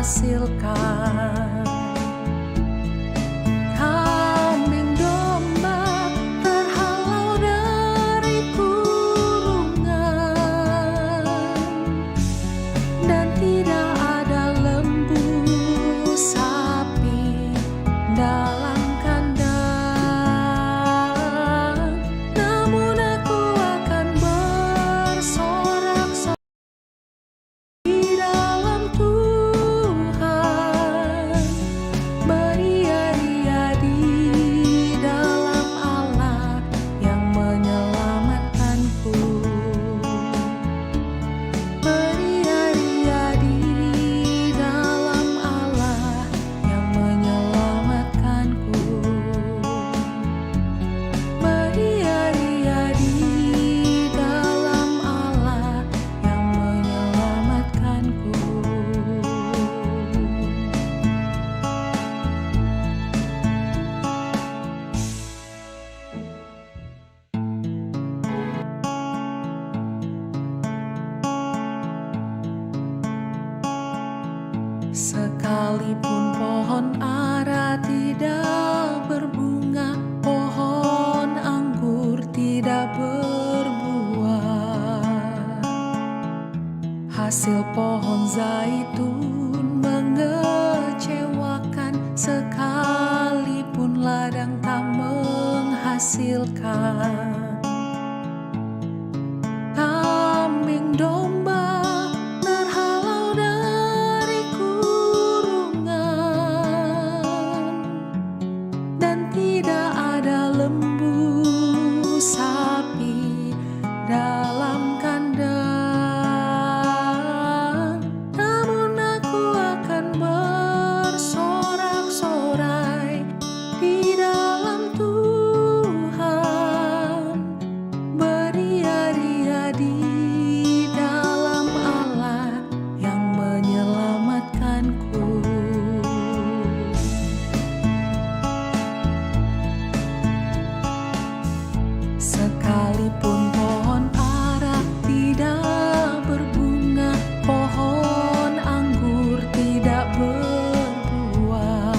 menghasilkan. Kambing domba terhalau dari kurungan, dan tidak ada lembu sapi dalam kandang. Namun aku akan bersorak-sorak di dalam Tuhan, beria-ria di dalam Allah yang menyelamatkanku. Beria-ria di dalam Allah yang menyelamatkanku. Beria-ria di dalam Allah yang menyelamatkanku. Sekalipun pohon ara tidak berbunga, pohon anggur tidak berbuah, hasil pohon zaitun mengecewakan, sekalipun ladang tak menghasilkan. Kambing domba terhalau dari kurungan, dan tidak ada lembu sapi dalam kandang. Namun aku akan bersorak-sorai di dalam Tuhan, beria-ria di dalam Allah yang menyelamatkanku. Sekalipun pohon ara tidak berbunga, pohon anggur tidak berbuah,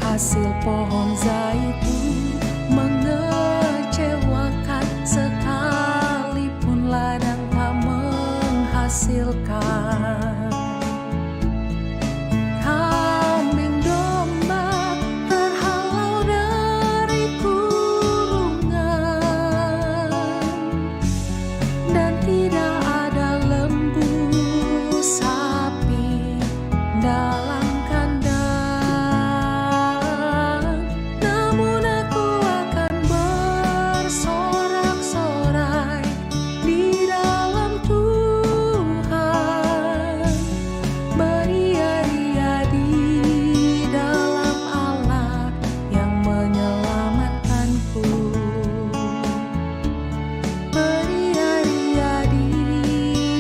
hasil pohon zaitun mengecewakan, sekalipun ladang tak menghasilkan. Kambing domba terhalau dari kurungan, dan tidak ada lembu sapi dalam kandang. Namun aku akan bersorak-sorai di dalam Tuhan, beria-ria di dalam Allah yang menyelamatkanku. Beria-ria di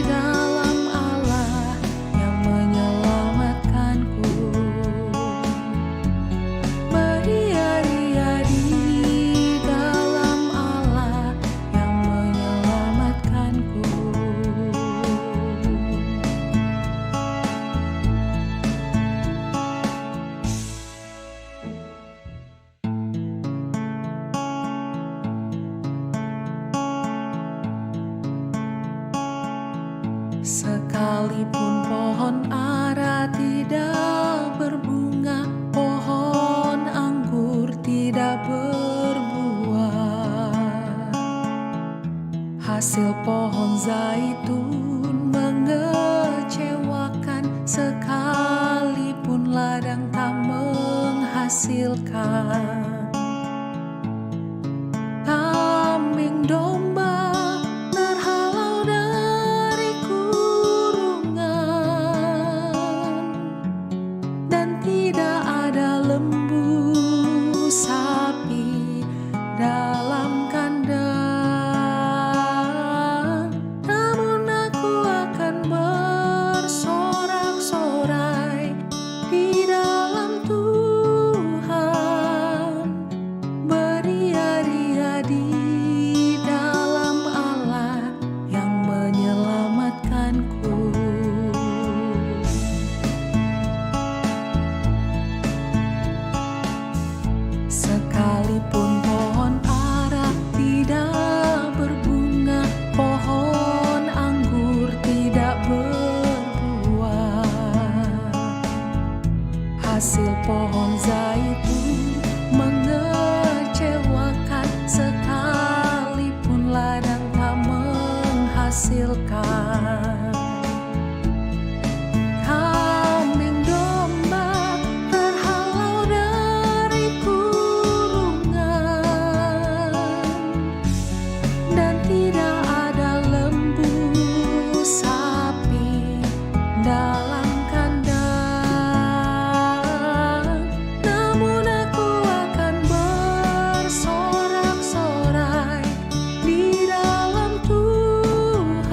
dalam Allah yang menyelamatkanku. Beria-ria di dalam Allah yang menyelamatkanku. Sekalipun pohon ara tidak berbunga, pohon anggur tidak berbuah, hasil pohon zaitun mengecewakan, sekalipun ladang tak menghasilkan. Kambing domba terhalau dari kurungan, dan tidak ada lembu sapi dalam kandang. Namun aku akan bersorak-sorai di dalam Tuhan, dalam kandang, namun aku akan bersorak-sorai di dalam Tuhan,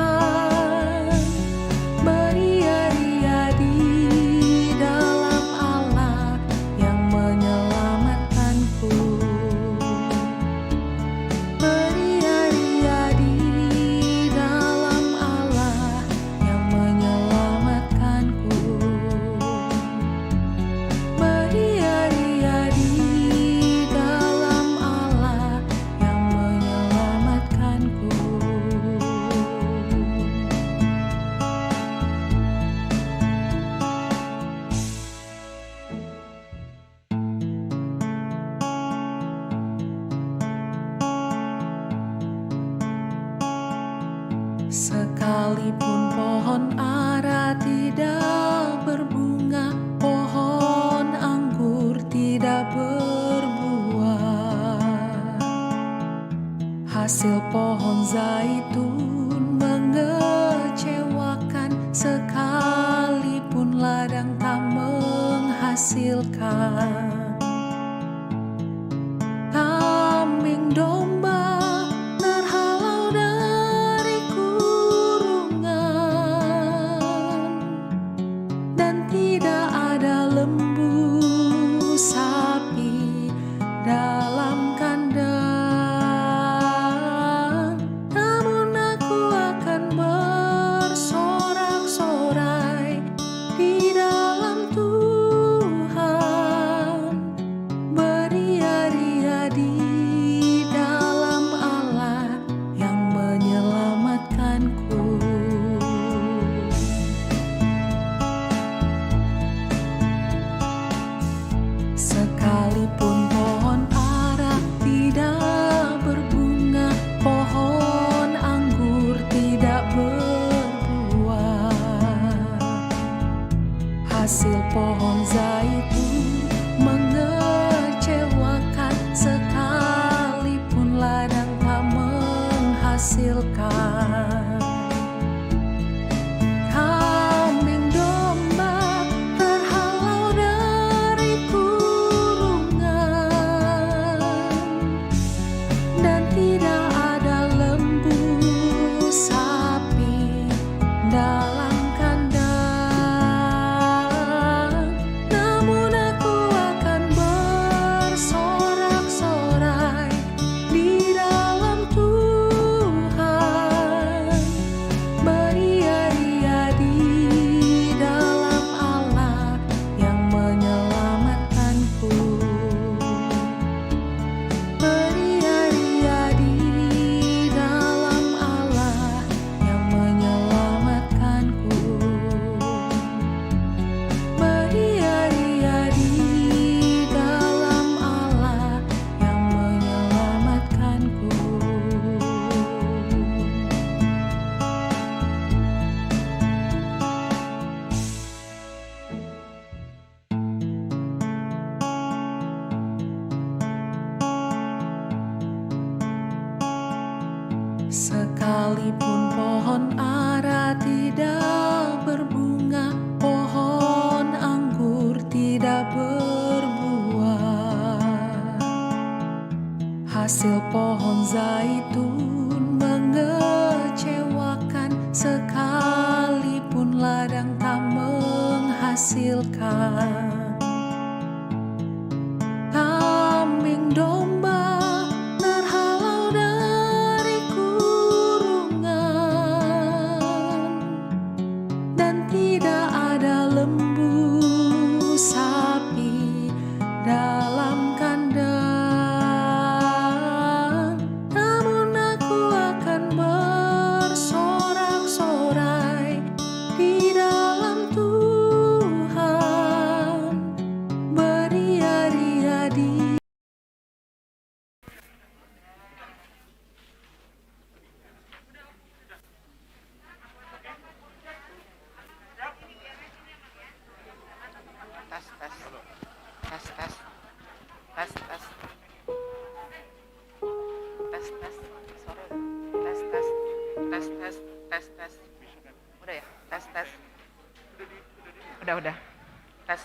beria-ria di dalam Allah yang menyelamatkanku. Beria-ria di dalam Allah yang menyelamatkanku. Beria-ria di dalam Allah yang menyelamatkanku. Sekalipun pohon ara tidak berbunga, pohon anggur tidak berbuah, hasil pohon zaitun mengecewakan, sekalipun ladang tak menghasilkan. Kambing domba terhalau dari kurungan, dan tidak ada lembu sapi dalam kandang, namun aku akan bersorak-sorai di dalam Tuhan, beria-ria di dalam Allah yang menyelamatkanku. Sekalipun pohon ara tidak berbunga, pohon anggur tidak berbuah, hasil pohon zaitun mengecewakan, sekalipun ladang tak menghasilkan. Kambing domba terhalau dari kurungan, dan tidak ada lembu sapi dalam kandang, namun aku akan bersorak-sorai di dalam Tuhan, beria-ria di dalam Allah yang menyelamatkanku. Beria-ria di dalam Allah yang menyelamatkanku. Beria-ria di dalam Allah yang menyelamatkanku. Sekalipun pohon ara tidak berbunga, pohon anggur tidak berbuah, hasil pohon zaitun mengecewakan, sekalipun ladang tak menghasilkan. Kambing domba terhalau dari kurungan, dan tidak ada lembu sapi dalam kandang, namun aku akan bersorak-sorai di dalam Tuhan, Udah. Tes.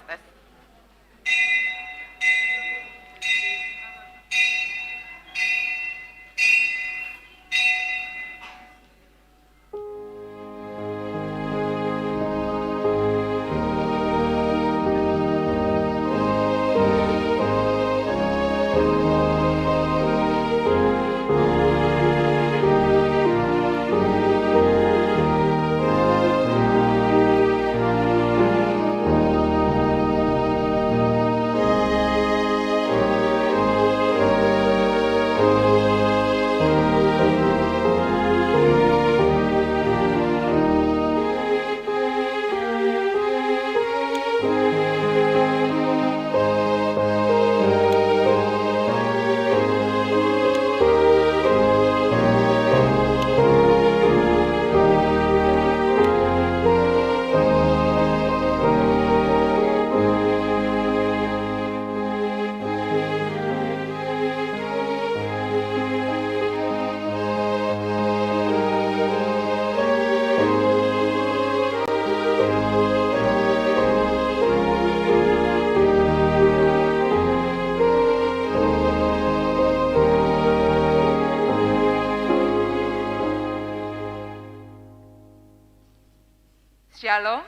Shalom.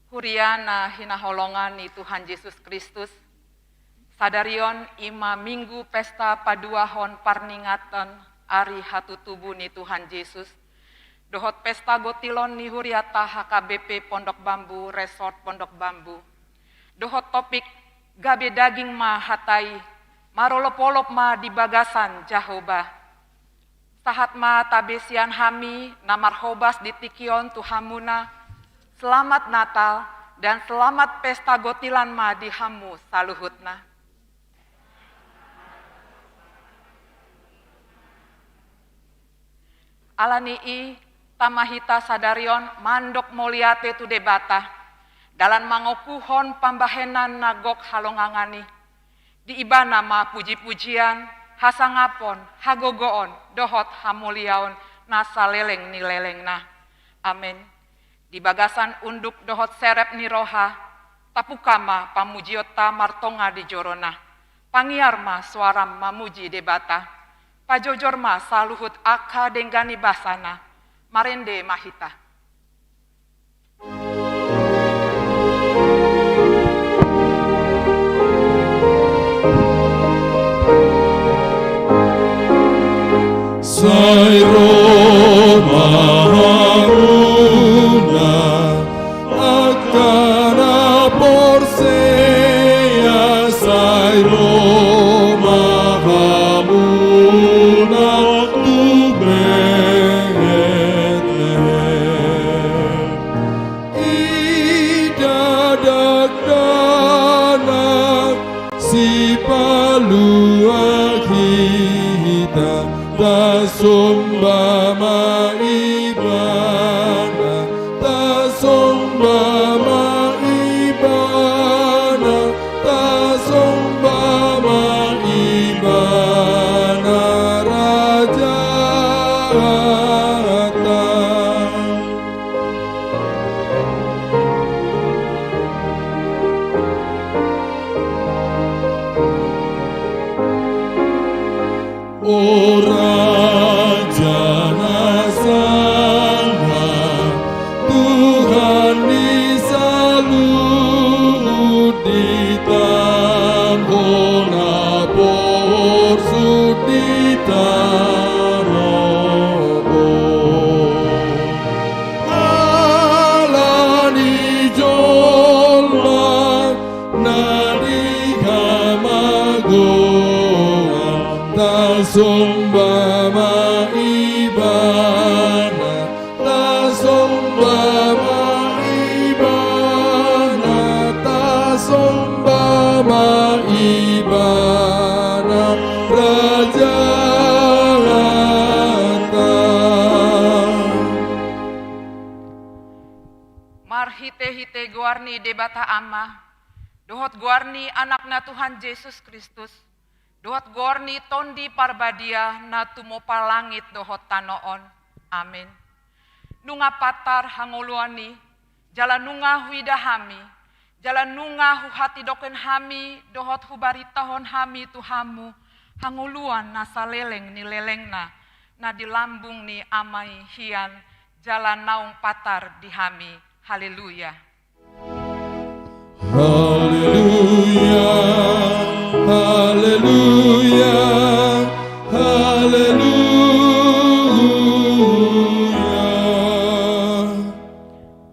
Huriana hina holongan ni Tuhan Yesus Kristus. Sadarion ima minggu pesta paduahon parningatan ari hatu tubuh ni Tuhan Yesus. Dohot pesta gotilon ni huriata HKBP Pondok Bambu, Resort Pondok Bambu. Dohot topik gabe daging ma hatai, marolop-olop ma di bagasan Jahoba. Sahat ma tabesian hami namar hobas di tikion tuhamuna, selamat Natal dan selamat pesta gotilan ma di hamu saluhutna. Alanii tamahita sadarion mandok moliate tu debata, dalan mangokuhon pambahenan nagok halongangani, di ibana ma puji-pujian, hasangapon, hagogoon, dohot hamuliaon, nasa leleng ni lelengna. Amin. Di bagasan unduk dohot serep ni roha, tapukama pamujiota martonga di jorona. Pangiarma suaram mamuji debata, pajojorma saluhut aka denggani basana, marende mahita. Sai Roma haruna akana porseia, sai Roma haruna tu Bethlehem. Ida dagdana si palua kita, ta sumba maibana, ta sumba maibana, ta sumba maibana, Raja datang. Ora jana sana, Tuhan disalut di tambona por sudita robo. Alani jolma nadi kamagoan, ta sumba maibana, ta sumba maibana, ta sumba maibana, Raja datang. Marhite-hite guarni debata amma, dohot guarni anakna Tuhan Yesus Kristus, dohot guarni tondi parbadia na tumopa langit dohot tanoon. Amin. nunga patar hangoluani, jalan nunga huidahami, jalan nunga huhati doken hami, dohot hubaritahon hami tuhamu, hangoluan nasa leleng ni lelengna, na di lambung ni amai hian, jalan naung patar di hami. Haleluya. Haleluya, haleluya, haleluya.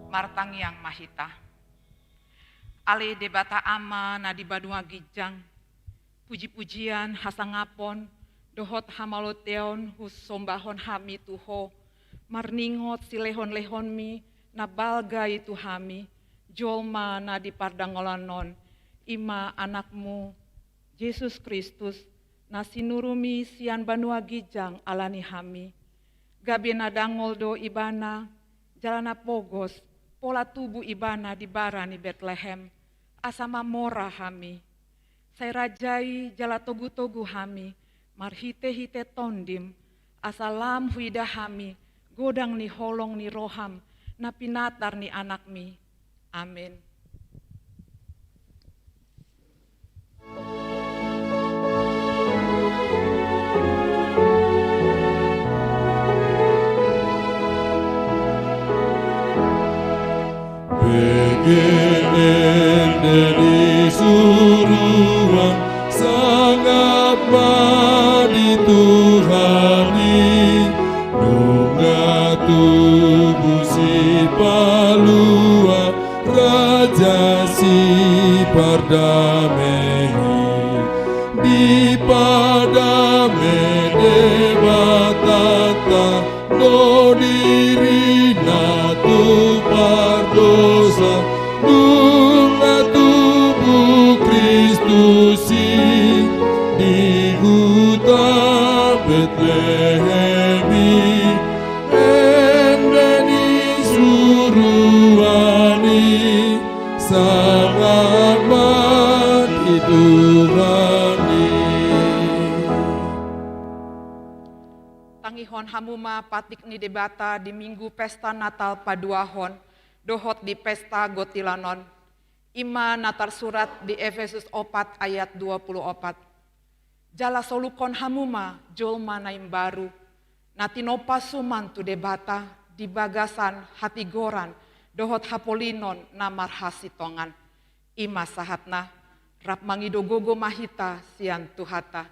Martang yang mahita. Ale debata ama na di badua gijang. Puji-pujian hasangapon, dohot hamaloteon hus sombahon hami tuho. Marningot silehon-lehon mi na balga itu hami. Jolma na di pardangolanon, ima anakmu, Yesus Kristus, na sinurumi sian banua gijang alani hami. Gabi na dangol do ibana, jalana pogos, pola tubuh ibana di bara ni Bethlehem, asama mora hami. Saya rajai jala togu-togu hami, marhite-hite tondim, asalam huida hami, godang ni holong ni roham, na pinatar ni anakmi. Amin. Begini dari suruhan sangat madi Tuhani, nunga tubuh si palua Raja si pardamehi di padame debatata no diri natu pardosa nunga tubuh Kristusi di hutan Betlehemi endeni suruhani sangat mati Tuhani. Tangihon hamuma patik ni debata di minggu pesta Natal paduahon, dohot di pesta gotilanon. Ima natar surat di Efesus 4 ayat 24. Jala solukon hamuma jolma naim baru, natinopa suman tu debata di bagasan hati goran, dohot hapolinon namar hasitongan. Ima sahatna, rap mangido gogo mahita sian tuhata.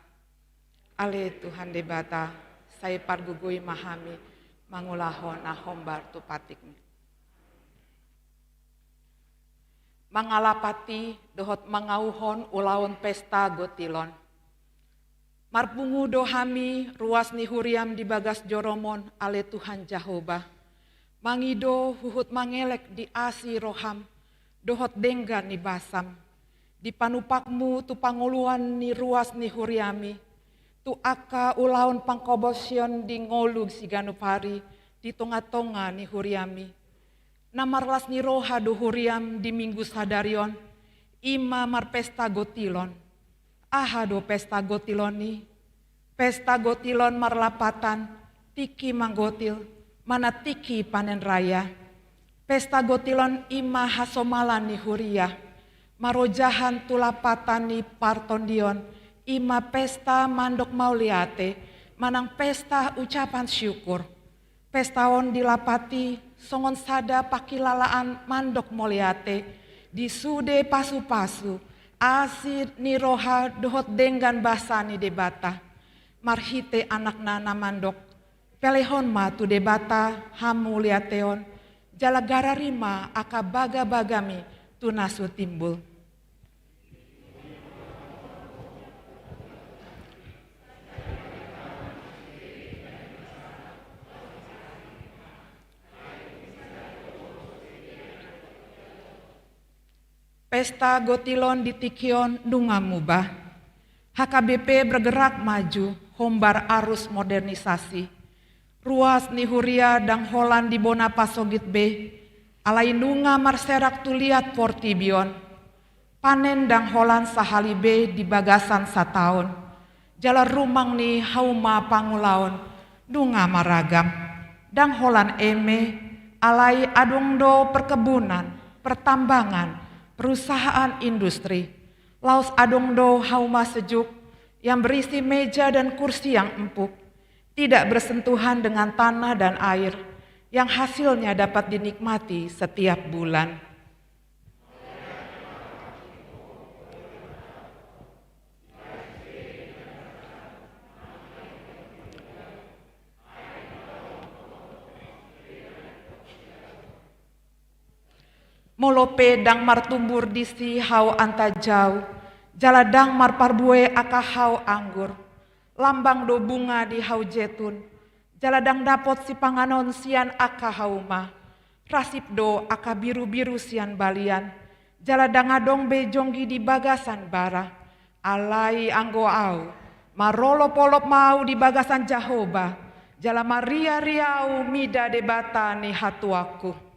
Ale Tuhan debata, saya pargugui mahami, mangulahon ahombar tu patikmi. Mangalapati dohot mangauhon ulaun pesta gotilon. Marpungu dohami ruas ni huriam di bagas joromon ale Tuhan Jehovah. Mangido huhut mangelek di asi roham, dohot denggan ni basam. Di panupakmu tu panguluan ni ruas ni huriami, tu aka ulaun pangkobosion di ngolug si ganupari, di tonga-tonga ni huriami. Namarlas ni roha do huriam di minggu sadarion, ima marpesta gotilon. Aha do pesta gotilon ni, pesta gotilon marlapatan, tiki manggotil, mana tiki panen raya. Pesta gotilon ima hasomalan ni huria, marojahan tulapatan ni partondion, ima pesta mandok mauliate, manang pesta ucapan syukur. Pestaon dilapati, songon sada pakilalaan mandok moliate, disude pasu-pasu, asid ni roha dohot denggan basani debata, marhite anak nana mandok, pelehon ma tu debata hamu liateon, jala gararima aka baga-bagami tu nasu timbul. Pesta gotilon di Tikion Dungamubah. HKBP bergerak maju, hombar arus modernisasi. Ruas ni Huria dang Holan di Bona Pasogit B. Alai nunga marserak tuliat Portibion. Panen dang Holan sahali B di bagasan sataun. Jalan rumang ni hauma pangulaon, dunga maragam. Dang Holan eme, alai adongdo perkebunan, pertambangan, perusahaan industri, laos adongdo hauma sejuk yang berisi meja dan kursi yang empuk, tidak bersentuhan dengan tanah dan air, yang hasilnya dapat dinikmati setiap bulan. Molope dang martumbur disi hau antajau, jaladang marparbue aka hau anggur, lambang do bunga di hau jetun, jaladang dapot si panganon sian aka hauma, rasip do aka biru-biru sian balian, jaladang adong be jonggi di bagasan bara, alai anggo au, marolo polop mau di bagasan Jahoba, jala maria riau mida debata ni hatuaku.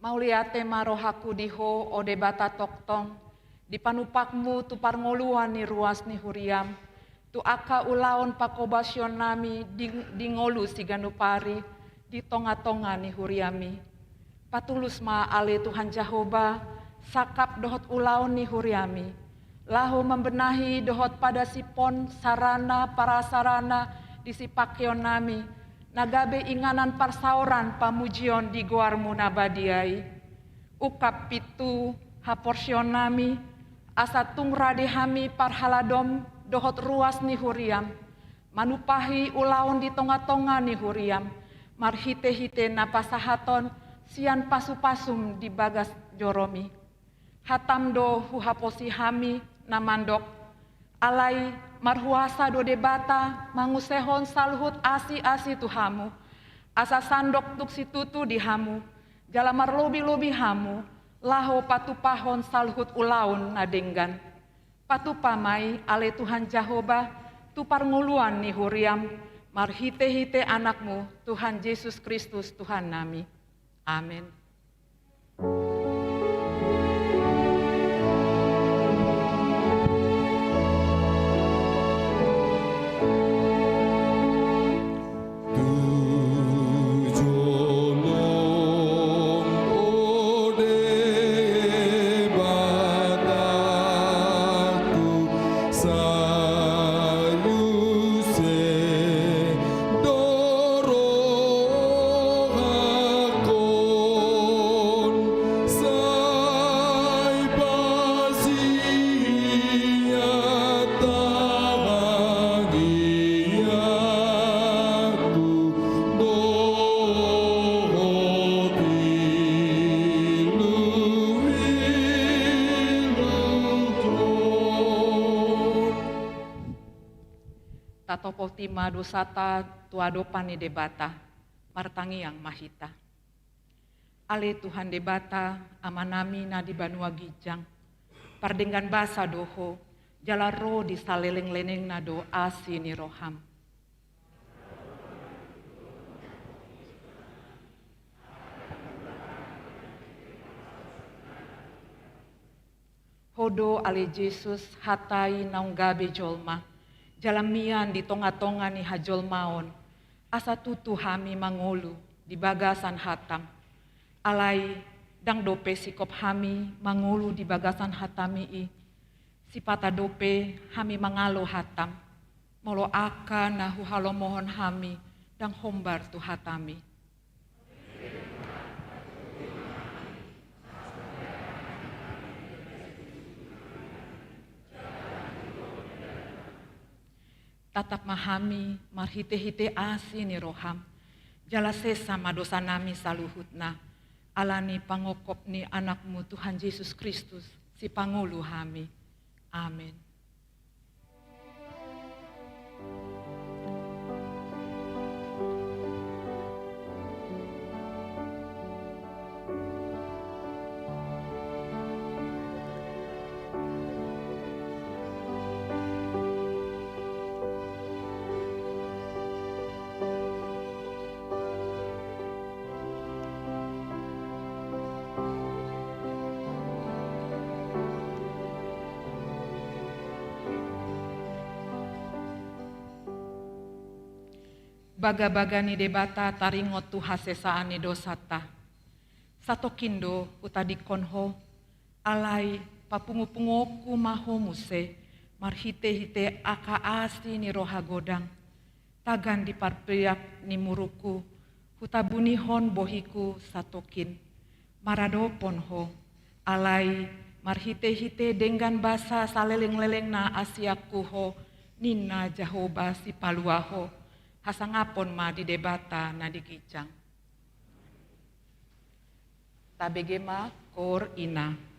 Mauliate marohaku diho ode bata toktong, di panupakmu tu parngoluan ni ruas ni huriam, tu aka ulaon pakobasion nami di ngolu si ganupari, di tonga-tonga ni huriami. Patulus ma ale Tuhan Jahoba, sakap dohot ulaon ni huriami, lahu membenahi dohot pada sipon sarana parasarana di si pakeon nami, nagabe inganan parsauran pamujion di goarmu nabadiai. Ukap pitu haporsion nami, asa tungra dehami parhaladom dohot ruas ni huriam. Manupahi ulaon di tonga-tonga ni huriam, marhite-hite napasahaton sian pasu-pasum di bagas joromi. Hatam do huhaposi hami namandok, alai marhuasa do debata mangusehon salhut asi-asi tuhamu, asa sandok tuk situtu di hamu, jala marlobi-lobi hamu, laho patupahon salhut ulaun nadenggan. Patupamai ale Tuhan Jahoba, tu parnguluan ni huriam, marhite-hite anakmu Tuhan Yesus Kristus Tuhan nami. Amin. Tatopo tima dosata tuadopani debata, martangi yang mahita. Ale Tuhan debata amanami na di Banua Gijang, pardenggan basa doho, jalaro di saleleng-leneng na do asi ni roham. Hodo ale Jesus hatai naunggabe jolma, jalamian di tonga-tonga ni hajol maon, asa tutu hami mangolu di bagasan hatam. Alai dang dope sikop hami mangolu di bagasan hatami i. Sipata dope hami mangalo hatam. Molo aka nahu halo mohon hami dang hombar tu hatami. Tatap mahami marhite-hite asi ni roham, jala sesa madosa nami saluhutna, alani pangokop ni anakmu Tuhan Yesus Kristus, si pangulu hami. Amin. baga-bagani debata taringot tu hasesaani dosata. Satokindo utadikonho alai papungu-pungoku maho muse marhite-hite aka asi ni roha godang. Tagan di parpriak ni muruku hutabunihon bohiku satokin. Maradopon ho alai marhite-hite dengan basa saleleng-leleng na asiaku ho nina jahoba si paluaho hasangapon ma di debata na digicang. Tabegema kor ina.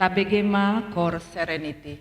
KBGMA Core Serenity.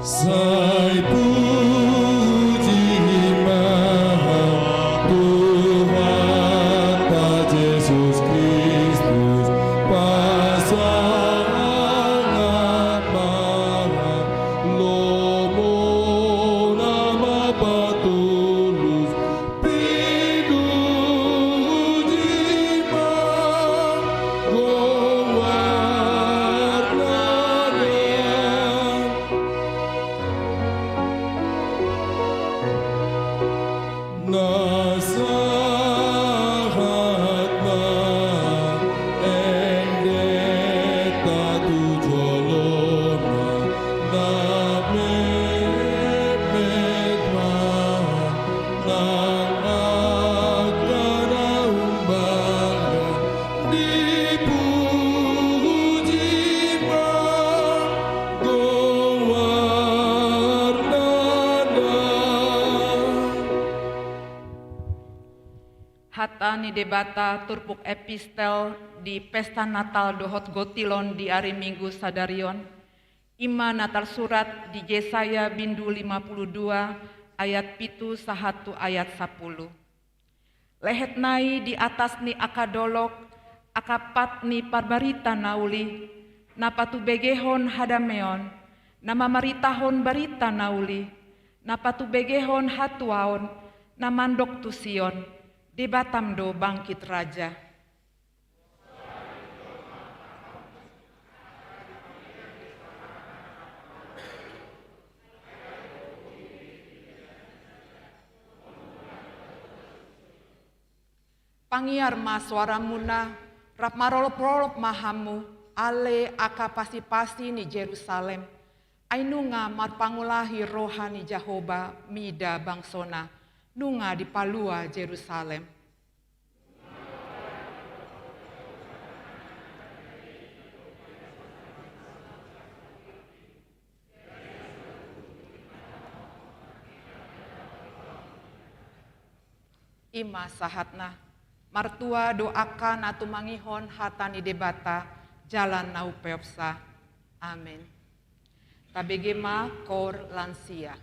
Sai puji Maha Tuhan tak Yesus Kristus pasangan marah lomo nama patulus piduji Maha Nasahat ma ende tatu jolona na met ma nang agara umbara dipuji ma Hatta ni debata turpuk epistel di pesta Natal dohot gotilon di hari Minggu sadarion. Ima Natal surat di Yesaya bindu 52 ayat pitu sahatu ayat 10. Lehet nai di atas ni akadolok akapat ni parbarita nauli napatu begehon hadameon nama maritahon barita nauli napatu begehon hatuaon namandok tu Sion. Debatamdo bangkit raja. Pangiar ma suara muna, rap marolop-rolop mahamu, ale aka pasi-pasi ni Jerusalem. Ainunga marpangulahi rohani Jahoba mida bangsona, nunga di palua Jerusalem. Ima sahatna, martua doakan atu mangihon hatani debata, jalan nau peopsa. Amin. Tabegema kor lansia.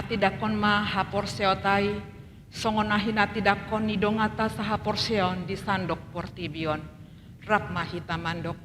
Tidakon ma haporseotai, songonahina tidakon nidongata sahaporseon di sandok portibion, rap mahita mandok.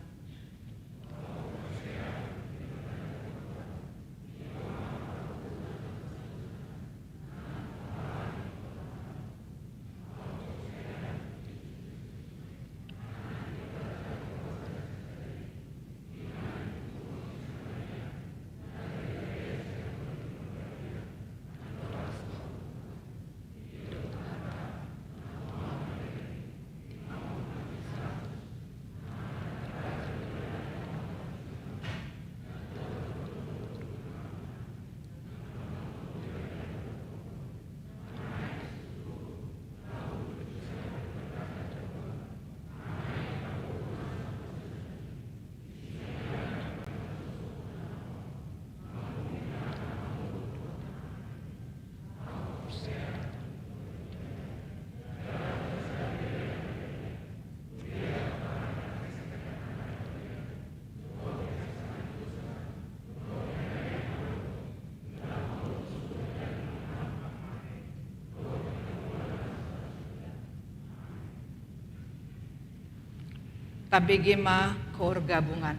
tabegema kor gabungan.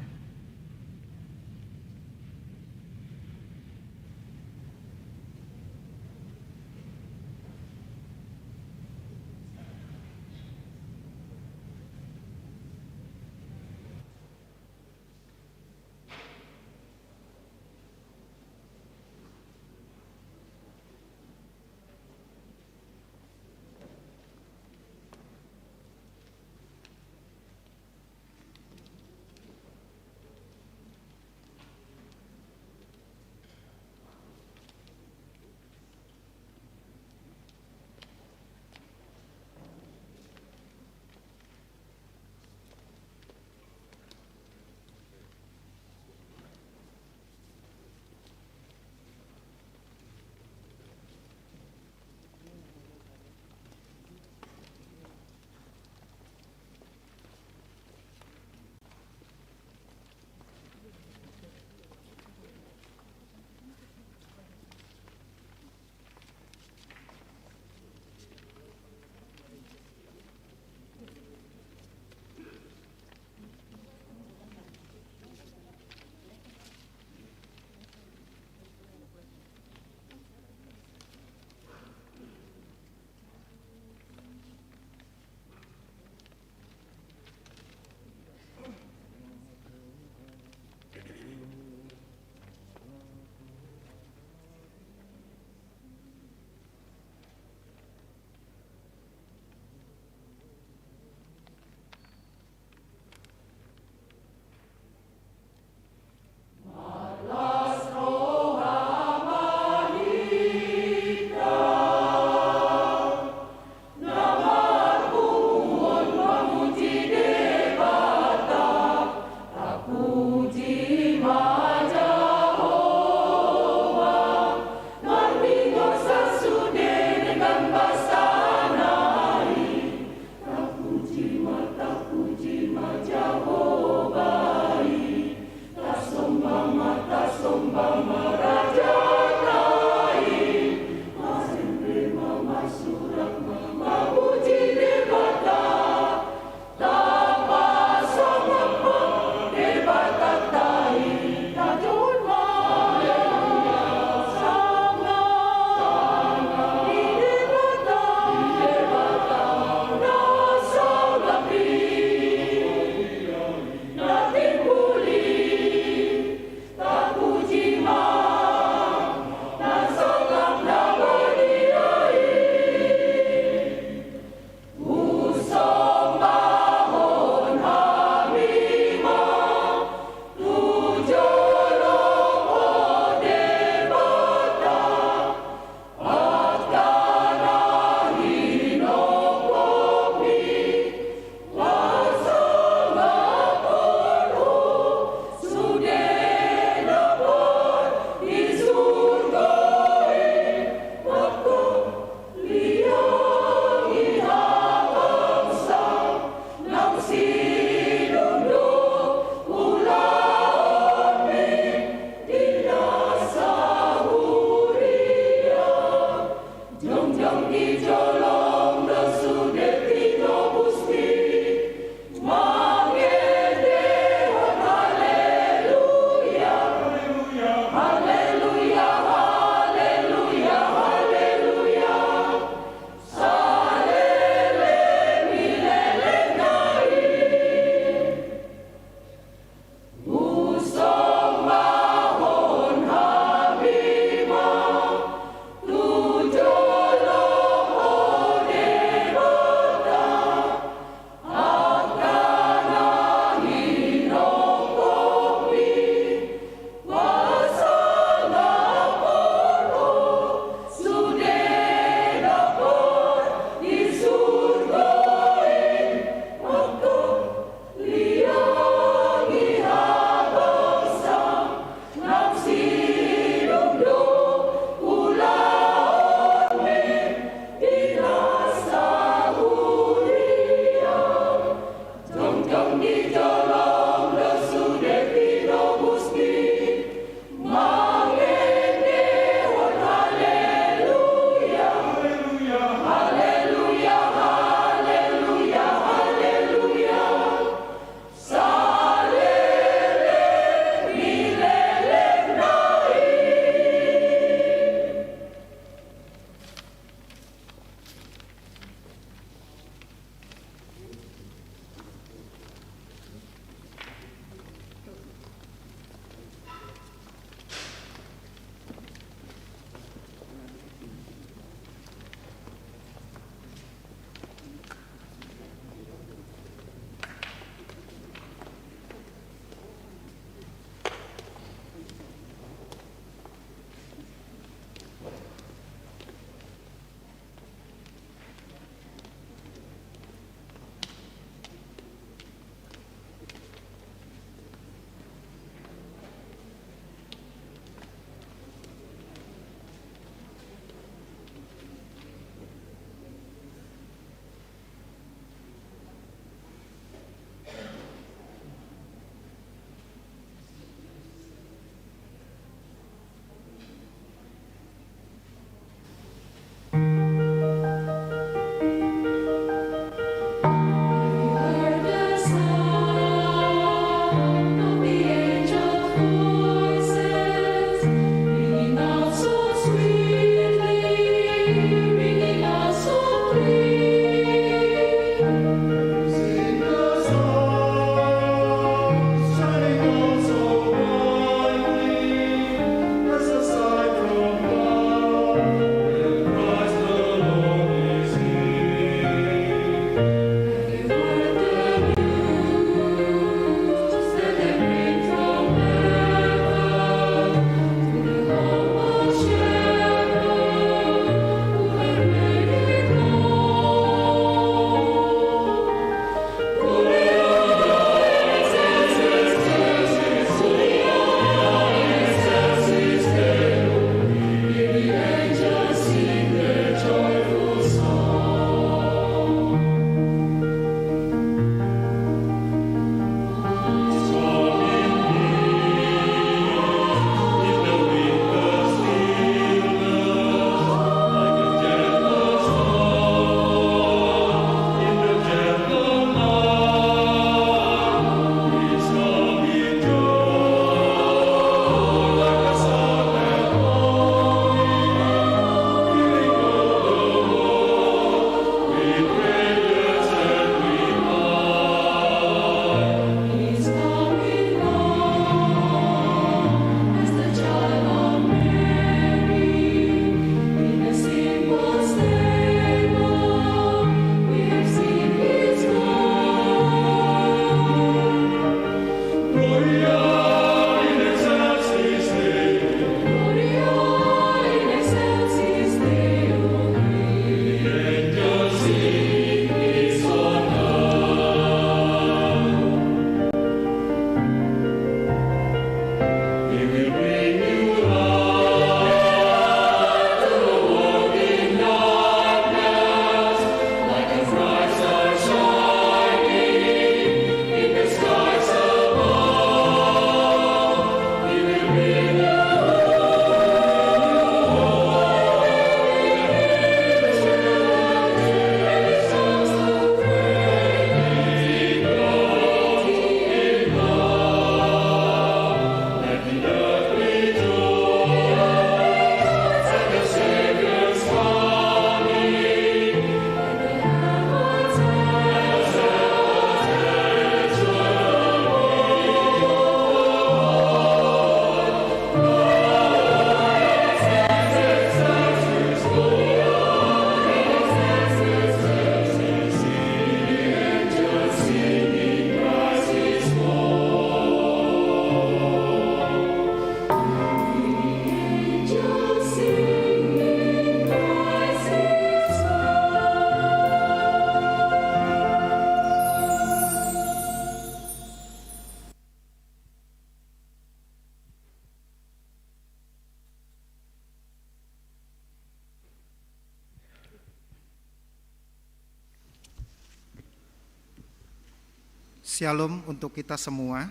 Shalom untuk kita semua.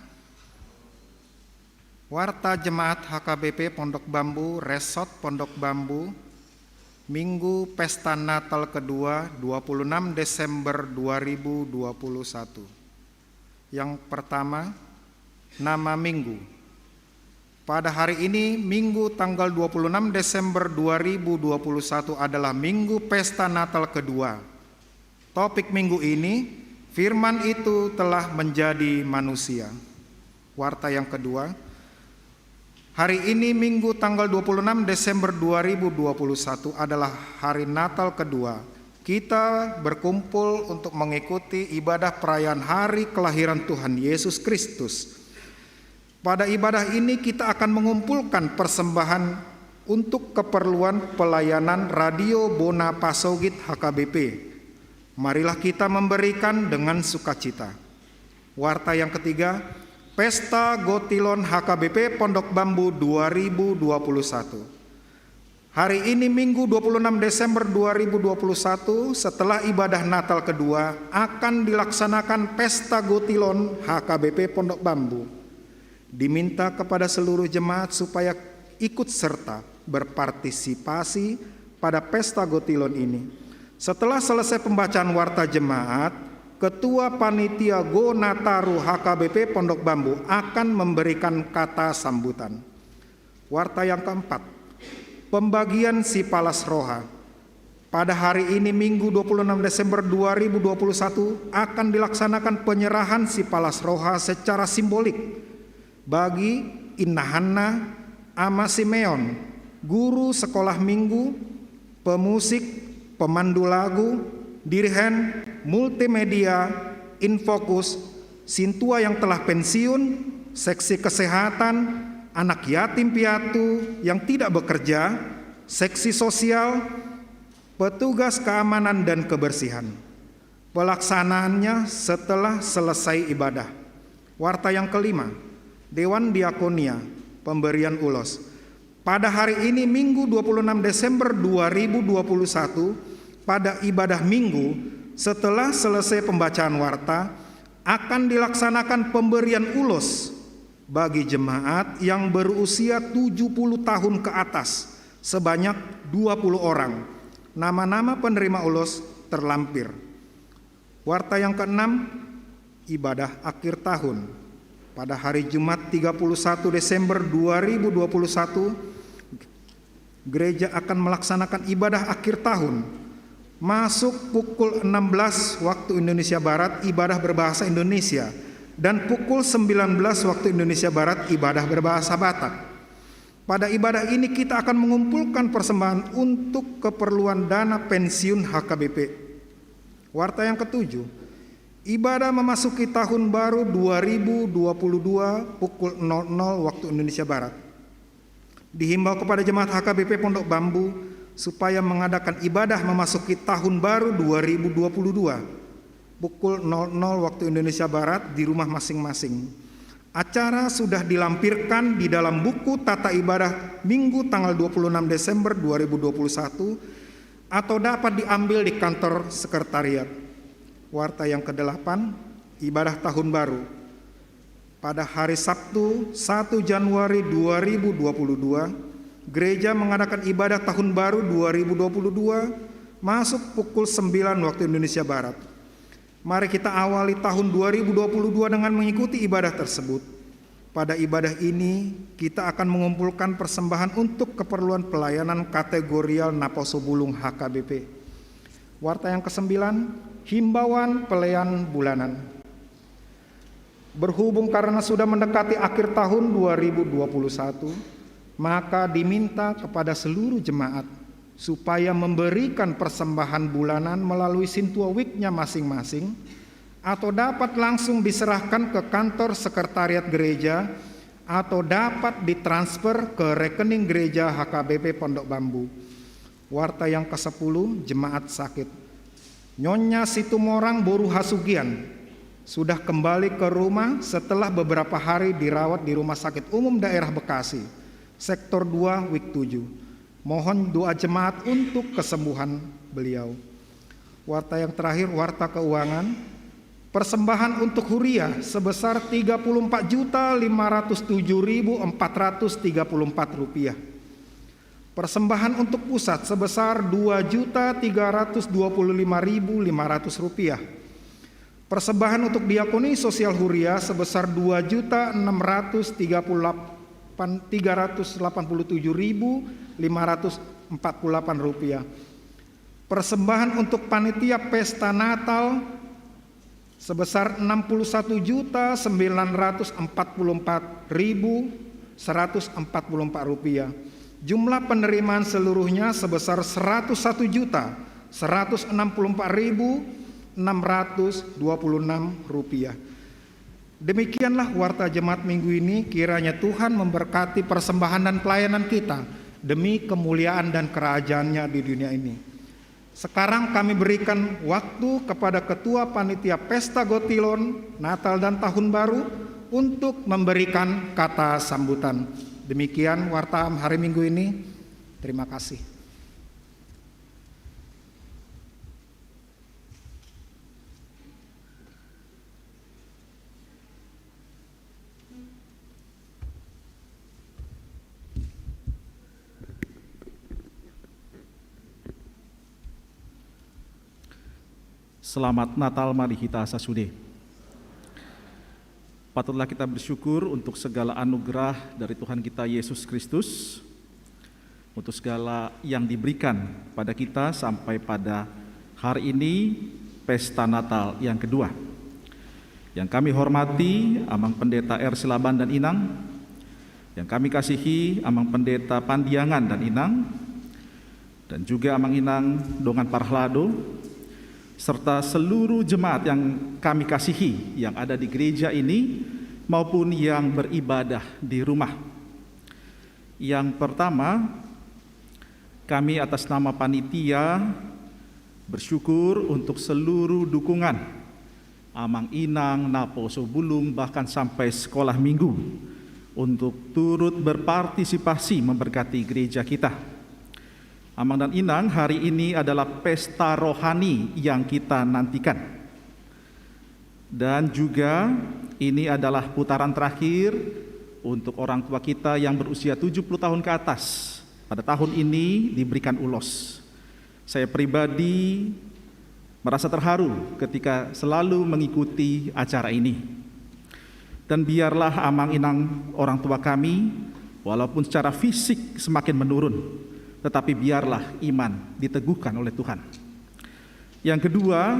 Warta Jemaat HKBP Pondok Bambu, Resort Pondok Bambu, Minggu Pesta Natal kedua 26 Desember 2021. Yang pertama, nama minggu. Pada hari ini, Minggu tanggal 26 Desember 2021 adalah Minggu Pesta Natal kedua. Topik minggu ini, firman itu telah menjadi manusia. Warta yang kedua, hari ini Minggu tanggal 26 Desember 2021 adalah hari Natal kedua. Kita berkumpul untuk mengikuti ibadah perayaan hari kelahiran Tuhan Yesus Kristus. Pada ibadah ini kita akan mengumpulkan persembahan untuk keperluan pelayanan Radio Bona Pasogit HKBP. Marilah kita memberikan dengan sukacita. Warta yang ketiga, Pesta Gotilon HKBP Pondok Bambu 2021. Hari ini Minggu 26 Desember 2021 setelah ibadah Natal kedua akan dilaksanakan Pesta Gotilon HKBP Pondok Bambu. Diminta kepada seluruh jemaat supaya ikut serta berpartisipasi pada Pesta Gotilon ini. Setelah selesai pembacaan warta jemaat, Ketua Panitia Go Nataru HKBP Pondok Bambu akan memberikan kata sambutan. Warta yang keempat, pembagian si Palas Roha. Pada hari ini Minggu 26 Desember 2021 akan dilaksanakan penyerahan si Palas Roha secara simbolik bagi Inna Hanna Ama Simeon, guru sekolah minggu, pemusik, pemandu lagu, dirhen, multimedia, Infokus, Sintua yang telah pensiun, seksi kesehatan, anak yatim piatu yang tidak bekerja, seksi sosial, petugas keamanan dan kebersihan. Pelaksanaannya setelah selesai ibadah. Warta yang kelima, Dewan Diakonia, pemberian ulos. Pada hari ini Minggu 26 Desember 2021, pada ibadah Minggu setelah selesai pembacaan warta, akan dilaksanakan pemberian ulos bagi jemaat yang berusia 70 tahun ke atas sebanyak 20 orang. Nama-nama penerima ulos terlampir. Warta yang keenam, ibadah akhir tahun. Pada hari Jumat 31 Desember 2021, gereja akan melaksanakan ibadah akhir tahun. Masuk pukul 16 waktu Indonesia Barat, ibadah berbahasa Indonesia. Dan pukul 19 waktu Indonesia Barat, ibadah berbahasa Batak. Pada ibadah ini kita akan mengumpulkan persembahan untuk keperluan dana pensiun HKBP. Warta yang ketujuh, ibadah memasuki tahun baru 2022 pukul 00 waktu Indonesia Barat. Dihimbau kepada jemaat HKBP Pondok Bambu supaya mengadakan ibadah memasuki tahun baru 2022 pukul 00 waktu Indonesia Barat di rumah masing-masing. Acara sudah dilampirkan di dalam buku tata ibadah Minggu tanggal 26 Desember 2021 atau dapat diambil di kantor sekretariat. Warta yang ke-8, ibadah tahun baru. Pada hari Sabtu 1 Januari 2022, gereja mengadakan ibadah tahun baru 2022 masuk pukul 9 waktu Indonesia Barat. Mari kita awali tahun 2022 dengan mengikuti ibadah tersebut. Pada ibadah ini kita akan mengumpulkan persembahan untuk keperluan pelayanan kategorial Naposo Bulung HKBP. Warta yang ke-9, himbauan pelayan bulanan. Berhubung karena sudah mendekati akhir tahun 2021, maka diminta kepada seluruh jemaat supaya memberikan persembahan bulanan melalui Sintua Week-nya masing-masing atau dapat langsung diserahkan ke kantor sekretariat gereja atau dapat ditransfer ke rekening gereja HKBP Pondok Bambu. Warta yang ke-10, jemaat sakit. Nyonya Situmorang Boru Hasugian sudah kembali ke rumah setelah beberapa hari dirawat di Rumah Sakit Umum Daerah Bekasi, Sektor 2 Week 7. Mohon doa jemaat untuk kesembuhan beliau. Warta yang terakhir, warta keuangan. Persembahan untuk Huria sebesar Rp34.507.434. Persembahan untuk pusat sebesar Rp2.325.500. Persembahan untuk diakoni sosial Huria sebesar Rp2.387.548. Persembahan untuk panitia pesta Natal sebesar Rp61.944.144. Jumlah penerimaan seluruhnya sebesar Rp101.164.626. Demikianlah warta jemaat minggu ini. Kiranya Tuhan memberkati persembahan dan pelayanan kita demi kemuliaan dan kerajaannya di dunia ini. Sekarang kami berikan waktu kepada Ketua Panitia Pesta Gotilon, Natal dan Tahun Baru untuk memberikan kata sambutan. Demikian warta hari Minggu ini. Terima kasih. Selamat Natal, mari kita sasude. Patutlah kita bersyukur untuk segala anugerah dari Tuhan kita Yesus Kristus. untuk segala yang diberikan pada kita sampai pada hari ini, Pesta Natal yang kedua. Yang kami hormati Amang Pendeta R. Silaban dan Inang, yang kami kasihi Amang Pendeta Pandiangan dan Inang, dan juga Amang Inang Dongan Parlado, serta seluruh jemaat yang kami kasihi yang ada di gereja ini maupun yang beribadah di rumah. Yang pertama, kami atas nama panitia bersyukur untuk seluruh dukungan Amang Inang, Naposo Bulung, bahkan sampai sekolah minggu untuk turut berpartisipasi memberkati gereja kita. Amang dan Inang, hari ini adalah pesta rohani yang kita nantikan. Dan juga ini adalah putaran terakhir untuk orang tua kita yang berusia 70 tahun ke atas. Pada tahun ini diberikan ulos. Saya pribadi merasa terharu ketika selalu mengikuti acara ini. Dan biarlah Amang Inang orang tua kami, walaupun secara fisik semakin menurun, tetapi biarlah iman diteguhkan oleh Tuhan. Yang kedua,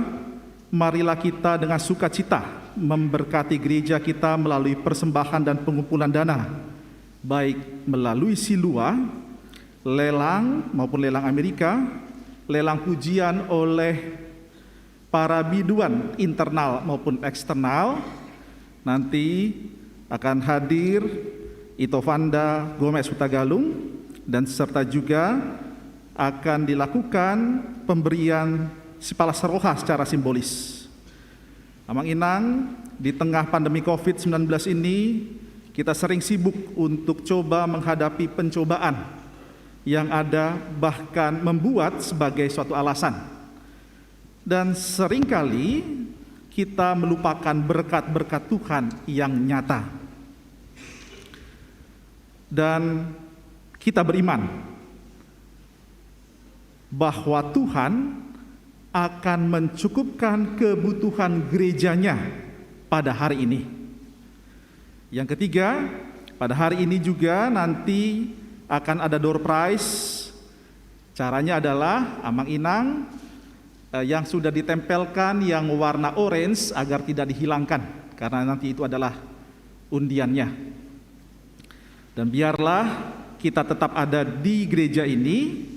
marilah kita dengan sukacita memberkati gereja kita melalui persembahan dan pengumpulan dana, baik melalui Silua, lelang maupun lelang Amerika, lelang pujian oleh para biduan internal maupun eksternal. Nanti akan hadir Ito Vanda Gomez Hutagalung, dan serta juga akan dilakukan pemberian Sipala Seroha secara simbolis. Amang Inang, di tengah pandemi COVID-19 ini, kita sering sibuk untuk coba menghadapi pencobaan yang ada, bahkan membuat sebagai suatu alasan. Dan seringkali kita melupakan berkat-berkat Tuhan yang nyata. Dan kita beriman bahwa Tuhan akan mencukupkan kebutuhan gerejanya pada hari ini. Yang ketiga, pada hari ini juga nanti akan ada door prize. Caranya adalah Amang Inang yang sudah ditempelkan yang warna orange agar tidak dihilangkan, karena nanti itu adalah undiannya. Dan biarlah kita tetap ada di gereja ini,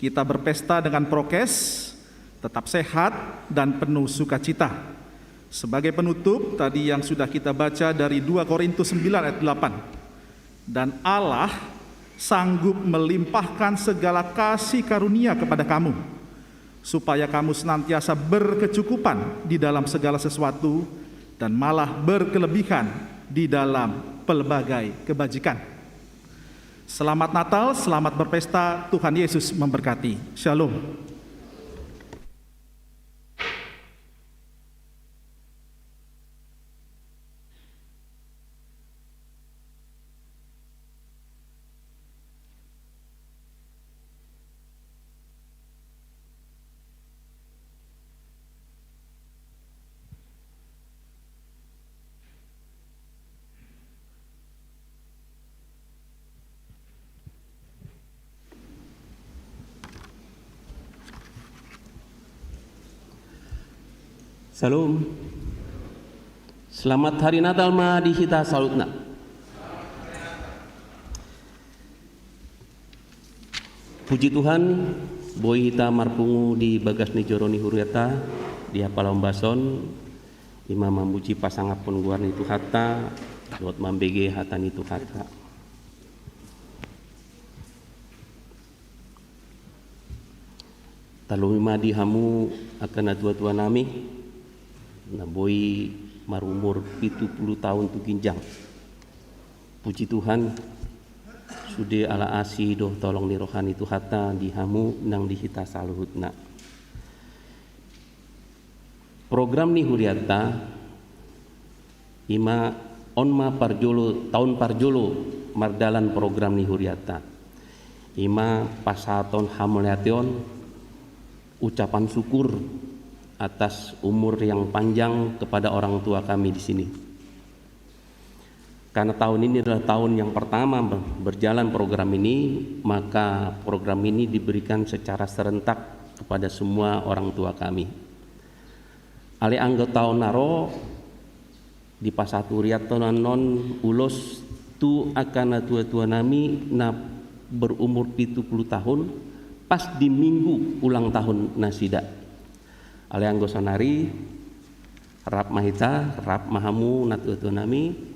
kita berpesta dengan prokes, tetap sehat dan penuh sukacita. Sebagai penutup, tadi yang sudah kita baca dari 2 Korintus 9 ayat 8. Dan Allah sanggup melimpahkan segala kasih karunia kepada kamu, supaya kamu senantiasa berkecukupan di dalam segala sesuatu dan malah berkelebihan di dalam pelbagai kebajikan. Selamat Natal, selamat berpesta, Tuhan Yesus memberkati. Shalom. Salam. Selamat Hari Natal ma di hita salutna. Puji Tuhan, boy hita marpungu di bagas ni joroni huriata di apalam bason ima mambuji pasangapun guar ni tuhata dot mambege hata ni tuhata. Talumima di hamu akan atua-tua nami na boy marumur 70 tahun tu ginjang. Puji Tuhan, sude ala asi doh tolong ni rohani tu hata di hamu nang di hita saluhutna. Program ni huriata ima onma parjolo tahun parjolo mardalan program ni huriata. Ima pasaton hamuleation ucapan syukur atas umur yang panjang kepada orang tua kami di sini. Karena tahun ini adalah tahun yang pertama berjalan program ini, maka program ini diberikan secara serentak kepada semua orang tua kami. Ale anggota naro di pasaturiat non ulos tu akan tua-tua nami na berumur 70 tahun pas di minggu ulang tahun nasida. Ale anggota nari rap mahita, rap mahamu na tua-tua nami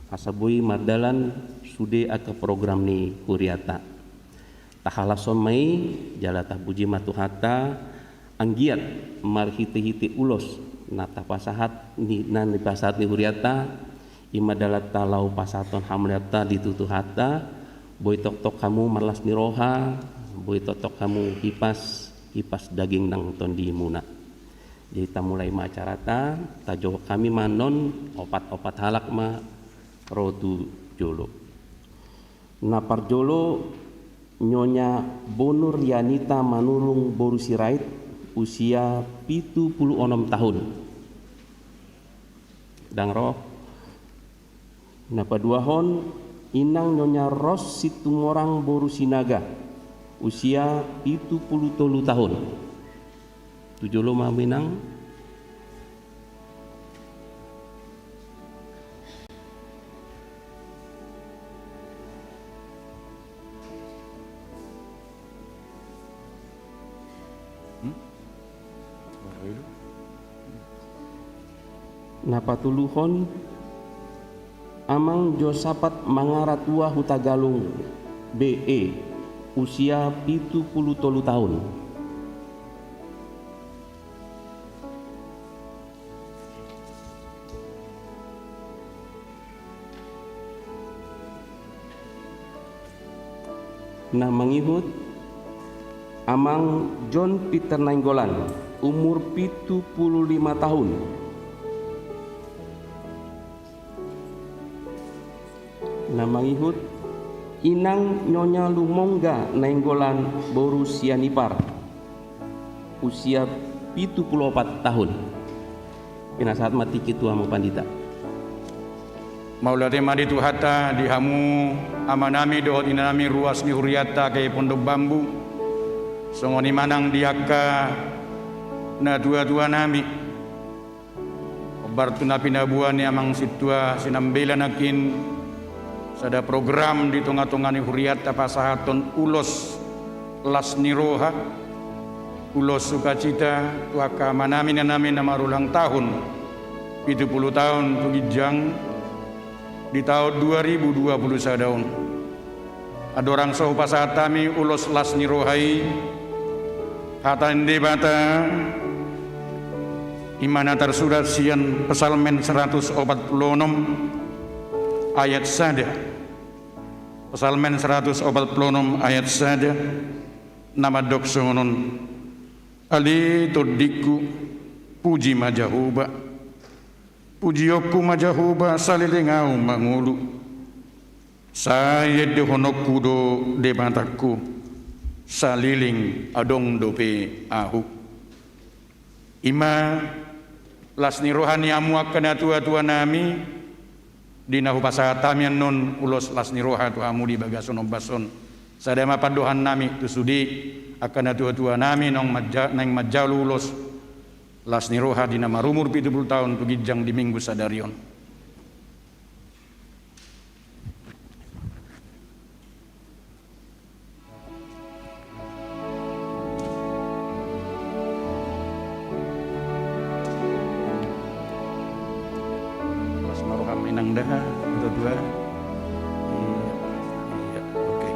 asabui mardalan sude aka program ni kuriata. Tahalason mai jalata puji matuhata anggiat marhiti-hiti ulos nata pasahat ni nan pasahat ni kuriata imadalat talau pasaton hamliata ditutuhata boy tok-tok kamu marlas ni roha boy tok-tok kamu hipas daging nang tondi muna. Jadi ta mulai macarata tajo kami manon opat-opat halak ma rotu jolo. Napar jolo Nyonya Bonur Yanita Manurung Borusirait usia 76 tahun. Dang roh. Napa duahon inang Nyonya Ros Situmorang Borusinaga usia 73 tahun. Tujolo maminang napatuluhon amang Josapat Mangaratua Hutagalung BE usia 73 tahun. Nah mangihut amang John Peter Nainggolan umur 75 tahun. Namangihut inang Nyonya Lumongga Nainggolan Borusianipar usia 74 tahun. Pinasahat mati kitu amu pandita. Maulate madi tuhata dihamu amanami dohot inami ruas ni huriata kay pondok bambu songoni manang diaka na dua-dua nami obar tunapi nabuan amang situa sinambela nakin sada program di tengah-tengah ni huriata pasahaton ulos las niroha ulos sukacita tuaka manami nanami namarulang tahun 70 tahun tugijang di tahun 2020 sadaun. Ada orang sahu pasahat kami ulos las nirohai hatan debata imana tersurat sian pesalmen 146 ayat sada. Pesalmen 146 ayat sada nama doksonun ali todiku puji majahuba pujiyoku majahuba salilingau mangulu saya dehonokku do debataku saliling adong dope ahu ima lasni rohani amu akana tua-tua nami dinahu pasatamian non ulos lasni roha tu amu di bagason bason sadama pandohan nami tu sudi akana tua-tua nami nang majalu ulos las niroha dina marumur 70 tahun tugijang di minggu sadarion. Las maroha minang dah dua. Iya, oke.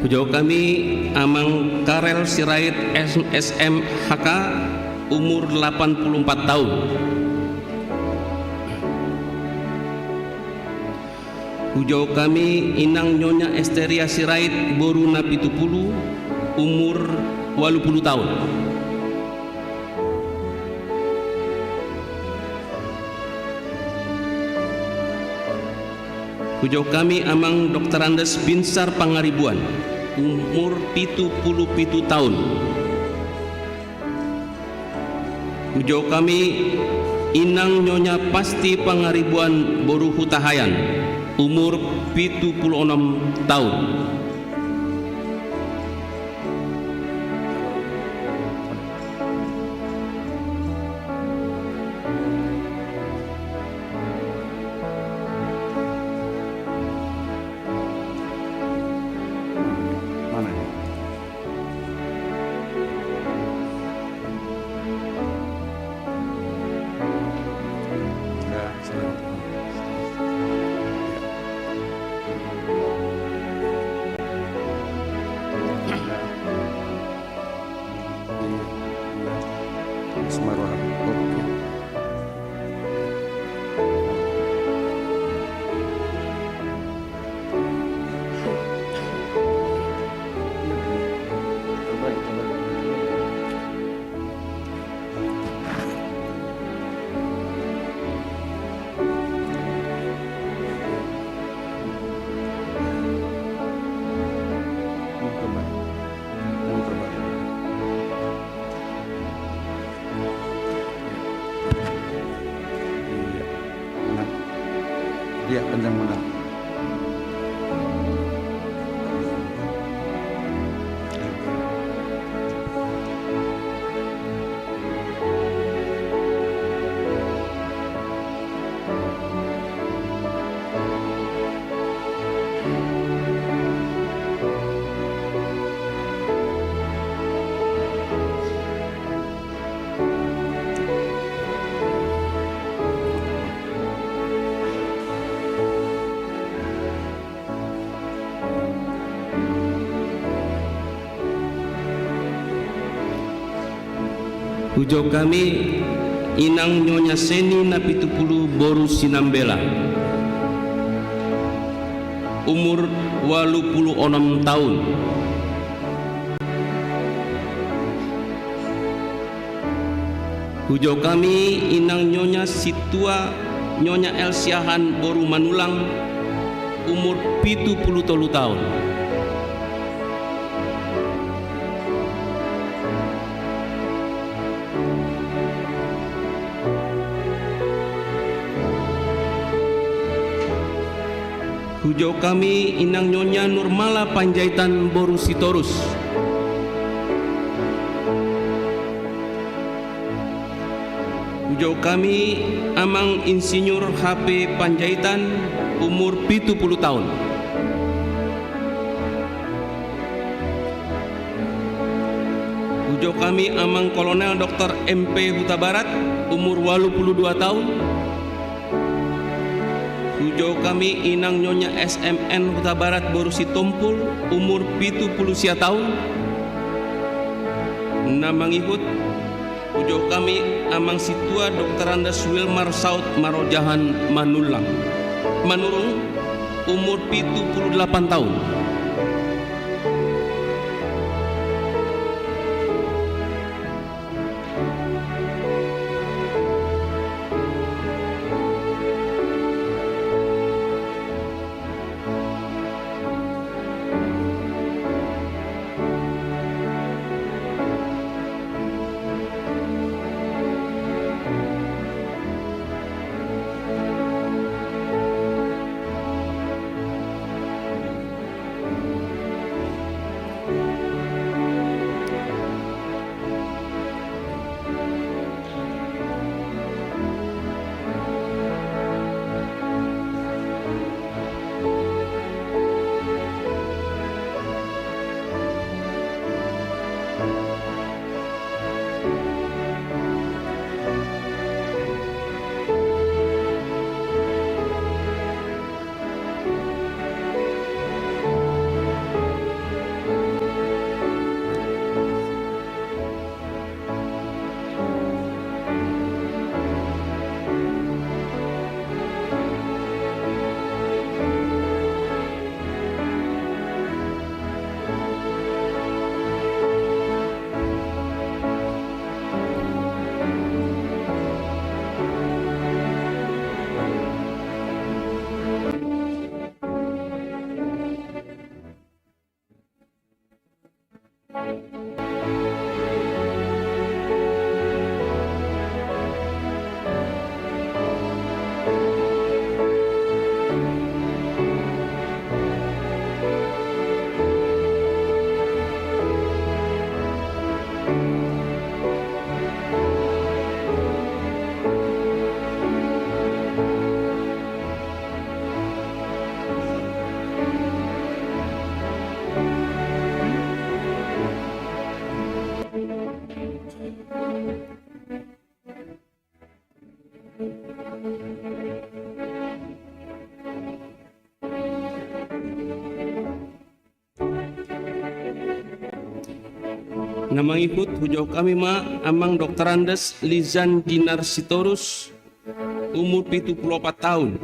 Pujo kami Amang Karel Sirait SMHK umur 84 tahun. Pujo kami Inang Nyonya Esteria Sirait Boruna Pitupulu umur 80 tahun. Pujo kami Amang Dr. Andes Binsar Pangaribuan umur 77 tahun. Pujo kami Inang Nyonya Pasti Pangaribuan Boru Hutahayan umur 76 tahun. Mana ini? Ya, selamat. Semaruah. Oke. Iya, kencang menang. Pujo kami Inang Nyonya Seni Napitupulu Boru Sinambela umur 86 tahun. Pujo kami Inang Nyonya Situa Nyonya Elsiahan Boru Manulang umur 73 tahun. Pujo kami Inang Nyonya Nurmala Panjaitan Boru Sitorus pujo kami Amang Insinyur HP Panjaitan umur 70 tahun. Pujo kami Amang Kolonel Dr. MP Huta Barat umur 82 tahun. Pujo kami Inang Nyonya SMN Huta Barat Boru Situmpul umur 70 tahun. Namangihut pujo kami Amang Situa Dr. Andes Wilmar Saud Marojahan Manurung umur 78 tahun. Namang ikut hujau kami ma amang Dr. Andes Lizan Dinar Sitorus umur 74 tahun.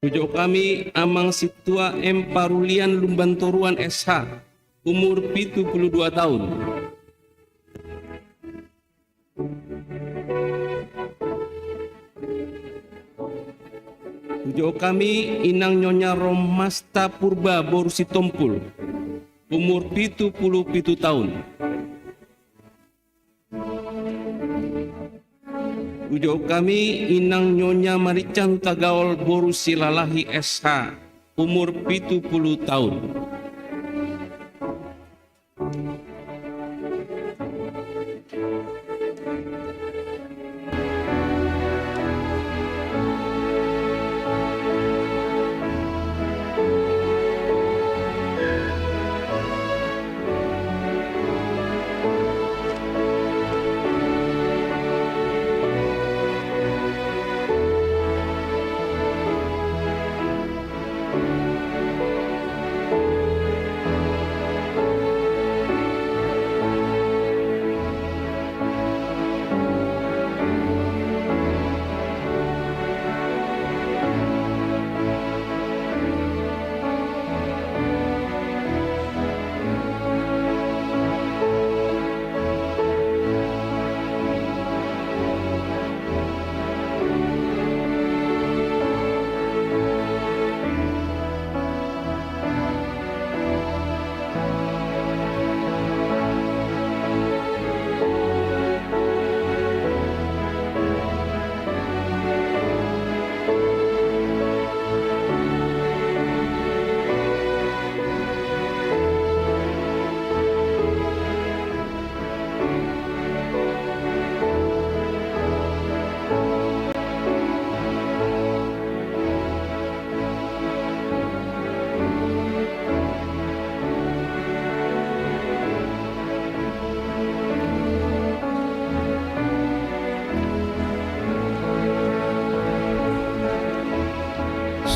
Hujau kami amang Situa M. Parulian Lumbantoruan SH umur 72 tahun. Hujau kami inang Nyonya Romasta Purba Borusi Tompul umur 77 tahun. Hujau kami inang Nyonya Marican Tagaol Borusi Lalahi SH umur 70 tahun.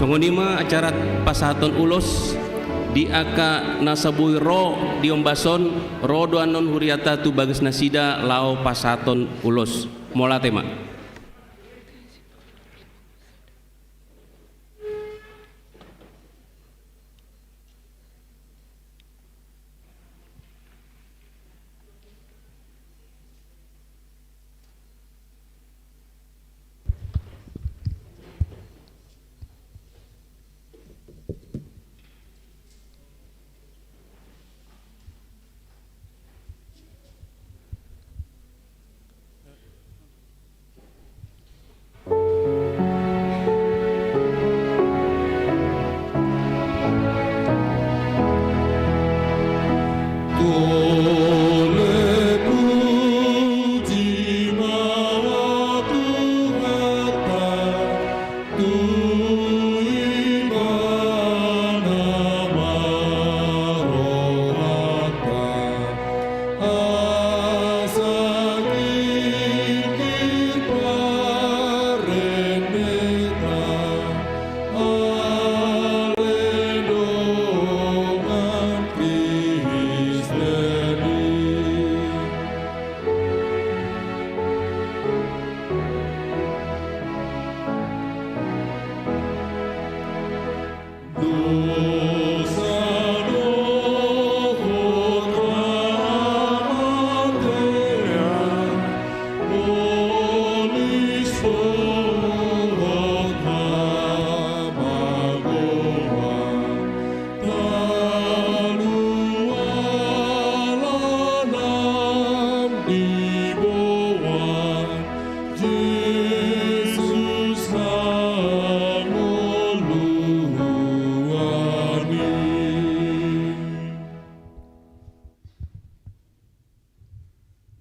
Songonima acara pasaton ulos di aka nasabui ro di ombason ro doanon huriata tu bagas nasida lao pasaton ulos mola tema.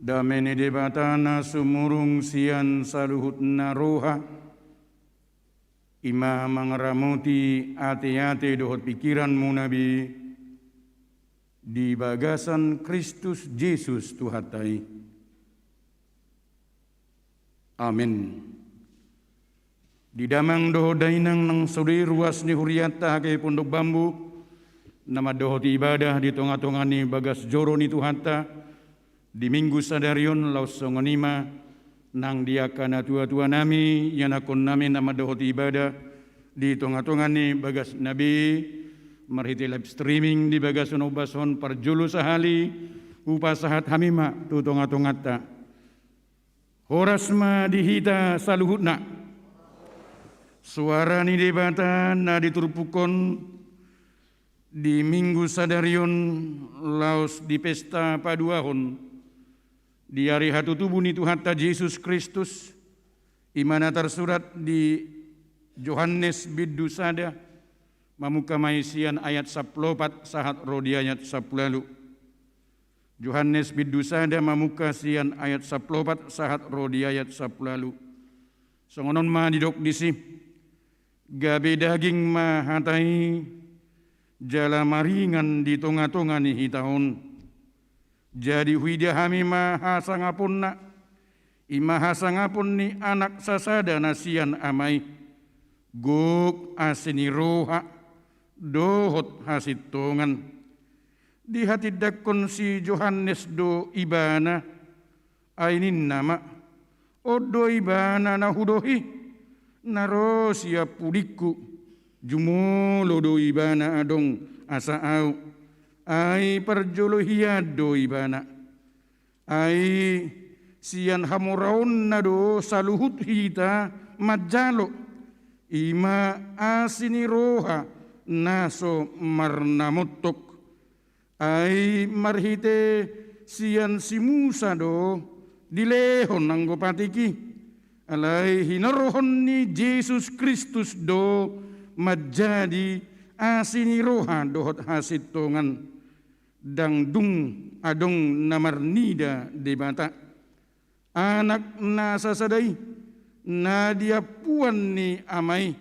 Damene debatana sumurung sian saluhut naroha ima mangaramuti ate-ate dohot pikiranmu nabi di bagasan Kristus Yesus Tuhatai. Amin. Di damang doho dainang nang suri ruas ni huriata ke pondok bambu, nama doho ti ibadah di tengah-tengah ni bagas joro ni tuhanta, di minggu sadarion laus songonima, nang diakana tua-tua nami, yang akon nami nama doho ti ibadah, di tengah-tengah ni bagas nabi, marhiti live streaming di bagas unobason parjulu sahali, upasahat hamima tu tengah-tengah ta. Horasma dihita saluhutna. Suara ni debata na diturpukon di minggu sadarion laos di pesta paduahon di hari hatu tubuh ni Tuhan ta Yesus Kristus imana tersurat di Yohanes Bidusada mamuka maisian ayat 14 sahat rodi ayat 10. Yohanes Bidusada mamuka sian ayat 14 sahat rodi ayat 10. Songonon ma didok disi gabe daging mahatai jala maringan di tonga-tonga ni hitahun. Jadi huida hami mahasangapun na imahasangapun ni anak sasada nasian amai guk asini roha dohot hasit tongan. Di hati dakon si Yohanes do ibana ainin nama odo ibana nahudohi naro siap pudiku jumulo do ibana adong asa au ai perjolo hiado ibana ai sian hamuraun nado saluhut hita majalo ima asini roha naso marnamotok ai marhite sian simusa do dilehon nanggo patiki alai hinarohon ni Yesus Kristus do majadi asini roha dohot hasit tongan dang dung adong namarnida debata anak nasa sadai nadia puan ni amai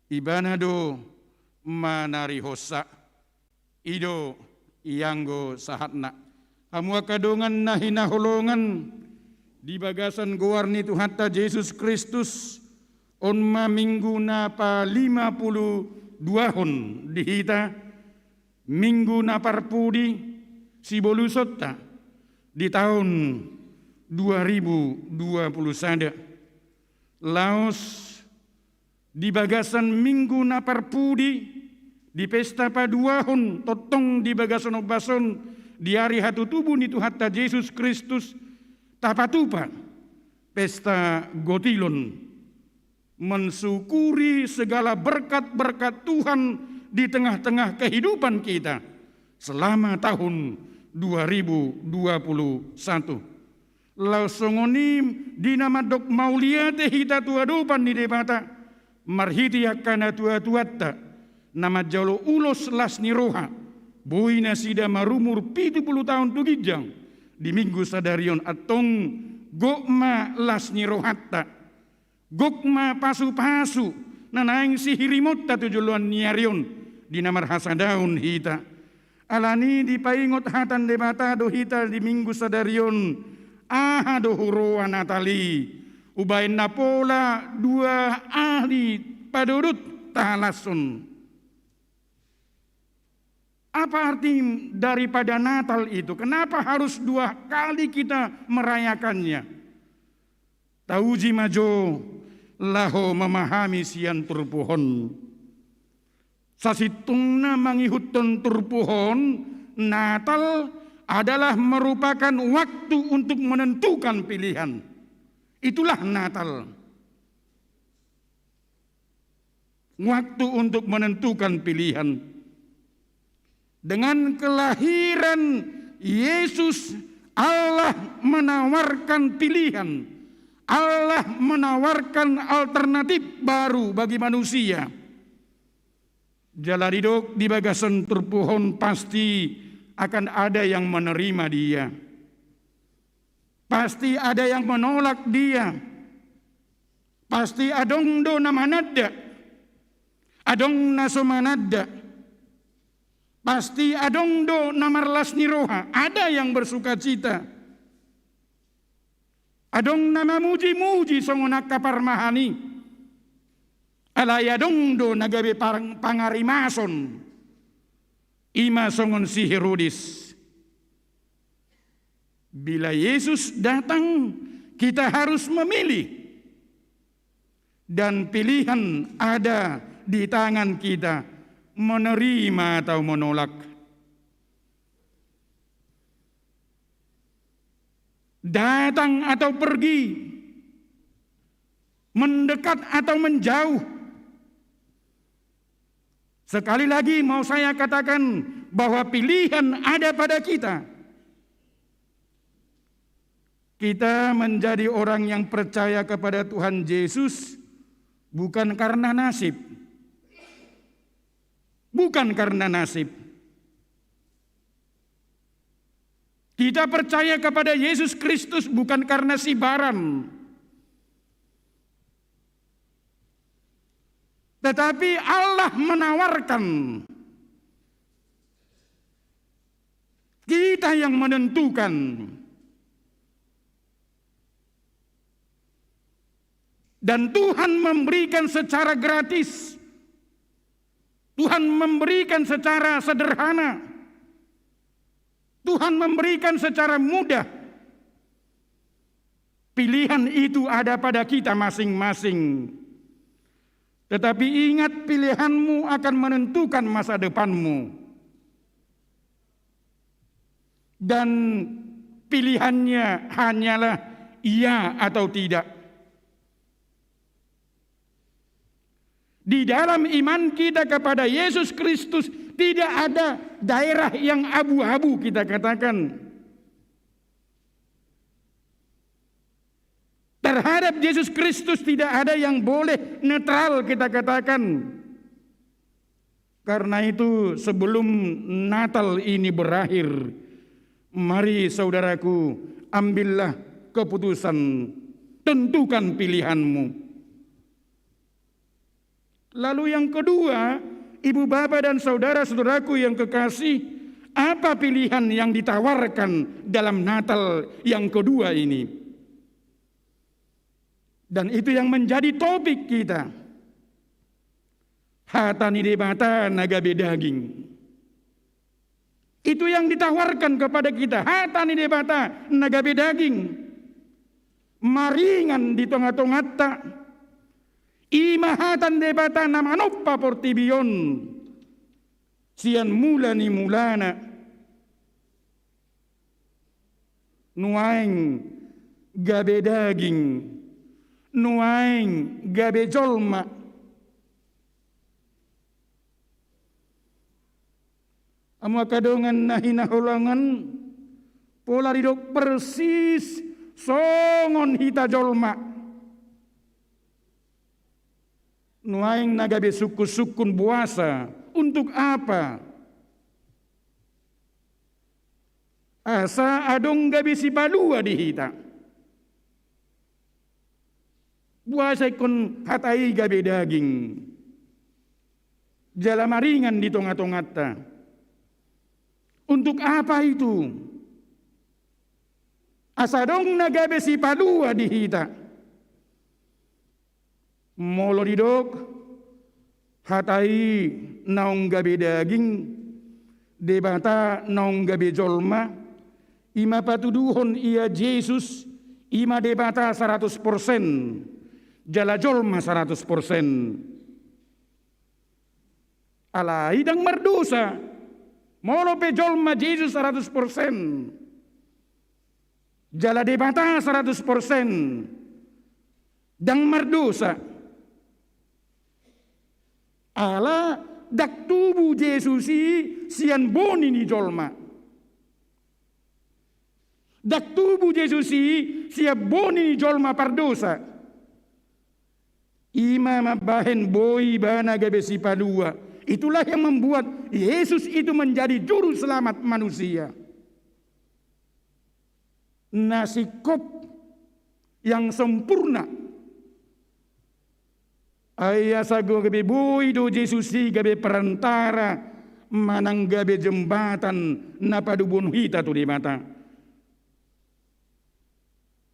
ibana do manari hosa ido ianggo sahatna kamu akadongan nahina holongan di bagasan gowarni Tuhan ta Yesus Kristus onma minggu napa 52 hon dihita minggu naparpudi si bolusota di tahun 2020 sada laos di bagasan minggu naparpudi di pesta paduahon totong di bagasan obason di hari hatu tubuh ni Tuhan ta Yesus Kristus tapatupa pesta gotilon mensyukuri segala berkat-berkat Tuhan di tengah-tengah kehidupan kita selama tahun 2021. Lausongoni dinama dok mauliate hita tuadupan di debata marhiti akana tua-tuatta nama jalo ulos lasni roha boina sida marumur 70 tahun tugijang di minggu sadarion atong gokma lasni rohatta gokma pasu-pasu nanaing sihirimot tatujuluan niarion di namar hasadaun hita alani di paingot hatan debata do hita di minggu sadarion ahado huroa natali ubain napola dua ahli padurut tahalasun. Apa arti daripada Natal itu? Kenapa harus 2 kali kita merayakannya? Tauji majo laho memahami sian turpuhon. Sasitungna mangihutun turpuhon, Natal adalah merupakan waktu untuk menentukan pilihan. Itulah Natal. Waktu untuk menentukan pilihan. Dengan kelahiran Yesus, Allah menawarkan pilihan. Allah menawarkan alternatif baru bagi manusia. Jalaridok di bagasan terpuhon pasti akan ada yang menerima dia. Pasti ada yang menolak dia. Pasti adong do namanada. Adong nasomanada. Pasti adong do namarlas ni roha. Ada yang bersuka cita. Adong nama muji-muji songonak kaparmahani. alayadongdo nagabe pangarimason ima songon si Herodes. Bila Yesus datang, kita harus memilih. Dan pilihan ada di tangan kita, menerima atau menolak. Datang atau pergi, mendekat atau menjauh. Sekali lagi mau saya katakan bahwa pilihan ada pada kita. Kita menjadi orang yang percaya kepada Tuhan Yesus bukan karena nasib. Bukan karena nasib. Kita percaya kepada Yesus Kristus bukan karena sibaran. Tetapi Allah menawarkan. Kita yang menentukan. Dan Tuhan memberikan secara gratis. Tuhan memberikan secara sederhana. Tuhan memberikan secara mudah. Pilihan itu ada pada kita masing-masing. Tetapi ingat, pilihanmu akan menentukan masa depanmu. Dan pilihannya hanyalah iya atau tidak. Di dalam iman kita kepada Yesus Kristus tidak ada daerah yang abu-abu, kita katakan. Terhadap Yesus Kristus tidak ada yang boleh netral, kita katakan. Karena itu sebelum Natal ini berakhir, mari saudaraku, ambillah keputusan, tentukan pilihanmu. Lalu yang kedua, ibu bapak dan saudara-saudaraku yang kekasih, apa pilihan yang ditawarkan dalam Natal yang kedua ini? Dan itu yang menjadi topik kita. Hatani debata nagabe daging. Itu yang ditawarkan kepada kita. Hatani debata nagabe daging. Maringan di tengah-tengah tak. Imahatan debata namanoppa portibion. Sian mula ni mulana. Nuaing gabe daging. Nuaing gabe jolma. Amo kadongan nahinahulangan. Pola ridok persis songon hita jolma. Nuaing nagabe suku-sukun buasa. Untuk apa? Asa adong gabe si palua di hita. Buasa ikon hatai gabe daging. Jala maringan di tengah-tengah ta. Untuk apa itu? Asa dong nagabe si palua di hita. Molo didok hatai naung gabe daging, debata naung gabe jolma, ima patuduhon ia Yesus, ima debata 100%, jala jolma 100%. Ala idang merdosa, molo pe jolma Yesus 100%, jala debata 100%, dang merdosa. Ala dak tubuh Yesusi sian boni ni jolma. Dak tubuh Yesusi siap boni ni jolma pardosa. Ima mabahen boi bana gabe si padua. Itulah yang membuat Yesus itu menjadi juru selamat manusia. Nasikop yang sempurna. Ayah sago gabe boi do Yesusi gabe perantara manang gabe jembatan napadubun hita tu di mata.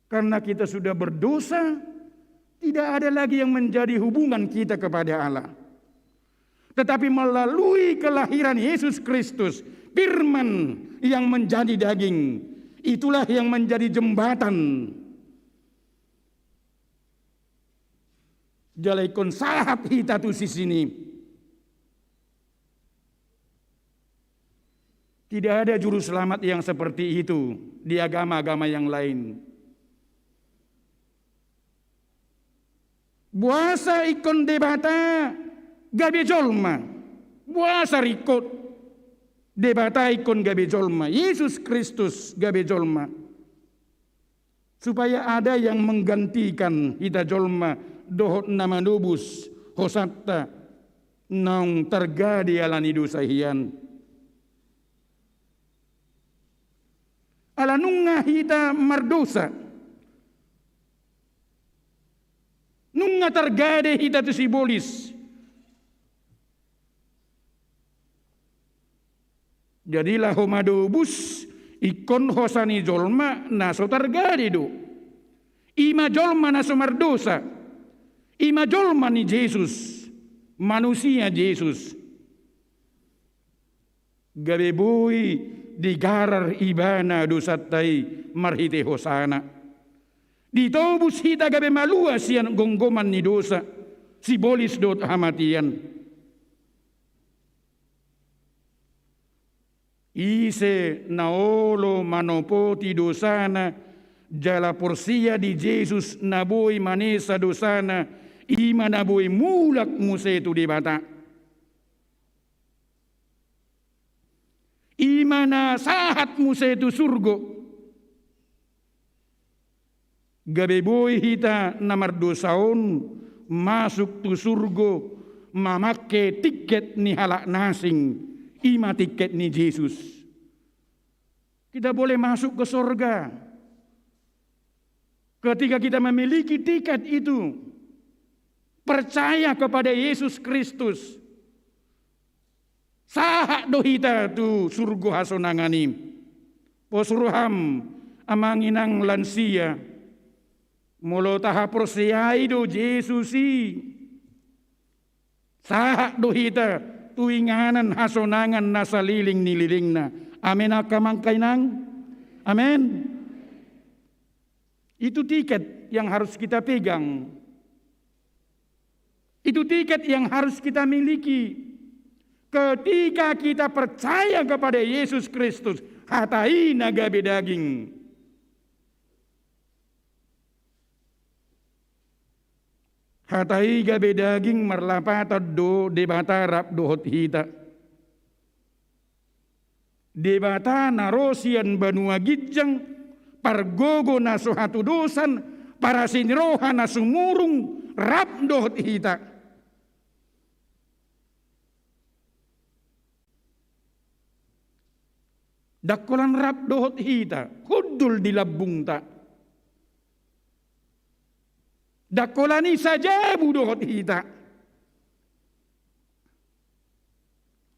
Karena kita sudah berdosa, Tidak ada lagi yang menjadi hubungan kita kepada Allah. Tetapi melalui kelahiran Yesus Kristus, firman yang menjadi daging, itulah yang menjadi jembatan. Jalaikon sahat hita tu sini. Tidak ada juru selamat yang seperti itu di agama-agama yang lain. Buasa ikon debata gabe jolma. Buasa rikot debata ikon gabe jolma. Yesus Kristus gabe jolma. Supaya ada yang menggantikan hita jolma dohot nama nubus hosatta nang tergadi alani dosa hian. Ala nunga hita mardosa. Nunga tergade hita tu sibolis. Jadilah homadobus ikon hosani jolma naso tergade do. Ima jolma naso mardosa. Ima jolma ni Yesus. Manusia Yesus. Gabe boy digarar ibana dosatai marhite hosana. Ditobus hita gabe malua sian gonggoman ni dosa. Sibolis dot hamatian. Ise naolo manopoti dosana jala porsia di Yesus naboi manesa dosana ima naboi mulak musetu di bata. Imana sahat musetu surgo. Gabe boy hita namar dosaon masuk tu surgo mamake tiket ni halak nasing ima tiket ni Yesus. Kita boleh masuk ke surga ketika kita memiliki tiket itu, percaya kepada Yesus Kristus. Sahak dohita tu surgo hasonangani. Posruham amanginang lansia. Molo taha persiai do Yesusi. Sahak dohita tu inganan hasonangan nasaliling nililingna. Amin akamangkainang. Amin. Itu tiket yang harus kita pegang. Itu tiket yang harus kita miliki. Ketika kita percaya kepada Yesus Kristus, hatai nagabe daging. Hatai gabe daging merlapata do debata rap dohot hita. Debata narosian banua gijang, pargogo naso hatu dosan, para sinroha nasumurung rap dohot hita. Dakolan rap dohot hita, kudul di labung ta. Dakolani saja dohot hita.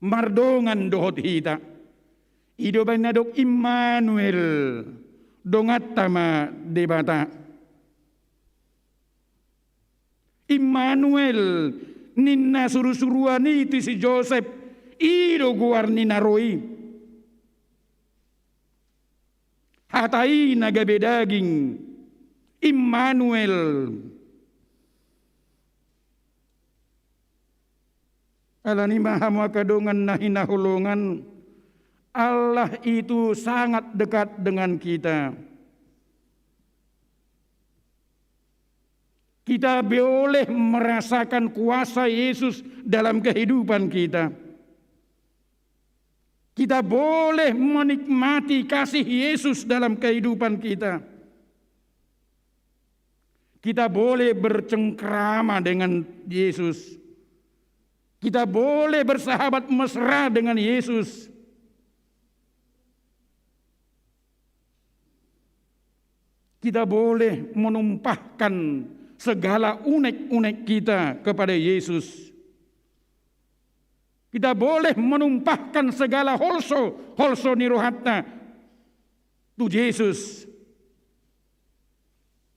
Mardongan dohot hita. Ido banadok Immanuel dongatama debata. Immanuel ninna suru-suruani itu si Joseph ido guarni naroi. Hatai nagabe daging Immanuel. Alani mahamu kadongan nahinahulungan. Allah itu sangat dekat dengan kita. Kita boleh merasakan kuasa Yesus dalam kehidupan kita. Kita boleh menikmati kasih Yesus dalam kehidupan kita. Kita boleh bercengkrama dengan Yesus. Kita boleh bersahabat mesra dengan Yesus. Kita boleh menumpahkan segala unek-unek kita kepada Yesus. Kita boleh menumpahkan segala holso nirohatna tu Yesus.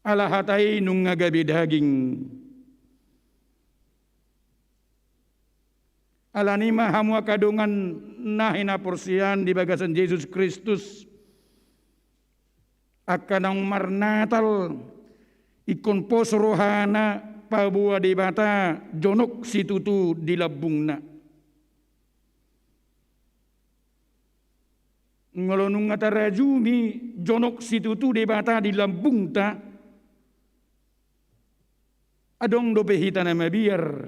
ala hatai nung ngagabi daging. Ala nima hamua kadungan nahina porsian di bagasan Yesus Kristus. Akan ang marnatal ikon pos rohana pabua di bata jonok situtu di labungna. Ngelonung ngata rajumi jonok situtu di bata di lambungta. Adong dope hitana mabiar.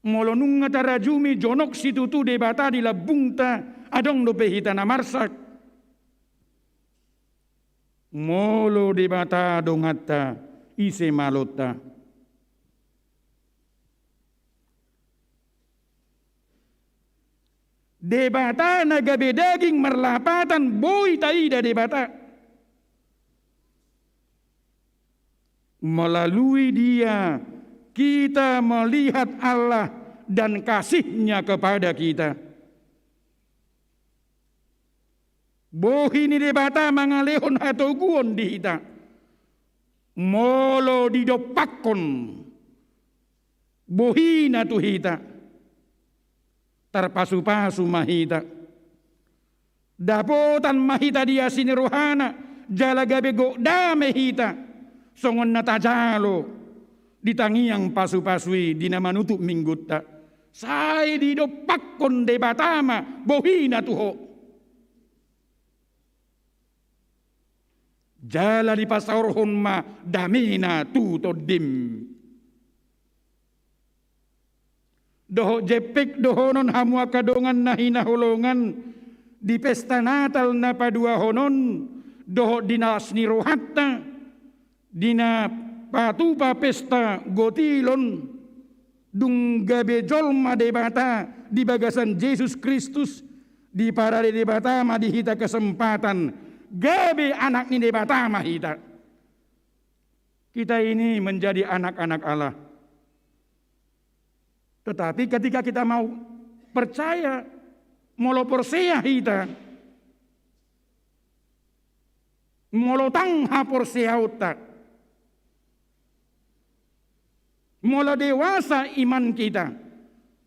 Molonung ngata rajumi jonok situtu di bata di lambungta. Adong dope hitana marsak. Molo di bata dongata ise malota. Debata nagabe daging merlapatan boy taida debata. Melalui dia kita melihat Allah dan kasih-Nya kepada kita. Bohi ni debata mangalehon hatoguon di hita. Molo didopakon. Bohi na tu hita. Tarpasu-pasu mahita. Dapotan mahita dia siniruhana. Jalagabe gokda mehita. Songon na tajalo. Ditangiang pasu-pasui dinamanutuk minggutta. Sai didopakon debatama. Bohi na tuho. Jala di pasaurhon ma damina tutodim. Doho jepek dohonon hamua kadongan nahina holongan di pesta Natal na padua honon doho dinas nirohatta dina patupa pesta gotilon dung gabe jolma debata di bagasan Yesus Kristus di parade debata ma dihita kesempatan gabe anak ni debata mahita. Kita ini menjadi anak-anak Allah. Tetapi ketika kita mau percaya, molo porsia hita, molo tangha porsia utak, molo dewasa iman kita,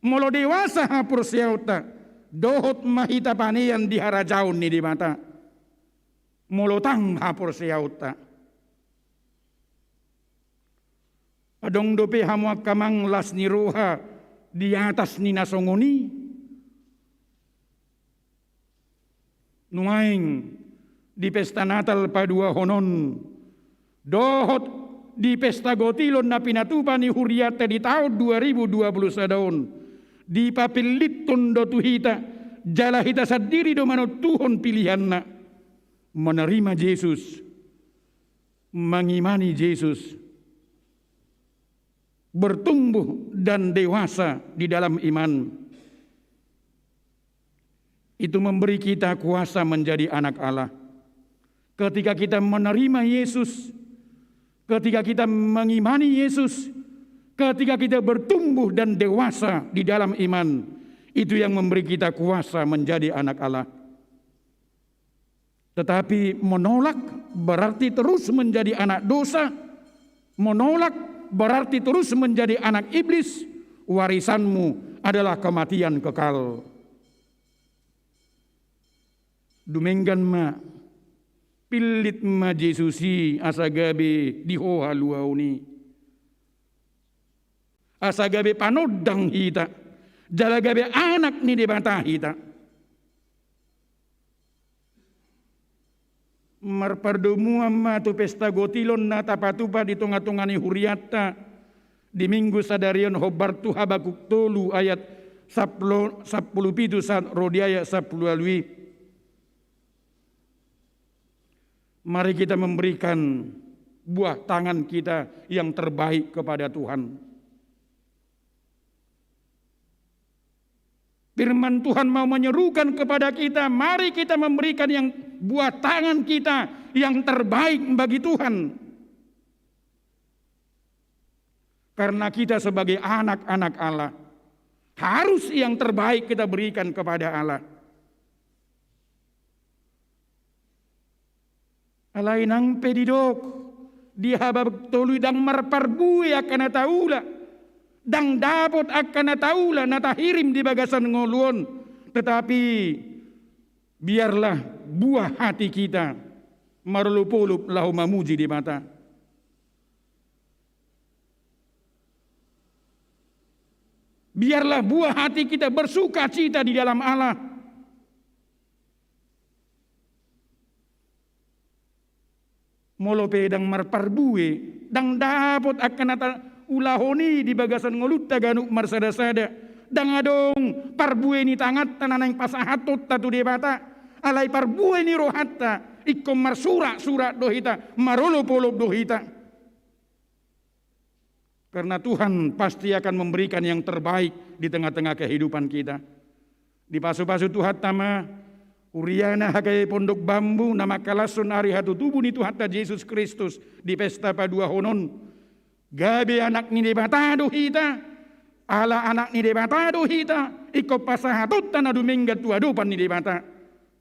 molo dewasa ha porsia utak, dohot mahita panian di harajaun ni di mata. Molotang hapor siyauta. Adong dope hamuak kamang las ni roha di atas ni nasongoni. Nuaing di pesta Natal padua honon. Dohot di pesta gotilon na pinatupa ni huriate di tahun 2020 di papiliton do tuhita jala hita sadiri do manot tuhon pilihan na. Menerima Yesus, mengimani Yesus, bertumbuh dan dewasa di dalam iman. Itu memberi kita kuasa menjadi anak Allah. Ketika kita menerima Yesus, ketika kita mengimani Yesus, ketika kita bertumbuh dan dewasa di dalam iman, itu yang memberi kita kuasa menjadi anak Allah. Tetapi menolak berarti terus menjadi anak dosa. Menolak berarti terus menjadi anak iblis. Warisanmu adalah kematian kekal. Dumenggan ma pilit ma Jesusi asagabe dihoha luauni. Asagabe panodang hita. Jalagabe anak ni debata hita. Marpardomuam ma tu pesta gotilon na tapatupa di tunga-tunga ni huriata di minggu sadarion hobartu Habakuk tolu ayat 10 saat rodiaya 10 alwi. Mari kita memberikan buah tangan kita yang terbaik kepada Tuhan. Firman Tuhan mau menyerukan kepada kita, mari kita memberikan yang buah tangan kita yang terbaik bagi Tuhan. Karena kita sebagai anak-anak Allah, harus yang terbaik kita berikan kepada Allah. alai nang pedidok dihabab tolu dang marparbui akan taula dang dapot akan taula natahirim di bagasan ngoluon, tetapi biarlah buah hati kita marulup-ulup lahu mamuji di mata. Biarlah buah hati kita bersuka cita di dalam Allah. Molope dang marparbue dang dapot akan ulahoni di bagasan ngolutta ganuk marsada-sada dang adong parbue ni tangat tananang pasahatot tatu debata alai parbue ni rohatta ikom marsura-sura dohita marolop-olop dohita. Karena Tuhan pasti akan memberikan yang terbaik di tengah-tengah kehidupan kita. Di pasu-pasu Tuhan tama Uriana hakai pondok bambu nama kalasun hari hatu tubuh ni Tuhan Yesus Kristus di pesta padua honon. Gabe anak ni debata dohita, ala anak ni debata dohita, iko pasahatot tanah duminggat tua dopan ni debata.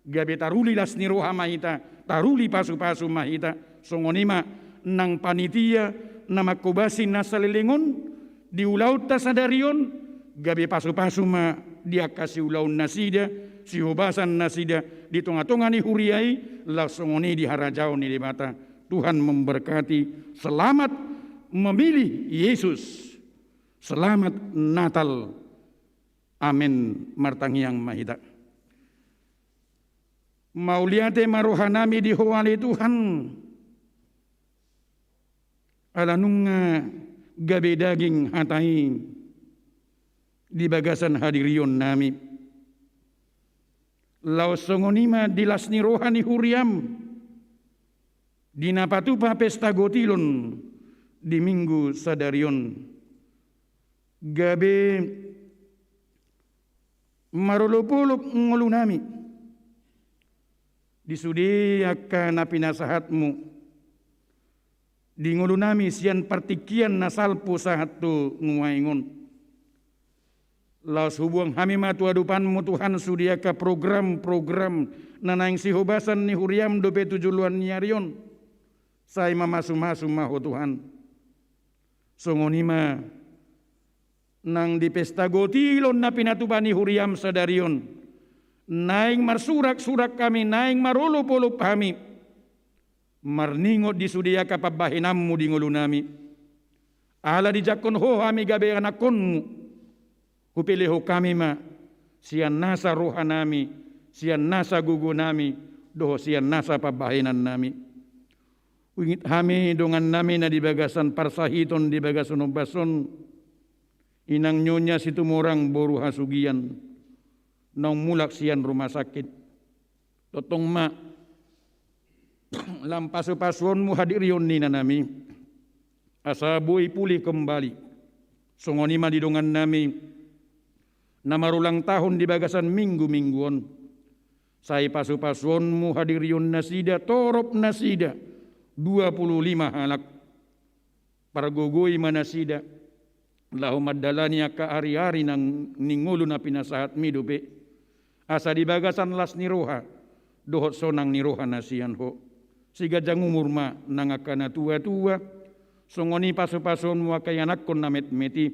Gabe taruli las ni roha mahita, taruli pasu-pasu mahita, songonima nang panitia nama kobasin nasalilingon di ulaut tasadarion, gabe pasu-pasu ma dia kasih ulaun nasida, si hobasan nasida di tengah-tengah ni huriai, langsungoni di harajau ni debata. Tuhan memberkati, selamat memilih Yesus, selamat Natal, amin martangiang mahita. Mauliate marohanami di hawali Tuhan, alanunga gabe daging hatai di bagasan hadirion nami. Laosongonima dilasni rohani huriam dinapatupa pesta gotilon di minggu sadarion. Gabe marolopolop ngolunami disudi akan napinasahatmu di ngolunami sian partikian nasalpo sahatu nguwaingon. Laos hubung kami matu adupanmu Tuhan sudiaka program-program nanaing sihobasan ni huriam dope tujuluan nyarion. Saya mamasu-masu maho Tuhan. Songonima nang di pesta gotilon na pinatupani huriam sadarion. Naing marsurak-surak kami, naing marolop-olop kami. Marningot di sudiaka pabahinammu di ngolunami. Ala di jakon ho kami gabe anakonmu. Hupiliho kami ma sian nasa rohanami, sian nasa gugunami, doho sian nasa pabahinan nami. Ungit kami dongan nami na di bagasan parsahiton di bagasan obason, inang nyonya situmorang boru hasugian, nang mulak sian rumah sakit. Totong ma, lampasu-pasuanmu hadirion nina nami, asabui pulih kembali. Songonima di dongan nami, na marulang tahun di bagasan minggu-mingguon. Saya pasu-pasuonmu hadirion nasida, torop nasida, 25 halak. Para gogoi manasida, lahu madalania ka hari-hari nang ningulu na pinasahat midupe. Asa di bagasan las niroha, dohot sonang niroha nasian ho. Siga jang umur ma nangakana tua-tua, songoni pasu-pasuonmu akay anak kon namet meti,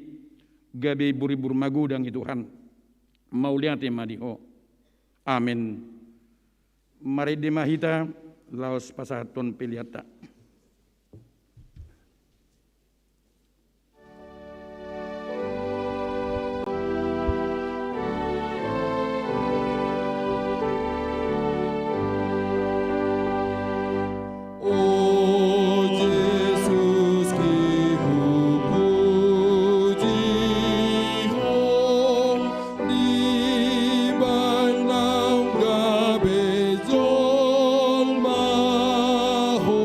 gabe buri-bur magudang Tuhan. Mauliate madiho. Amin. Mari dimahita laos pasahaton piliata. Di balang gabe jol maho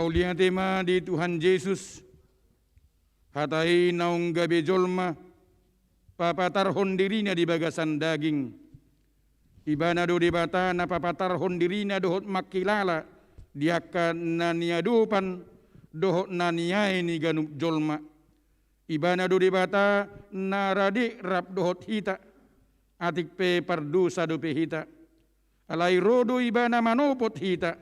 maulia tema di Tuhan Yesus, hatai naung gabe jolma, papatarhon dirinya di bagasan daging. Ibana do debata na papatarhon dirinya dohot makilala, diaka naniadupan dohot naniai ni ganup jolma. Ibana do debata na radik rap dohot hita, atik pe pardusa do pe hita. Alai rodo ibana manopot hita,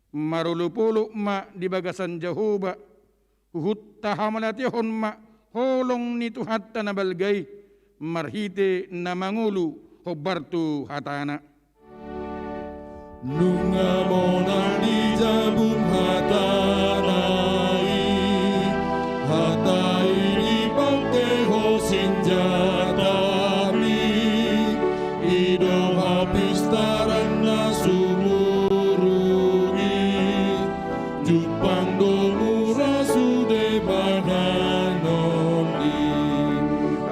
marulupuluk ma di bagasan Jehoba, uhut tahamalatiahon ma holong ni tuhatta na balgay, marhite na mangulu hobartu hatana. Nunga monan di jabum hatanai, hatai di pangkeho sinjatami, idong habis taran na sumurungi, jupang domura sude bananoni,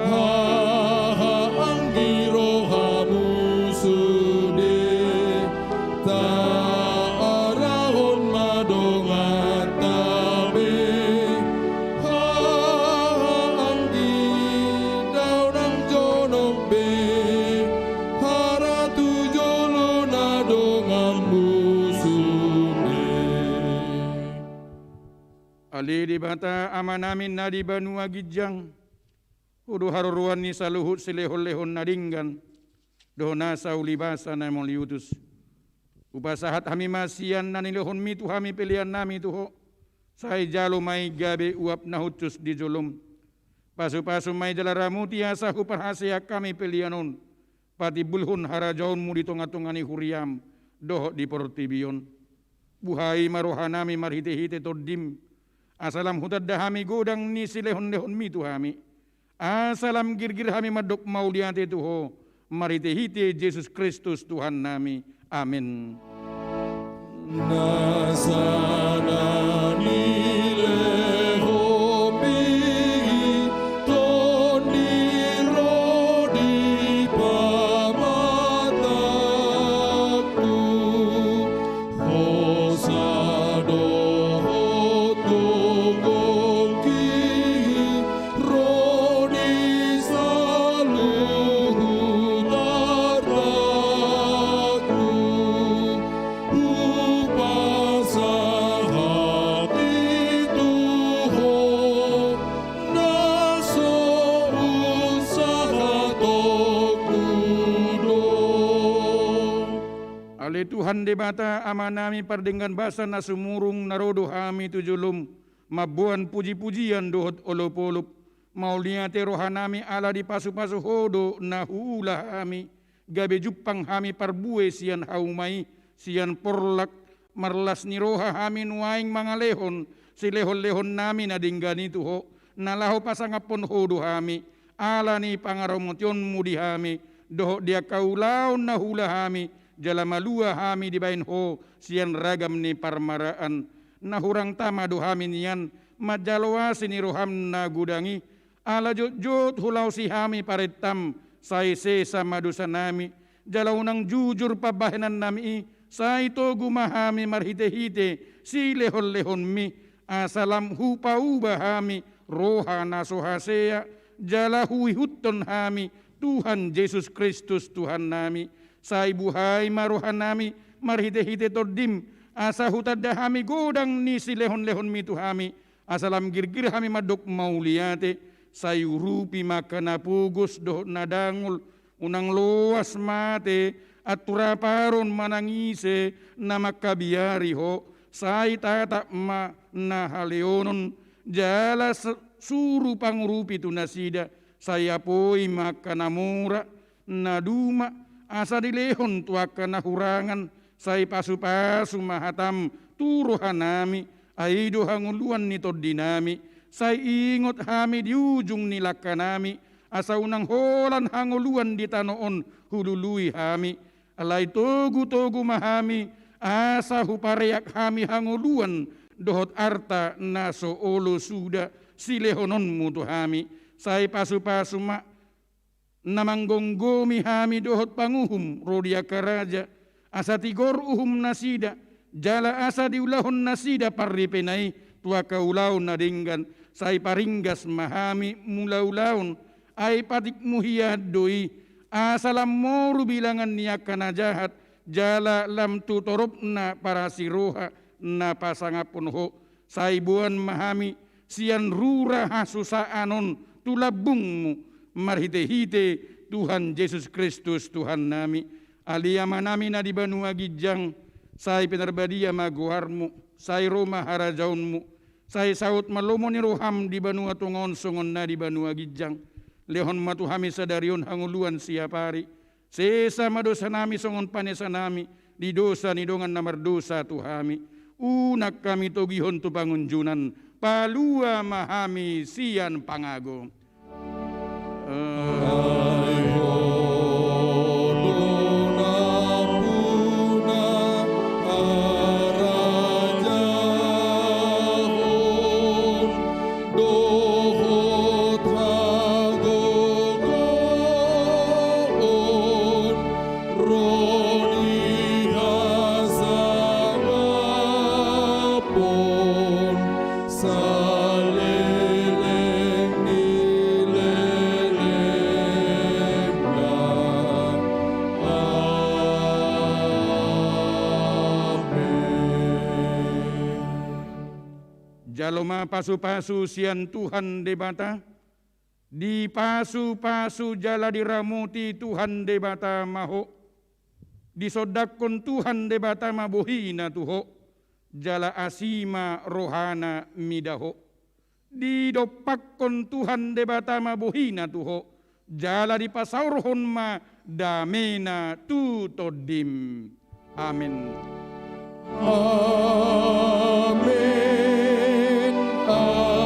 ha anggiro hamu sude, ta arahon madongat tabe, ha anggi daw nang jonong be, haratu jolo nadongan musude. Ali di bata amanamin na di banua gijang, udu haruruan ni saluhut silehon-lehon nadinggan, dohna saulibasa na moliutus. Upasahat hami masian na nilehon mitu hami pilihan nami tuho, say jalo may gabe uap na hutus di jolom. Pasu-pasu may jalaramuti asahu parhasya kami pilihanon, pati bulhun harajaon mu di tonga-tongani huriam, doho di portibion. Buhay marohanami marhite-hite todim, asalam hutad dahami godang ni silehon-lehon mitu hami. Asalam girgir hami madok mauliate tuho, marhite-hite Yesus Kristus Tuhan nami. Amin. Nasana nilehomi toniro di pamataku, hosado hotongongki rodi saluhutaraku, upasahat ituho naso usahatokudo. Ale Tuhan debata amanami pardengan basa na sumurung narodo hami tujulum, mabuan puji-pujian dohot olop-olop, mauliate rohanami ala di pasu-pasu hodo na hula hami, gabe jupang hami parbue sian haumai, sian porlak, marlas ni roha hami nuaing mangalehon, silehon-lehon nami na dinggani tuho, nalaho pasangapon hodo hami, ala ni pangaromotion mudi hami, doho dia kaulaon na hula hami, jalamalua hami di bain ho, sian ragam ni parmaraan, na hurang tama do hami niyan, majalawasi ni roham na gudangi, ala jot hulau si hami paretam, say sesa madusa nami, jalaw nang jujur pabahanan nami, say to gumahami marhite-hite, si lehon-lehon mi, asalam hupa-uba hami, roha na sohasea, jala huihuton hami, Tuhan Yesus Kristus Tuhan nami, say buhay maruhan nami, marhite-hite todim, asa hutadda hami godang ni si lehon-lehon mi tuhami, asalam girgir hami madok mauliate, say urupi makana pugos doh nadangul, unang luas mate, at turaparon manangise na makabiari ho, say tata ma na haleonon, jala suru pangurupi tu nasida, saya poi makanamura, naduma, asa dilehon tuaka na hurangan, say pasu-pasu mahatam, turuhan nami, aido hanguluan nito dinami, say ingot hami di ujung nilaka nami, asa unang holan hanguluan di tanoon, hulului hami, alay togu-togu mahami, asa hupareak hami hanguluan, dohot arta naso olo suda, silehonon mutu hami, say pasu-pasu ma, namanggonggomi hami dohot panguhum rodia karaja, asa tigor uhum nasida, jala asa diulahon nasida parripenai tua kaulaun nadinggan sai paringgas mahami mulaulaun ai patik muhiyah doi asalam moru bilangan niakana jahat jala lam tutorupna para siroha na pasangapun ho saibuan mahami sian rura hasusa anon tulabungmu marhite-hite Tuhan Yesus Kristus Tuhan nami aliyama nami na di Banua Gijang sai penerbadia maguharmu sai Roma harajaunmu sai saut malomo ni roham di Banua Tungon songon na di Banua Gijang lehon matuhami sadarion hanguluan siapari sesa madosa nami songon panesa nami di dosa ni dongan namar dosa tuhami unak kami togihon tu pangunjunan palua mahami sian pangagong Jaloma pasu-pasu sian Tuhan debata, di pasu-pasu jala diramuti Tuhan debata maho, di sodakon Tuhan debata mabohina tuho, jala asima rohana midaho, di dopakon Tuhan debata mabohina tuho, jala di pasaurhon ma damena tutodim. Amin. Amin. Amin.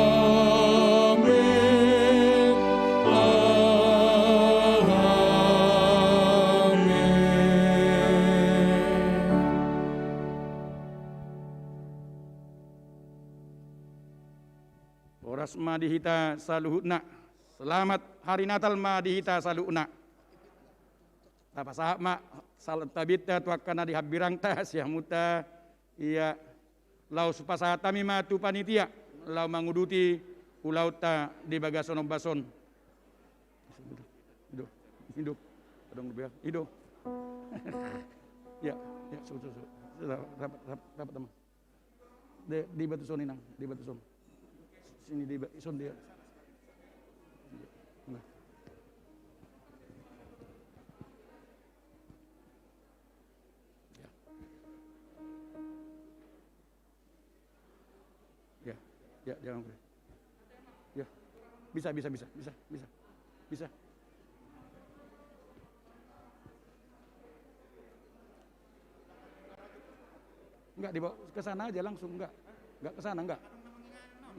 Oras madihita saluhutna. Selamat hari Natal madihita saluhutna. Tapa sahab ma salat tabita tuakana dihabirang ta siamuta iya lau supasatami matu panitia lau manguduti ulau ta di bagason bason hidup adong lebih hidup ya rapat teman di batu son inang di batu son sini di son dia ya jangan boleh. Ya, bisa. Enggak dibawa ke sana aja langsung enggak ke sana enggak.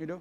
Gitu.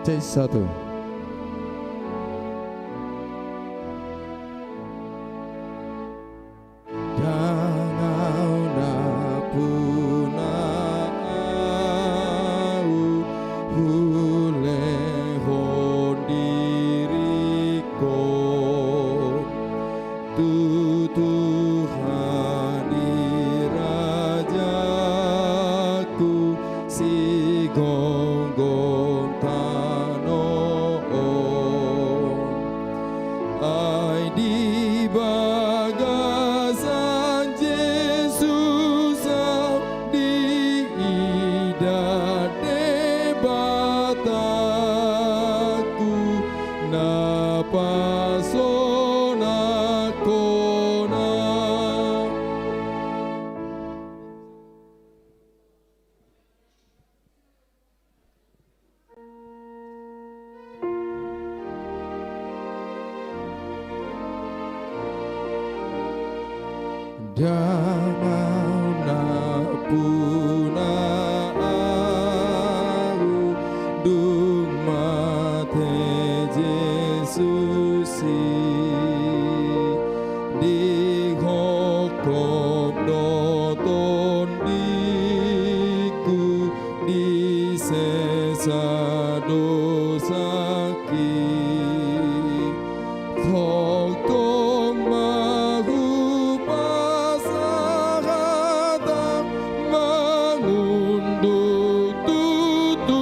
C1 si gonggong Jangan puna au dung mate Jesus di hukum doton diku di sesa dosa ki Thong mahu pasahatan mengunduk tutuhanku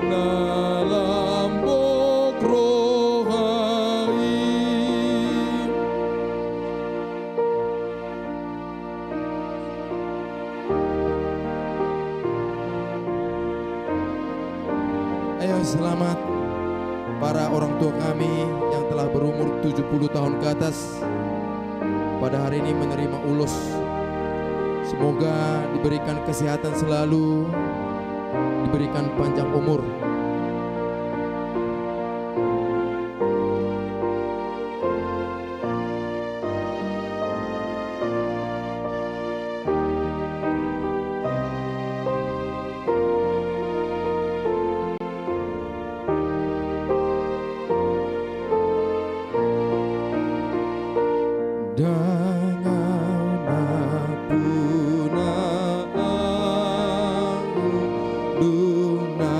dalam bok rohani. Ayo selamat para orang tua kami yang telah berumur 70 tahun ke atas pada hari ini menerima ulos. Semoga diberikan kesehatan selalu, diberikan panjang umur. Jangan puna au duna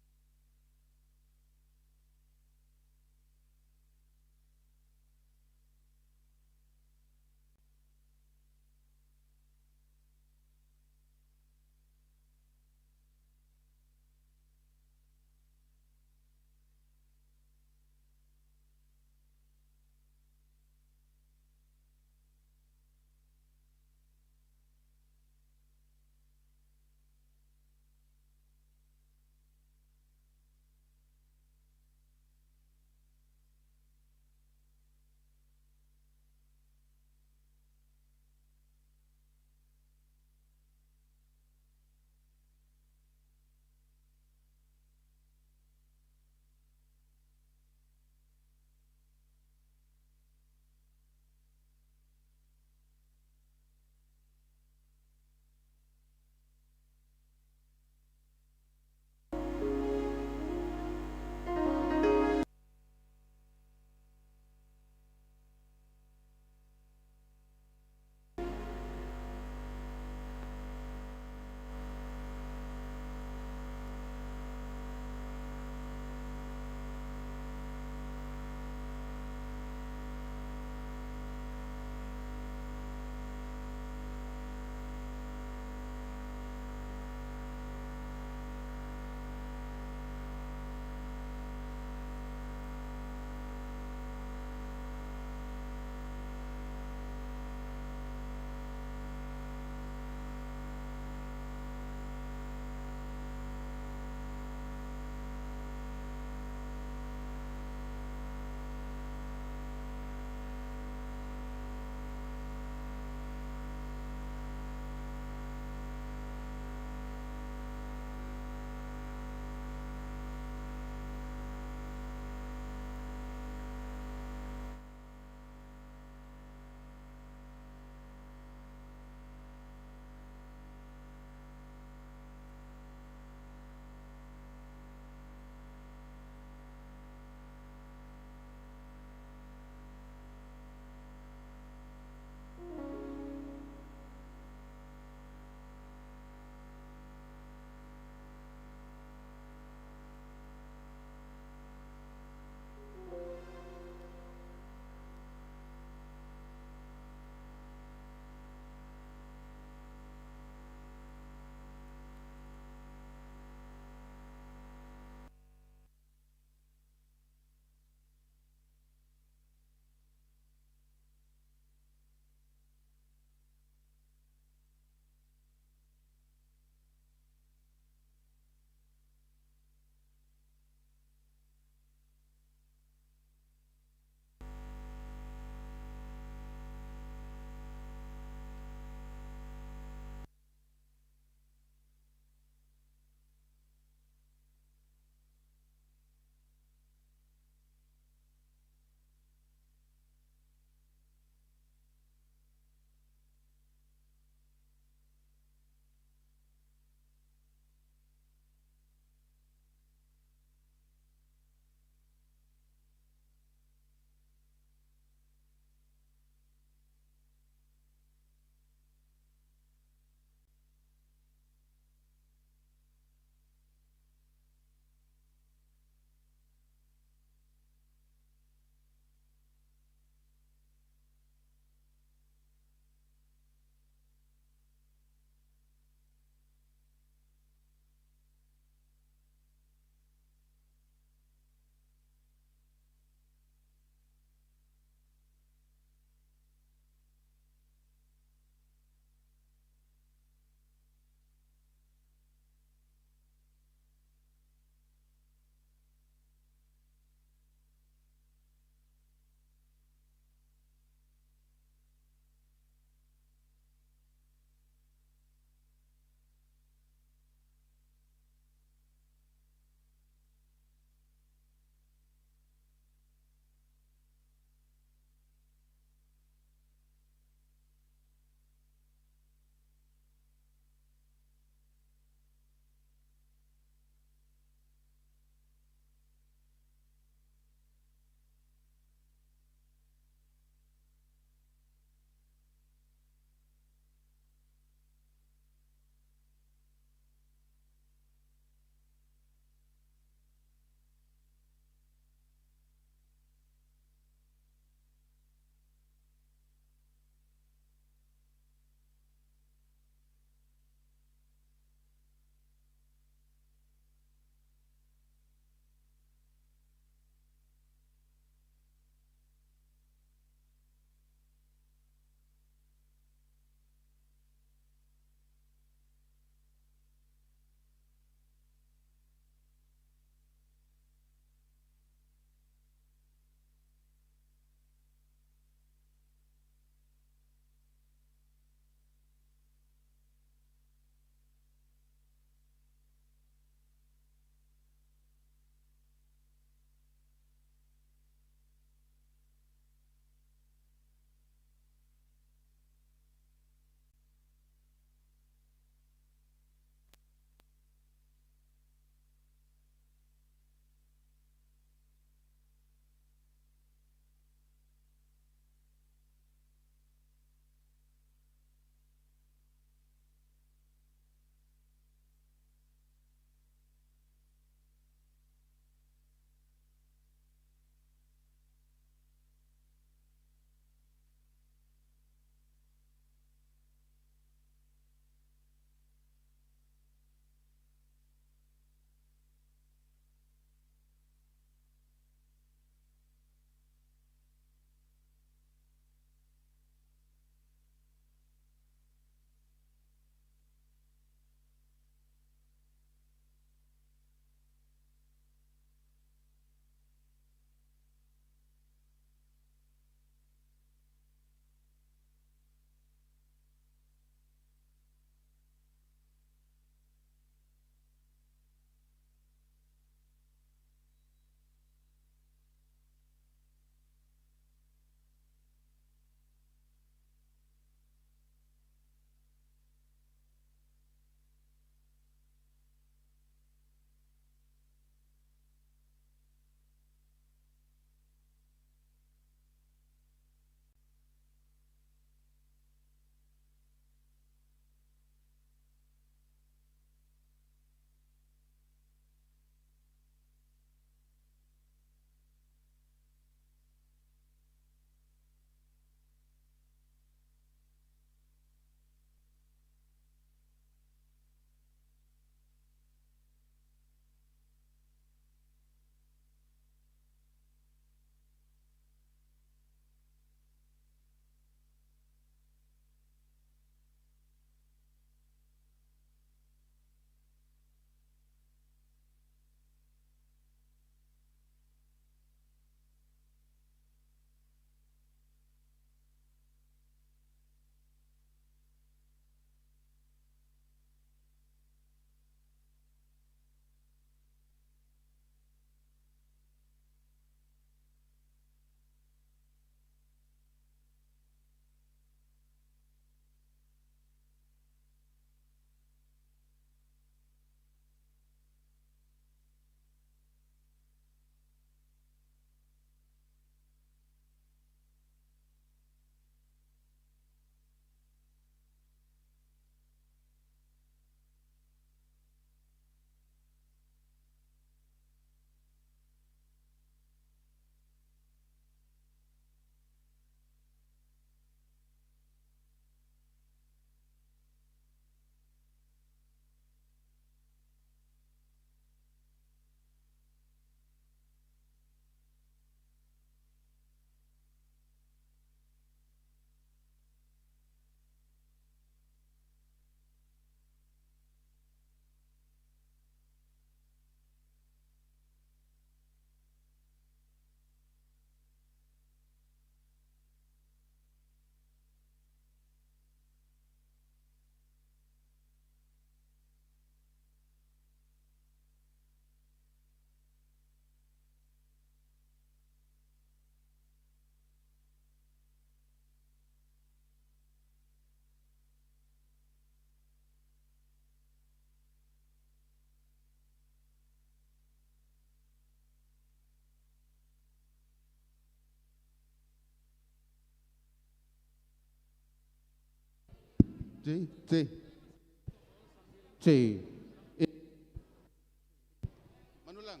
Manulang.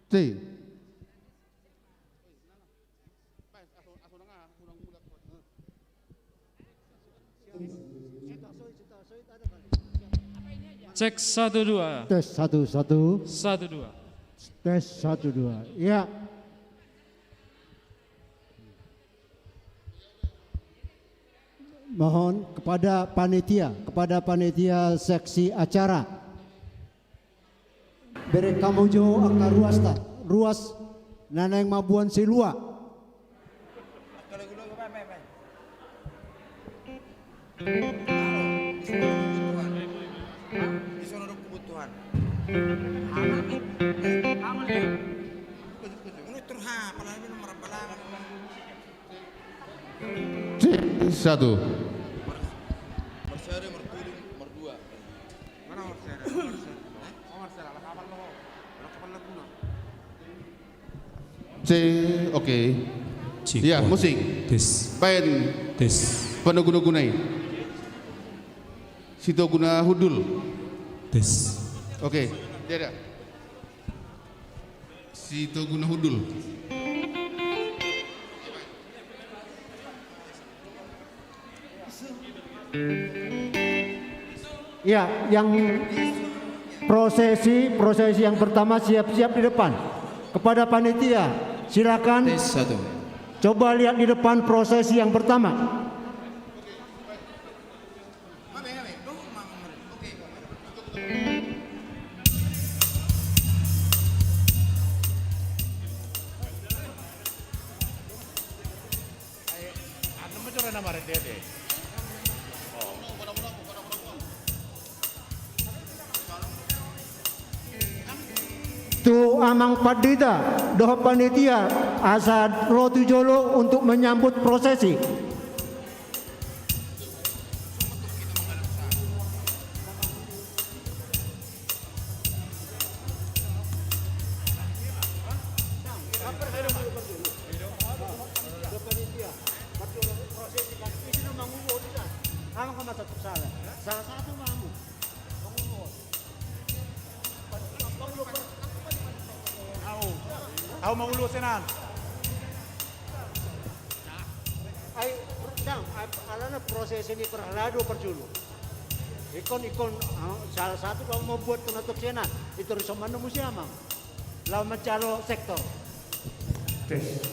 C. Cek 1 2. Tes 1 1. 1 2. Tes 1 2. Ya. Mohon kepada panitia seksi acara. Beri kamu jo akar ruas naneng mabuan silua. Satu. C, oke. Ya, musik. Tes. Pain. Tes. Panuguna-gunai. Sito guna hudul. Tes. Oke, tidak. Sito guna hudul. Ya, yang prosesi yang pertama siap-siap di depan. Kepada panitia, silakan. Coba lihat di depan prosesi yang pertama. Tu amang padita doh panitia asa rotu jolo untuk menyambut prosesi. Salah satu mamu. Aku mau lulusenan. Alana proses ini perhalado perjulu. Ikon salah satu kalau mau buat penutup senat itu harus mana musiamang. Lalu mencalo sektor. Tes.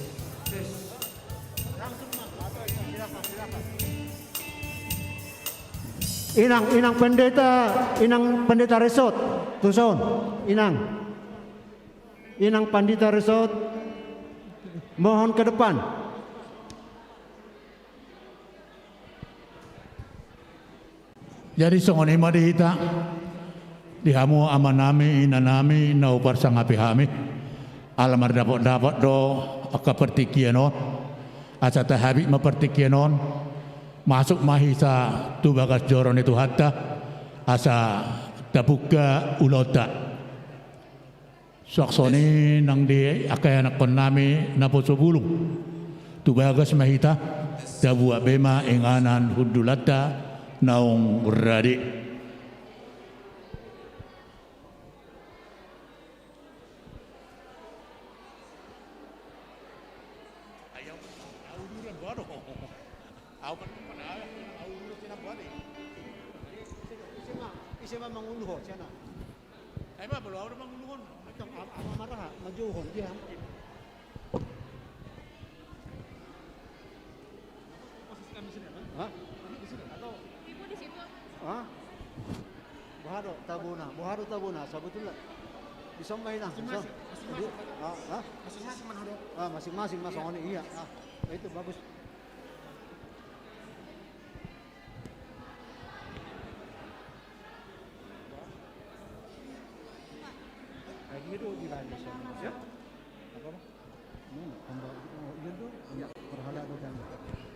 Langsung mas. Silakan. Inang pendeta resort. Tuson, Inang Pandita Resort, mohon ke depan. Jadi songoni madihita dihamu amanami inanami na upar sang api hami alamar dapat do aka pertikianon asa tahabi mapertikianon masuk mahisa tubagas joron itu hatta asa tabuka ulota saksoni nang di akay anak kon nami na po subulong tubagas mahita dabuwa bema inganan hudulata naong radi. Isema manguluhon sana. Ay ma belum ada manguluhon. Ama marah majuhon dia. Hah? Di situ. Hah? Buharo tabuna, sebetulnya. Bisa main lah. Masing-masing masuk ini iya. Itu bagus.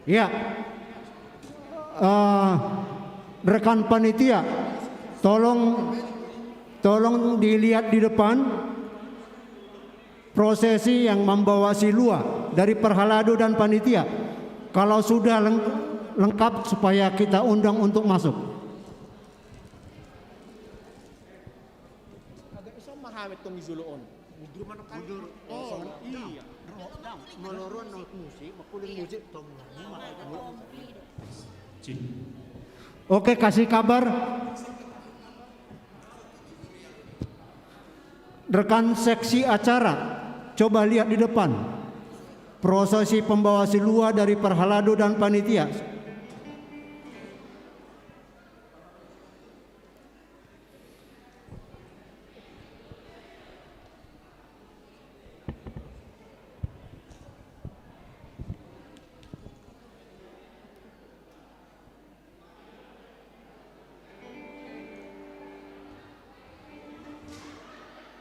Ya, rekan panitia, tolong dilihat di depan prosesi yang membawa silua dari perhalado dan panitia. Kalau sudah lengkap supaya kita undang untuk masuk. Oke, kasih kabar rekan seksi acara, coba lihat di depan prosesi pembawa silua dari Perhalado dan panitia.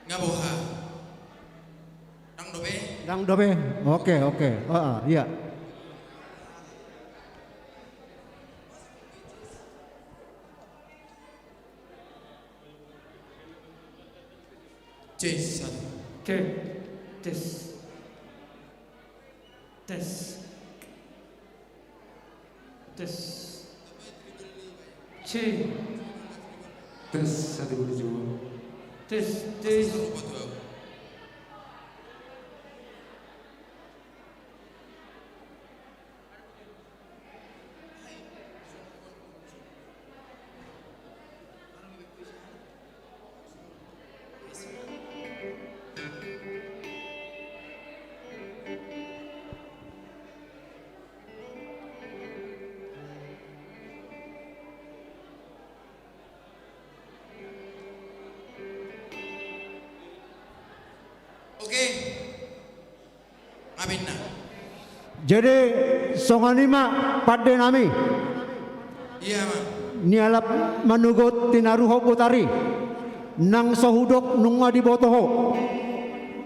Ngaboha. Dang dobe. Dang dobe. Oke. Iya. Tes. Oke. Ngabinna. Jadi songanima pada nami. Iya, Mang. Nialap manugot tinaruho putari. Nang sahudok nunga di botoho.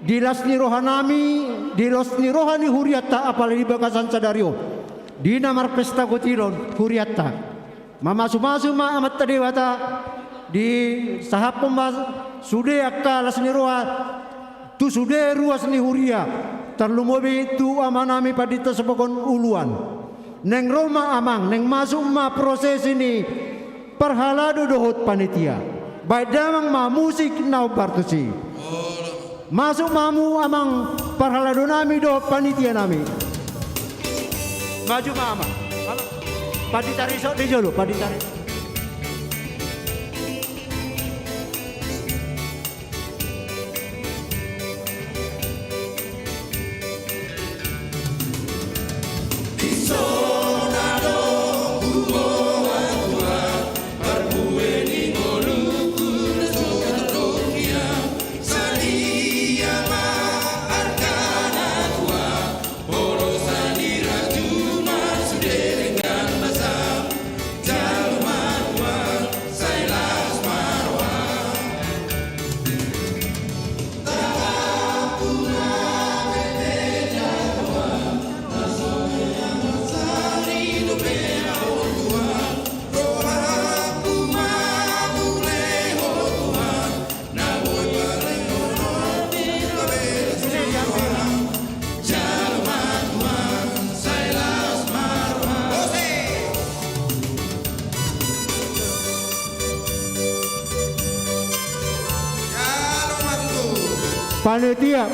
Dilas ni rohanami, dilas ni rohani huriatta apalagi bakasan sadario. Di namar pesta gotilon huriatta. Mamasu-masu ma amat tadewata di sahap pembas sude akka las ni roha tu sude ruas ni huria terlumobi tu amanami padita sebagon uluan neng Roma amang neng masuk ma proses ini Perhalado dohot panitia baik damang ma musik nau bartusi masuk mamu amang Perhalado nami dohot panitia nami maju ma amang paditari sok di jolo paditari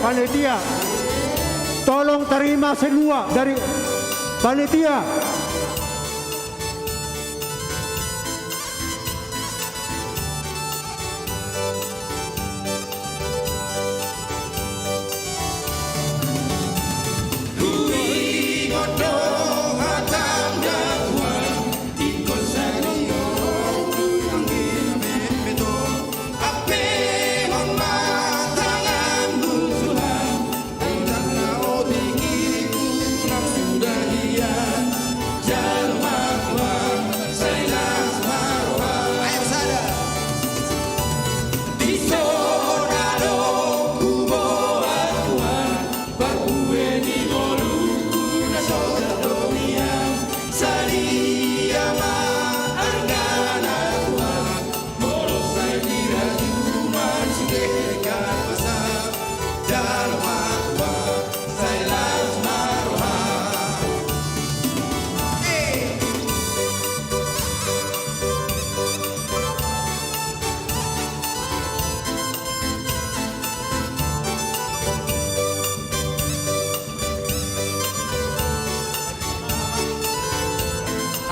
Panitia, tolong terima semua dari panitia.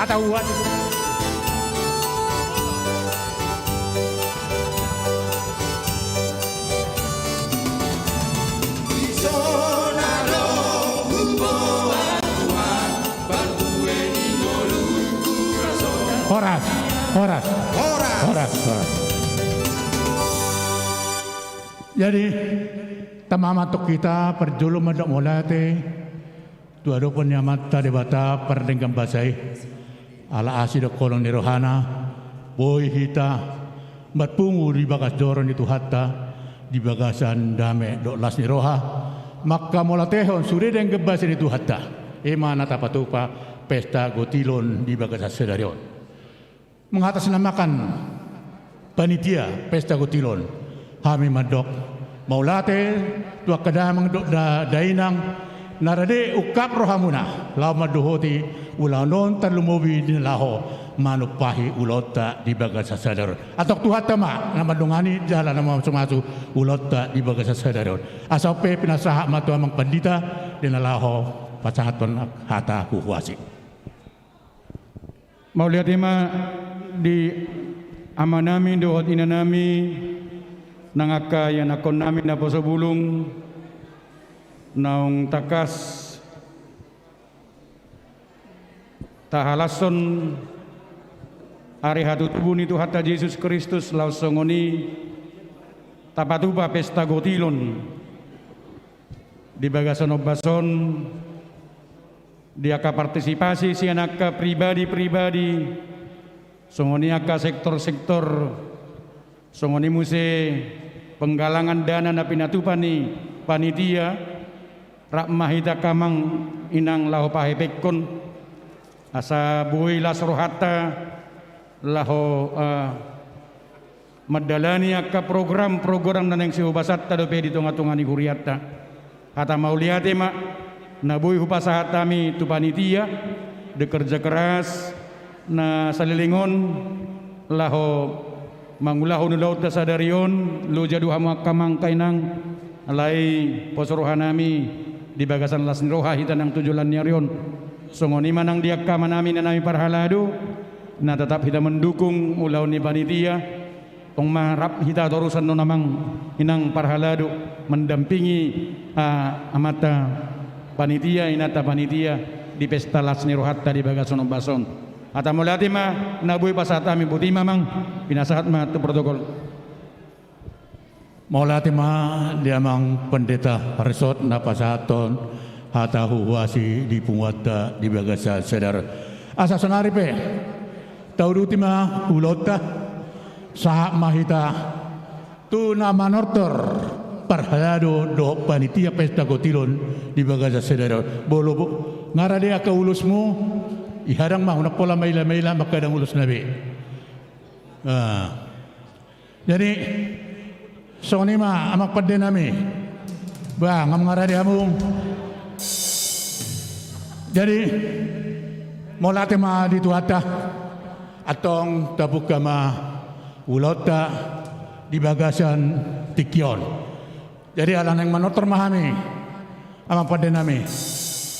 atau buat Horas. Jadi tamamatok kita perjulu madok molate tuado pun nyamata debata perdengkam basai ala asido kolong di rohana boy hita matpungu di bagas doron itu hatta di bagasan dame dok las ni roha maka molatehon suri deng gebasin itu hatta emana tapatupa pesta gotilon di bagasan sedarion mengatasnamakan panitia pesta gotilon kami madok maulate tua kadamang dok dainang narade ukap rohamuna lau maduhoti ulanon terlumobi di laho manupahi ulota di bagasa sadar atau tuhatama nama dongani jalan nama masuk ulota di bagasa sadar asal pe pinasaha matu amang pandita di laho pasangaton hata kuhuasi mau lihat ima di amanami dohot inanami nangaka yang nakon nami na poso bulung naung takas tahalason hari hatu tubun itu hatta Yesus Kristus lausongoni tapatupa pesta gotilon di bagasan obason diaka partisipasi si anaka pribadi songoni aka sektor-sektor songoni muse penggalangan dana na pinatupani panitia rak mahita kamang inang laho pahepekon asa buhi las rohata laho madalani akka program naneng si hubasat tado pe di tunga-tungani huriata kata mauliate mak na buhi hupasahata tu panitia de kerja keras na salilingon laho mangulahu nulaut da sadarion lu jadu hama kamang kainang alai posorohanami di bagasan las roha hitanang tujulan nyarion songoni manang dia kamanami na nami parhalado na tetap kita mendukung ulau ni panitia tong marap hita torusan no namang inang parhalado mendampingi amata panitia inata panitia di pesta las rohata di bagasan obason ata mulati ma nabuy pasata mi buti mamang pinasahat ma tu protokol maulati ma diamang pendeta resort na pasaton hata huwasi di pungwata di bagasa sedar asa sonari pe tauduti ma ulota saha mahita tu na manortor parhalado do panitia pesta gotilon di bagasa sedar bolo ngarade aka ulusmu iharang mah unak pola maila makadang ulus nabi jadi soni mah amak padde nami bang ngarade amung jadi molate mah dituata atong tabuka mah ulota di bagasan tikion jadi alang yang manotor mahami amak padde nami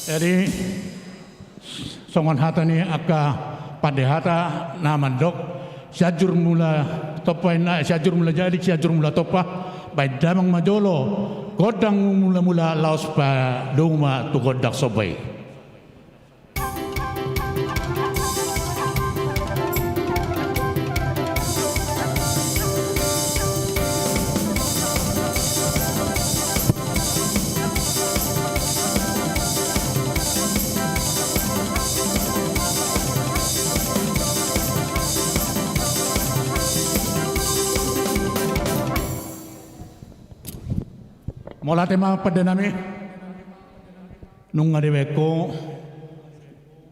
jadi songon hata ni aka padehata naman dok syajur mula topa syajur mula jadi syajur mula topa bay damang majolo godang mula laos pa doma tu godak sobay molate ma pada nami nung ngadewe ko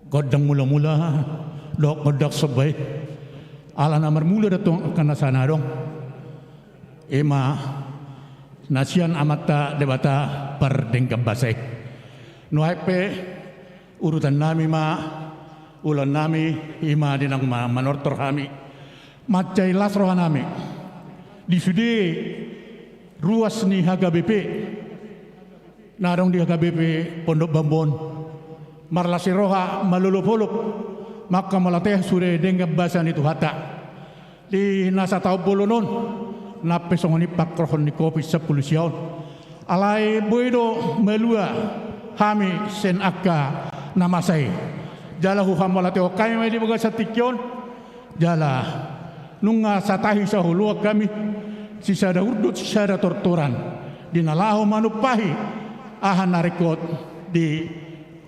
godang mula-mula dok godak sebay ala namar mula datong kana sana dong ema nasian amata debata perdengkam basay nuaipe urutan nami ma ulan nami ima dinang manortor kami macai las roha nami di sudi ruas ni HKBP narong di HKBP Pondok Bambon marlasi roha malulupulup maka malatih sure dengan bahasa itu hata di nasa tau bolonon na pesongoni pakrohon ni kopi 10 siaon alai boido melua hami sen akka nama saya jala hu hamalate o kami di baga satikion jala nunga satahi sahulua kami sisada urdut sisada tortoran dinalahu manupahi ahan narekot di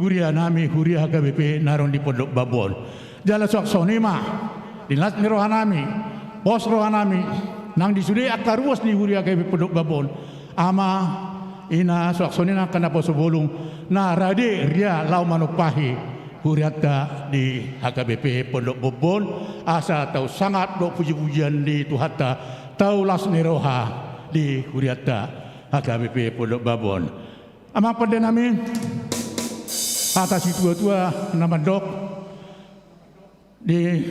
huria nami huria HKBP naron di Pondok Babon jala soksonima dinas ni rohanami bos rohanami nang disudi akaruas di huria HKBP Pondok Babon ama ina soksonina kana posobulung na rade ria lau manupahi huriata di HKBP Pondok Babon asa tau sangat do puji-pujian di tuhata tau las neroha di huriata HKBP Pondok Babon ama pada nami atas itu tua nama dok di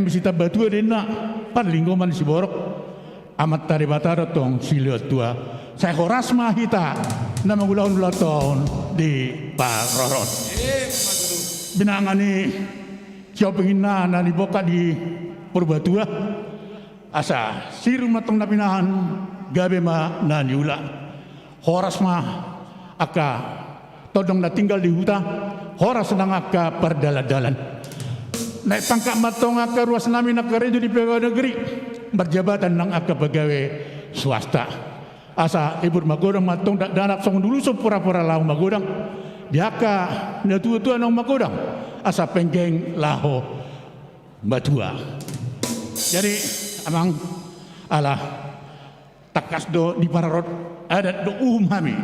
sita batu dena pan lingkungan si borok amat tari batara tong siliot tua saya horasma hita nama gulaun tahun di Parorot binangani kio pengina na diboka di Purbatua asa siru matong napinahan gabe ma na niula horasma aka todong na tinggal di hutan, horas nang aka perdalalan. Naik tangkap matong aka ruas nami nak kerja di pegawai negeri, berjabatan nang aka pegawai swasta. Asa ibu magodang matong danak song dulu so pura-pura lau magodang, diaka na tua-tua nang magodang, asa penggeng laho batua. Jadi amang ala takas do di Parorot ada do hami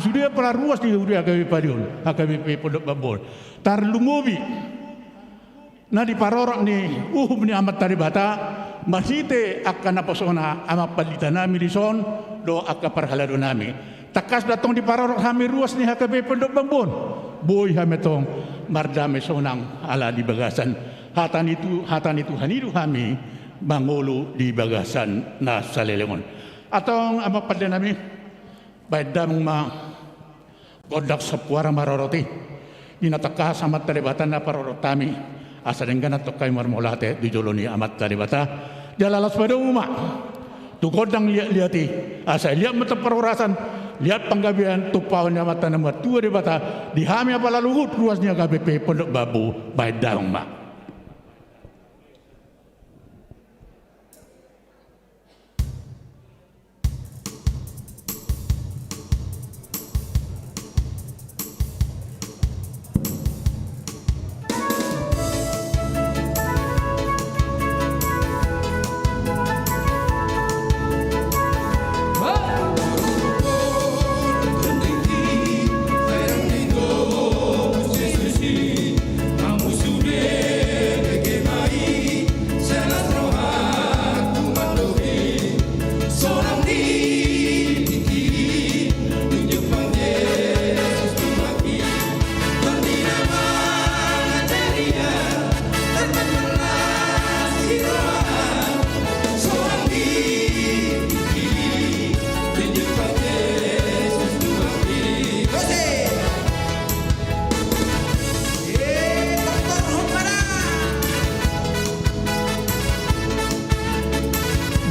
sudah pernah ruas di HKBP Padion HKBP Pondok Babon tar lumobi na di Parorot ni ni amat tari bata masite akan naposona amat palita nami di son do akka parhalado nami takas datong di Parorot hami ruas ni HKBP Pondok Babon boy hami tong mardame sonang ala di bagasan hatan itu hanidu hami mangolo di bagasan na Salelengon atau apa pada nami baidam ma godak sepuara maroroti inataka samat talibatan na parorotami asa dengan tokai marmolate di joloni amat talibata jalalas pada umat tu godang liati asa lihat mata perurasan lihat penggabian tupawan mata nama tua debata di hami apa lalu luasnya KBP Pondok Babu baidam ma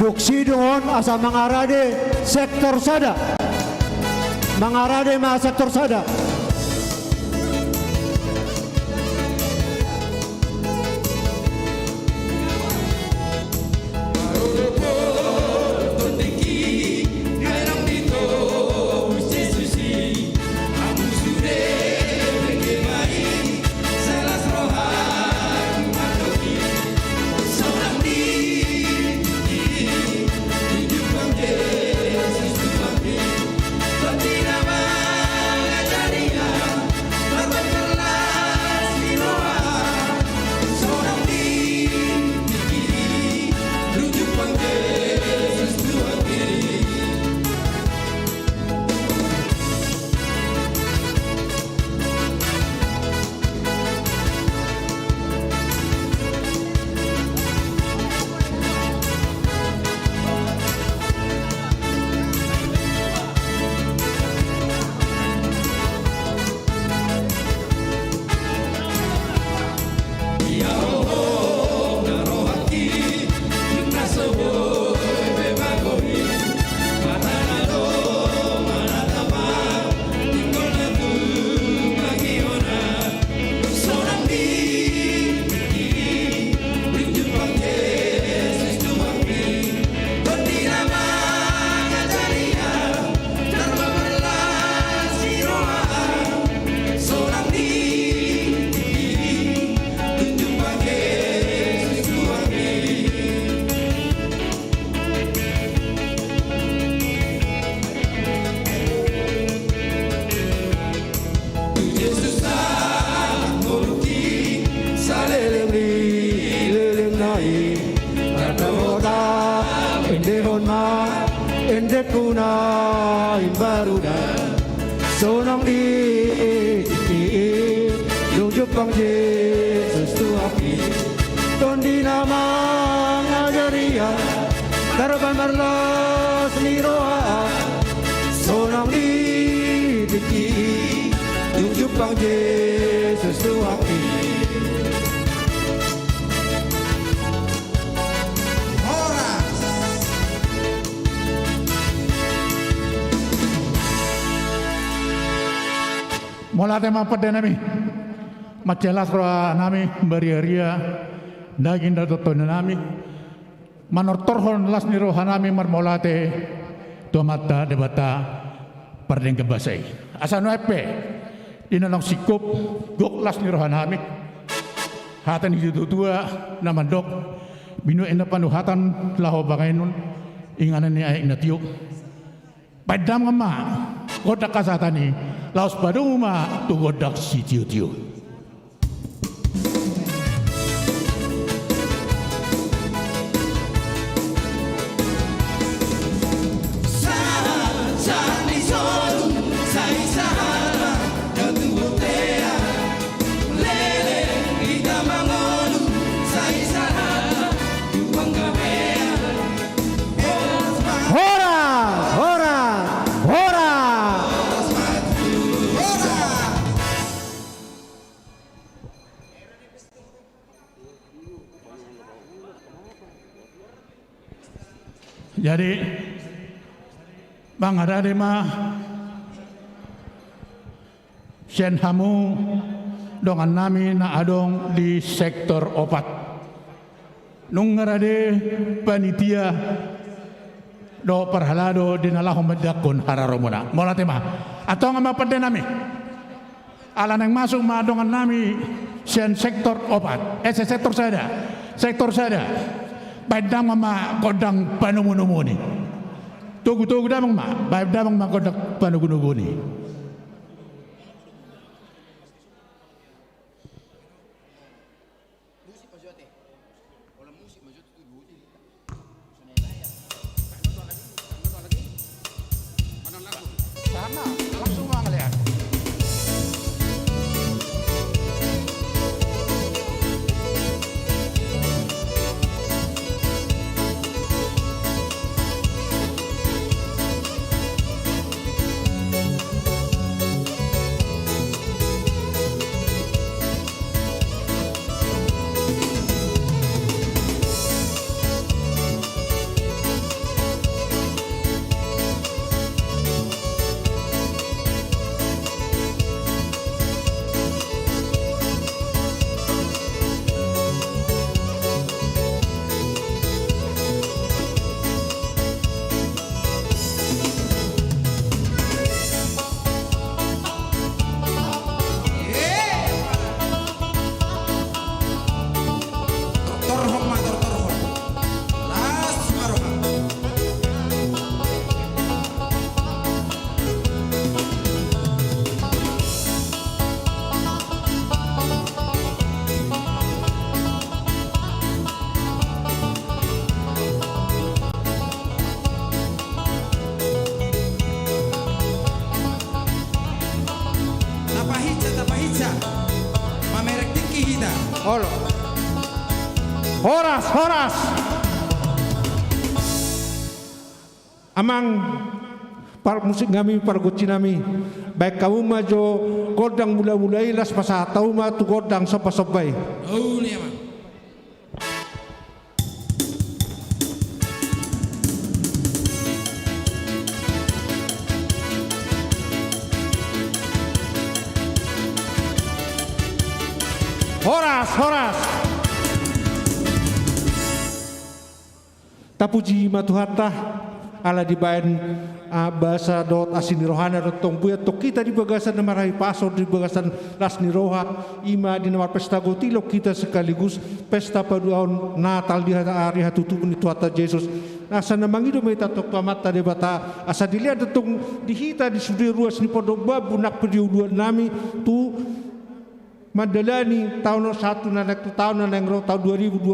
Duksi doon asa mangarade sektor sada. Mangarade ma sektor sada. Tidak mengajari kunain baruda sonong di Jepang Yesus tuapi tondi nama ngajaria Karaban marlos niroa sonong di Jepang Yesus tuapi Mula tema pada nami, macelas roa nami beria-ria, daging datoton nami, manor torhon las niroha nami marmolate, tomata debata perdeng kebasai. Asa nuepe, inanong sikup gok las niroha nami, hatan hidup tua nama dok, binu enda panuhatan laho bagainun, inganan ni aik natiuk. Padam ngama, kodak kasatani, laos paduma tu kodak si tiu-tiu. Jadi Bang Adade mah Sien hamu dongan nami na adong di sektor opat. Nung ngarade panitia do perhalado dinalahom medakon hararomuna. Mola tema atau ngama pada nami. Alan yang masuk ma dongan nami Sien sektor opat. Sektor sada. Sektor sada. Padang mama kodang panumunumuni. Tugu damang ma, baik damang ma kodang panugunuguni. Sama, langsung ngeliat. Horas. Amang par musik kami par guci nami baik kamu majo godang mula-mulai las pasah tahu ma tu godang sopa-sopai. Oh ni amang. Horas. Tapuji matuhata ala dibayan bahasa dot asin rohana dot tong buya to kita di bagasan marahi pasor di bagasan las niroha ima di nomor pesta gotilo kita sekaligus pesta paduan Natal di hari hatutu ni Tuhan Yesus asa namang ido may tatok pamata de bata asa dilihat datong dihita di sudi ruas ni podok babu nak pediuluan nami tu Madalani tahun 1 tahun tahun 2022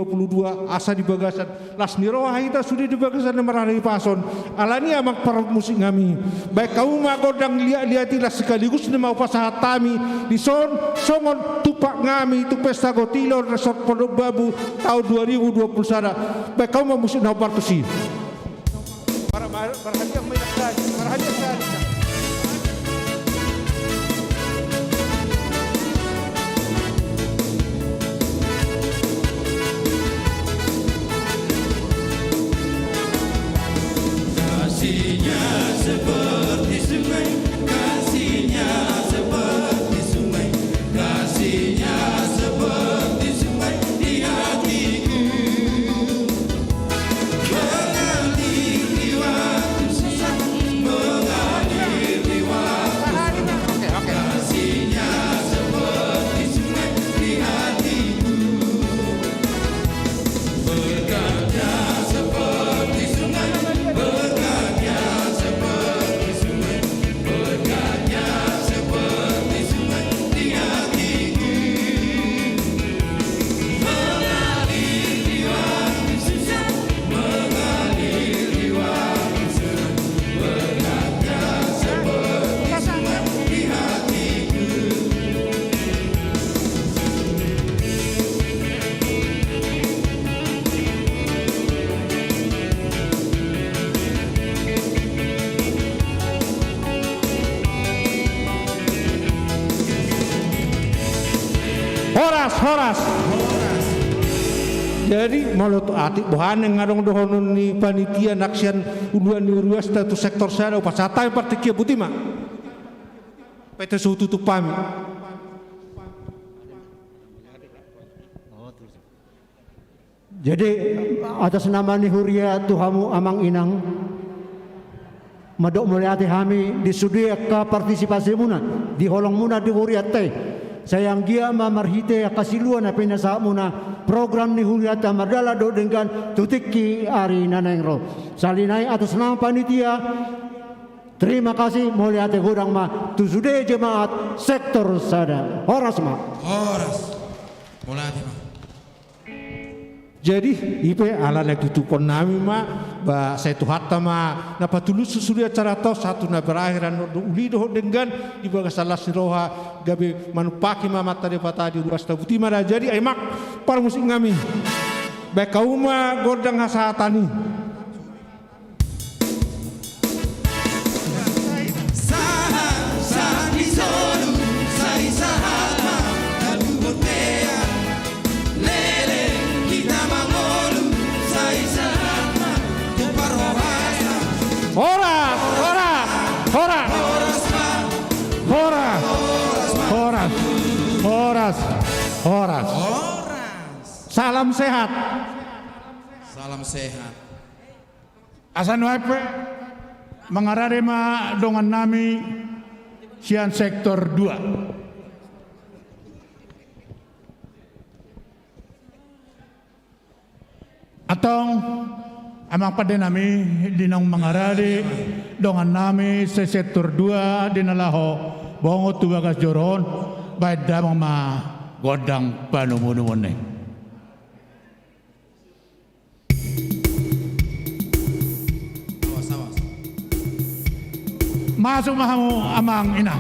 asa di bagasan lasni roha kita sudah di bagasan merari pason alani amak para musik kami baik kaum magodang lihat-lihatilah sekaligus nama upasaha kami di songon tupak ngami itu pesta gotilor resort Pondok Bambu tahun 2021 baik kaum musik na partusi para hadiah sekali Kasihnya seperti sungai, kasihnya seperti sungai, kasihnya seperti sungai di hatiku, mengalir di waktu susah, mengalir di waktu susah. Kasihnya seperti sungai di hatiku, berkatnya seperti sungai, berkatnya seperti sungai, berkatnya seperti sungai di hatiku, mengalir di waktu susah, mengalir di waktu susah, berkatnya seperti sungai di hatiku. Horas. Jadi malu tu atik bohan yang ngadong dohon ni panitia naksian uluan ni ruas tu sektor saya upasatai partikia butima. Pete suhu tutup pami. Jadi atas nama ni Huria Tuhamu Amang Inang madok muliati kami di sudia ka partisipasi muna di holong muna di Huria teh sayang gia mamarhite kasiluan na pinasa muna program ni Huria Tamardala do dengan tutiki ari nanengro salinai atas nama panitia. Terima kasih muliati hurang ma tu sudia jemaat sektor sada horas ma Muliati ma. Jadi ipe ala lek tutupon nami ma ba saya tuhatta ma na patulus susulia cara tau satu na berakhiran uli do dengan di bagas salah siroha gabe manupaki ma mata de patadi ruas tabuti ma jadi ai mak para musik ngami baik kauma godang hasatani Sahat di solu, sai sahat ma lalu botea, lele kita mangolu, sai sahat ma tupar horas, horas salam sehat Asan wape mengararema dongan nami sian sektor 2. Atong amang pada nami dinang mengarari dongan nami se sektor 2 dinalaho bongo tubagas joron baik damang ma godang panumunumun. Masuk mahamu amang inang.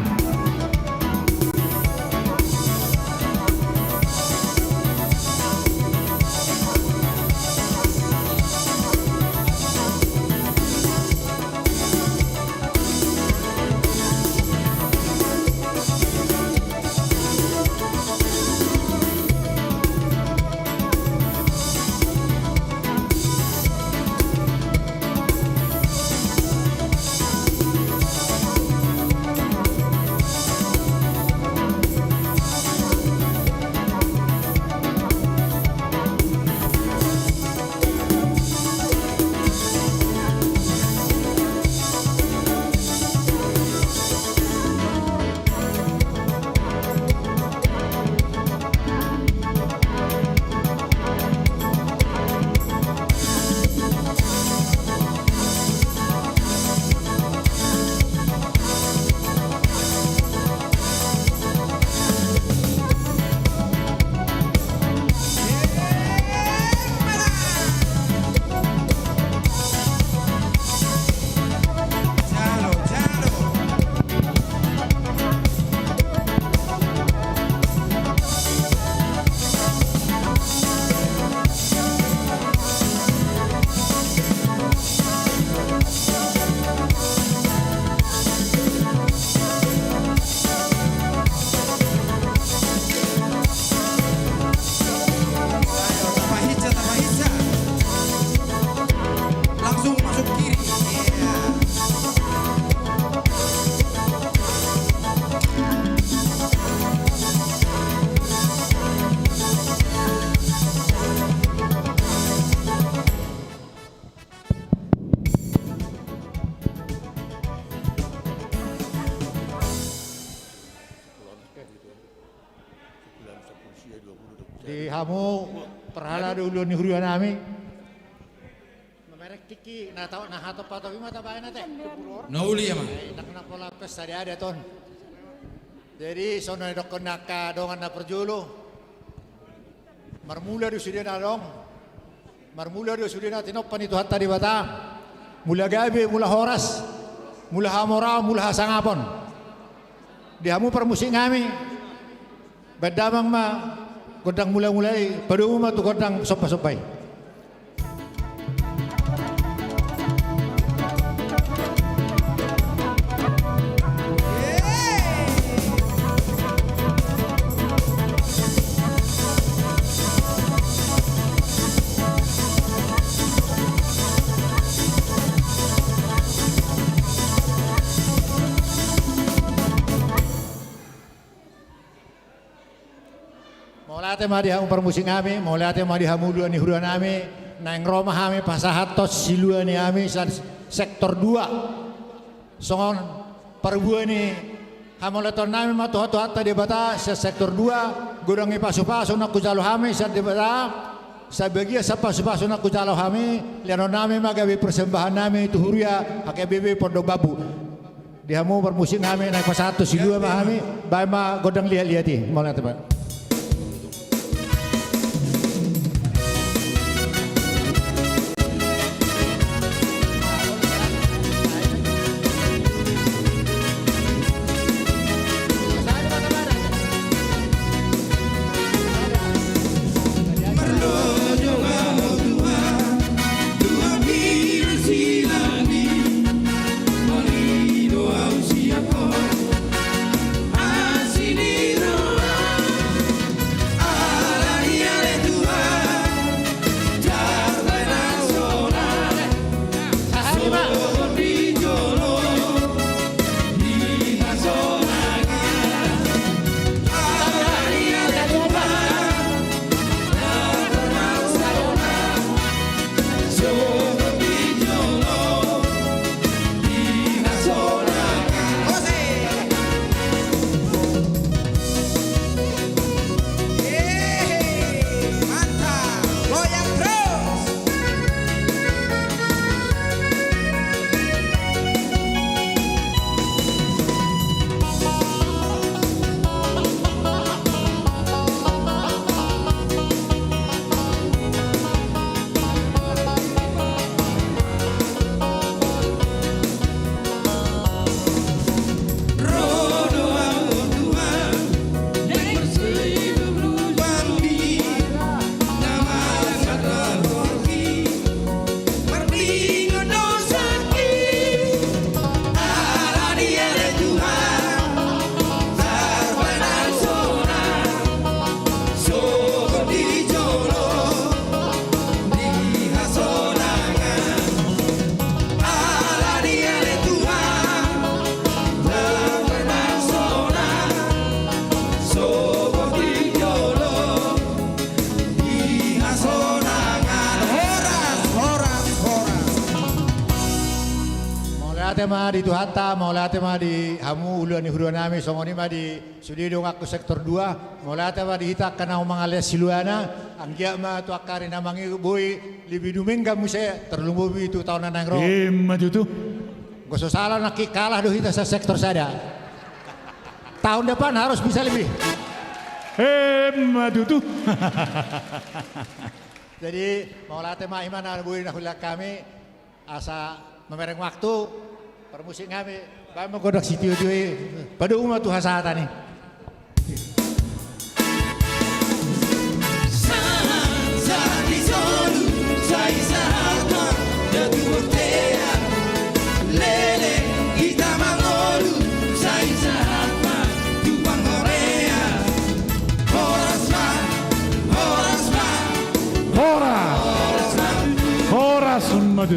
Di hamu perhala dulu ni hurian nami. Memerek tiki na tahu nah atau patau mata bae na teh. Nauli ya mah. Nak pola pes tadi ada ton. Jadi sono dok naka dongan na perjulu. Marmula di sudah dong. Marmula di sudah tinopan itu hatta di bata. Mula gabe, mula horas, mula hamora, mula sangapon. Di hamu permusik ngami. Badamang ma kodang mulai-mulai pada umum tu kodang sopai-sopai. Mulai madi hamu permusik kami, mulai madi hamu dua ni huruan kami, nang Roma kami pasahatos silua ni kami sektor 2. Songon perbuah ni hamu leton kami matu hatta di bata sektor 2, gudangi pasu-pasu nak kujalo kami saat di bata, saya bagia pasu-pasu nak kujalo kami, lianon kami magawi persembahan kami itu huria HKBP Pondok Bambu. Di hamu permusik kami naik pasahatos silua kami, baik ma godang lihat-lihati, mulai teman. Tema di Tuhata, mulai tema di hamu uluan ni huruan nami, songoni ma di sudi dong aku sektor 2, mulai tema di hita kana umang alias siluana, anggia ma tu akari namangi boy lebih dumengga muse terlumbu itu tahun nang ro. Maju tu. Goso salah nak kalah do hita sa sektor sada. Tahun depan harus bisa lebih. Maju tu. Jadi mulai tema iman boy nahulak kami asa memereng waktu. Permusik kami, baik menggodak situ itu, pada umat Tuhan saat ini. Horas maju.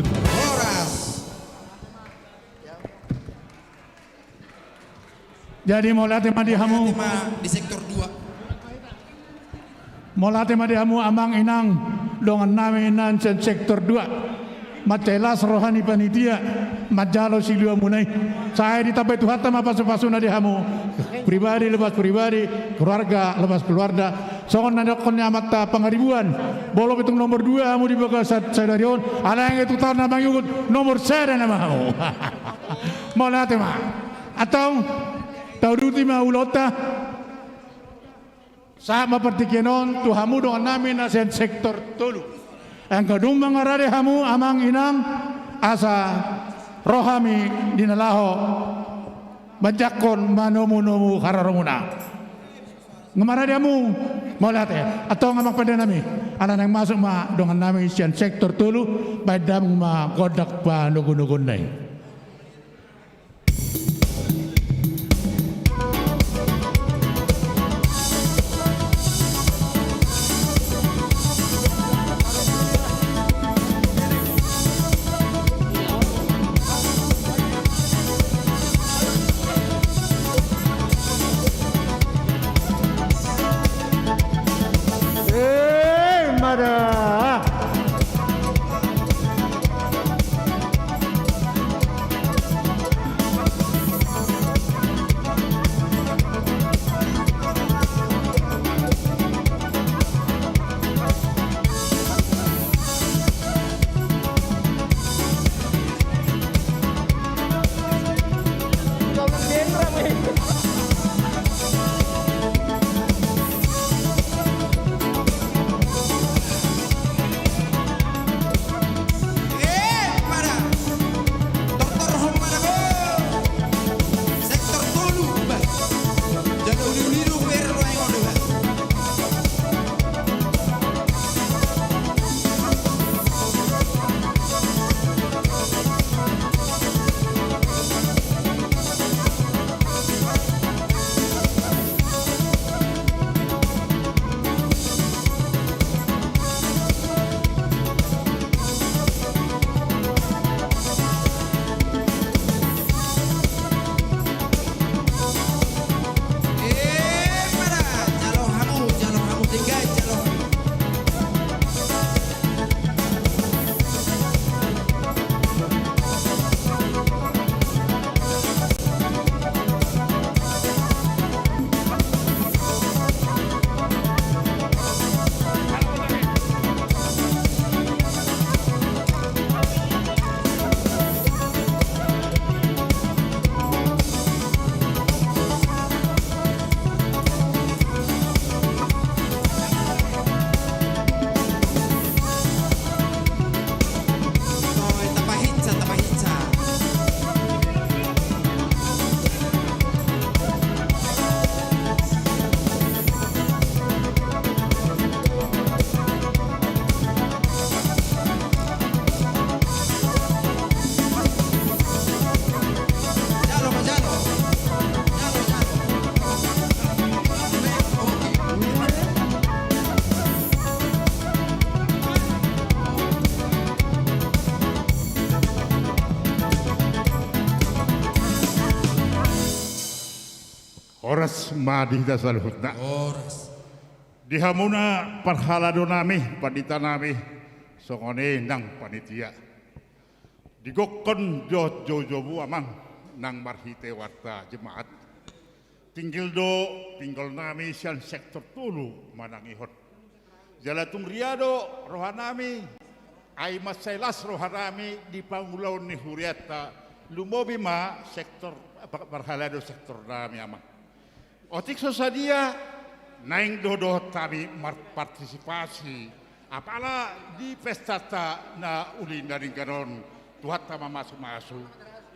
Jadi mulai tema di hamu di sektor 2. Mulai tema di hamu amang inang dongan nami inan sektor 2. Matelas rohani panitia majalo silua munai. Saya ditapai Tuhan sama pasu-pasu na di hamu. Pribadi lepas pribadi, keluarga lepas keluarga. songon nandokon amat pangaribuan bolok itu nomor 2 amu di Bagasat Sadarion ala yang itu tanah mangyugut nomor 1 nama mau mau lihat mah atau tahu duti mah ulota sama pertikienon tuhamu dengan nami nasihat sektor tolu yang kedua mengarade hamu amang inang asa rohami dinalaho bajakon manomu hararonguna ngemarade hamu mau lihat atau ngamang pada nami anak yang masuk ma dengan nami nasihat sektor tolu badam ma kodak pa nugun-nugun nai. Oras madih da salhutna. Oras. Dihamuna parhalado nami pandita nami songone nang panitia. Digokon jojobu amang nang marhite warta jemaat. Tinggal nami sian sektor tulu manang ihot. Jalatung riado rohanami aimat sailas rohanami di pangulau ni huriata lumobi ma sektor parhalado sektor nami amang. Otik sosadia naing dodo tami partisipasi apala di pesta na ulin dari ganon tuhat tama masuk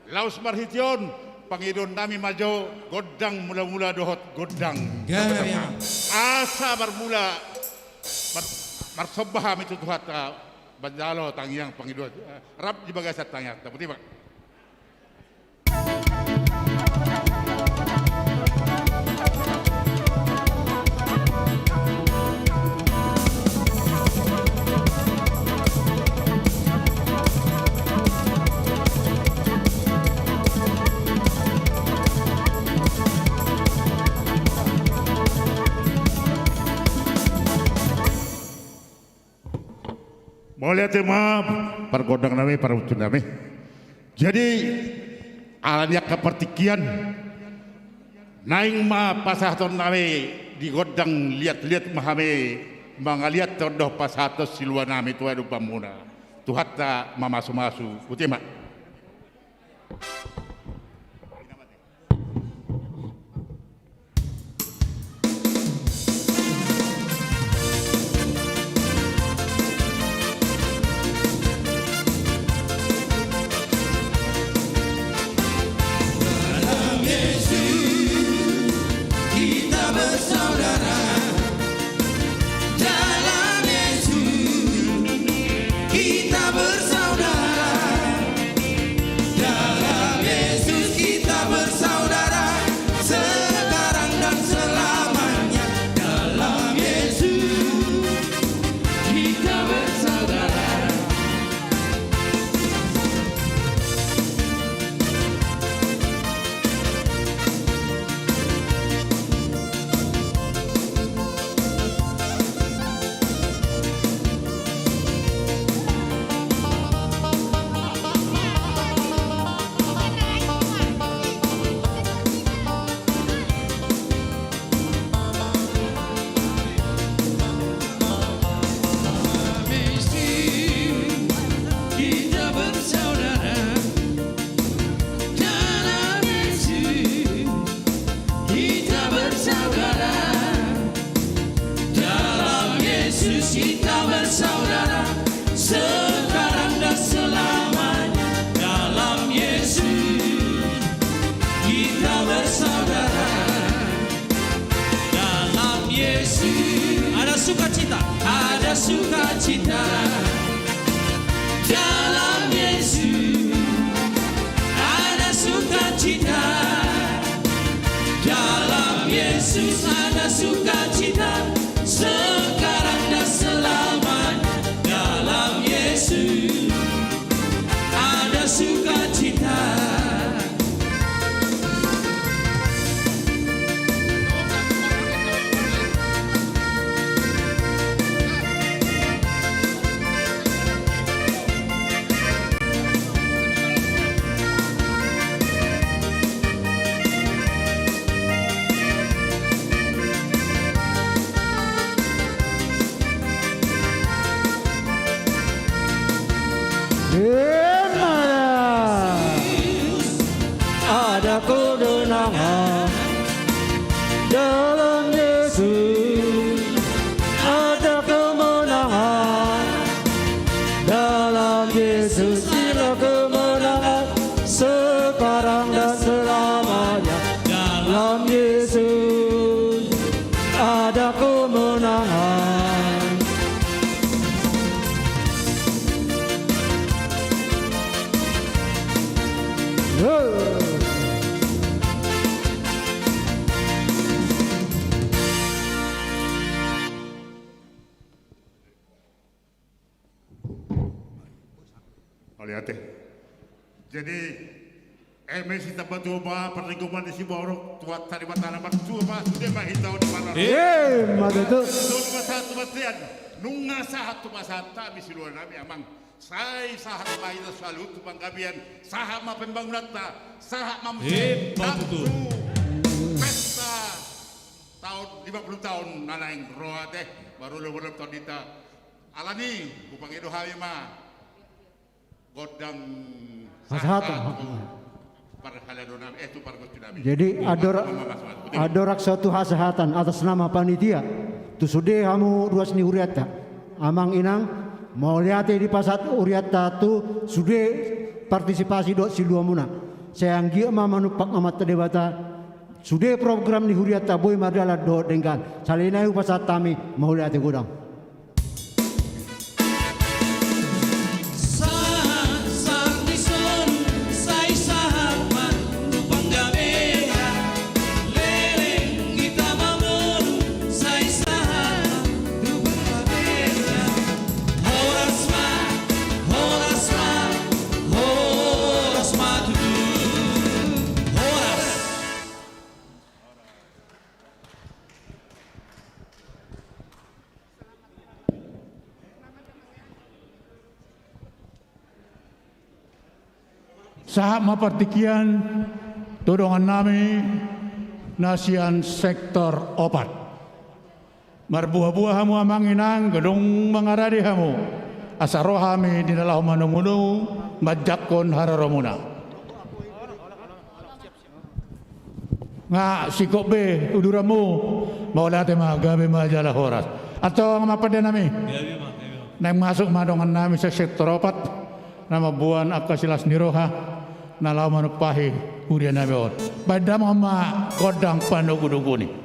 laus marhition pangidon nami majo godang mula-mula dohot godang asa bermula marsobah itu tuhat banjalo tangiang pangidon rap di bagasat tangiang tapi pak. Boleh tema pergodang nami para ucun nami. Jadi alanya kepertikian naing ma pasahton nami di godang lihat-lihat mahame mangaliat terdoh pasatos siluan nami tuai dupa muna. Tuhatta mamasu-masu. Utima. Sukacita, ada sukacita dalam Yesus, ada sukacita dalam Yesus, ada sukacita sekarang dan selamanya dalam Yesus, ada sukacita. Ada kemenangan dalam Yesus, ada kemenangan dalam Yesus, sila kemenangan sekarang dan selamanya dalam Yesus, ada kemenangan. Lihat. Jadi MSI tempat coba perlingkungan di Siborok tuat tadi batana coba sudah mah hitau di mana. Mada tu. Nomor satu batian nunga satu masata bisi luar nabi amang. Saya sahat bayi selalu tu pangkabian sahat ma pembangunan ta sahat ma betul. Pesta tahun 50 tahun nanaing roa teh baru lu tahun dita alani kupang edo hawi mah godang sahatan itu jadi adorak suatu hasahatan atas nama panitia tu sudah kamu ruas ni uriata amang inang mau lihat di pasat uriata tu sudah partisipasi dot silua muna sayang gia mama nupak amat terdebata sudah program ni uriata boy madala dot dengan salina yu pasat tami mau lihat di gudang. Sahab mapartikian tudongan nami nasian sektor opat. Marbuah-buah hamu amang inang gedung mangaradi hamu. Asaro hami dinalah manumunu majakon hararomuna. Nga sikop be uduramu maulate magabe majalah horas. Atau ngamapada nami? Nang masuk madongan nami sa sektor 4 nama buan akasilas niroha nalau manupahi urian nami on. Badam ama kodang panuguduguni.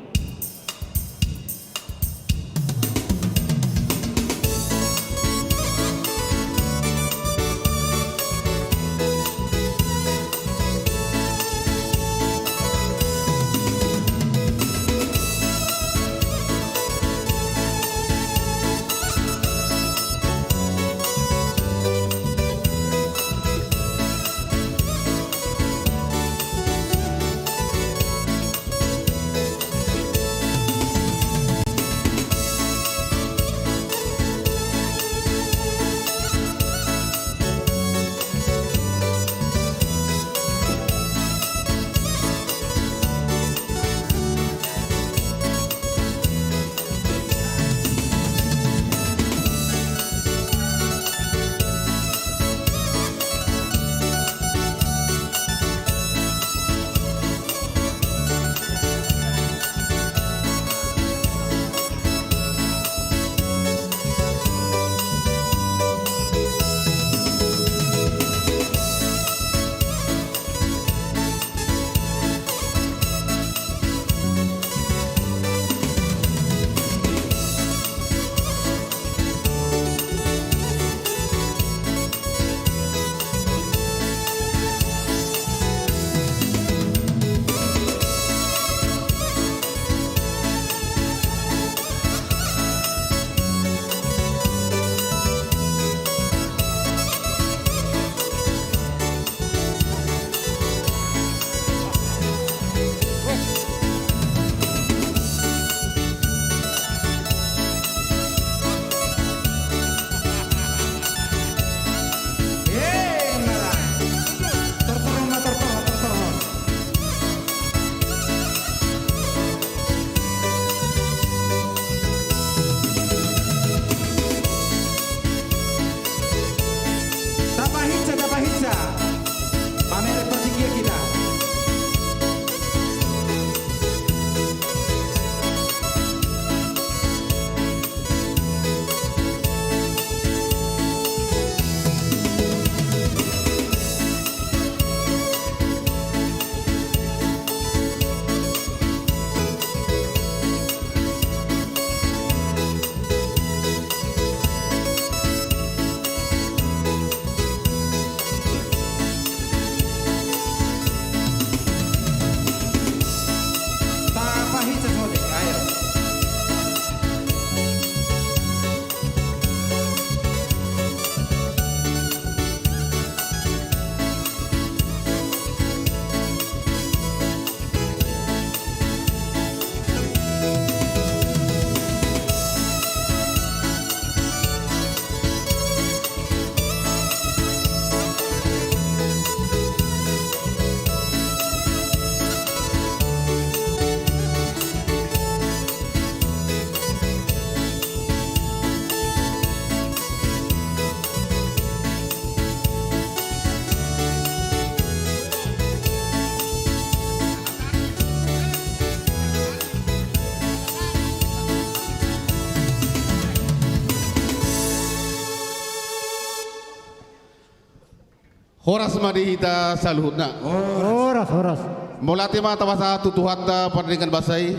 Horas madihita saluhutna. Horas. Molate mata masa tutuhatta pernikahan basai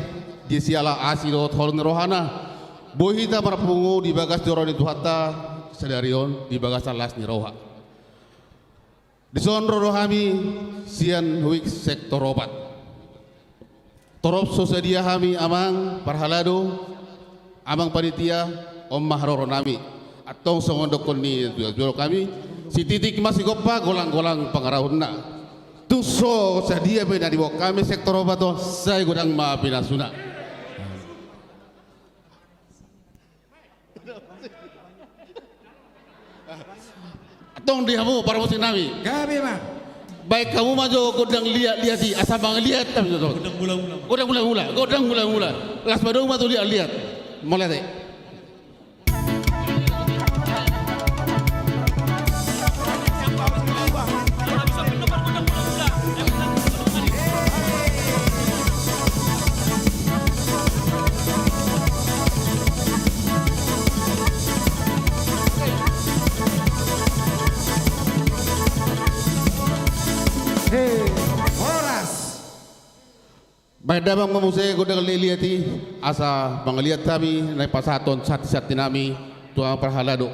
di siala asidot holon rohana. Bohita marapungu di bagas doroni tuhatta sedarion di bagasan las ni roha. Di sonro rohami sian huik sektor obat. Torop sosedia hami amang parhalado amang panitia om mahroro nami atong songondokon ni jual kami si titik masih gopa golang-golang pengarahunna tuso sedia beda di bawah kami sektor obat to saya godang ma pinasuna atong dihamu para musim nami kami mah baik kamu maju godang lihat di asal bang lihat tapi godang mula las badung matu lihat Molete. Baik damang memusai godang liliati asa mangeliat kami naik pasaton sati-sati nami tuang perhalado.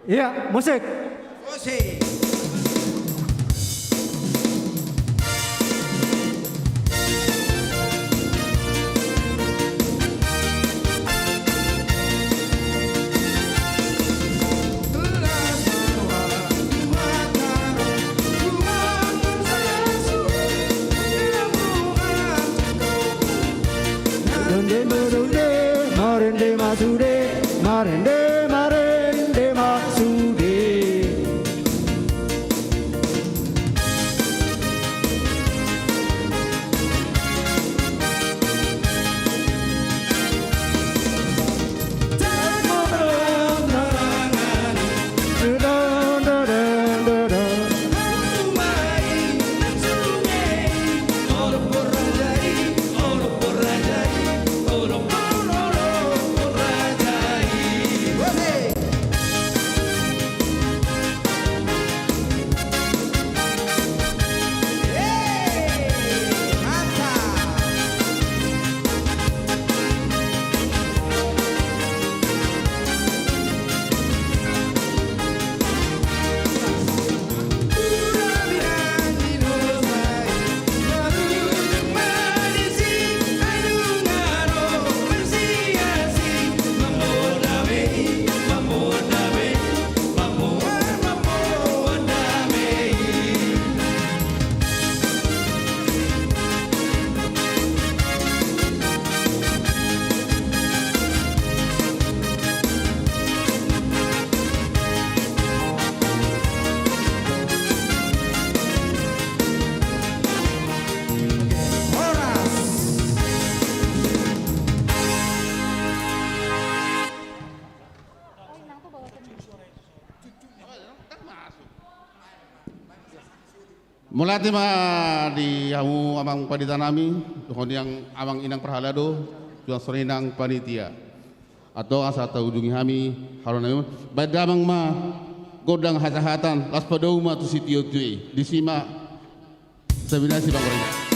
Iya, musik. Musik. Marende masude. Mulati ma di hamu amang paditanami, tuhon yang amang inang perhalado, tuang sorinang panitia. Atau asa taujungi hami harunayun, badamang ma godang hata-hatan, las padau ma tu sitio tui, disima sabinasi bang orang.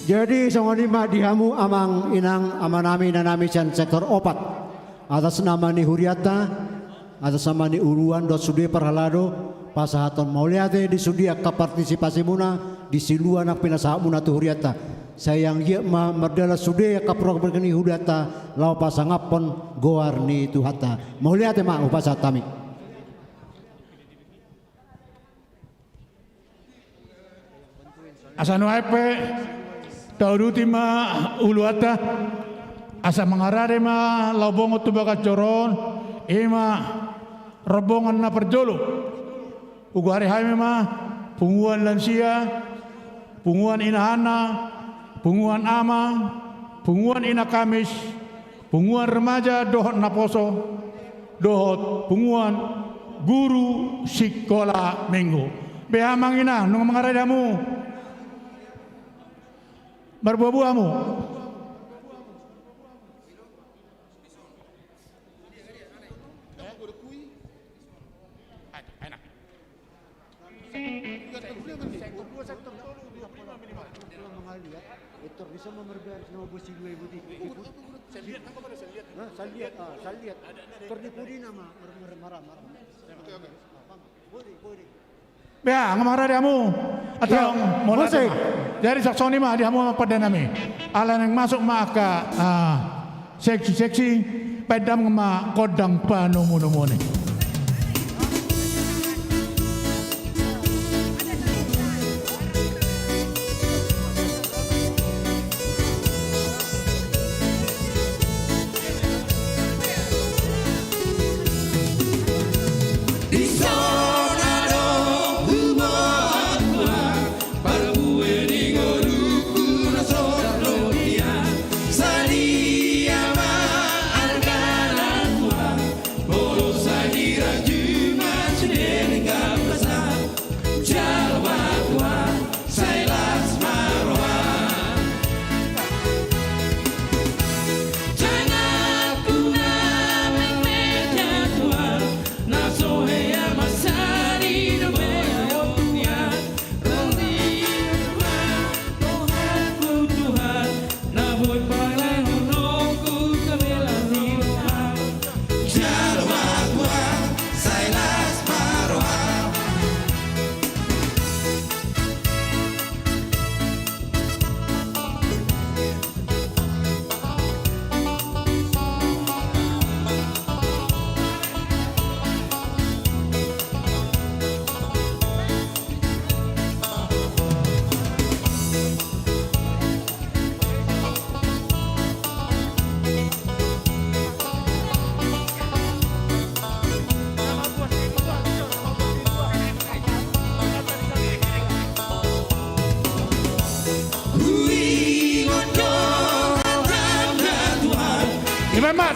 Jadi songonima dihamu amang inang amanami nanami can sektor opat atas nama ni Huriata atas nama ni Uruan dot Sudi Perhalado pasahaton mauliate di sudia kapartisipasi muna di silua nak pinasa muna tu Huriata sayang ye ma merdala sudia kaprok berkeni Huriata lau pasangapon goar ni tuhata mauliate ma upasat kami. Asano epe tauduti ma uluata asa mangarare ma laubongo tubakas coron ima robongan na perjolo ugare haime ma punguan lansia punguan inahana punguan ama punguan ina kamis punguan remaja dohot naposo dohot punguan guru sekolah minggu behamang ina nung mangarare hamu berbuah-buahmu bisa memerbiar semua busi dua ibu di. Saya lihat. Terdipudi nama marah. Boleh. Ya, ngamarah diamu atau mulai. Jadi saksoni mah diamu pada nami. Alan yang masuk maka seksi-seksi pedam ngema kodang panomo-nomone.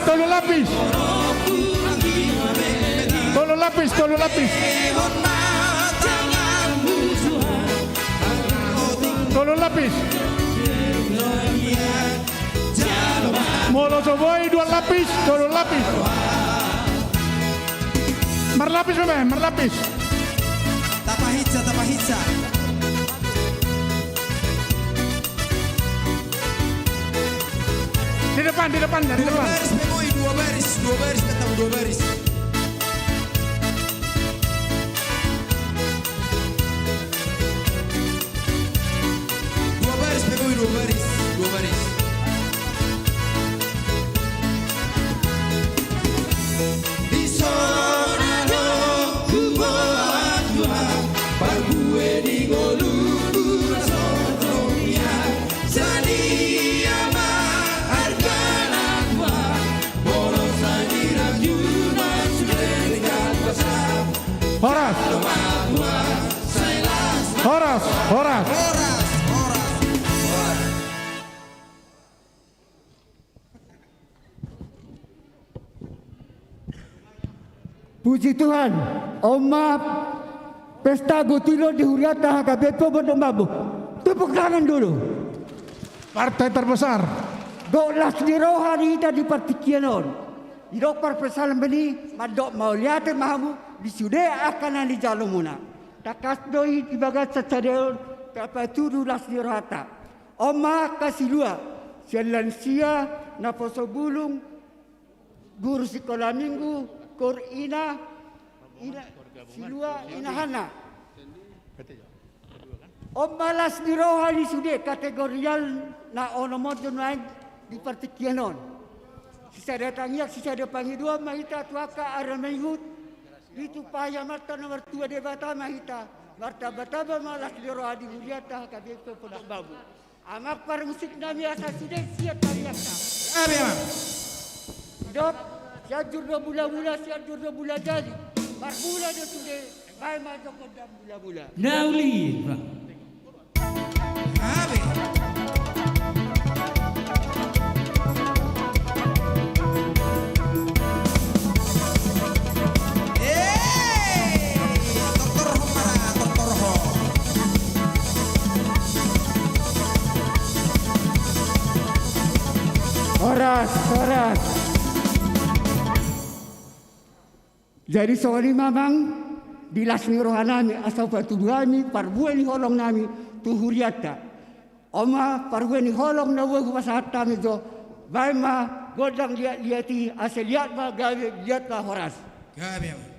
Tolo lapis. Tolo lapis, tolo lapis. Tolo lapis. Molo soboy 2 lapis, tolo lapis. Marlapis memang, marlapis. Tapahitsa, tapahitsa. Di depan, di depan, dari depan. Dua baris, petang 2 baris. Dua baris, pegawai 2 baris, 2 baris. Di zona do kubuat dua, pargue di goluku sotronia, sadia ma argana dua, bolos adira juna sudah kuasa. Horas. Horas, horas. Puji Tuhan, Oma Pesta Gotilo di Huriata HKBP Pondok Bambu. Tepuk tangan dulu. Partai terbesar. Dolas di rohani kita di Partikianon. Di dokter persalam beni, madok mau lihat mahamu di sudah akan di jalumuna. Takas doi di bagat secadel kapaturu las di rohata. Oma kasih dua, sialansia naposo bulung, guru sekolah minggu. Kor ina silua inahana. Omalas di rohani sudah kategorial na onomot naik di Partikianon. Sisa datangnya, sisa datangi 2 mahita tuaka aramayut. Itu paya mata nomor 2 debata mahita. Marta bataba malas di rohani muliata KBP Pondok Bambu. Amak par musik nami asa sudah siap tariakta. Dok. Siajur 2 bulan-bulan, siajur 2 bulan jadi. Barbula dia sudah, baik masuk ke dalam bulan-bulan. Nauli. Horas, horas. Jadi soalnya mamang di lasni rohanami asal patuduhani parbueni holong nami tuhuriata. Oma parbueni holong na wo pasata mejo baima godang liati asal liat ma gawe liat ma horas. Gawe.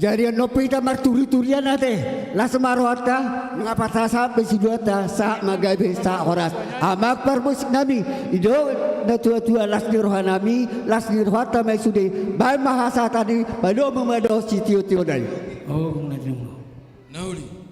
Jadi nopita marturi-turian ate la semaroata ngapa sa besiduata sa magabe sa oras amak permusik nami ido na tua-tua las rohanami las rohata mai sude bai mahasa tadi bado memado sitio-tio dai. Oh nauli.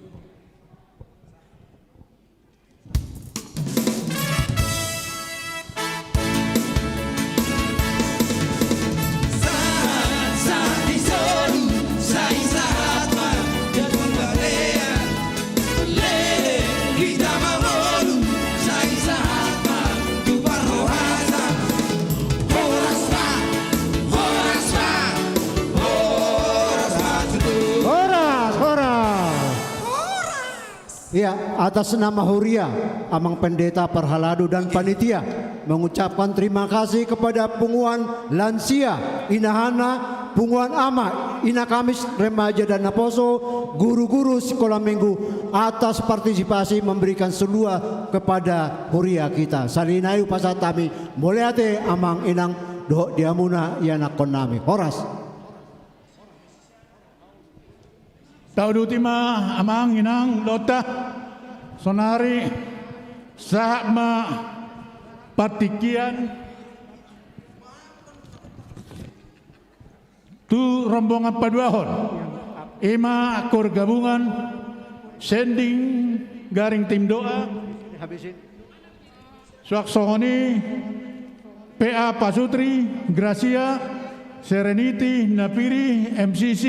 Ya, atas nama Huria, Amang Pendeta Perhaladu dan Panitia mengucapkan terima kasih kepada Punguan Lansia, Inahana, Punguan Ama, Ina Kamis, Remaja dan Naposo, guru-guru sekolah minggu atas partisipasi memberikan selua kepada Huria kita. Salinayu pasatami, muliate Amang Inang doh diamuna yanakon nami. Horas. Taudutima amang inang lota sonari sahma patikian tu rombongan paduahon ima akor gabungan sending garing tim doa suaksoni PA Pasutri Gracia Serenity Napiri MCC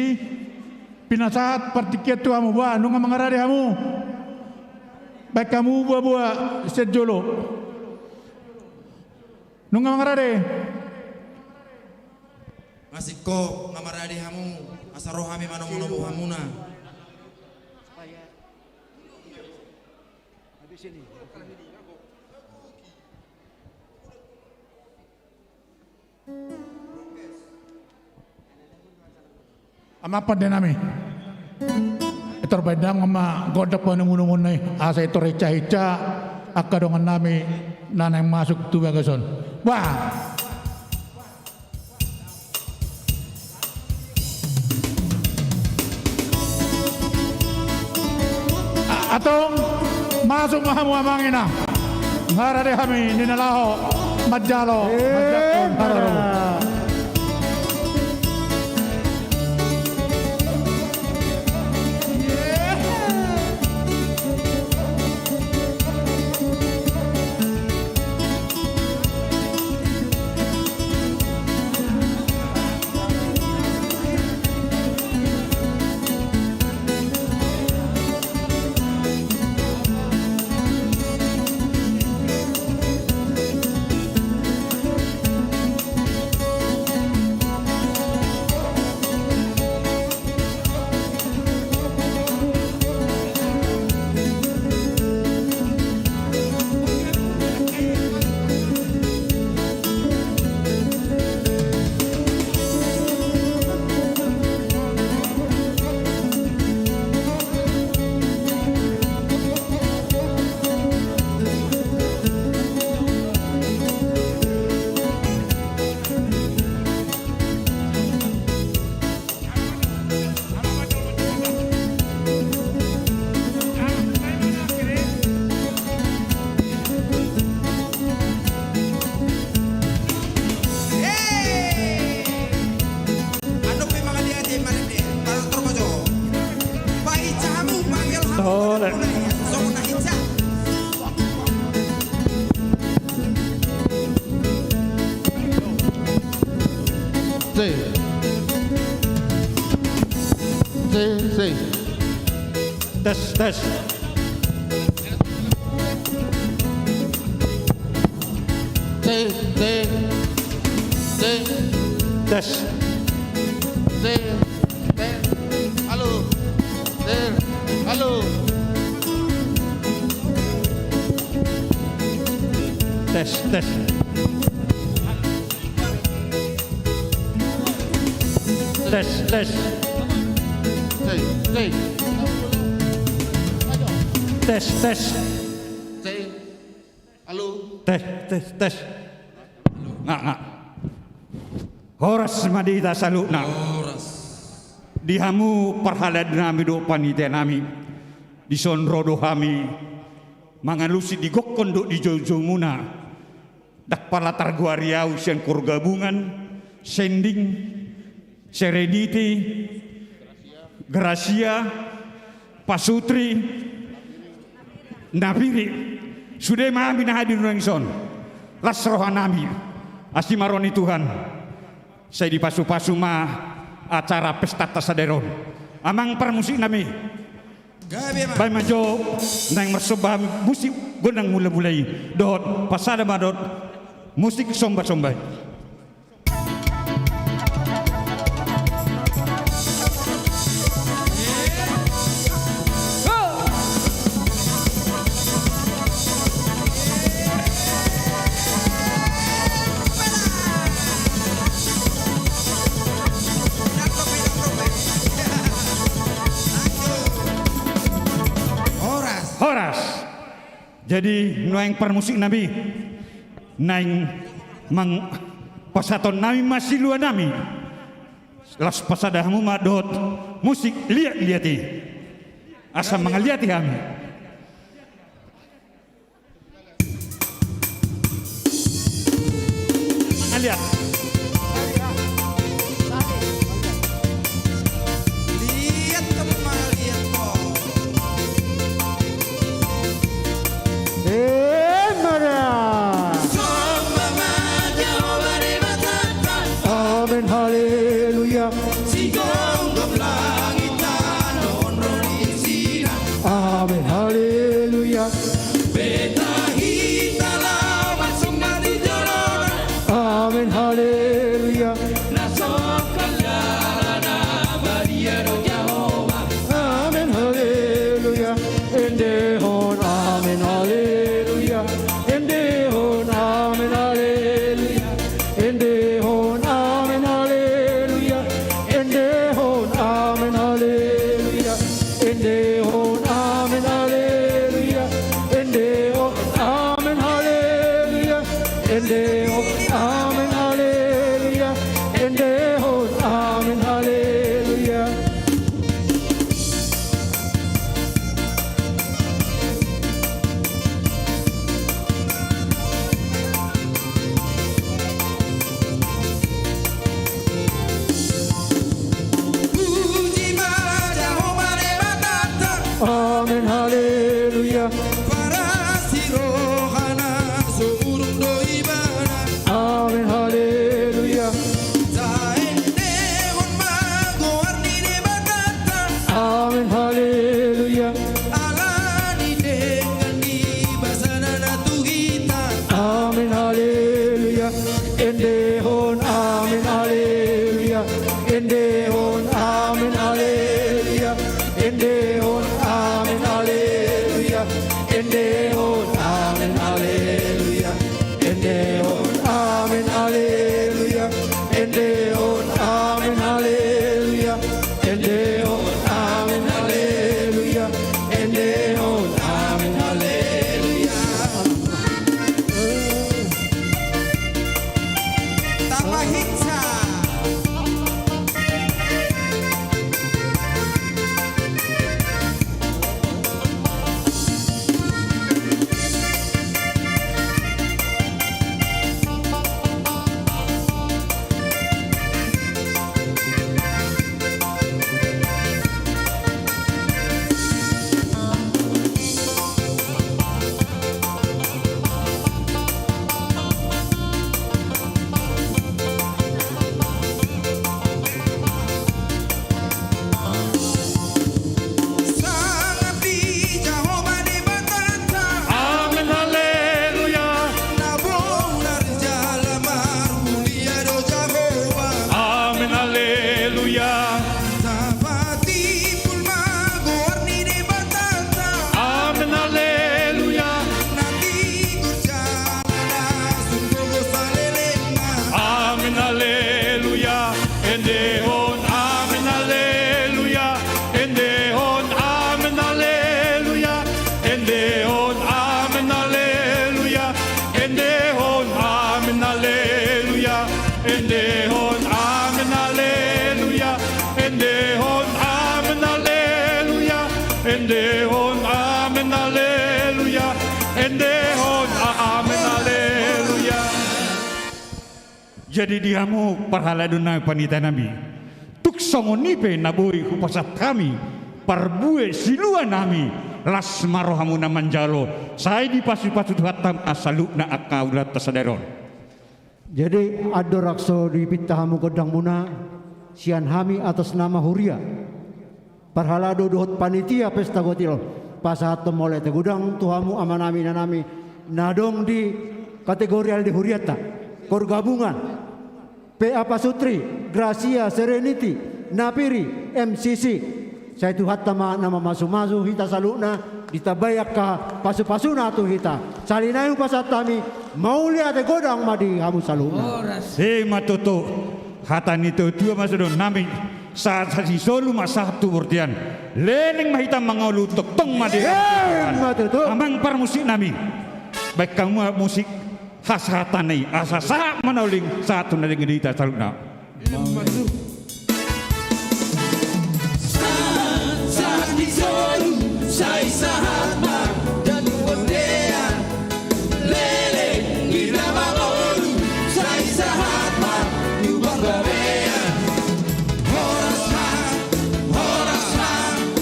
pinasahat partiket tu hamu ba nung mangarade hamu baik kamu buah sejolo nung mangarade masih ko ngamarade hamu asaro hami manomo hamuna Amapan din namin. Ito bedang ama godak pa namunungun na asa ito recha-recha akadongan namin nanay masuk tu bagason. Wah! Atong masuk mahamu amangin na. Ngarade kami ninalaho madjalo. Tes. Halo. Halo. Tes. Tes. Halo. Tes. Nggak. Horas madita saluna. dihamu parhalad nami do panitia nami di sonrodo kami mangalusi di gokkon do di jojomuna dak palatar guariau sian kurgabungan sending Serenity Gracia Pasutri Nabiri sudah mami na hadir nang son las rohanami asimaroni Tuhan saya di pasu-pasu ma acara pesta tasaderon amang permusik nami bay majo nang mersobah musik gonang mula-mulai dot pasada madot musik somba-sombay. Jadi nuang permusik nabi naing mang pasaton nami masih luar nami las pasadahmu madot musik lihat-lihati asal mengaliati kami mengaliat Amen, haleluya. Amen, haleluya. Amen, haleluya. Amen, haleluya. Endehon, amen, haleluya. Endehon, amen, haleluya. Endehon, amen, haleluya. Endehon, amen, haleluya. Endehon, amen, haleluya. Endehon, amen, haleluya. Endehon, amen, haleluya. Endehon, amen, haleluya. Amen, haleluya. Para si rohana so urung do ibana endehon amen haleluya. Jadi diamu parhaladuna panita nabi tuk songonipe naboi hupasat kami parbue silua nami las marohamu namanjalo saya di pasu-pasu hatam asalukna akaulat tasadaron. Jadi adorakso di pitahamu godang muna sian hami atas nama Huria parhalado dohot panitia pesta gotilo pasahat temole te gudang tuhamu amanami nanami nadong di kategori di Huriata kor gabungan PA Pasutri, Gracia, Serenity, Napiri, MCC. Saya tu hatta nama masu-masu hita salukna ditabayak ka pasu-pasuna tu hita. Salinayu pasatami mau lihat godang madi hamu salukna. Matoto hatan itu tua masuk nami saat si solu masatu bertian leleng mahitam mangolu tong madi. Matoto amang par musik nami. Baik kamu musik khas hatanai asa sa manauling satu na dengan dita salukna. Saat di solu saya sahat mak dan berdea lele irama olu saya sahat mak ubah berbea horas ha horas ha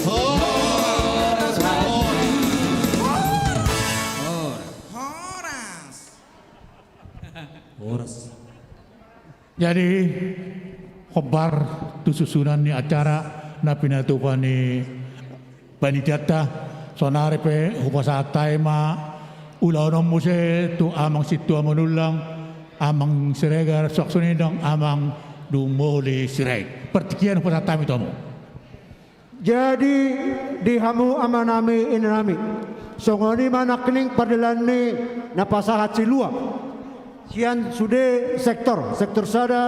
horas ha horas. Jadi khobar tu susunan ni acara na pinatukan ni panitiata sonare pe hupasatai ma ulaw muse tu amang situa menulang amang siregar soksunidong amang dumoli sirai pertikian hupasatai itu. Jadi di hamu amanami inami songoni manakning padalani napasahat silua sian sude sektor sada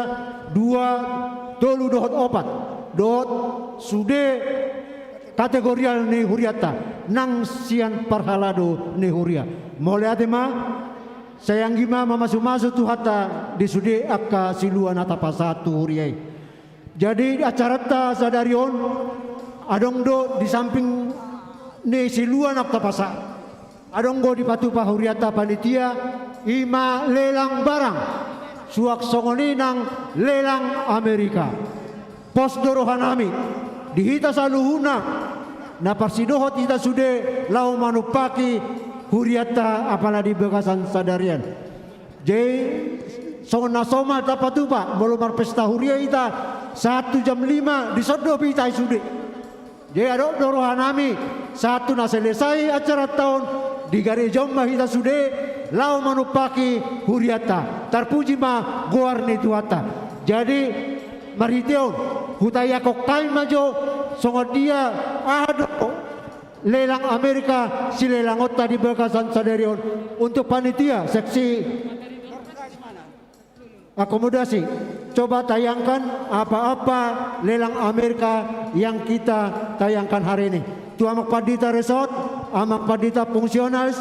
2 tolu dohot opat dohot sude kategorial ni huriata nang sian parhalado ni huria mulai adema sayang gima mamasu-masu tu hata di sude akka silua nata pasatu huriai. Jadi acara ta sadarion adong do di samping ni silua nak tapasa adong go di patupa huriata panitia ima lelang barang suak songoni nang lelang Amerika pos dorohanami dihita saluhuna na parsidohot hita sude lau manupaki huriata apala di bekasan sadarian jadi songona soma tapatupa molomar pesta huria ita 1 jam 5 di sodo pita sude jadi adok dorohanami satu na selesai acara tahun di gare jomba hita sude lau manupaki huriata tarpuji ma goarne tuata. Jadi mariteon hutaya kokai majo songot dia ado lelang Amerika si lelang otta di bekasan sadarion untuk panitia seksi akomodasi coba tayangkan apa-apa lelang Amerika yang kita tayangkan hari ini. Tu amak padita resort, amak padita fungsionalis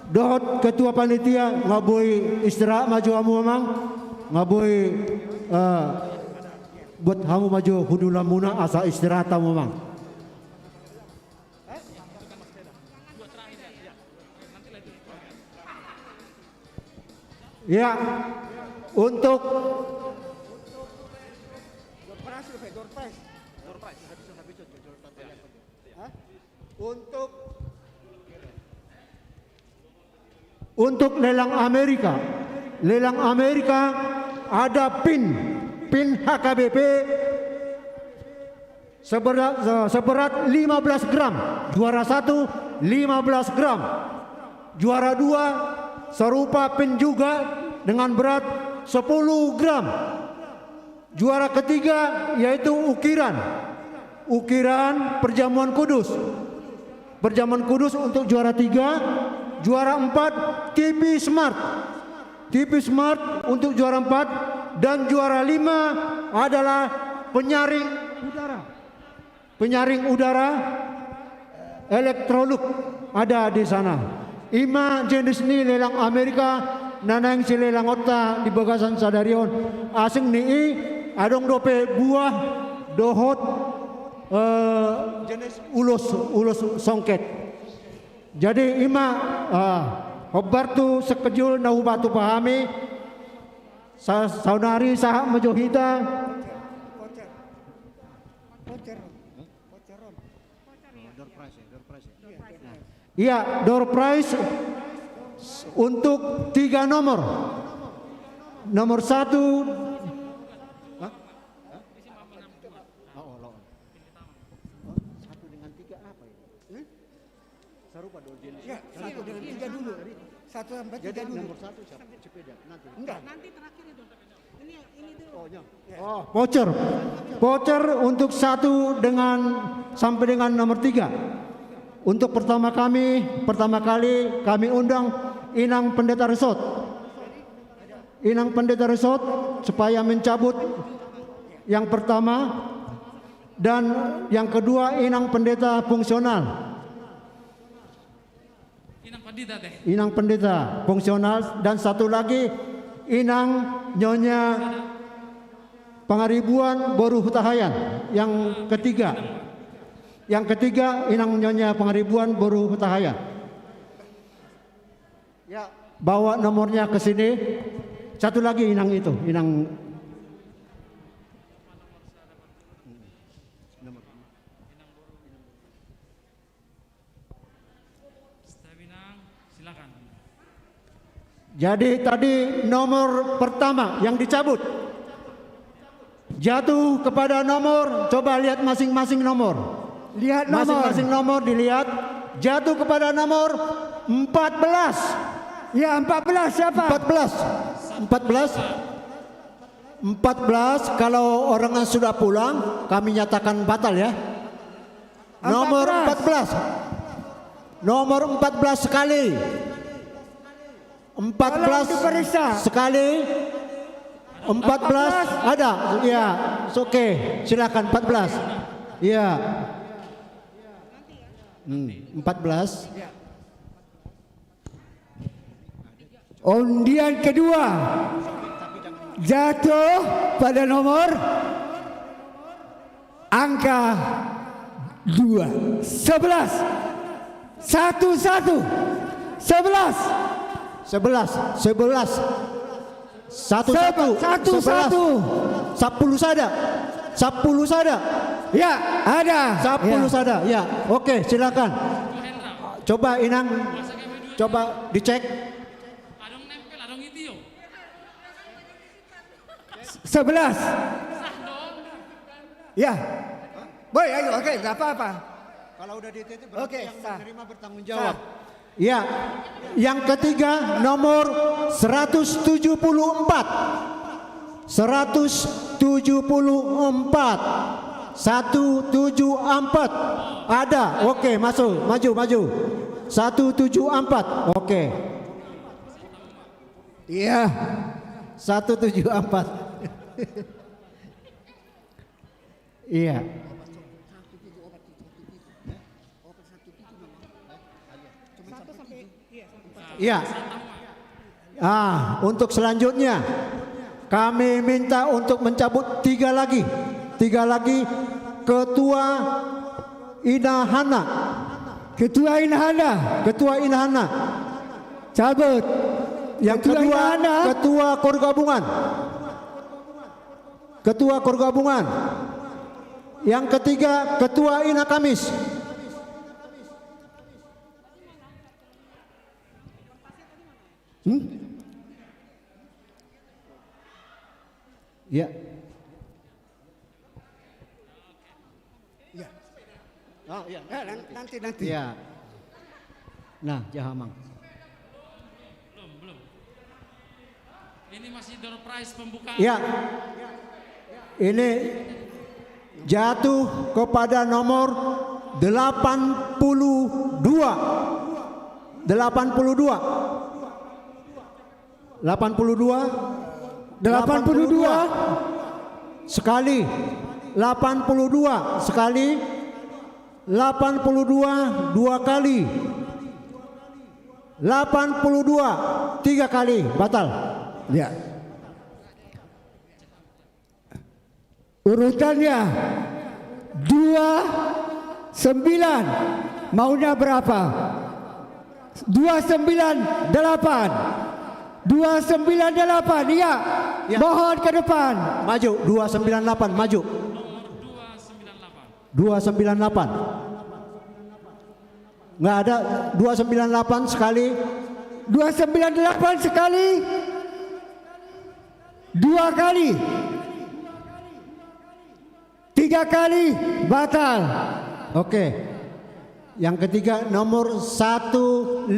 dohot ketua panitia ngaboi istirahat maju hamu amang ngaboi buat hamu maju hudulamuna asa istirahat hamu amang. Ya untuk untuk lelang Amerika ada pin HKBP seberat 15 gram, juara 1 15 gram, juara 2 serupa pin juga dengan berat 10 gram, juara ketiga yaitu ukiran perjamuan kudus untuk juara 3, juara 4 TV Smart untuk juara 4 dan juara 5 adalah penyaring udara Electrolux ada di sana. Ima jenis ni lelang Amerika nanang si lelang otta di bagasan sadarion asing ni adong dope buah dohot jenis ulos songket. Jadi ima Hobartu sekejul nahu batu pahami saudari sahak majohita iya door prize untuk 3 nomor. Nomor 1 Ya, 1 dengan 3 dulu. 1 sampai 3 dulu. Nomor 1 siapa? Sepeda. Nanti. Enggak. Nanti terakhir itu. Ini dulu. Oh, voucher. Voucher untuk 1 dengan sampai dengan nomor 3. Untuk pertama kali kami undang Inang Pendeta Resort. Inang Pendeta Resort supaya mencabut yang pertama dan yang kedua Inang Pendeta fungsional. Inang Pendeta fungsional dan satu lagi Inang Nyonya Pangaribuan Boru Hutahayan yang ketiga. Yang ketiga Inang Nyonya Pangaribuan Boru Hutahayan. Ya, bawa nomornya ke sini. Satu lagi Inang itu, Inang Jadi tadi nomor pertama yang dicabut jatuh kepada nomor, coba lihat masing-masing nomor. Lihat nomor. Masing-masing nomor dilihat, jatuh kepada nomor 14. Ya, 14 siapa? 14 kalau orangnya sudah pulang kami nyatakan batal ya. Nomor 14. Nomor 14 sekali. 14 sekali 14 ada ya, oke, silakan 14 ya. 14 undian kedua jatuh pada nomor angka 2 11 10 sada ya ada 10 sada ya, oke, silakan. Coba Inang, coba dicek 11 ya boy, ayo, oke, nggak apa-apa. Kalau udah dititip oke, yang sah. menerima bertanggung jawab. Ya, yang ketiga nomor 174. 174 ada, oke, masuk, maju 174, oke. Iya, 174. Iya. Iya. Untuk selanjutnya kami minta untuk mencabut 3 lagi Ketua Inahana. Ketua Inahana cabut. Yang kedua Ketua Kor Gabungan. Yang ketiga Ketua Ina Kamis. Ya. Oh iya, nanti. Ya. Nah, Jahamang. Belum. Ini masih door prize pembukaan. Ya. Ini jatuh kepada nomor 82. 82 sekali 82 sekali 82 2 kali 82 3 kali batal ya. Urutannya 29 maunya berapa? 298. 298, iya. Mohon ke depan. Maju, 298, maju. 298. Nggak ada 298 sekali. 298 sekali. 2 kali. 3 kali batal. Oke. Yang ketiga nomor 150.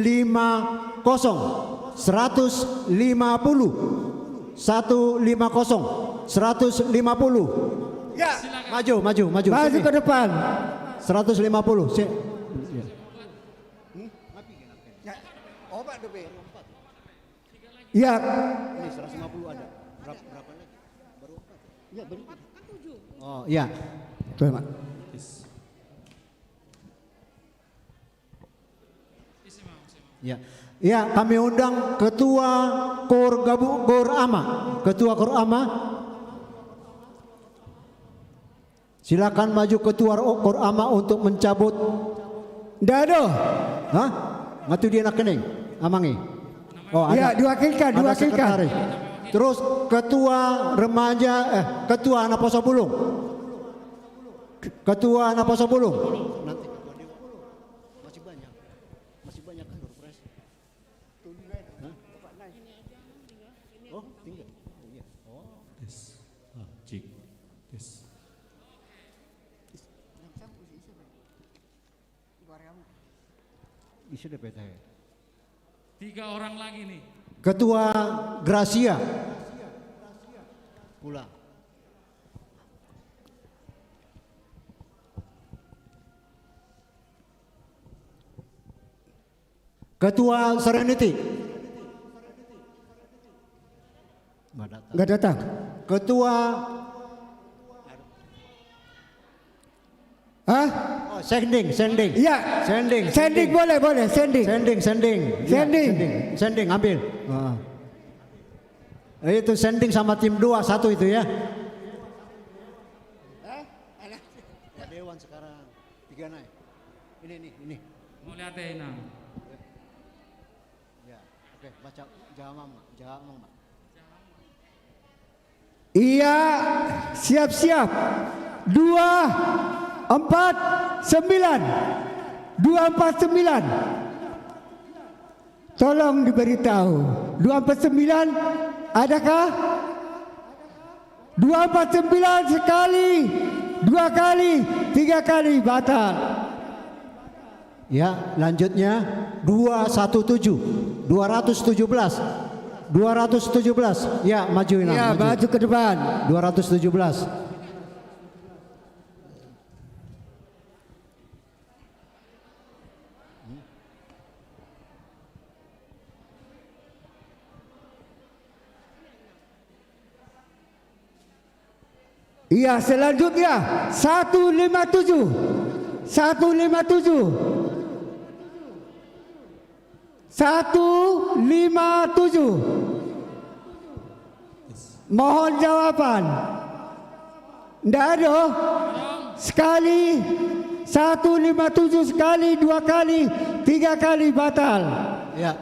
150. 150. 150. Ya, maju. Maju ke depan. 150. Ya. Ini 150 ada. Berapa lagi? Baru 4. Ya, baru. Oh, iya. Tuh, Pak. Ya. Ya, kami undang Ketua Kor Ama. Ketua Kor Ama. Silakan maju Ketua Kor Ama untuk mencabut. Dado. Hah? Ngatu dia nak kening. Amangi. Oh, ada. Ya, diwakilkan. Terus Ketua Remaja Ketua Anak Poso Bulung. Ketua Anak Poso Bulung. Nanti masih banyak kan Pres. Oh, tinggal. Oh iya. Oh. Tes. Cik. Tes. Bisa dapat ya. 3 orang lagi nih. Ketua Gracia. Pulang. Ketua Serenity. Nggak datang. Ketua. Hah? Oh, sending. Iya. Sending boleh. Sending ambil. Itu sending sama tim 2 1 itu ya. Dewan sekarang 3 naik. Ini. Mau lihat Enang. Ya, oke, baca Jamam. Iya, siap. 249. Tolong diberitahu. 249 adakah? 249 sekali, 2 kali, 3 kali batal. Ya, lanjutnya 217. Ya, majuin. Ya, maju ke depan. 217. Iya, selanjutnya 157. Mohon jawaban. Nggak ada. Sekali 157 sekali, 2 kali, 3 kali batal. Ya.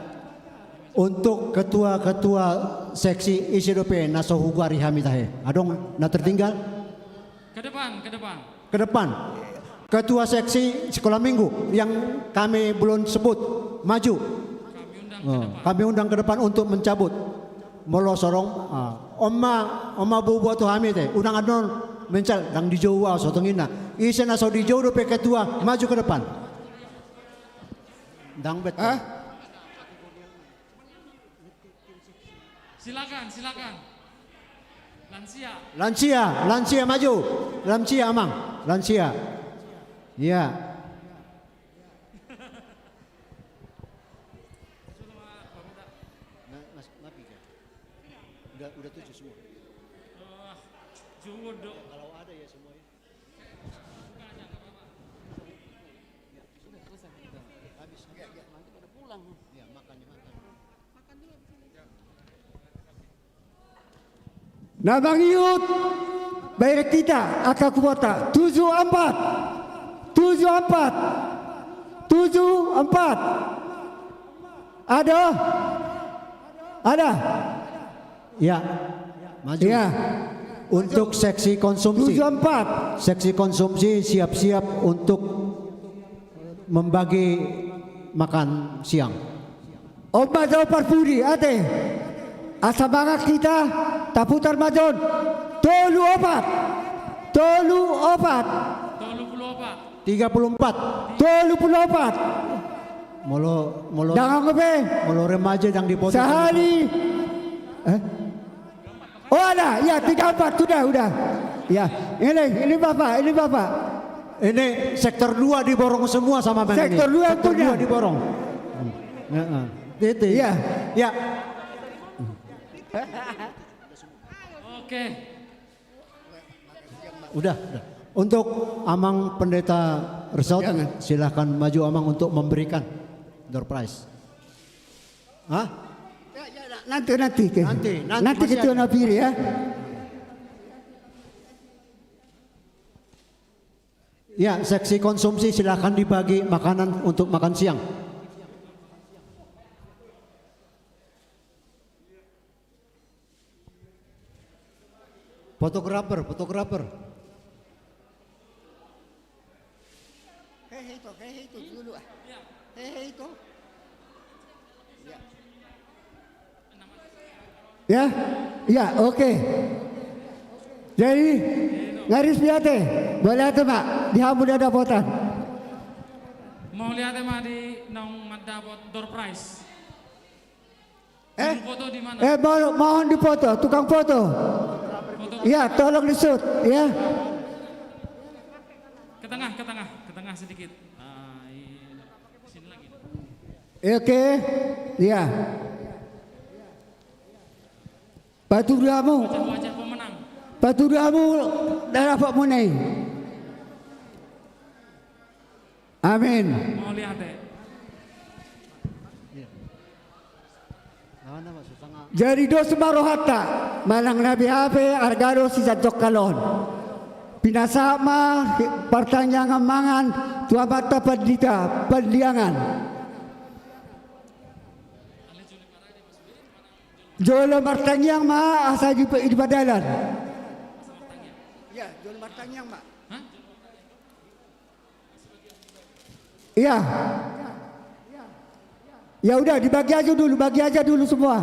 Untuk ketua-ketua seksi ICDP Nasohugu Arihamitahe. Adong na tertinggal? Ke depan. Ketua seksi sekolah minggu yang kami belum sebut maju. Kami undang ke depan untuk mencabut. Molo sorong Oma bubu tu hamil teh. Undang adon mencal dang di Jawa sotongina. Isena so di Jawa pe ketua maju ke depan. Dang bet. Silakan. Lansia maju. Lansia amang. Lansia. Ya. Udah 7 semua. Kalau ada ya semua. Habis. Nanti pada pulang. Ya, makan. Nabang Yud Baik kita Aka Kubota 74. Ada? Ada? Ya. Maju. Ya. Untuk seksi konsumsi. 74. Seksi konsumsi siap-siap untuk membagi makan siang. Obat Parpuri, ate. Asabangat kita, taputar majon. Tolu opat. 34. 34. Molo jangan kepe. Molo remaja yang dipotong. Sehari. Oh ada, ya 34 sudah. Ya, ini Bapak. Ini sektor 2 diborong semua sama Bang. Sektor 2 punya. Diborong. Itu. Iya. Ya. Oke. Udah. Untuk Amang Pendeta Resort, silahkan maju Amang untuk memberikan door prize. Hah? Nanti kita napir ya. Ya, seksi konsumsi silahkan dibagi makanan untuk makan siang. Fotografer. Itu dulu. Itu. Ya, oke. Jadi ngaris biate, boleh tuh Pak, dihampun ada potan. Mau lihat mah di nong dapat door prize. Foto di mana? Mohon dipoto, tukang foto. Iya, tolong disut, ya. Ke tengah sedikit. Sini lagi. Oke, ya. Paturamu darah Pak Munai. Amin. Mau lihat Jadi dos marohata manang nabi hape argado si jok kalon. Pinasama pertanyaan mangan tua mata pendiangan. Jolo martanyang ma asa di badalan. Ya, jolo martanyang ma. Iya. Ya udah dibagi aja dulu semua.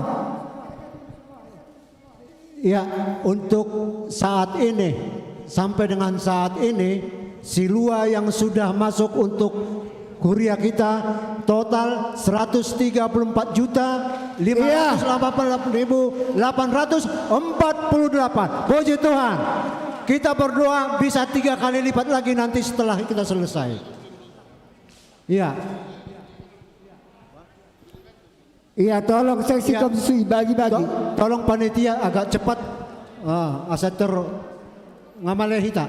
Ya, untuk saat ini sampai dengan saat ini silua yang sudah masuk untuk kuria kita total 134.588.848. Puji Tuhan. Kita berdoa bisa 3 kali lipat lagi nanti setelah kita selesai. Iya. Iya, tolong seksi komisi bagi-bagi. Tolong panitia agak cepat. Aseter ngamalnya hita.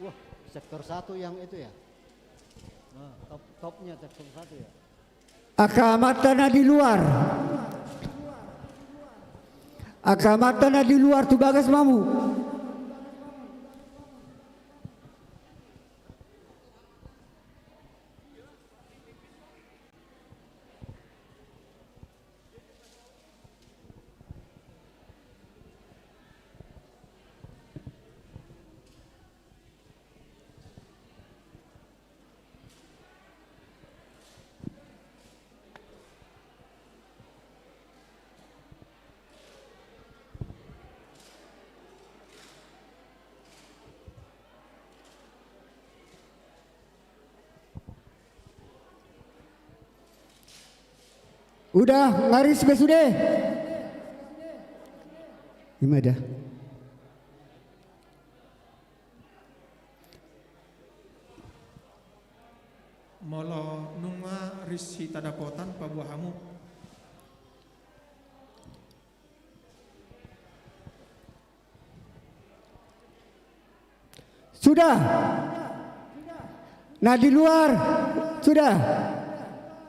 Wah, sektor 1 yang itu ya. Topnya sektor 1 ya. Akamatana di luar. Akamatana di luar tuh bagas mamu. Udah, ngaris sudah. Gimana? Molo nunga risi tadapotan pabuahamu. Sudah. Nah di luar sudah.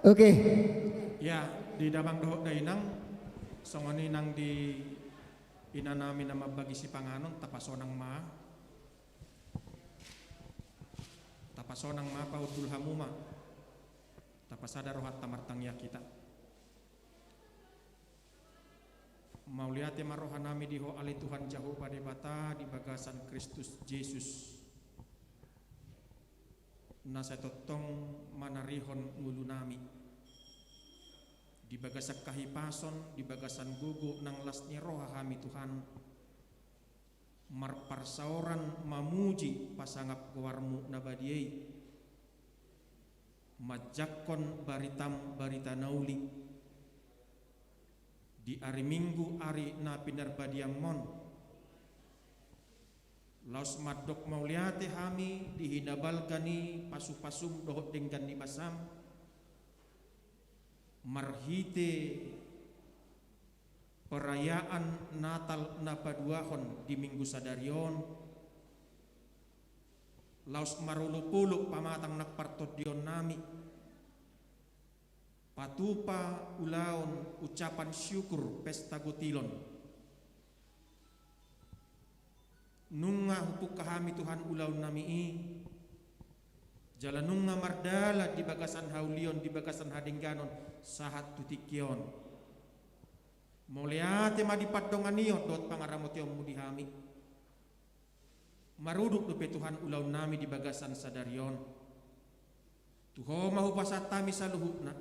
Oke. Ya, di damang dohok dainang songoni nang di inanami nama bagi si panganon tapasonang ma pasonang mapa utul hamuma tapasada rohat tamartangya kita mauliate marohanami diho ali Tuhan jauh pada bata di bagasan Kristus Yesus nasa totong manarihon ngulunami di bagasak kahipason di bagasan gugu nang lasnya roha kami Tuhan marparsauran mamuji pasangap gawarmu nabadiei majakon baritam barita nauli di hari Minggu hari na pinarbadiamon laus madok mauliate hami dihinabalkani pasu-pasum dohot denggan di basam marhite perayaan Natal napaduahon di Minggu Sadarion laus marulupuluk pamatang nakpartodion nami patupa ulaon ucapan syukur pesta gotilon nunga hupuk kahami Tuhan ulaon nami jalan nunga mardala di bagasan haulion di bagasan hadengganon sahat tutikion mauliate madipadonganion dot pangaramotio mudihami maruduk dupe Tuhan ulaon nami di bagasan sadarion tuho mahu pasatami saluhupna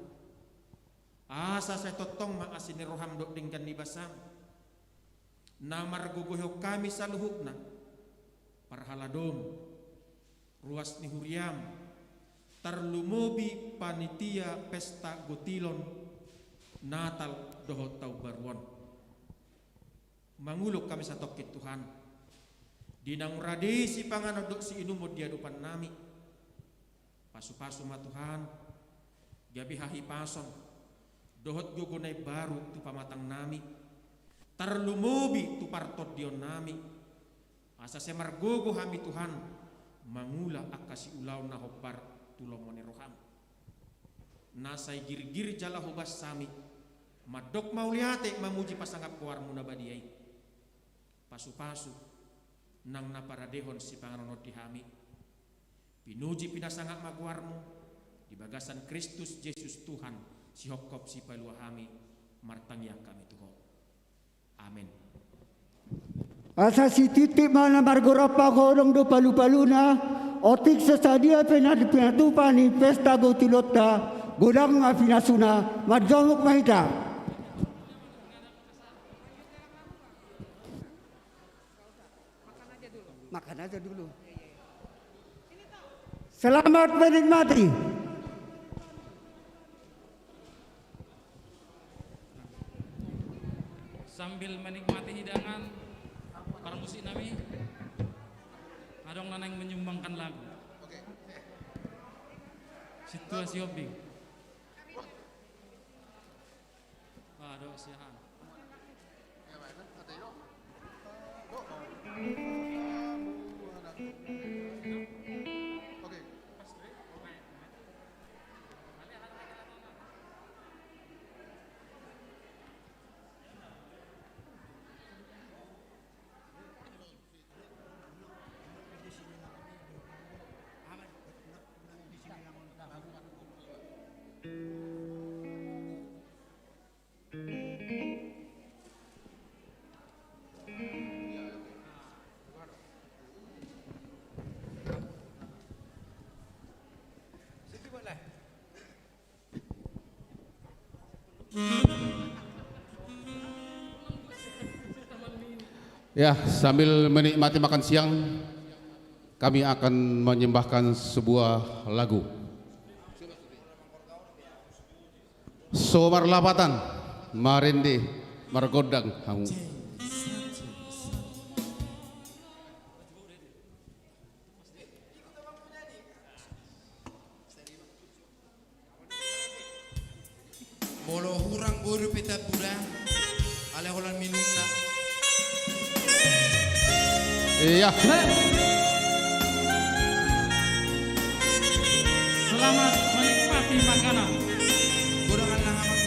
asa saya totong maasini roham dok denggan di basam namar guguhyo kami saluhupna parhaladom ruas ni huriam tarlumobi panitia pesta gotilon Natal dohot tau baruan manguluk kami satokit Tuhan dinang radisi panganodok si inumod diadupan nami pasu-pasu ma Tuhan gabi hahi pason dohot gugunay baru tu pamatang nami tarlumobi tu partot dion nami asa semargogo hami Tuhan mangula akasi ulaw na hopar tulomone roham nasay girgir jala hubas sami madok mauliate mamuji pasangap kuarmu nabadiay pasu-pasu nang naparadehon si pangaronot dihami pinuji pinasangap maguarmu di bagasan Kristus Yesus Tuhan si hokop si paluahami martangya kami Tuhan amin asa si titik mana margorapa gorong do palu-paluna otik sesadia penatupani pesta gotilota godang afinasuna marjomuk mahita makan aja dulu selamat menikmati. Sambil menikmati hidangan para musik nami adong nanang menyumbangkan lagu situasi hobi aduh siahan Ya, sambil menikmati makan siang, kami akan menyembahkan sebuah lagu. Somar lapatan, marende, margodang hamu. Bolo hurang buru pita pura, ale holan minumna. Iya. Selamat menikmati makanan. Godangan lahaman.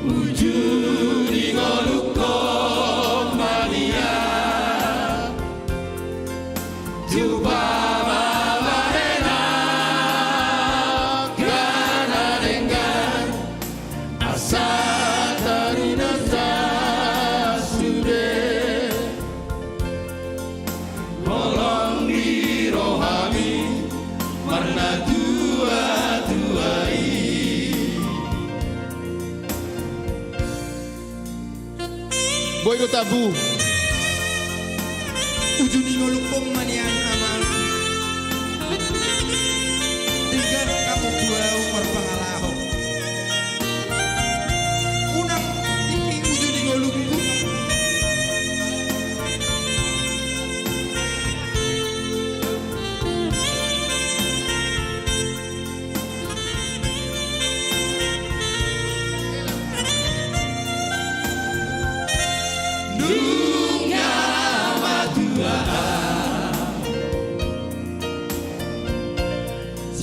ujuni ngoluko mania Tuba mawahena Gana dengan asa tarinasa sude Holong di rohami Warna tua-tuai Boy do tabu. Ujuni ngolukong manian amal. Tiga kamu dua umur pangalaho. Unang iki ujuni ngolukku. Dunia madua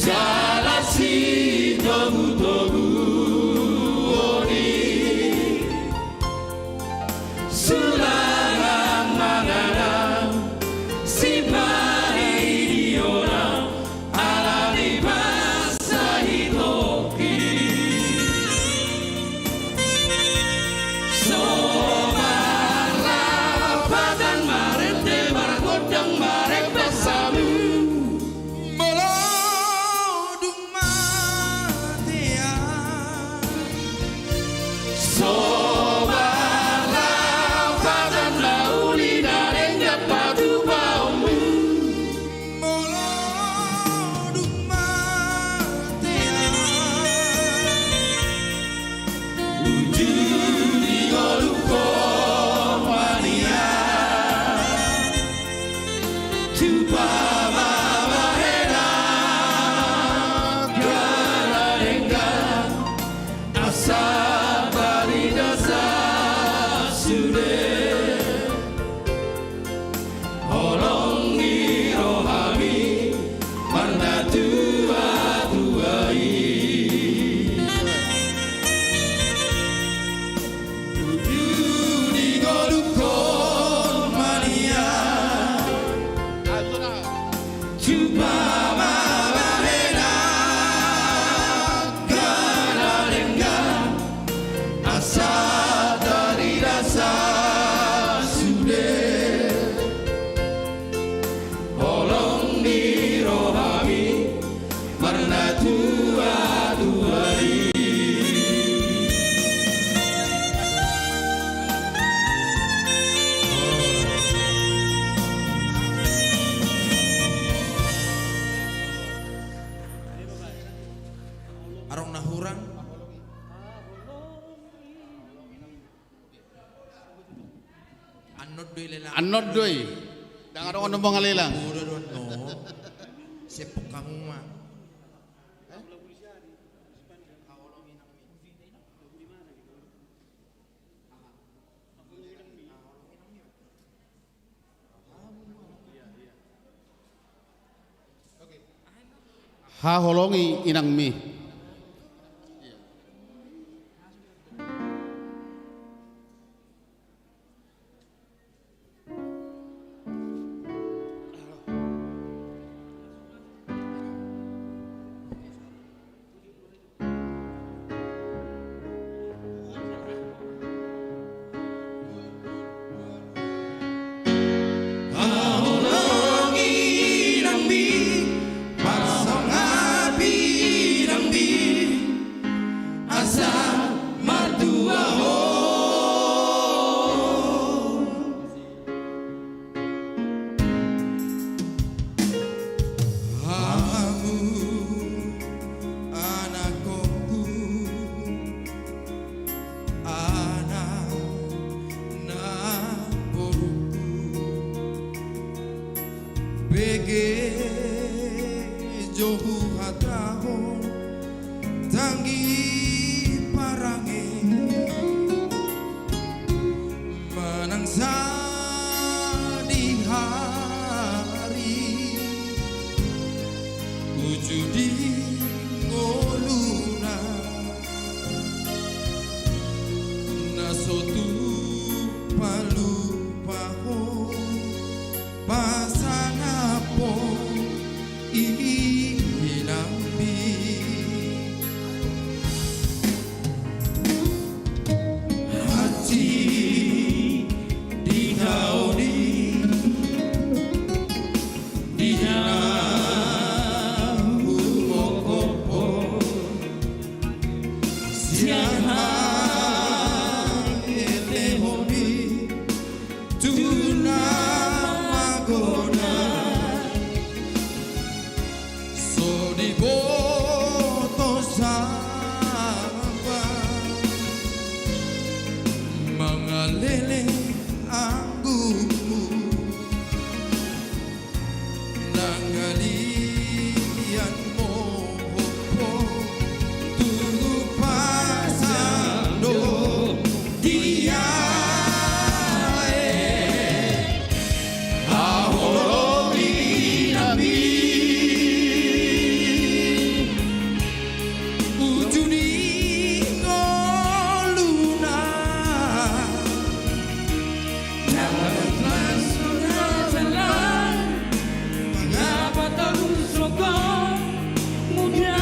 Jalan si togu-togu oni Sulangan manganang si mari diorang alami masa hitoki Arong nahurang. Anod doy. Dangan ako nang mga lilang. Sepok kamu mah. Haholongi inang mi. Haholongi nang mi pasang api nang sotu palu paho pasanapo ihinambi hati dinauni dinamu mokopo siaha elehomi tunamagona sodiboto saba mangalele anggumu nangalian mohopo tunggu pasando dia ahologi nabi ujuni ngoluna Mengapa terus sokong muda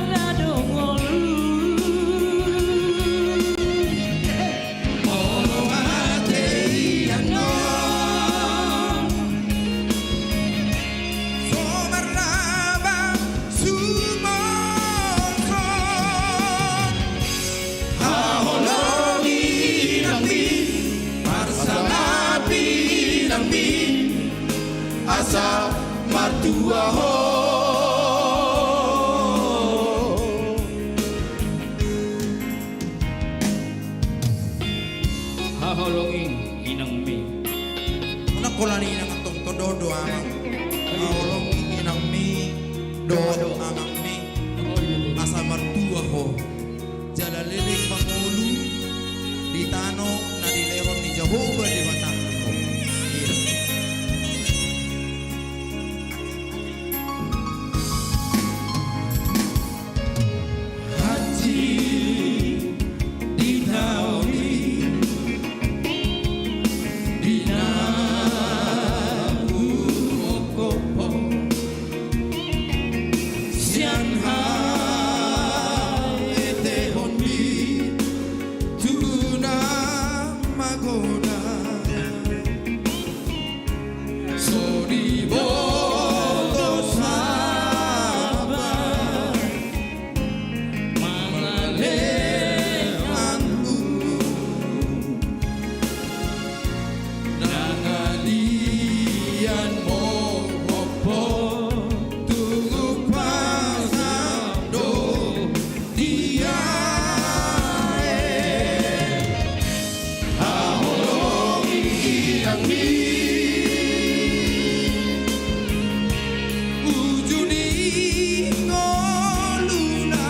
nadongolu Molo ate yano Somarlaba sumokon Ahologi nambi Marsalapi nambi Asa martua ho haholongin inang mi Una kolani nang atong tododo amang Ahologi inang mi Dodo amang mi Asa martua ho Jalaliling mangulu Di tano na dilehon ni Jehovah di batang ko Hati dinauni dinamu okopo sian haete hondi tuna magoda sodiboto sabar mangaleanku nangalian mohopo tunggu pasando dia ahologi inangmi ujuni ngoluna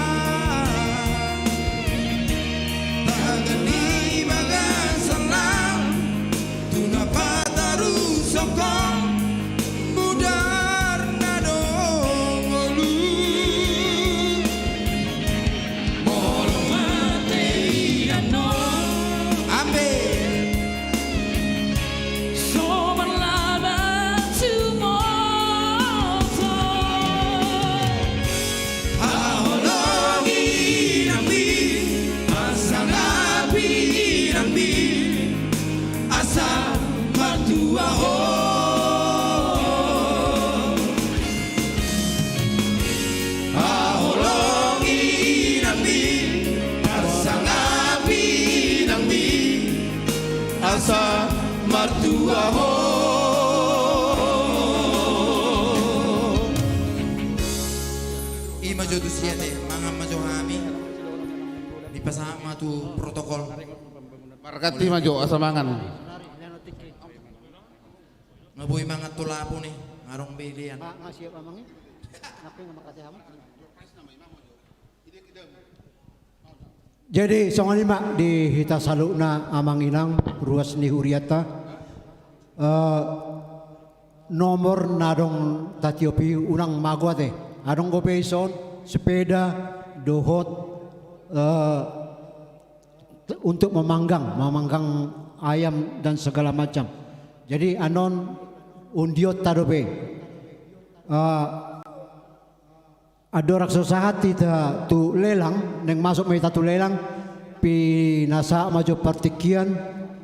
tagani magasalam tunapataru sokong mudar nadongolu molo mate yano ambe somarlaba sumoto ahologi nambi asalapi nambi asa martua ho ahologi nambi asalapi nambi asa martua ho Ima jodoh siete mga majohami di pasama tu protokol Markati maju asamangan. ngaboy mga tulapo nih ngarong bilian Ngasih apa amangnya? Aku yang makasih kamu. Jadi songanima di hita salukna amang inang ruas ni huriata nomor nadong tatiopi unang magwate adong gopeison sepeda dohot untuk memanggang ayam dan segala macam. Jadi anon undiot tadobe. Ada raksasa hati tu lelang neng masuk mereka tu lelang pinasa maju partikian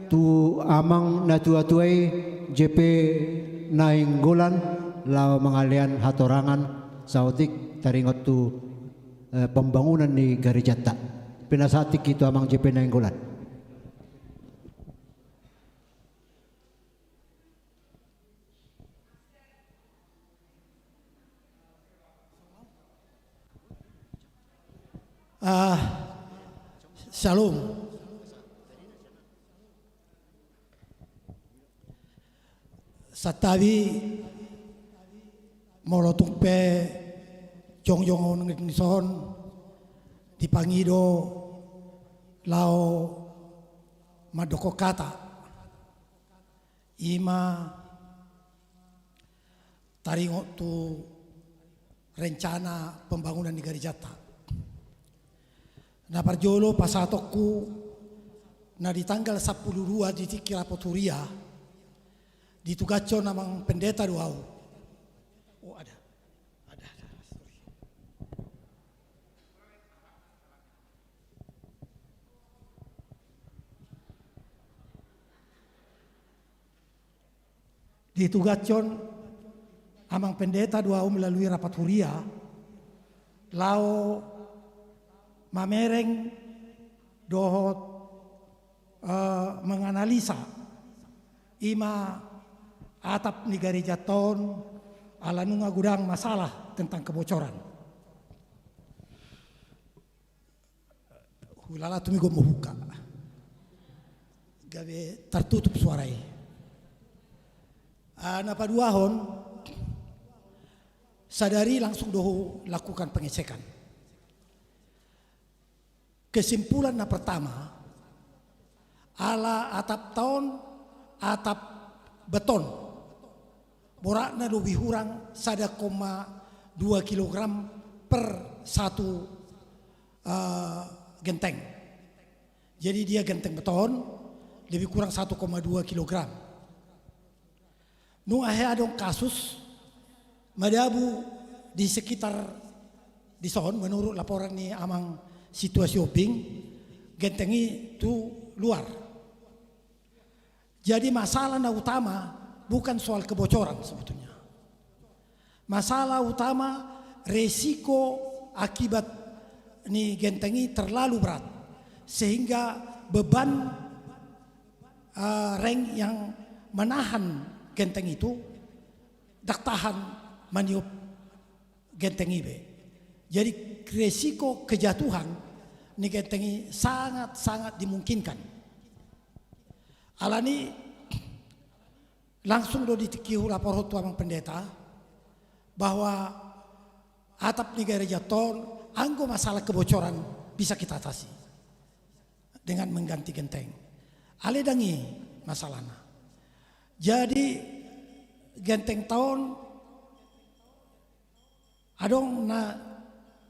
tu amang na tua-tuai JP Nainggolan lau mengalian hatorangan sautik taringot tu pembangunan di Garijata pinasatik itu amang JP Nainggolan. Shalom. Satabi molotung pe jong ngison dipangido lao madoko kata ima taringo tu rencana pembangunan di Garijata. Na parjolo pasatokku na di tanggal 12 di Tikira Poturia ditugacco namang pendeta doau. Oh ada. Ditugacon amang pendeta doau melalui rapat huria lao mamereng dohot menganalisa ima atap ni Garijaton ala nunga gudang masalah tentang kebocoran. Hulala tumi go membuka. Gabe tertutup suarai. Napa duahon sadari langsung doho lakukan pengecekan. Kesimpulan na pertama ala atap tahun atap beton borakna lebih kurang 1,2 kilogram per satu genteng. Jadi dia genteng beton lebih kurang 1,2 kilogram. Nu adong kasus madabu di sekitar di son menurut laporan ni amang situasi oping gentengi itu luar. Jadi masalah utama bukan soal kebocoran sebetulnya. Masalah utama resiko akibat ni gentengi terlalu berat sehingga beban reng yang menahan genteng itu dak tahan maniup genteng ibe. Jadi resiko kejatuhan ni gentengi sangat dimungkinkan. Alani langsung do ditikiu lapor hotu amang pendeta bahwa atap ni Garijaton anggo masalah kebocoran bisa kita atasi dengan mengganti genteng. Ale dangi masalahnya. Jadi genteng tahun adong na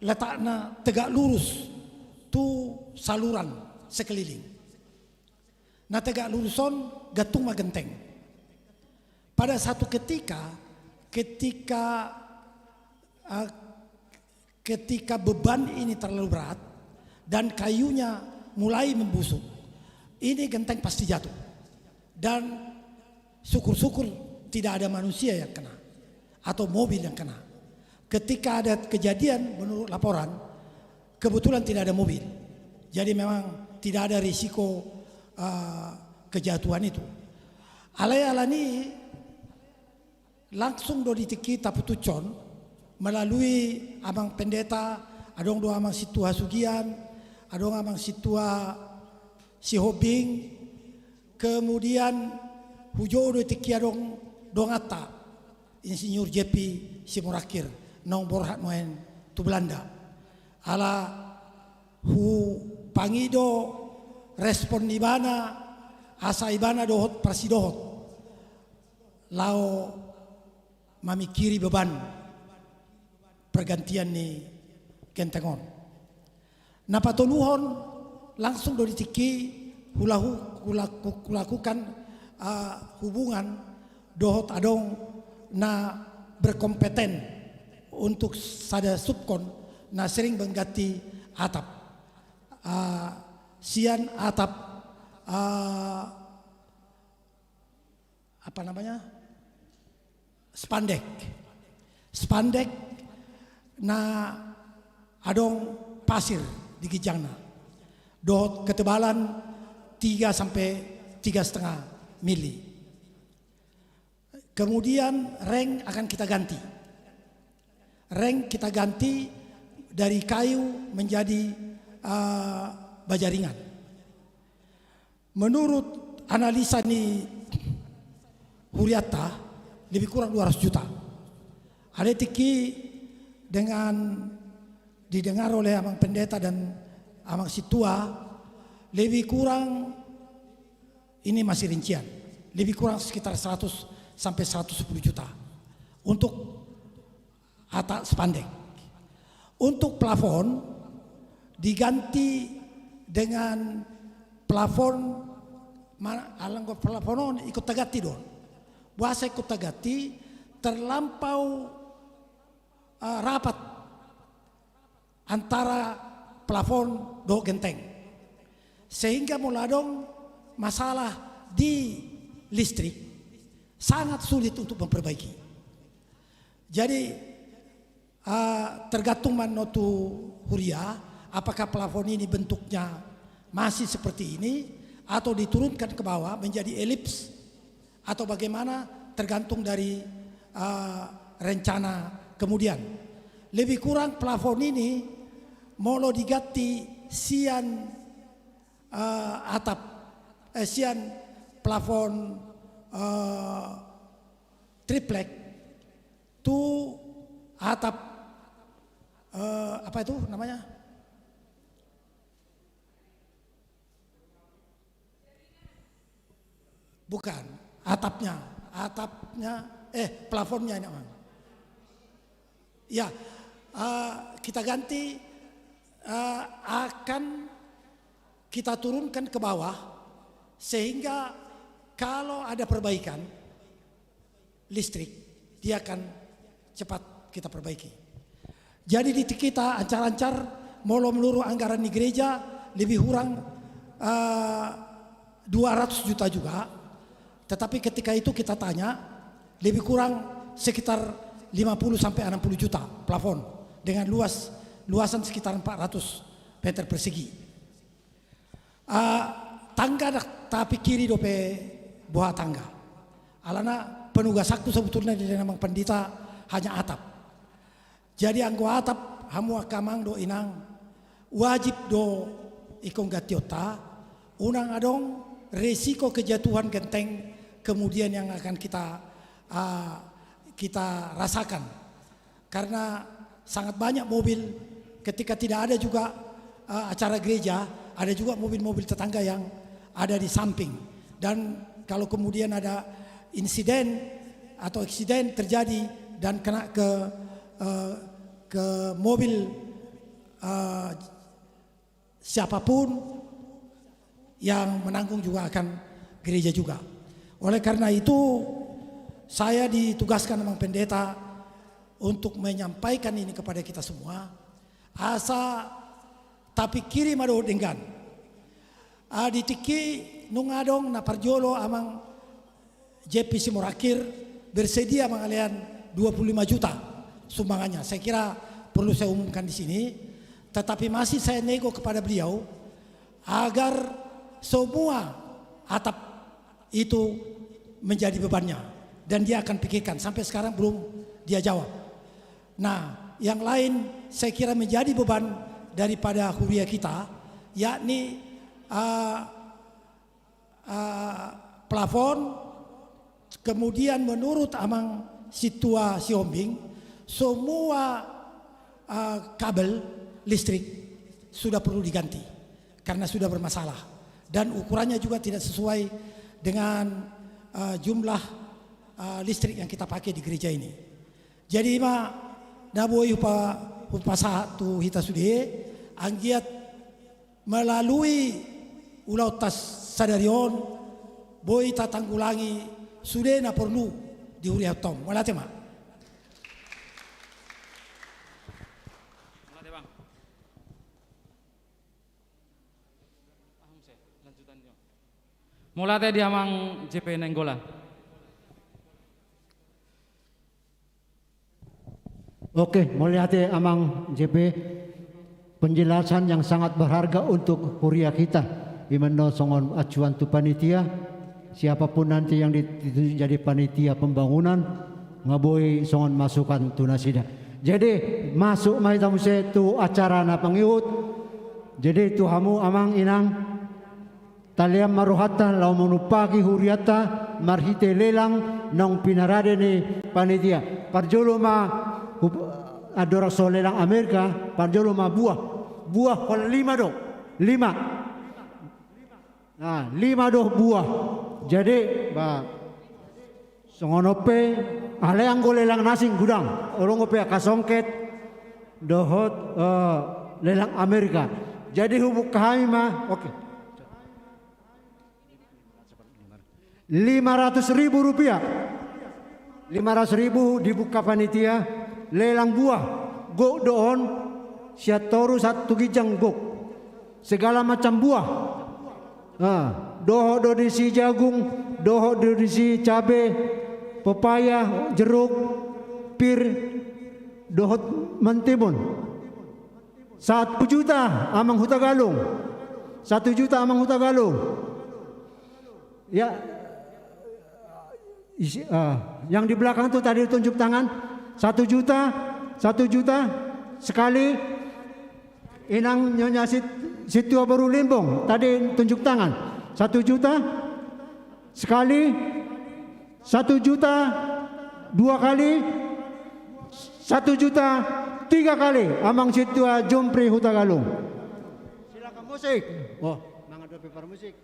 letakna tegak lurus tu saluran sekeliling. Na tegak luruson gatung ma genteng. Pada satu ketika beban ini terlalu berat dan kayunya mulai membusuk, ini genteng pasti jatuh. Dan syukur-syukur tidak ada manusia yang kena atau mobil yang kena. Ketika ada kejadian menurut laporan, kebetulan tidak ada mobil. Jadi memang tidak ada risiko kejatuhan itu. Alani langsung do ditiki taputucon melalui amang pendeta, adong do amang situa sugian, adong amang situa si hobing, kemudian hujo do tiki adong dongata Insinyur JP Simurakir nong borhat moen tu Belanda ala hu pangido respon ibana asa ibana dohot prasidohot lao mamikiri beban pergantian ni kentengon napatuluhon langsung dari tiki kulakukan hubungan dohot adong na berkompeten untuk sada subkon na sering mengganti atap. Sian atap apa namanya? Spandek na adong pasir di gijangna. Dohot ketebalan 3 sampai 3,5 mili. Kemudian reng akan kita ganti. Reng kita ganti dari kayu menjadi baja ringan. Menurut analisa ni Huriata lebih kurang 200 juta. Ada tiki dengan didengar oleh Amang Pendeta dan Amang Situa lebih kurang, ini masih rincian, lebih kurang sekitar 100 sampai 110 juta untuk atap spandek. Untuk plafon diganti dengan plafon alanggo plafonon ikut tagati don. Bahasa ikut tagati terlampau rapat antara plafon do genteng, sehingga muladong masalah di listrik sangat sulit untuk memperbaiki. Jadi tergantung manotu Huria, apakah plafon ini bentuknya masih seperti ini atau diturunkan ke bawah menjadi elips atau bagaimana, tergantung dari rencana kemudian. Lebih kurang plafon ini mau diganti sian sian plafon triplek tu atap apa itu namanya? Bukan, atapnya plafonnya ini. Ya, kita ganti, akan kita turunkan ke bawah sehingga kalau ada perbaikan listrik dia akan cepat kita perbaiki. Jadi di kita ancar-ancar molo meluruh anggaran di gereja lebih kurang 200 juta juga. Tetapi ketika itu kita tanya lebih kurang sekitar 50 sampai 60 juta plafon dengan luasan sekitar 400 meter persegi. Tangga tapi kiri dope buah tangga. Alana penugas aku sebetulnya di Amang Pendeta hanya atap. Jadi anggo atap hamu akamang do inang wajib do ikong gatiota unang adong resiko kejatuhan genteng kemudian yang akan kita rasakan, karena sangat banyak mobil ketika tidak ada juga acara gereja, ada juga mobil-mobil tetangga yang ada di samping, dan kalau kemudian ada insiden atau eksiden terjadi dan kena ke mobil siapapun yang menanggung juga akan gereja juga. Oleh karena itu saya ditugaskan Amang Pendeta untuk menyampaikan ini kepada kita semua. Asa tapi kirim ado dengan aditiki nungadong na parjolo Amang JP Simorakir bersedia mengalian 25 juta sumbangannya. Saya kira perlu saya umumkan di sini. Tetapi masih saya nego kepada beliau agar semua atap itu menjadi bebannya, dan dia akan pikirkan. Sampai sekarang belum dia jawab. Nah, yang lain saya kira menjadi beban daripada huria kita, yakni plafon. Kemudian menurut Amang Situa Siombing, semua kabel listrik sudah perlu diganti karena sudah bermasalah, dan ukurannya juga tidak sesuai dengan jumlah listrik yang kita pakai di gereja ini. Jadi naboi upa satu hita sudah anggiat melalui ulau tas sadarion boy tatanggulangi sudah na perlu diuriat tom. Wala tema. Mulai di amang JP Nenggolan. Oke, melihat amang JP penjelasan yang sangat berharga untuk huria kita. Imano songon acuan tu panitia, siapapun nanti yang ditunjuk jadi panitia pembangunan, ngaboi songon masukan tunasida. Jadi masuk mai tamu se tu acara na pangiut. Jadi tu hamu amang inang taliam maruhatan lau menupaki huriata marhite lelang nong pinarade ni panitia. Parjolo ma adora solelang Amerika, parjolo ma buah hol 5 do. 5. Nah, 5 do buah. Jadi ba songonope ale anggo lelang nasing gudang. Orongope kasongket dohot lelang Amerika. Jadi hubuk kami mah oke. 500.000 rupiah. 500.000 dibuka panitia lelang buah. Gok doon siatoru 1 gijang gok. Segala macam buah. Doho do disi jagung, doho do disi cabe, pepaya, jeruk, pir, dohot mentimun. 1 juta amang hutagalung. 1 juta amang hutagalung. Ya, yang di belakang tuh tadi tunjuk tangan 1 juta sekali. Inang Nyonya Situa Baru Limbong tadi tunjuk tangan 1 juta sekali, 1 juta 2 kali, 1 juta 3 kali. Amang Situa Jumpri Hutagalung. Silakan musik. Oh, mangga paper musik.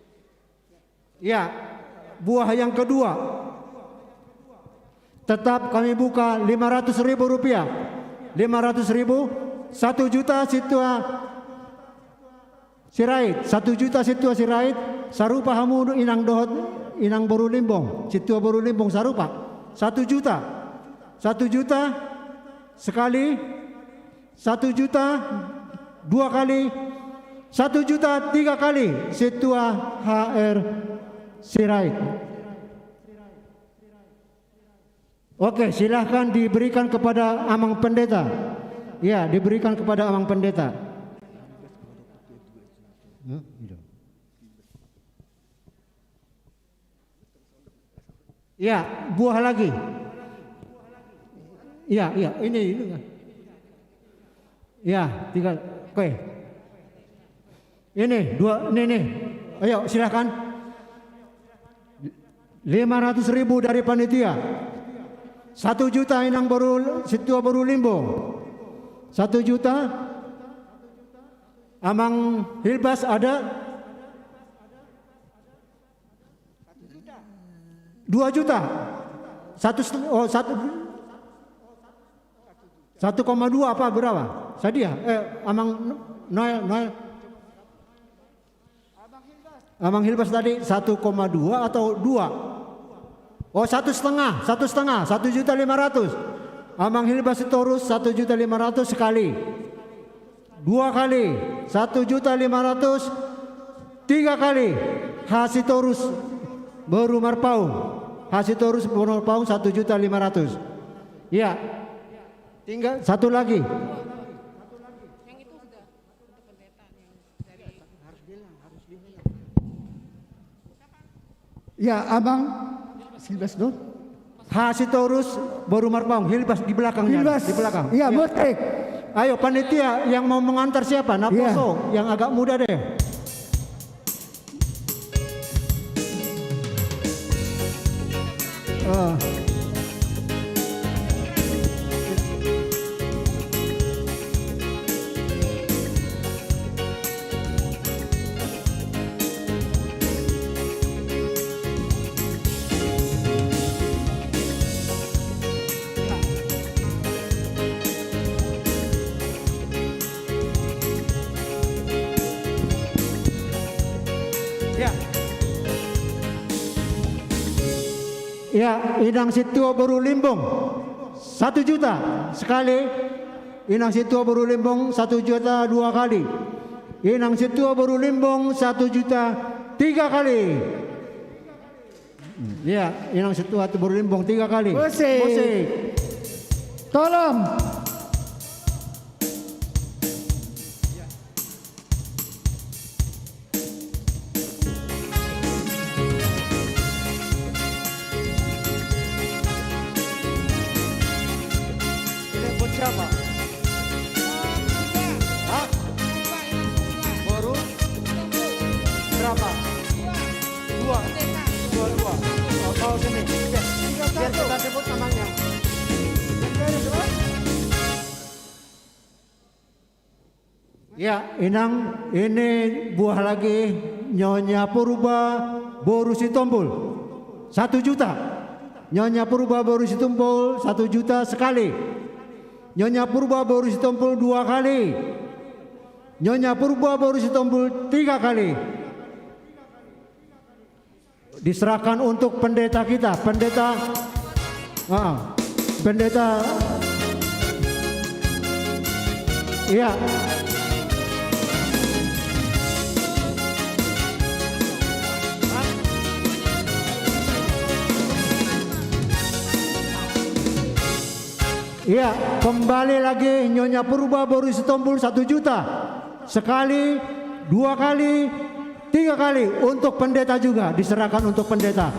Ya, buah yang kedua tetap kami buka 500.000 rupiah. 500.000. 1 juta Situa Sirait. 1 juta Situa Sirait. Sarupa hamu inang dohot inang Baru Limbong. Situa Baru Limbong sarupa. 1 juta. 1 juta sekali. 1 juta 2 kali. 1 juta 3 kali. Situa HR Sirait. Oke, silahkan diberikan kepada Amang Pendeta. Ya, diberikan kepada Amang Pendeta. Ya, buah lagi. Ya, ini. Ya, 3. Oke. Ini 2, ini. Ayo, silahkan. 500.000 dari panitia. 1 juta inang Baru Situa Baru Limbong. 1 juta. Amang Hilbas ada 2 juta. 1,2 apa berapa? Sadia. Amang Noel. Amang Hilbas tadi 1,2 atau 2? Oh, 1,5. 1,500. Amang Hilbas Torus 1.500.000 sekali. 2 kali 1.500.000. 3 kali. Hasitorus Baru Marpaung. Hasitorus Baru Marpaung 1.500.000. Ya. Tinggal 1 lagi. Ya, Abang Hilbas dong. Hasitorus Baru Marpaung. Hilbas di belakangnya. Hilbas. Di belakang. Iya, musik. Ayo panitia yang mau mengantar siapa? Naposo yang agak muda deh. Ya, Inang Situo Boru Limbong 1 juta sekali. Inang Situo Boru Limbong 1 juta 2 kali. Inang Situo Boru Limbong 1 juta 3 kali. Ya, Inang Situo Boru Limbong 3 kali. Musik. Tolong. Ini buat siapa? Hah? Baru? Berapa? 2. Oh, kau sini. Biar kita sebut namanya. Ya, Inang, ini buah lagi Nyonya Purba Boru Sitompul 1 juta. Nyonya Purba Boru Sitompul 1 juta sekali. Nyonya Purba Boru Sitompul 2 kali. Nyonya Purba Boru Sitompul 3 kali. Diserahkan untuk pendeta kita, pendeta iya. Iya, kembali lagi Nyonya Purba Boru Sitompul 1 juta sekali, 2 kali, 3 kali. Untuk pendeta juga diserahkan untuk pendeta.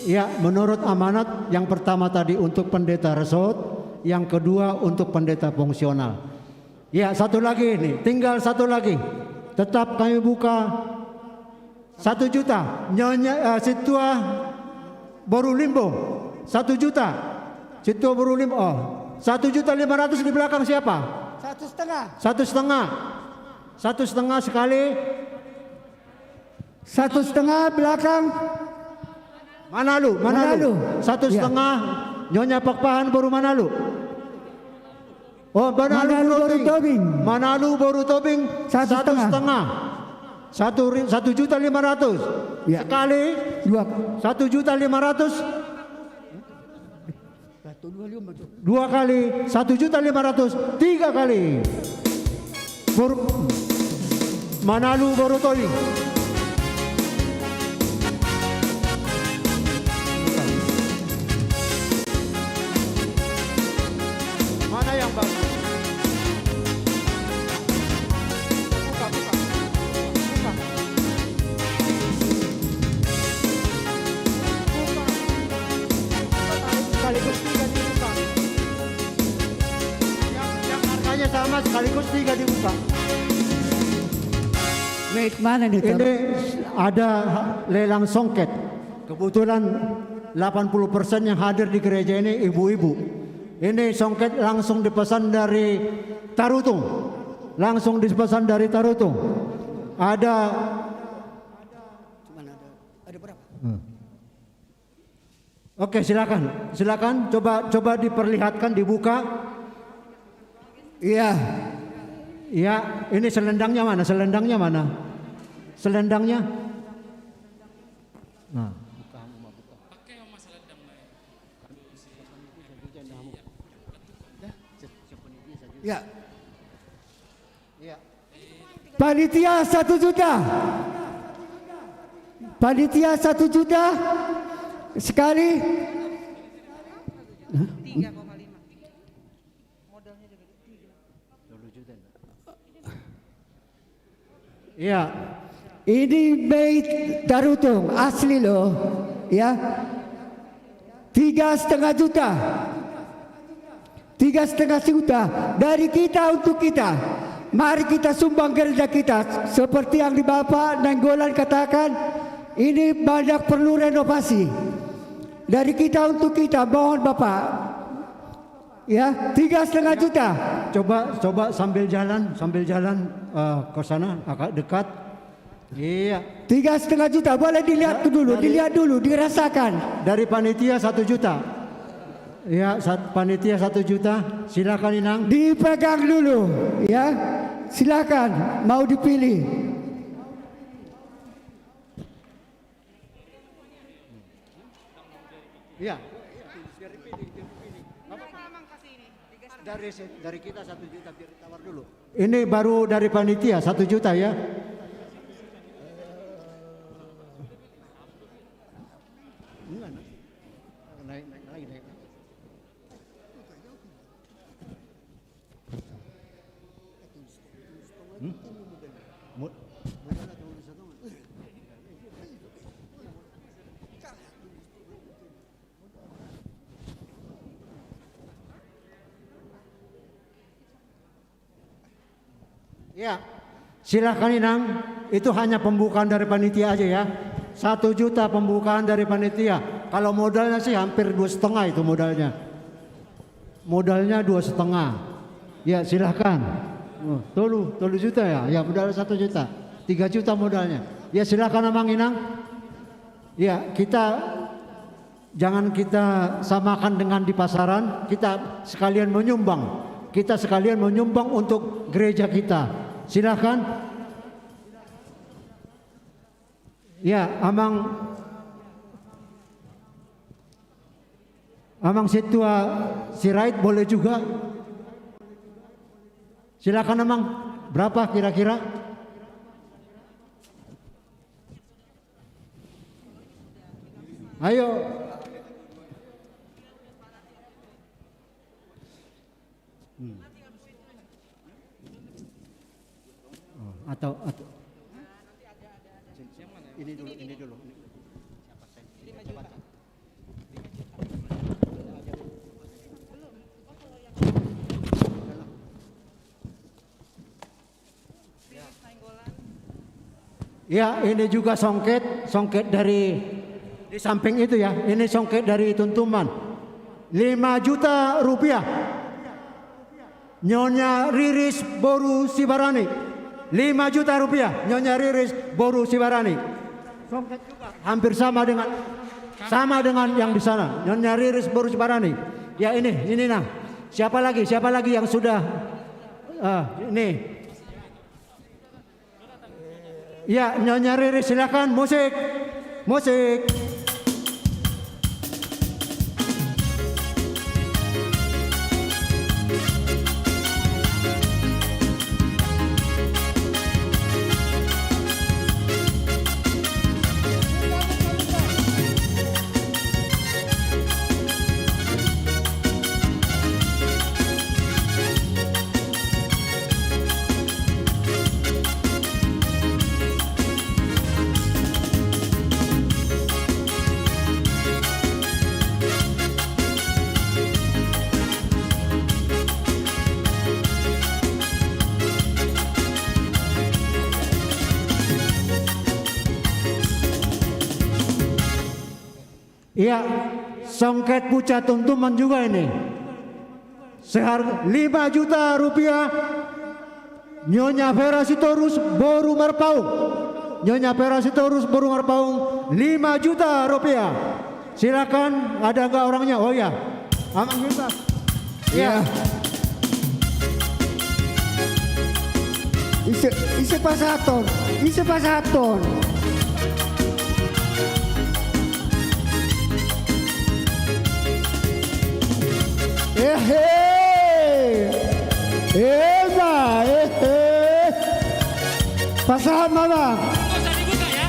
Ya, menurut amanat yang pertama tadi untuk pendeta resort, yang kedua untuk pendeta fungsional. Ya, satu lagi ini, tinggal satu lagi. Tetap kami buka 1 juta. Nyonya Situa Boru Limbong 1 juta. Situa Boru Limbong 1.500.000 di belakang siapa? 1,5. 1,5. 1,5 sekali. 1,5 belakang. Manalu. 1,5 Nyonya Pakpahan Boru Manalu. Oh, Manalu Boru Tobing. Manalu Boru Tobing 1,5. 1.500.000 sekali. 1.500.000 2 kali. 1.500.000 3 kali. Manalu Boru Tobing. Mana yang bagus? Sekaligus 3 dibuka. Yang harganya sama sekaligus 3 dibuka. Wait, mana nih? Ini ada lelang songket. Kebetulan 80% yang hadir di gereja ini ibu-ibu. Ini songket langsung dipesan dari Tarutung. Langsung dipesan dari Tarutung. Ada berapa? Oke, silakan coba diperlihatkan, dibuka. Iya. Iya, ini selendangnya mana? Selendangnya. Nah. Ya. Panitia 1 juta. Panitia 1 juta sekali. 3,5. Modalnya juga 3. Iya. Ini bait Tarutung asli loh, ya. 3,5 juta. 3,5 juta dari kita untuk kita. Mari kita sumbang gereja kita. Seperti yang di Bapak Nenggolan katakan, ini banyak perlu renovasi. Dari kita untuk kita, mohon Bapak. Ya, 3,5 juta. Coba sambil jalan ke sana agak dekat. Iya. 3,5 juta, boleh dilihat dulu, dirasakan. Dari panitia 1 juta. Ya, panitia 1 juta. Silakan Inang. Dipegang dulu, ya. Silakan, mau dipilih. Iya. Dari kita 1 juta biar ditawar dulu. Ini baru dari panitia 1 juta ya. Naik lagi. Ya, silahkan Inang. Itu hanya pembukaan dari panitia aja ya. 1 juta pembukaan dari panitia. Kalau modalnya sih hampir 2,5 itu modalnya. Modalnya 2,5. Ya silahkan. Oh, tolu juta ya. Ya modal 1 juta. 3 juta modalnya. Ya silahkan Amang Inang. Ya jangan kita samakan dengan di pasaran. Kita sekalian menyumbang. Kita sekalian menyumbang untuk gereja kita. Silakan. Ya, Amang Situa Sirait boleh juga. Silakan Amang. Berapa kira-kira? Ayo. Atau ini dulu. Ya, ini juga songket dari di samping itu ya. Ini songket dari Tuntuman. 5 juta rupiah. Nyonya Riris Boru Sibarani. 5 juta rupiah, Nyonya Riris Boru Sibarani. Songket juga hampir sama dengan yang di sana. Nyonya Riris Boru Sibarani. Ya ini nah. Siapa lagi yang sudah ini? Ya, Nyonya Riris silakan musik. Iya, songket Puca Tuntuman juga ini. Seharga 5 juta rupiah. Nyonya Vera Sitorus Boru Marpaung. Nyonya Vera Sitorus Boru Marpaung 5 juta rupiah. Silakan, ada enggak orangnya? Oh ya, Amang Yuta. Ya. Ise pasaton. Pasahan Mama. Nggak usah dibuka ya.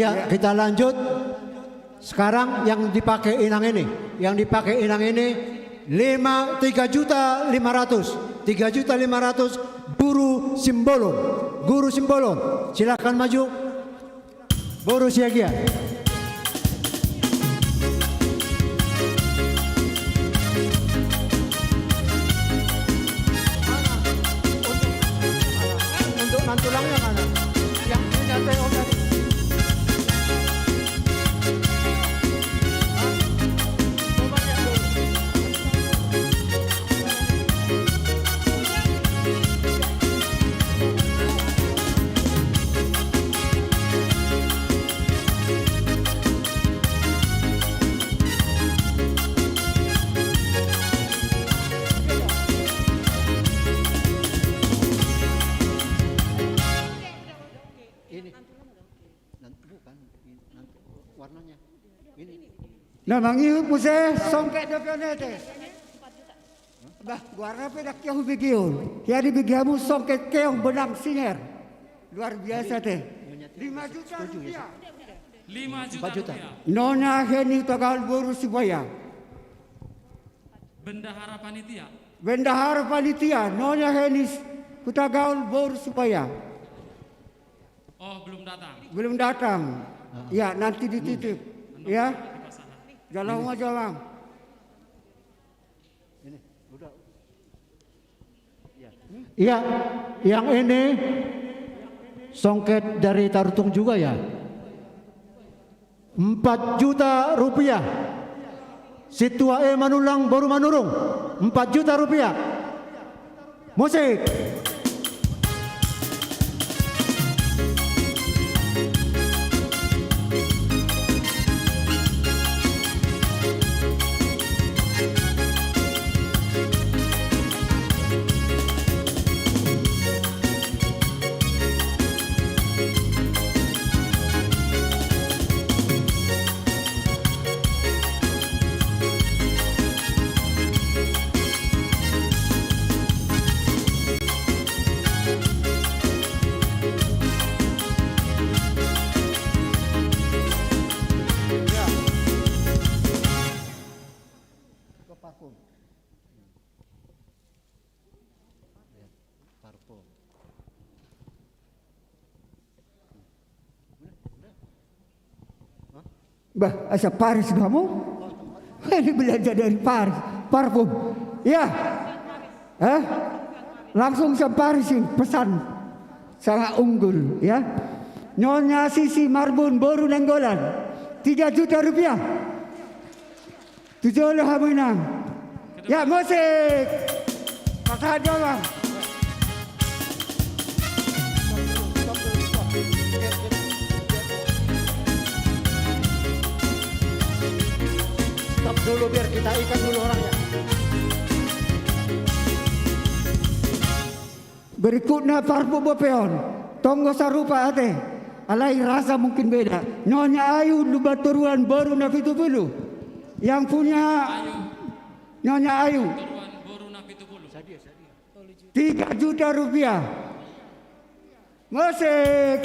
Ya, kita lanjut. Sekarang yang dipakai inang ini, 3.500.000, 3.500.000 Guru Simbolon. Guru Simbolon, silakan maju. Guru Siagia. Untuk mantulangnya mana? Yang punya TO tadi. Namang iyo po sa songket na pionete. Bah, warna pa na kiyong bigyon. Kaya dibigyan mo songket kayong benang singer. Luar biasa teh. 5 juta rupiah. 5 juta rupiah. Nona Heni Tagal Boru Sibaya. Bendahara panitia. Bendahara panitia. Nona Heni Kutagaul Boru Sibaya. Oh, belum datang. Belum datang. Ya, nanti dititip. Ya. Jalan aja bang. Iya, yang ini songket dari Tarutung juga ya. 4 juta rupiah. Situa Manulang baru manurung. 4 juta rupiah. Musik. Bah, asa Paris kamu? Ini belajar dari Paris. Parfum. Ya. Langsung ke Paris ini pesan. Sangat unggul, ya. Nyonya Sisi Marbun Boru Nenggolan. 3 juta rupiah. 7 menang. Ya, musik. Paksa doang. Stop dulu biar kita ikat dulu orangnya. Berikutnya Parpo Bopeon. Tonggo Sarupa ate. Alai rasa mungkin beda. Nyonya Ayu Lubaturuan Boru Nafitupulu. Yang punya Nyonya Ayu. 3 juta rupiah. Musik.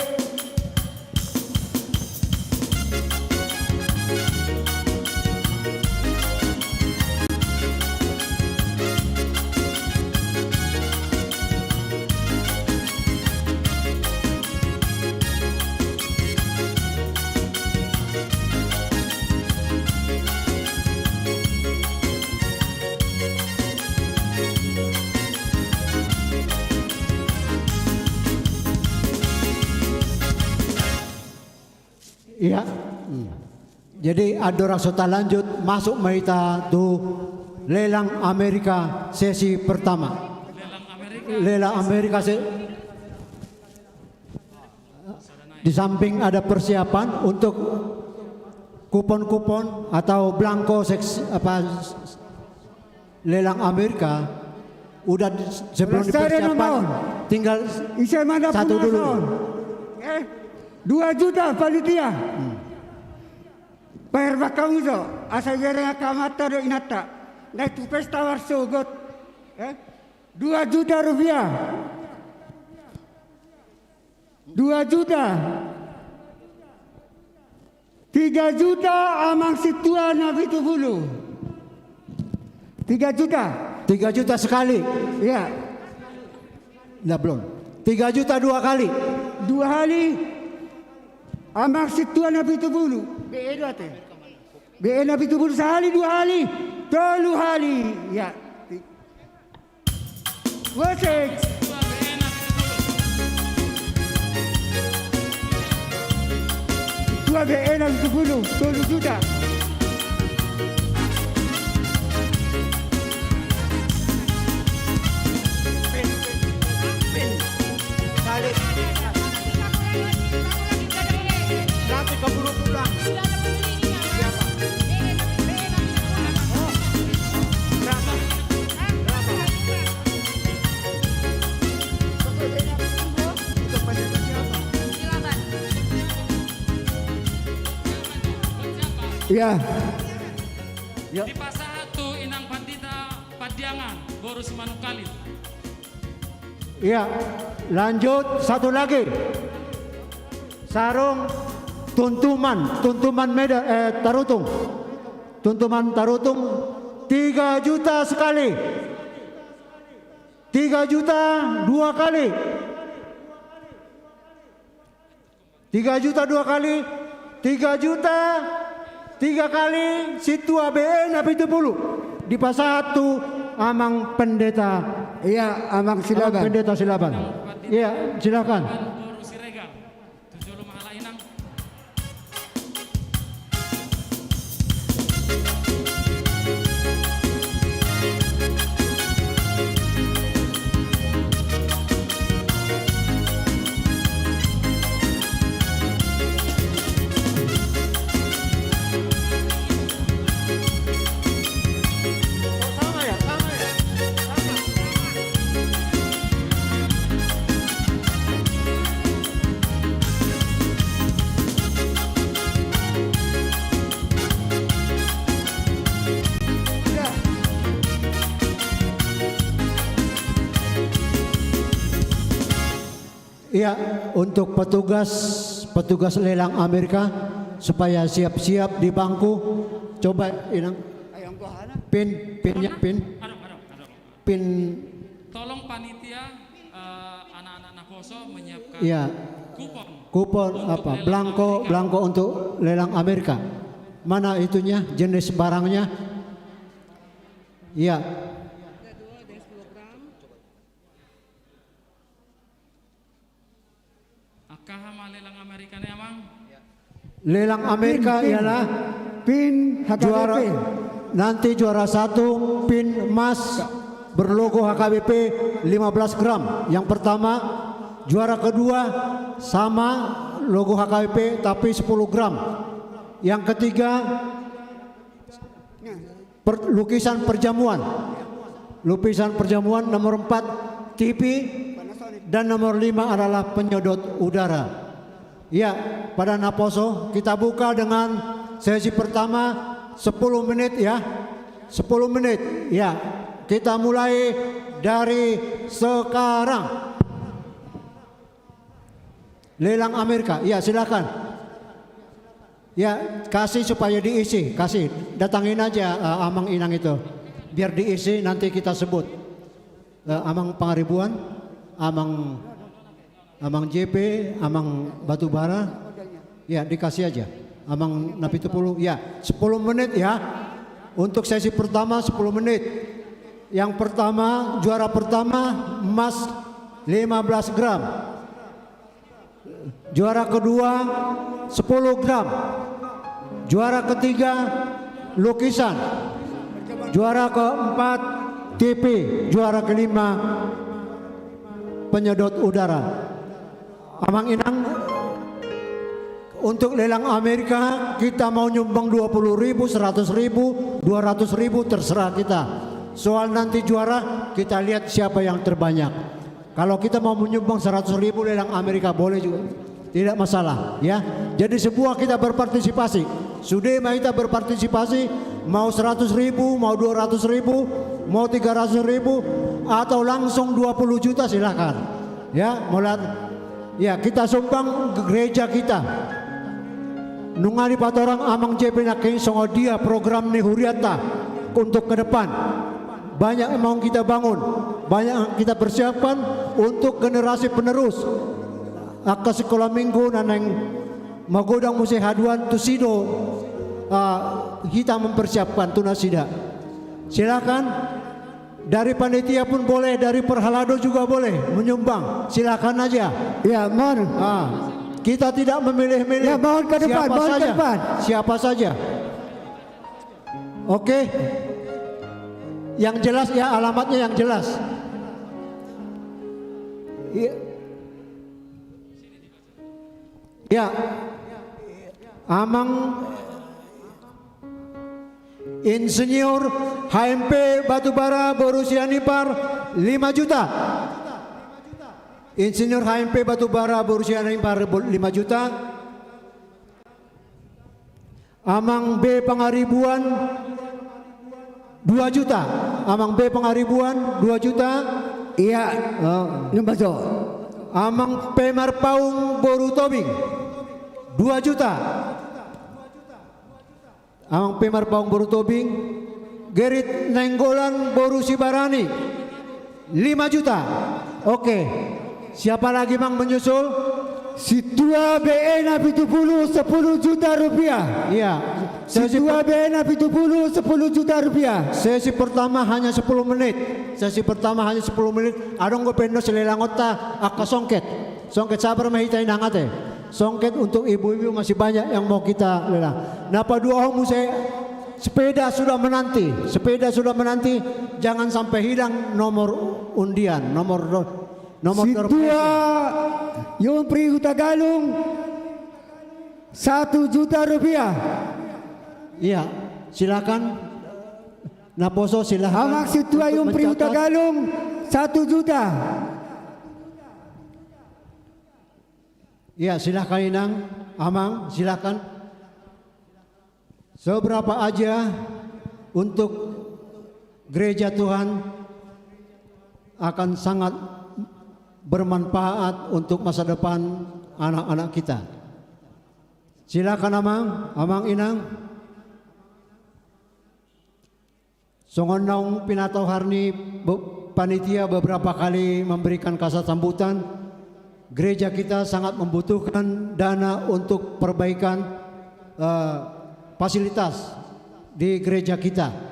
Iya. Jadi Adora Sota lanjut masuk Maita tuh lelang Amerika sesi pertama. Lelang Amerika di samping ada persiapan untuk kupon-kupon atau blanko lelang Amerika udah sebelum dipersiapkan tinggal satu dulu. 2 juta panitia. Bayar bakal uzo. Asal jara kamata do inata. Naik tu pesta warso got. 2 juta rupiah. 2 juta. 3 juta amang situa nabi tubulu. 3 juta. 3 juta sekali. Ya. Nah, belum. 3 juta 2 kali. 2 kali. Amang situa nabi tubulu. BE dua teh. BE nabi tubulu sehari 2 kali. 3 kali. Ya. Wasik. Dua BE nabi tubulu. 3 juta. Nanti keburu pulang. Ya. Di pasar 1 Inang Pandita Padiangan, Borus Manukali. Iya, lanjut satu lagi. Sarung tuntuman tarutung. Tuntuman tarutung 3 juta sekali. 3 juta 2 kali. 3 juta 2 kali. 3 juta 3 kali situa BE nabi tubulu. Di pasar 1 Amang Pendeta. Iya, Amang silakan. Amang Pendeta silakan. Iya, silakan. Iya, untuk petugas lelang Amerika supaya siap-siap di bangku. Coba Inang pin. Tolong panitia anak-anak Nakoso menyiapkan Iya. Kupon apa? Blanko untuk lelang Amerika. Mana itunya? Jenis barangnya? Iya. Lelang Amerika ialah pin juara nanti juara 1 pin emas berlogo HKBP 15 gram. Yang pertama, juara kedua sama logo HKBP tapi 10 gram. Yang ketiga lukisan perjamuan. Lukisan perjamuan nomor 4 TV dan nomor 5 adalah penyedot udara. Ya, pada Naposo kita buka dengan sesi pertama 10 menit ya. 10 menit ya. Kita mulai dari sekarang. Lelang Amerika. Ya, silakan. Ya, kasih supaya diisi, kasih. Datangin aja Amang Inang itu. Biar diisi nanti kita sebut. Amang Pangaribuan, Amang JP, Amang Batubara, ya dikasih aja. Amang Napi Tupulu, ya 10 menit ya. Untuk sesi pertama 10 menit. Yang pertama, juara pertama emas 15 gram. Juara kedua 10 gram. Juara ketiga lukisan. Juara keempat TV. Juara kelima penyedot udara. Amang Inang, untuk lelang Amerika kita mau nyumbang 20.000, 100.000, 200.000 terserah kita. Soal nanti juara kita lihat siapa yang terbanyak. Kalau kita mau menyumbang 100.000 lelang Amerika boleh juga, tidak masalah ya. Jadi sebuah kita berpartisipasi. Sudah kita berpartisipasi mau 100.000, mau 200.000, mau 300.000 atau langsung 20 juta silakan. Ya, mulai ya kita sumbang gereja kita. nungali patorang amang JP naking songo dia program ni huriata untuk ke depan. Banyak yang mau kita bangun, banyak yang kita persiapkan untuk generasi penerus. Aka sekolah minggu naneng magodang musik haduan tusido kita mempersiapkan tunasida. Silakan dari panitia pun boleh, dari perhalado juga boleh menyumbang. Silakan aja. Ya, mohon. Kita tidak memilih-milih. Ya, mohon ke depan, mohon ke depan. Siapa saja. Oke. Yang jelas ya, alamatnya yang jelas. Ya. Amang Insinyur HMP Batubara berusia nipar 5 juta. Insinyur HMP Batubara berusia nipar 5 juta. Amang B Pangaribuan 2 juta. Amang B Pangaribuan 2 juta. Iya, Numbaso. Amang P Marpaung Boru Tobing 2 juta. Amang P Marpaung Boru Tobing. Gerit Nenggolan Boru Sibarani 5 juta. Oke. Siapa lagi Mang menyusul? Situa BN 70 10 juta rupiah. Iya. Situa BN 70 10 juta rupiah. Sesi pertama hanya 10 menit. Sesi pertama hanya 10 menit. Adong go pendo selelangota aka songket. Songket sabar mahita inangate. Songket untuk ibu-ibu masih banyak yang mau kita lelang. Napa dua homu sepeda sudah menanti. Sepeda sudah menanti. Jangan sampai hilang nomor undian, nomor Situa yung Prihu Tagalong 1 juta rupiah. Iya, silakan. Naposo silakan. Amang Situa yung Prihu Tagalong 1 juta. Iya, silakan Inang. Amang, silakan. Seberapa aja untuk gereja Tuhan akan sangat bermanfaat untuk masa depan anak-anak kita. Silakan Amang Inang. Songonong Pinatau Harni panitia beberapa kali memberikan kata sambutan. Gereja kita sangat membutuhkan dana untuk perbaikan fasilitas di gereja kita.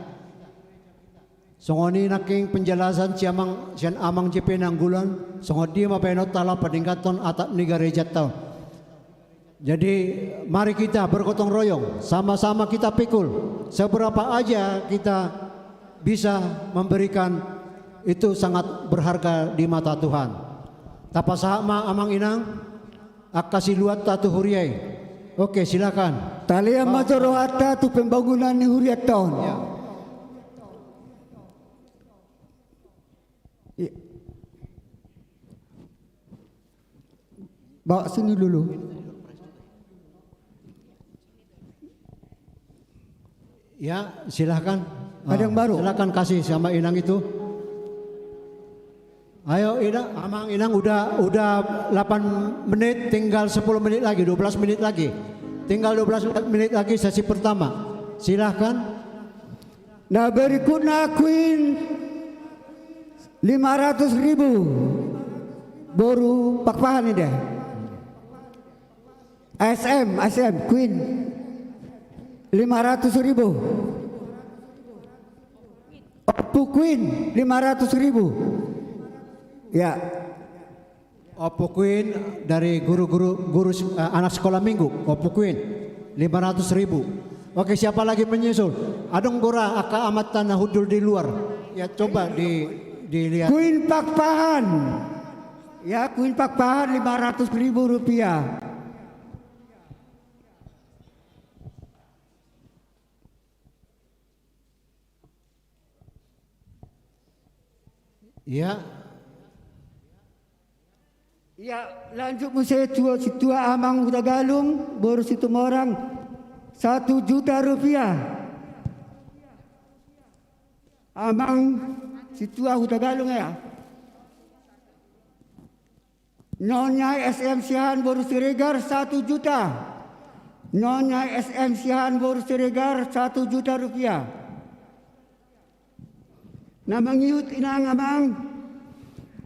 Songoni naking penjelasan siang amang JP Nanggulan, songodi mapenot tala peningkatan atap ni gereja tau. Jadi mari kita bergotong royong, sama-sama kita pikul. Seberapa aja kita bisa memberikan itu sangat berharga di mata Tuhan. Tapasahama amang inang, akasi luat tatu huriai. Oke, silakan. Talia matorohata tu pembangunan ni huriat tahun. Ya. Bawa sini dulu. Ya, silakan. Ada yang baru. Silakan kasih sama Inang itu. Ayo Inang, Amang Inang udah 8 menit, tinggal 10 menit lagi, 12 menit lagi. Tinggal 12 menit lagi sesi pertama. Silakan. Nah berikutnya Queen 500.000 baru pakpahan ini deh. SM Queen 500.000. Oppo Queen 500.000. Ya. Oppo Queen dari guru anak sekolah minggu. Oppo Queen 500.000. Oke, siapa lagi menyusul? Adong gora aka amat tanah hudul di luar. Ya coba dilihat. Queen pakpahan. Ya Queen pakpahan 500.000 rupiah. Ya. Ya lanjut musik situa amang Tagalong baru situ orang 1 juta rupiah. Amang situa Tagalong ya. Nonya SM Sihan baru Siregar 1 juta. Nyonya SM Sihan Boru Siregar 1 juta rupiah. Namang Yut Inang Amang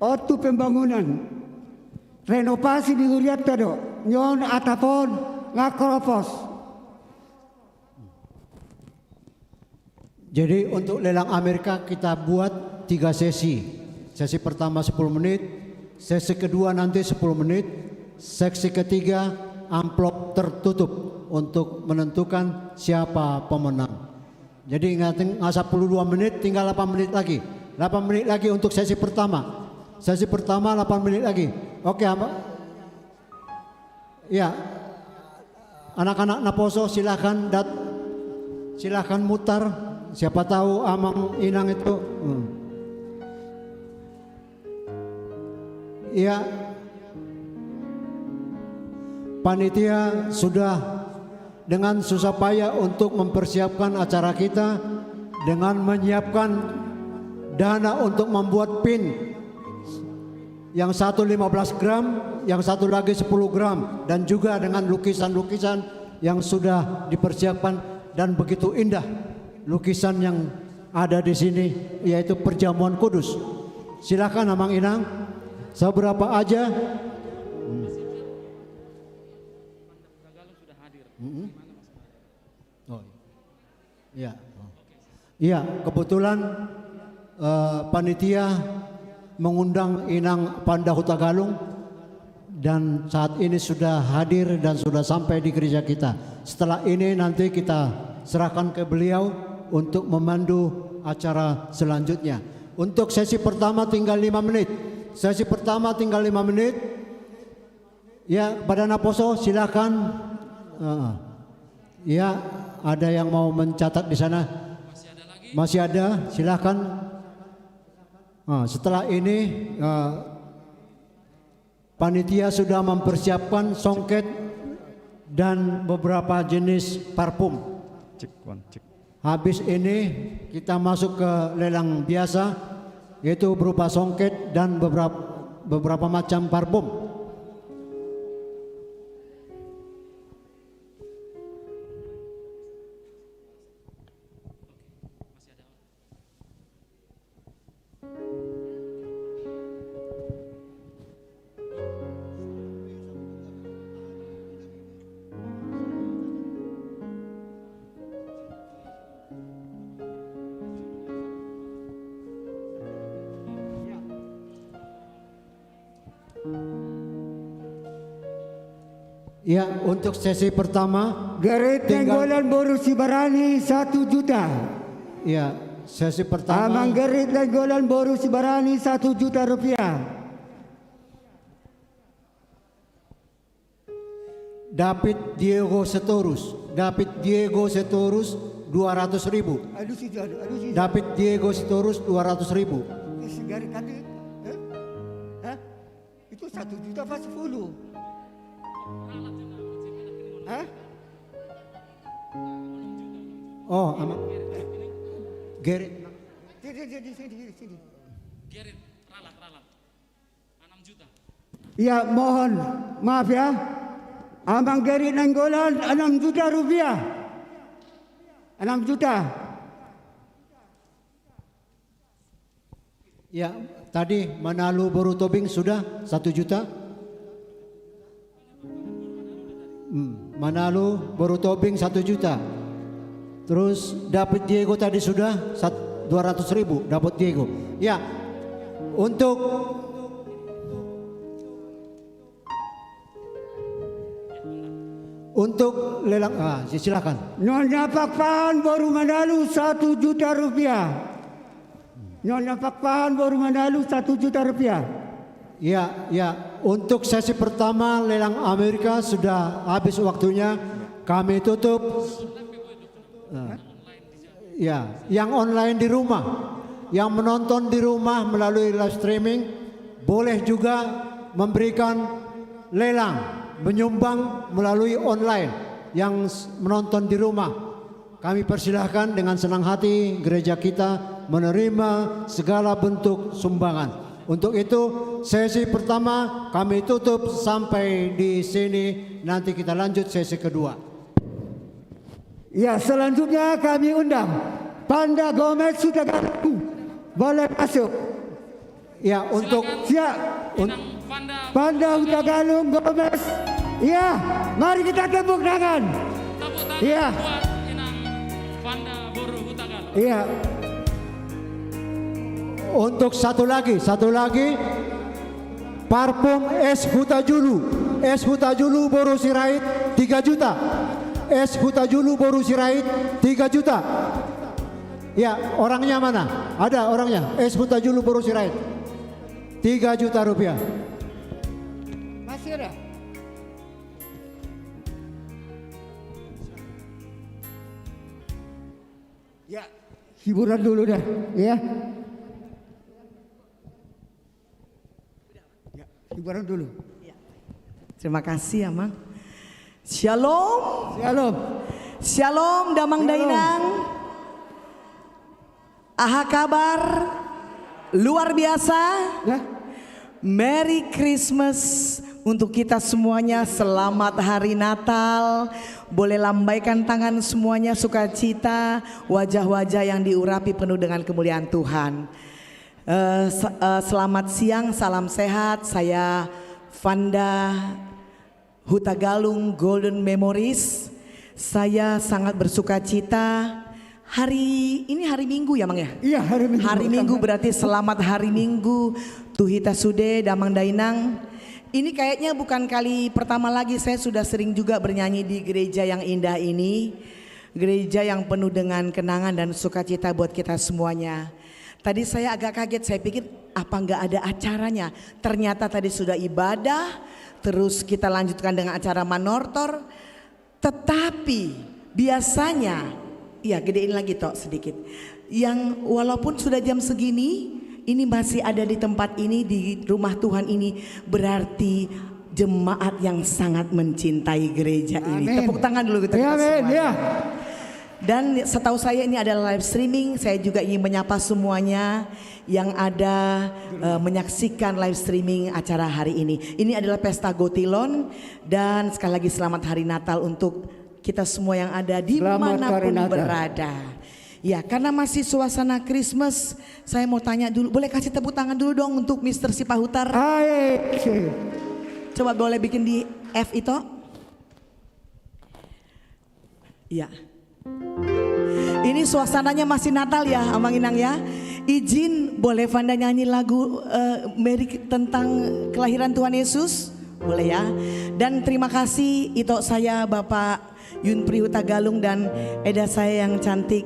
Otu pembangunan renovasi di Huriat tado nyon atapon ngakropos. Jadi untuk lelang Amerika kita buat 3 sesi. Sesi pertama 10 menit, sesi kedua nanti 10 menit, sesi ketiga amplop tertutup untuk menentukan siapa pemenang. Jadi ingat 10 menit tinggal 8 menit lagi. 8 menit lagi untuk sesi pertama. Sesi pertama 8 menit lagi. Oke, ya, anak-anak Naposo silahkan mutar. Siapa tahu Amang Inang itu. Ya, panitia sudah dengan susah payah untuk mempersiapkan acara kita dengan menyiapkan dana untuk membuat pin. Yang satu 15 gram, yang satu lagi 10 gram, dan juga dengan lukisan-lukisan yang sudah dipersiapkan dan begitu indah lukisan yang ada di sini, yaitu perjamuan kudus. Silakan Amang Inang, seberapa aja. Ya, iya, kebetulan panitia mengundang Inang Pandahu Tagalung dan saat ini sudah hadir dan sudah sampai di gereja kita. Setelah ini nanti kita serahkan ke beliau untuk memandu acara selanjutnya. Untuk sesi pertama tinggal 5 menit. Sesi pertama tinggal 5 menit. Ya, Badan Naposo silakan. Ya, ada yang mau mencatat di sana? Masih ada, silakan. Setelah ini panitia sudah mempersiapkan songket dan beberapa jenis parfum. Habis ini kita masuk ke lelang biasa, yaitu berupa songket dan beberapa macam parfum. Ya, untuk sesi pertama Gerit Nenggolan Boru Sibarani 1 juta. Ya, sesi pertama Amang Gerit Nenggolan Boru Sibarani 1 juta rupiah. David Diego Setorus 200.000. David Diego Setorus 200.000. Gerit tadi, itu 1 juta pas 10. Hah? Oh, Gerit. Sini. Gerit, ralat. 6 juta. Ya, mohon maaf ya. Amang Gerit Nenggolan 6 juta rupiah. 6 juta. Ya, tadi Manalu Boru Tobing sudah 1 juta. Manalu Boru Tobing 1 juta. Terus David Diego tadi sudah 200.000 dapat Diego. Ya, untuk lelang silakan. Nyonya Pakpahan Boru Manalu 1 juta rupiah. Nyonya Pakpahan Boru Manalu 1 juta rupiah. Ya, untuk sesi pertama lelang Amerika sudah habis waktunya, kami tutup. Ya, yang online di rumah, yang menonton di rumah melalui live streaming boleh juga memberikan lelang, menyumbang melalui online. Yang menonton di rumah, kami persilahkan dengan senang hati gereja kita menerima segala bentuk sumbangan. Untuk itu sesi pertama kami tutup sampai di sini, nanti kita lanjut sesi kedua. Ya, selanjutnya kami undang Panda Gomez sudah boleh masuk. Ya, untuk siap Panda Hutagalung Gomez. Ya, mari kita tepuk tangan. Ya. Iya. Untuk satu lagi parfum Es Hutajulu Boru Sirait 3 juta. Es Hutajulu Boru Sirait 3 juta. Ya, orangnya mana? Ada orangnya. Es Hutajulu Boru Sirait 3 juta rupiah. Masih ada? Ya, hiburan dulu dah, ya. Ya, hiburan dulu. Terima kasih, Amang. Shalom. Shalom. Shalom, Damang Dainang. Aha kabar? Luar biasa. Merry Christmas untuk kita semuanya. Selamat Hari Natal. Boleh lambaikan tangan semuanya, sukacita, wajah-wajah yang diurapi penuh dengan kemuliaan Tuhan. Selamat siang, salam sehat. Saya Vanda Hutagalung Golden Memories. Saya sangat bersukacita. Hari ini hari Minggu ya, Mang ya? Iya, hari Minggu. Hari Minggu berarti selamat hari Minggu Tuhita Sude Damang Dainang. Ini kayaknya bukan kali pertama lagi saya sudah sering juga bernyanyi di gereja yang indah ini. Gereja yang penuh dengan kenangan dan sukacita buat kita semuanya. Tadi saya agak kaget, saya pikir apa nggak ada acaranya. Ternyata tadi sudah ibadah, terus kita lanjutkan dengan acara manortor. Tetapi biasanya, ya gedein lagi toh sedikit. Yang walaupun sudah jam segini, ini masih ada di tempat ini, di rumah Tuhan ini, berarti jemaat yang sangat mencintai gereja ini. Amin. Tepuk tangan dulu kita Amin, ya. Dan setahu saya ini adalah live streaming. Saya juga ingin menyapa semuanya yang ada menyaksikan live streaming acara hari ini. Ini adalah Pesta Gotilon dan sekali lagi selamat Hari Natal untuk kita semua yang ada dimanapun berada. Ya, karena masih suasana Christmas, saya mau tanya dulu, boleh kasih tepuk tangan dulu dong untuk Mr. Sipahutar. Coba boleh bikin di F itu. Ya. Ini suasananya masih Natal ya, Amang Inang ya. Izin boleh Vanda nyanyi lagu Mary tentang kelahiran Tuhan Yesus? Boleh ya. Dan terima kasih Ito saya Bapak Yun Pri Hutagalung dan Eda saya yang cantik.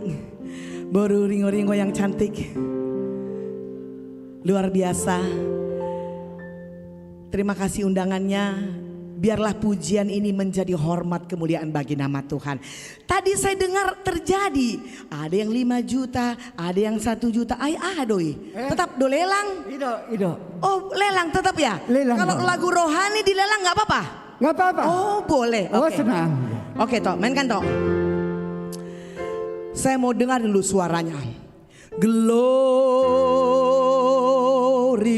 Boru Ringo-Ringo yang cantik. Luar biasa. Terima kasih undangannya. Biarlah pujian ini menjadi hormat kemuliaan bagi nama Tuhan. Tadi saya dengar terjadi. Ada yang 5 juta, ada yang 1 juta. Ay doi. Tetap do lelang? Ido. Oh lelang tetap ya? Lelang. Kalau lagu rohani dilelang nggak apa-apa? Nggak apa-apa. Oh boleh. Oh Oke. senang. Oke toh, mainkan toh. Saya mau dengar dulu suaranya. Glory,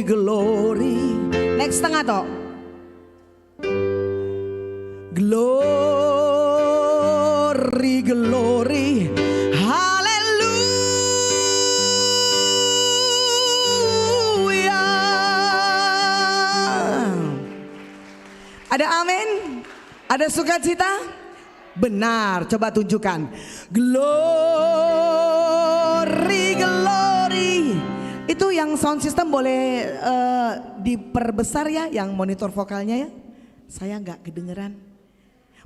glory. Next setengah toh. Glory, glory, haleluya. Ada amin? Ada sukacita? Benar, coba tunjukkan. Glory, glory. Itu yang sound system boleh diperbesar ya, yang monitor vokalnya ya. Saya nggak kedengeran.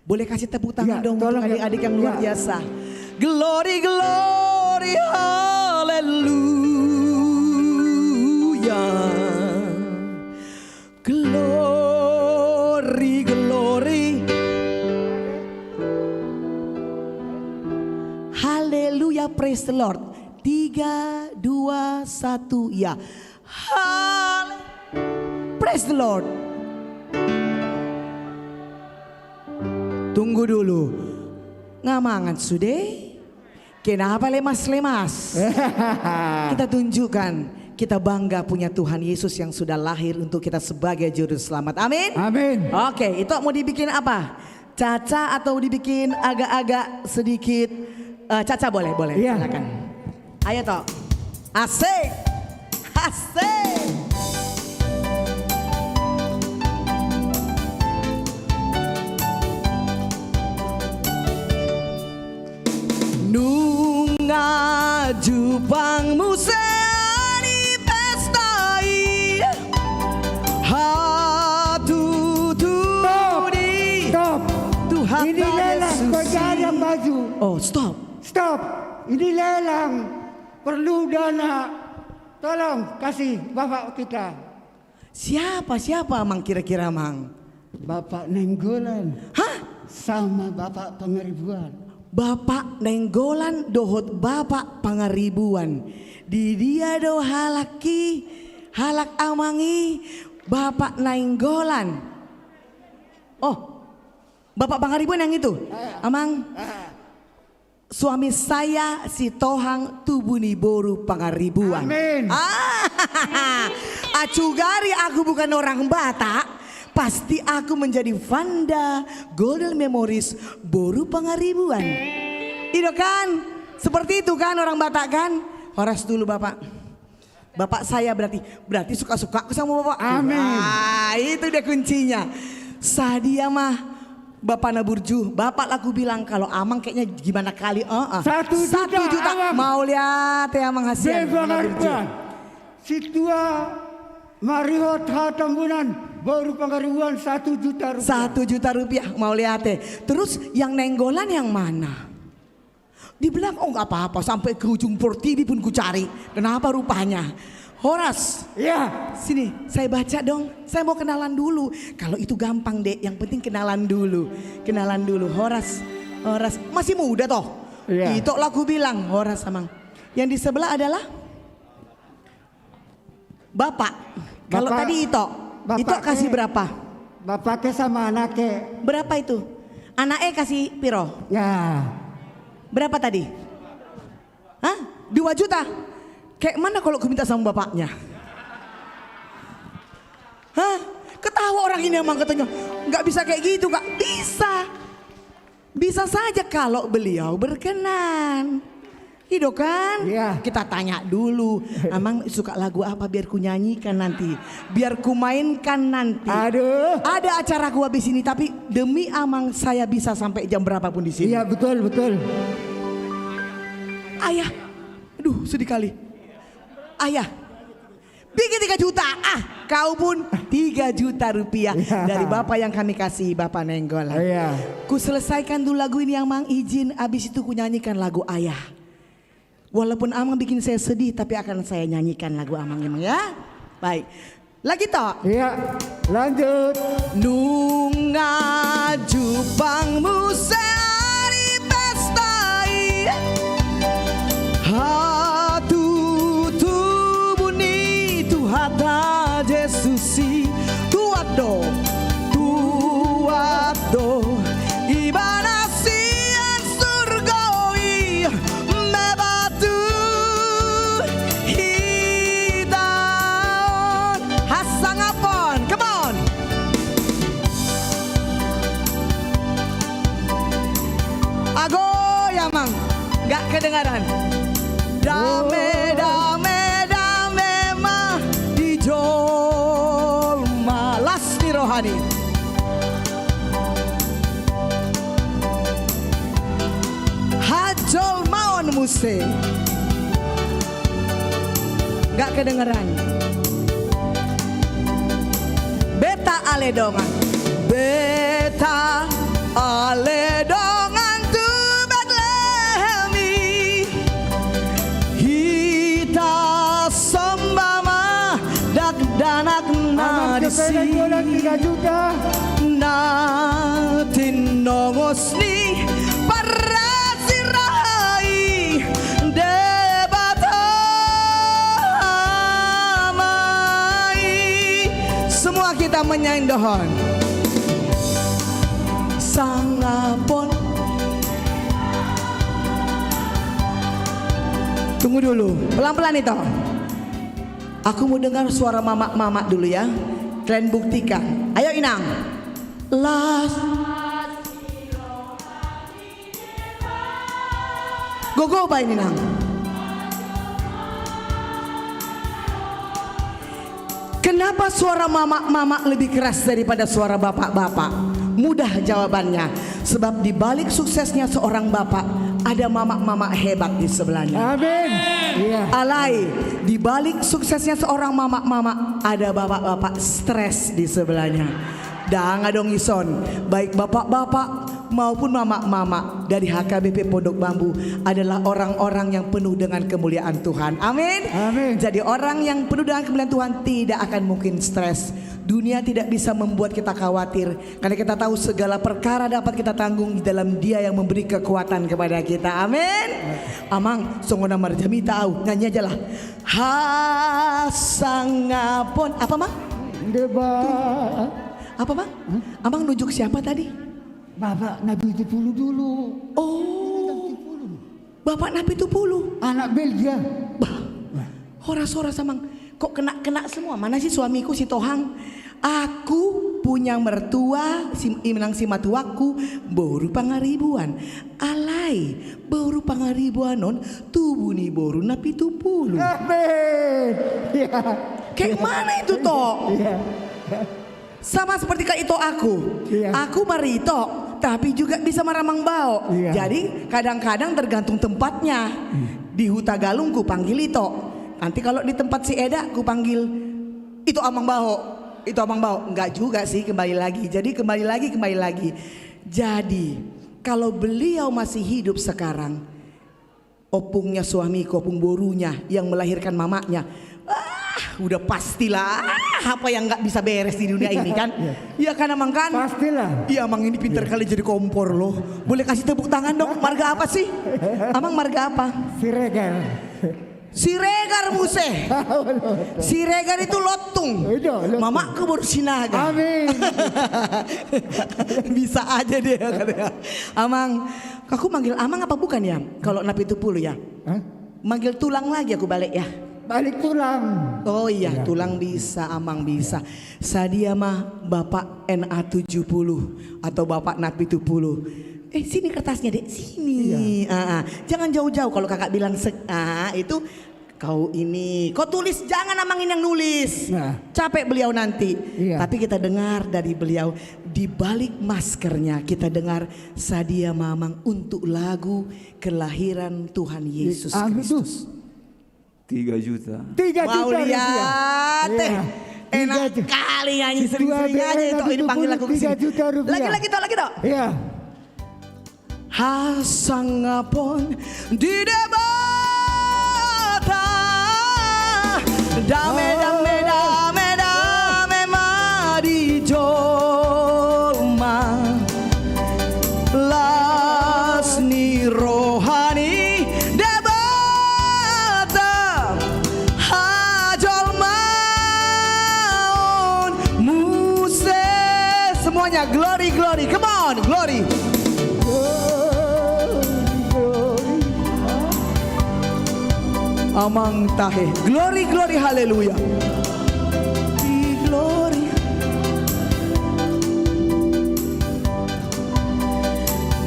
Boleh kasih tepuk tangan dong untuk adik-adik yang luar biasa. Glory, glory, haleluya. Glory, glory. Haleluya, praise the Lord. 3, 2, 1, ya. Praise the Lord. Tunggu dulu. Ngamangan sudah? Kenapa lemas-lemas? Kita tunjukkan. Kita bangga punya Tuhan Yesus yang sudah lahir untuk kita sebagai juru selamat. Amin. Amin. Oke, itu mau dibikin apa? Caca atau dibikin agak-agak sedikit Caca boleh Iya. silakan. Ayo toh. Asik. Asik. Nunga jupang museni pestai hatu turi Tuhan Ini lelang, kau jangan maju. Oh, stop. Stop. Ini lelang. Perlu dana. Tolong kasih bapak kita. Siapa Mang kira-kira Mang? Bapak Nenggolan. Hah? Sama Bapak Pangaribuan. Bapak Nenggolan dohot Bapak Pangaribuan. Di dia do halaki halak amangi Bapak Nenggolan. Oh, Bapak Pangaribuan yang itu? Amang? Suami saya si Tohang Tubuni Boru Pangaribuan. Amin. Acugari aku bukan orang Batak. Pasti aku menjadi Vanda Golden Memories Boru Pangaribuan. Itu kan? Seperti itu kan orang Batak kan? Horas dulu Bapak. Bapak saya berarti suka-suka sama Bapak. Amin. Ah, itu dia kuncinya. Sadia mah Bapak Naburju, Bapak laku bilang kalau Amang kayaknya gimana kali? 1 juta Amang. Mau lihat ya Amang Hasian. Pangaribuan. Situa Marihot Hatambunan Boru Pangaribuan 1 juta rupiah. 1 juta rupiah mau lihat ya. Terus yang Nenggolan yang mana? Dibilang oh nggak apa-apa sampai ke ujung Portivi pun ku cari. Kenapa rupanya? Horas, ya sini saya baca dong. Saya mau kenalan dulu. Kalau itu gampang dek, yang penting kenalan dulu. Kenalan dulu. Horas masih muda toh. Ya. Itu laku bilang Horas Amang. Yang di sebelah adalah Bapak. Kalau tadi Ito kasih berapa? Bapaknya sama anaknya. Berapa itu? Anaknya kasih piro? Ya. Berapa tadi? Hah? 2 juta? Kayak mana kalau aku minta sama bapaknya? Hah? Ketawa orang ini emang katanya. Nggak bisa kayak gitu Kak. Bisa. Bisa saja kalau beliau berkenan. Hidup kan? Iya. Kita tanya dulu. Amang suka lagu apa biar ku nyanyikan nanti. Biar ku mainkan nanti. Aduh. Ada acara ku habis ini tapi demi Amang saya bisa sampai jam berapapun di sini. Iya betul. Ayah. Aduh sedih kali. Ayah. Bikin 3 juta. Kau pun 3 juta rupiah. Dari Bapak yang kami kasih Bapak Nenggolan. Iya. Ku selesaikan dulu lagu ini Amang izin. Abis itu ku nyanyikan lagu Ayah. Walaupun Amang bikin saya sedih, tapi akan saya nyanyikan lagu Amang emang ya. Baik, lagi toh? Iya, lanjut. Nunga jupang museari pestai hatu tubuni tuhata Jesusi tuado ibana sian surgoi mebatu hidaon hasangapon. Come on. Agoy Amang, gak kedengaran. Dame mah di jol malas di rohani. Hajol maon muse. Gak kedengeran. Beta ale dongan. Beta ale dongan tu Betlehemi. Hita sembama dak danak nadisi. 3 juta. Natin nongosni parasirahi debatamai. Semua kita menyanyi dohon. Sangapon. Tunggu dulu, pelan-pelan itu. Aku mau dengar suara mama dulu ya. Kalian buktikan. Ayo Inang. Las Gogoba ini nang. Kenapa suara mama-mama lebih keras daripada suara bapak-bapak? Mudah jawabannya. Sebab di balik suksesnya seorang bapak ada mama-mama hebat di sebelahnya. Amin. Iya. Alai, di balik suksesnya seorang mama-mama ada bapak-bapak stres di sebelahnya. Danga dong ison, baik bapak-bapak maupun mama-mama dari HKBP Pondok Bambu adalah orang-orang yang penuh dengan kemuliaan Tuhan. Amin. Amin. Jadi orang yang penuh dengan kemuliaan Tuhan tidak akan mungkin stres. Dunia tidak bisa membuat kita khawatir karena kita tahu segala perkara dapat kita tanggung di dalam Dia yang memberi kekuatan kepada kita. Amin. Amang songona marjami tahu nyanyi aja lah. Hasangapon apa mang? Debat. Apa mang? Amang nunjuk siapa tadi? Bapak Nabi Tupulu dulu. Oh, Bapak Nabi Tupulu. Anak Belgia. Horas-horas amang. Kok kena semua? Mana sih suamiku si Tohang? Aku punya mertua imenang si matuaku baru pangaribuan. Alai baru pangaribuan non tubuh nih baru Nabi Tupulu. Ya. Kayak mana itu toh? Ya. Sama seperti kak itu aku. Iya. Aku marito tapi juga bisa maramang bau. Iya. Jadi kadang-kadang tergantung tempatnya. Di Huta Galung ku panggil Ito. Nanti kalau di tempat si Eda ku panggil itu Amang Baho. Itu Amang Baho. Enggak juga sih, kembali lagi. Jadi kembali lagi. Jadi kalau beliau masih hidup sekarang, opungnya suamiku, opung borunya yang melahirkan mamanya, udah pastilah apa yang nggak bisa beres di dunia ini kan? Iya kan Amang kan? Pastilah. Iya Amang ini pintar kali jadi kompor loh. Boleh kasih tepuk tangan dong. Marga apa sih? Amang marga apa? Siregar. Siregar muse. Siregar itu lotung. Mamaku baru sinaga. Amin. Bisa aja dia katanya. Amang, aku manggil Amang apa bukan ya? Kalau Nabi Tupulu ya? Manggil tulang lagi aku balik ya. Balik tulang. Oh iya, tulang bisa, Amang bisa. Sadia mah Bapak NA 70 atau Bapak Nabi Tupulu. Sini kertasnya dek, sini. Iya. Jangan jauh-jauh kalau kakak bilang itu kau ini. Kau tulis, jangan Amangin yang nulis. Capek beliau nanti. Iya. Tapi kita dengar dari beliau di balik maskernya kita dengar Sadia Mamang untuk lagu kelahiran Tuhan Yesus Kristus. 3 juta. 3 juta Mau lihat teh. Enak kali nyanyi sering-sering aja itu. Ini panggil aku kesini. 3 juta rupiah. Lagi toh. Iya. Hasangapon di debata dame madi jolma lasni rohani debata hajolmaun muse semuanya glory come on glory. Amang tahe, glory haleluya.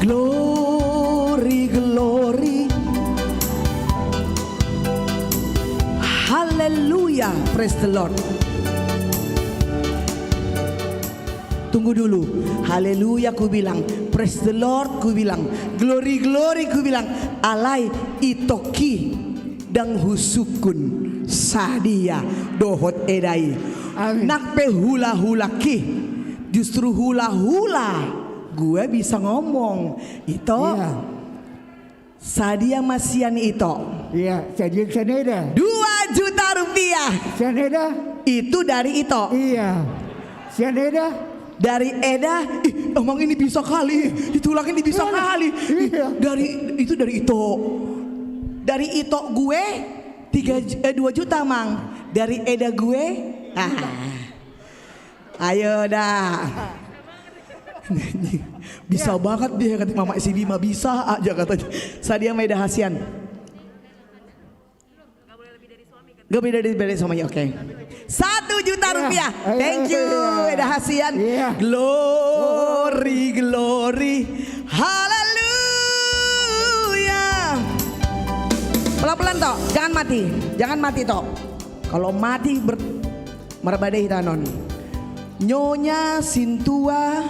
Glory haleluya, praise the Lord. Tunggu dulu, haleluya ku bilang, praise the Lord ku bilang, glory ku bilang, alai itoki dang husukun sadia dohot edai. Nakpe hula-hula ki, justru hula-hula gue bisa ngomong itu. Iya. Sadia masian itu. Iya, Sadia Saneda. 2 juta rupiah. Saneda itu dari itu. Iya. Saneda dari Eda. Emang ini bisa kali. Itulah ini bisa kali. Iya. Dari itu. Dari Ito gue 2 juta Mang. Dari Eda gue ayo dah. Bisa banget dia kata Mama si Bima, bisa aja katanya. Sadia Maida Hasian. Gak beda dari suaminya, oke. 1 juta rupiah. Thank you Eda Hasian. Glory haleluya. Pelan-pelan toh, jangan mati toh. Kalau mati merbadai hitanon. Nyonya Sintua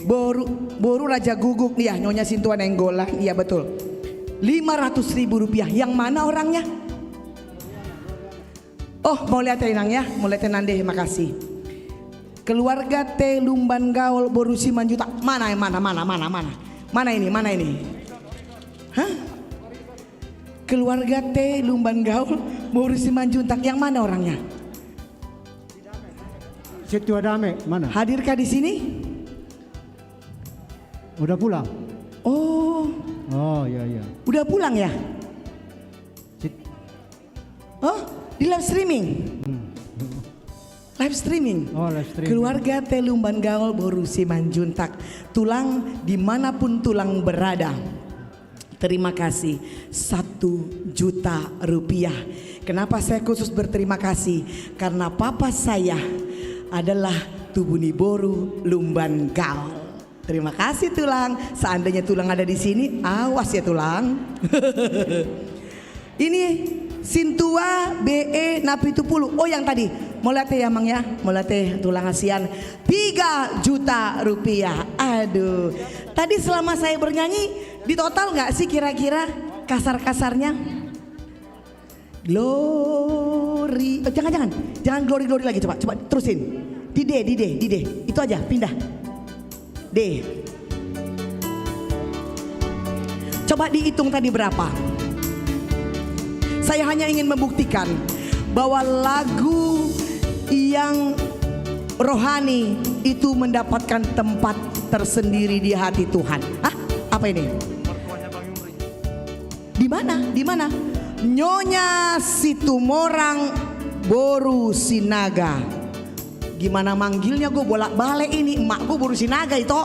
Boru Raja Guguk, iya Nyonya Sintua Nenggolan, iya betul. 500.000 rupiah. Yang mana orangnya? Oh, mau lihat Inang ya, mau lihat Nande, makasih. Keluarga T Lumban Gaul Boru Simanjuntak. Mana ini? Hah? Keluarga T Lumban Gaul Boru Simanjuntak, yang mana orangnya? Situa Dame, mana? Hadirkah di sini? Udah pulang? Oh iya. Udah pulang ya? Oh, di live streaming. Live streaming. Oh, live streaming. Keluarga T Lumban Gaul Boru Simanjuntak, tulang dimanapun tulang berada. Terima kasih 1 juta rupiah. Kenapa saya khusus berterima kasih? Karena papa saya adalah Tubuni Boru Lumban Gaul. Terima kasih tulang. Seandainya tulang ada di sini, awas ya tulang. Ini Sintua BE Napitupulu. Oh yang tadi, mau lihat ya Mang ya, mau lihat tulang asian 3 juta rupiah. Aduh, tadi selama saya bernyanyi di total nggak sih kira-kira kasar-kasarnya? Glory, jangan glory lagi, coba terusin. Dide, itu aja, pindah. D. Coba dihitung tadi berapa? Saya hanya ingin membuktikan bahwa lagu yang rohani itu mendapatkan tempat tersendiri di hati Tuhan. Hah? Apa ini? Di mana? Nyonya Situmorang Boru Sinaga. Gimana manggilnya, gue bolak-balik ini. Emak gue Boru Sinaga itu.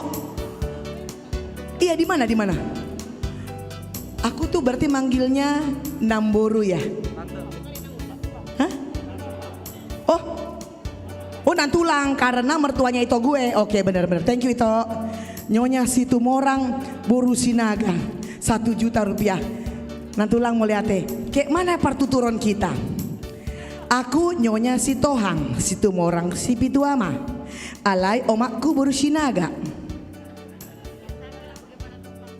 Iya, di mana? Aku tuh berarti manggilnya Namboru ya. Hah? Oh Nantulang, karena mertuanya itu gue. Oke, benar. Thank you itu. Nyonya Situmorang Boru Sinaga 1 juta rupiah. Nantulang mau lihat kayak mana partuturon kita. Aku Nyonya Sitohang Situmorang Sipituama, alai omakku Boru Sinaga.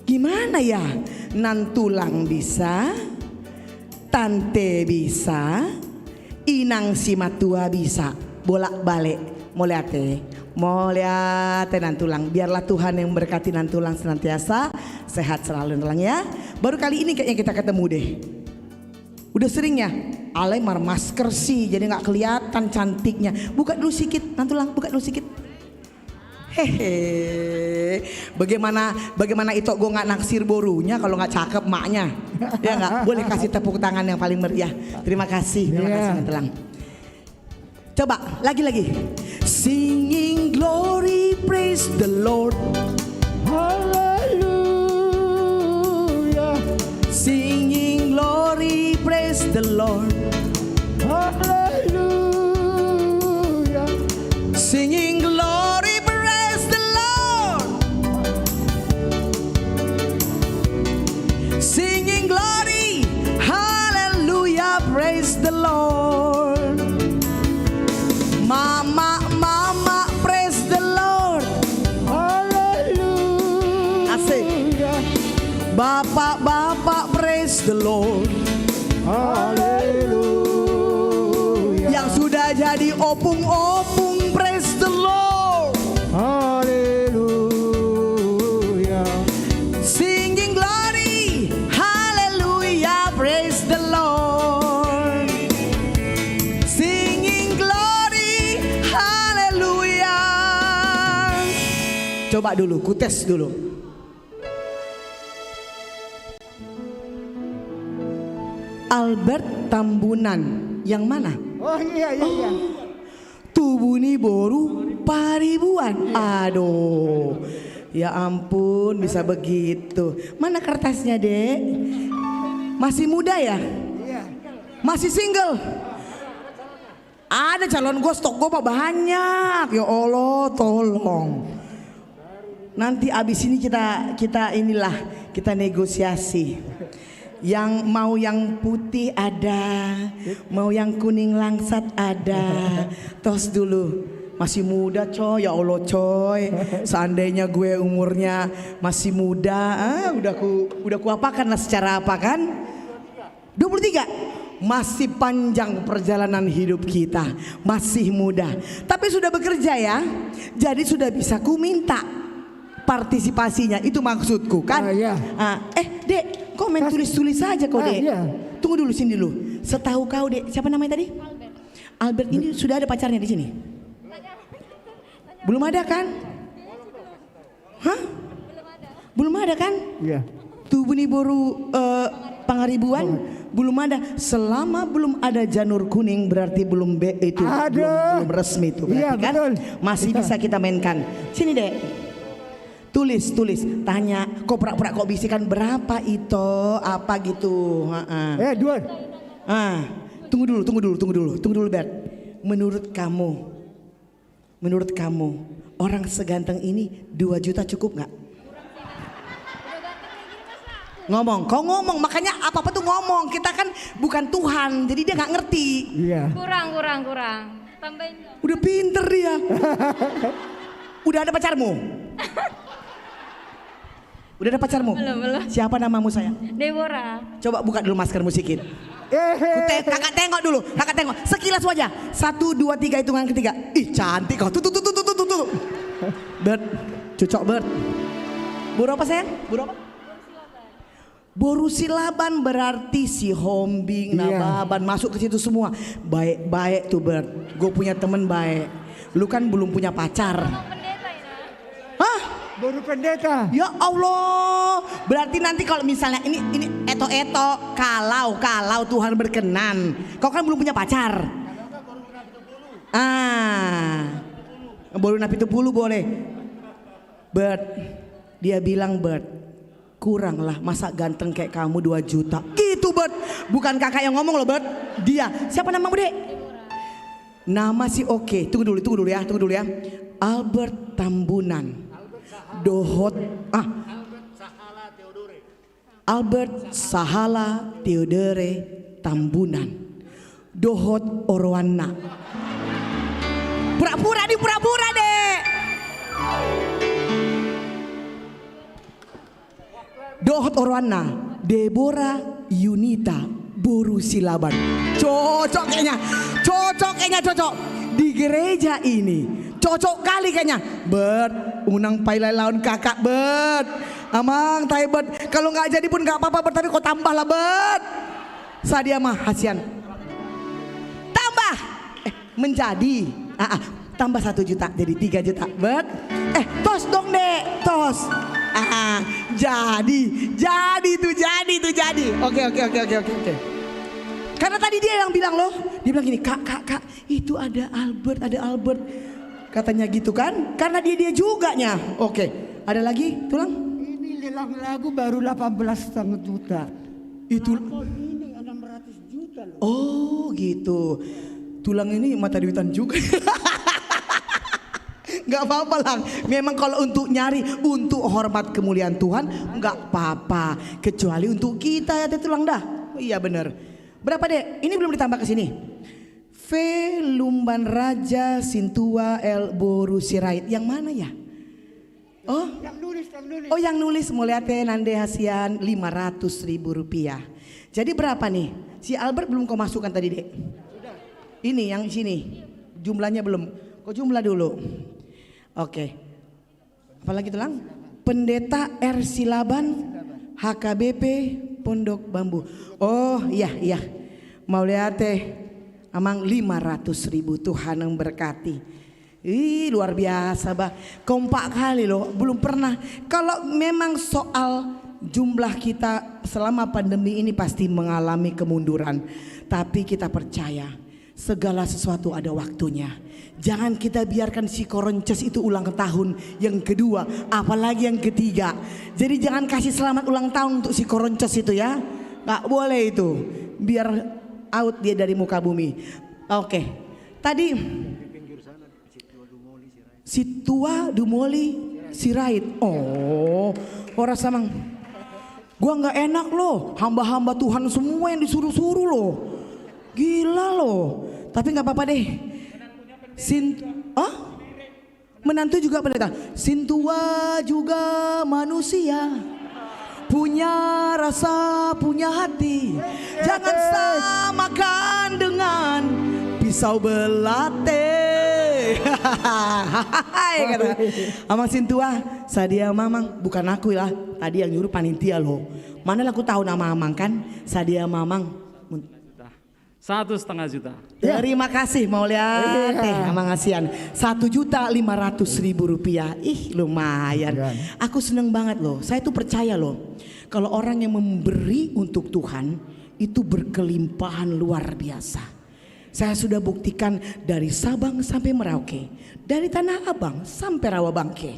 Gimana ya? Nantulang bisa, tante bisa, inang simatua bisa. Bolak-balik. Mau lihat Nantulang. Biarlah Tuhan yang berkati Nantulang senantiasa sehat selalu Nantulang ya. Baru kali ini kayaknya kita ketemu deh. Udah sering ya, alay mar masker sih jadi nggak kelihatan cantiknya. Buka dulu sedikit, Nantulang, buka dulu sedikit. Hehe, bagaimana itu gue nggak naksir borunya kalau nggak cakep maknya. Ya nggak, boleh kasih tepuk tangan yang paling meriah. Terima kasih Nantulang. Coba lagi. Singing glory praise the Lord. Hallelujah. Singing glory praise the Lord. Hallelujah. Singing glory praise the Lord. Singing glory. Hallelujah praise the Lord. Mama praise the Lord. Hallelujah. Asik. Bapak praise the Lord. Haleluya. Yang sudah jadi opung praise the Lord. Haleluya. Singing glory. Haleluya praise the Lord. Singing glory. Haleluya. Coba dulu, kutes dulu. Albert Tambunan, yang mana? Oh iya. Tubuni Boru Paribuan. Aduh, ya ampun bisa begitu. Mana kertasnya Dek? Masih muda ya? Iya. Masih single? Ada calon gue, stok gue banyak. Ya Allah tolong. Nanti abis ini kita negosiasi. Yang mau yang putih ada, mau yang kuning langsat ada. Tos dulu. Masih muda coy, ya Allah coy. Seandainya gue umurnya masih muda, udah ku apakan lah secara apa kan? 23. Masih panjang perjalanan hidup kita, masih muda. Tapi sudah bekerja ya, jadi sudah bisa ku minta partisipasinya, itu maksudku kan? Dek, kau main tulis-tulis saja kau dek. Tunggu dulu sini dulu. Setahu kau dek, siapa namanya tadi? Albert ini sudah ada pacarnya di sini? Belum ada kan? Hah? Belum ada kan? Iya. Tubuh nih baru Pangaribuan belum ada. Selama belum ada janur kuning berarti belum belum resmi itu berarti kan? Betul. Masih bisa kita mainkan. Sini dek. Tulis, tanya, kok pura-pura kok bisikan berapa itu, apa gitu. Dua. Tunggu dulu, Bert. Menurut kamu, orang seganteng ini 2 juta cukup nggak? Kau ngomong, makanya apa-apa tuh ngomong. Kita kan bukan Tuhan, jadi dia nggak ngerti. Iya. Kurang. Tambahin dong. Udah pinter dia. Udah ada pacarmu? Udah ada pacarmu? Belum. Siapa namamu sayang? Deborah. Coba buka dulu maskermu sedikit. Kakak tengok dulu, sekilas wajah. 1, 2, 3 hitungan ketiga. Ih cantik kau. Tuh. Bert, cocok Bert. Buru apa sayang? Buru apa? Boru silaban berarti si Hombing, Nababan masuk ke situ semua. Baik tuh Bert. Gue punya temen baik. Lu kan belum punya pacar. Hah? Baru pendeta. Ya Allah. Berarti nanti kalau misalnya ini eto kalau Tuhan berkenan. Kau kan belum punya pacar. Baru napi 70 boleh. Bert, dia bilang Bert, kurang lah, masa ganteng kayak kamu 2 juta. Gitu Bert. Bukan kakak yang ngomong loh Bert. Dia. Siapa namamu dek? Nama sih oke. Tunggu dulu ya. Albert Tambunan. Albert Sahala Theodore Tambunan. Dohot Orwana. Pura-pura dek. Dohot Orwana, Deborah Yunita Boru Silaban. Cocok kayaknya. Di gereja ini cocok kali kayaknya. Bert, unang pailai lawan kakak Bert. Amang tai Bert. Kalau nggak jadi pun nggak apa-apa Bert, tapi kok tambah lah Bert. Sadia mah hasian. Tambah. Menjadi. Tambah 1 juta jadi 3 juta Bert. Tos dong dek, tos. Jadi. Oke. Karena tadi dia yang bilang loh, dia bilang gini, kak, itu ada Albert. Katanya gitu kan, karena dia juga nya. Oke, ada lagi tulang? Ini lelang lagu baru 18,5 juta. Itu ini 600 juta loh. Oh gitu, tulang ini mata duitan juga. Gak apa-apa lang. Memang kalau untuk nyari untuk hormat kemuliaan Tuhan gak apa-apa. Kecuali untuk kita ya tulang dah. Iya bener. Berapa dek? Ini belum ditambah ke sini. V Lumban Raja Sintua El Boru Sirait. Yang mana ya? Oh, yang nulis Mulyate Nande Hasian 500.000 rupiah. Jadi berapa nih? Si Albert belum kau masukkan tadi dek. Ini yang sini jumlahnya belum. Kau jumlah dulu. Oke. Apalagi tulang? Pendeta R Silaban HKBP Pondok Bambu. Oh iya. Mulyate amang 500.000, Tuhan yang berkati. Luar biasa bah. Kompak kali loh. Belum pernah. Kalau memang soal jumlah kita selama pandemi ini pasti mengalami kemunduran. Tapi kita percaya segala sesuatu ada waktunya. Jangan kita biarkan si Koronces itu ulang tahun yang kedua, apalagi yang ketiga. Jadi jangan kasih selamat ulang tahun untuk si Koronces itu ya. Gak boleh itu. Biar out dia dari muka bumi. Oke. Tadi si Tua Dumoli Sirait. Oh, orang samang. Gua nggak enak loh, hamba-hamba Tuhan semua yang disuruh-suruh loh. Gila loh. Tapi nggak apa-apa deh. Menantu juga pendeta. Sintua juga manusia, punya rasa, punya hati. Jangan samakan dengan pisau belate. Kata Amang Sintua, Sadia Mamang, bukan aku lah. Tadi yang nyuruh panitia loh. Mana aku tahu nama Amang kan? Sadia Mamang. 1,5 juta. Terima kasih mau lihat Amang Asian. 1.500.000 rupiah. Ih lumayan. Aku seneng banget loh. Saya tuh percaya loh. Kalau orang yang memberi untuk Tuhan itu berkelimpahan luar biasa. Saya sudah buktikan dari Sabang sampai Merauke, dari Tanah Abang sampai Rawabangke.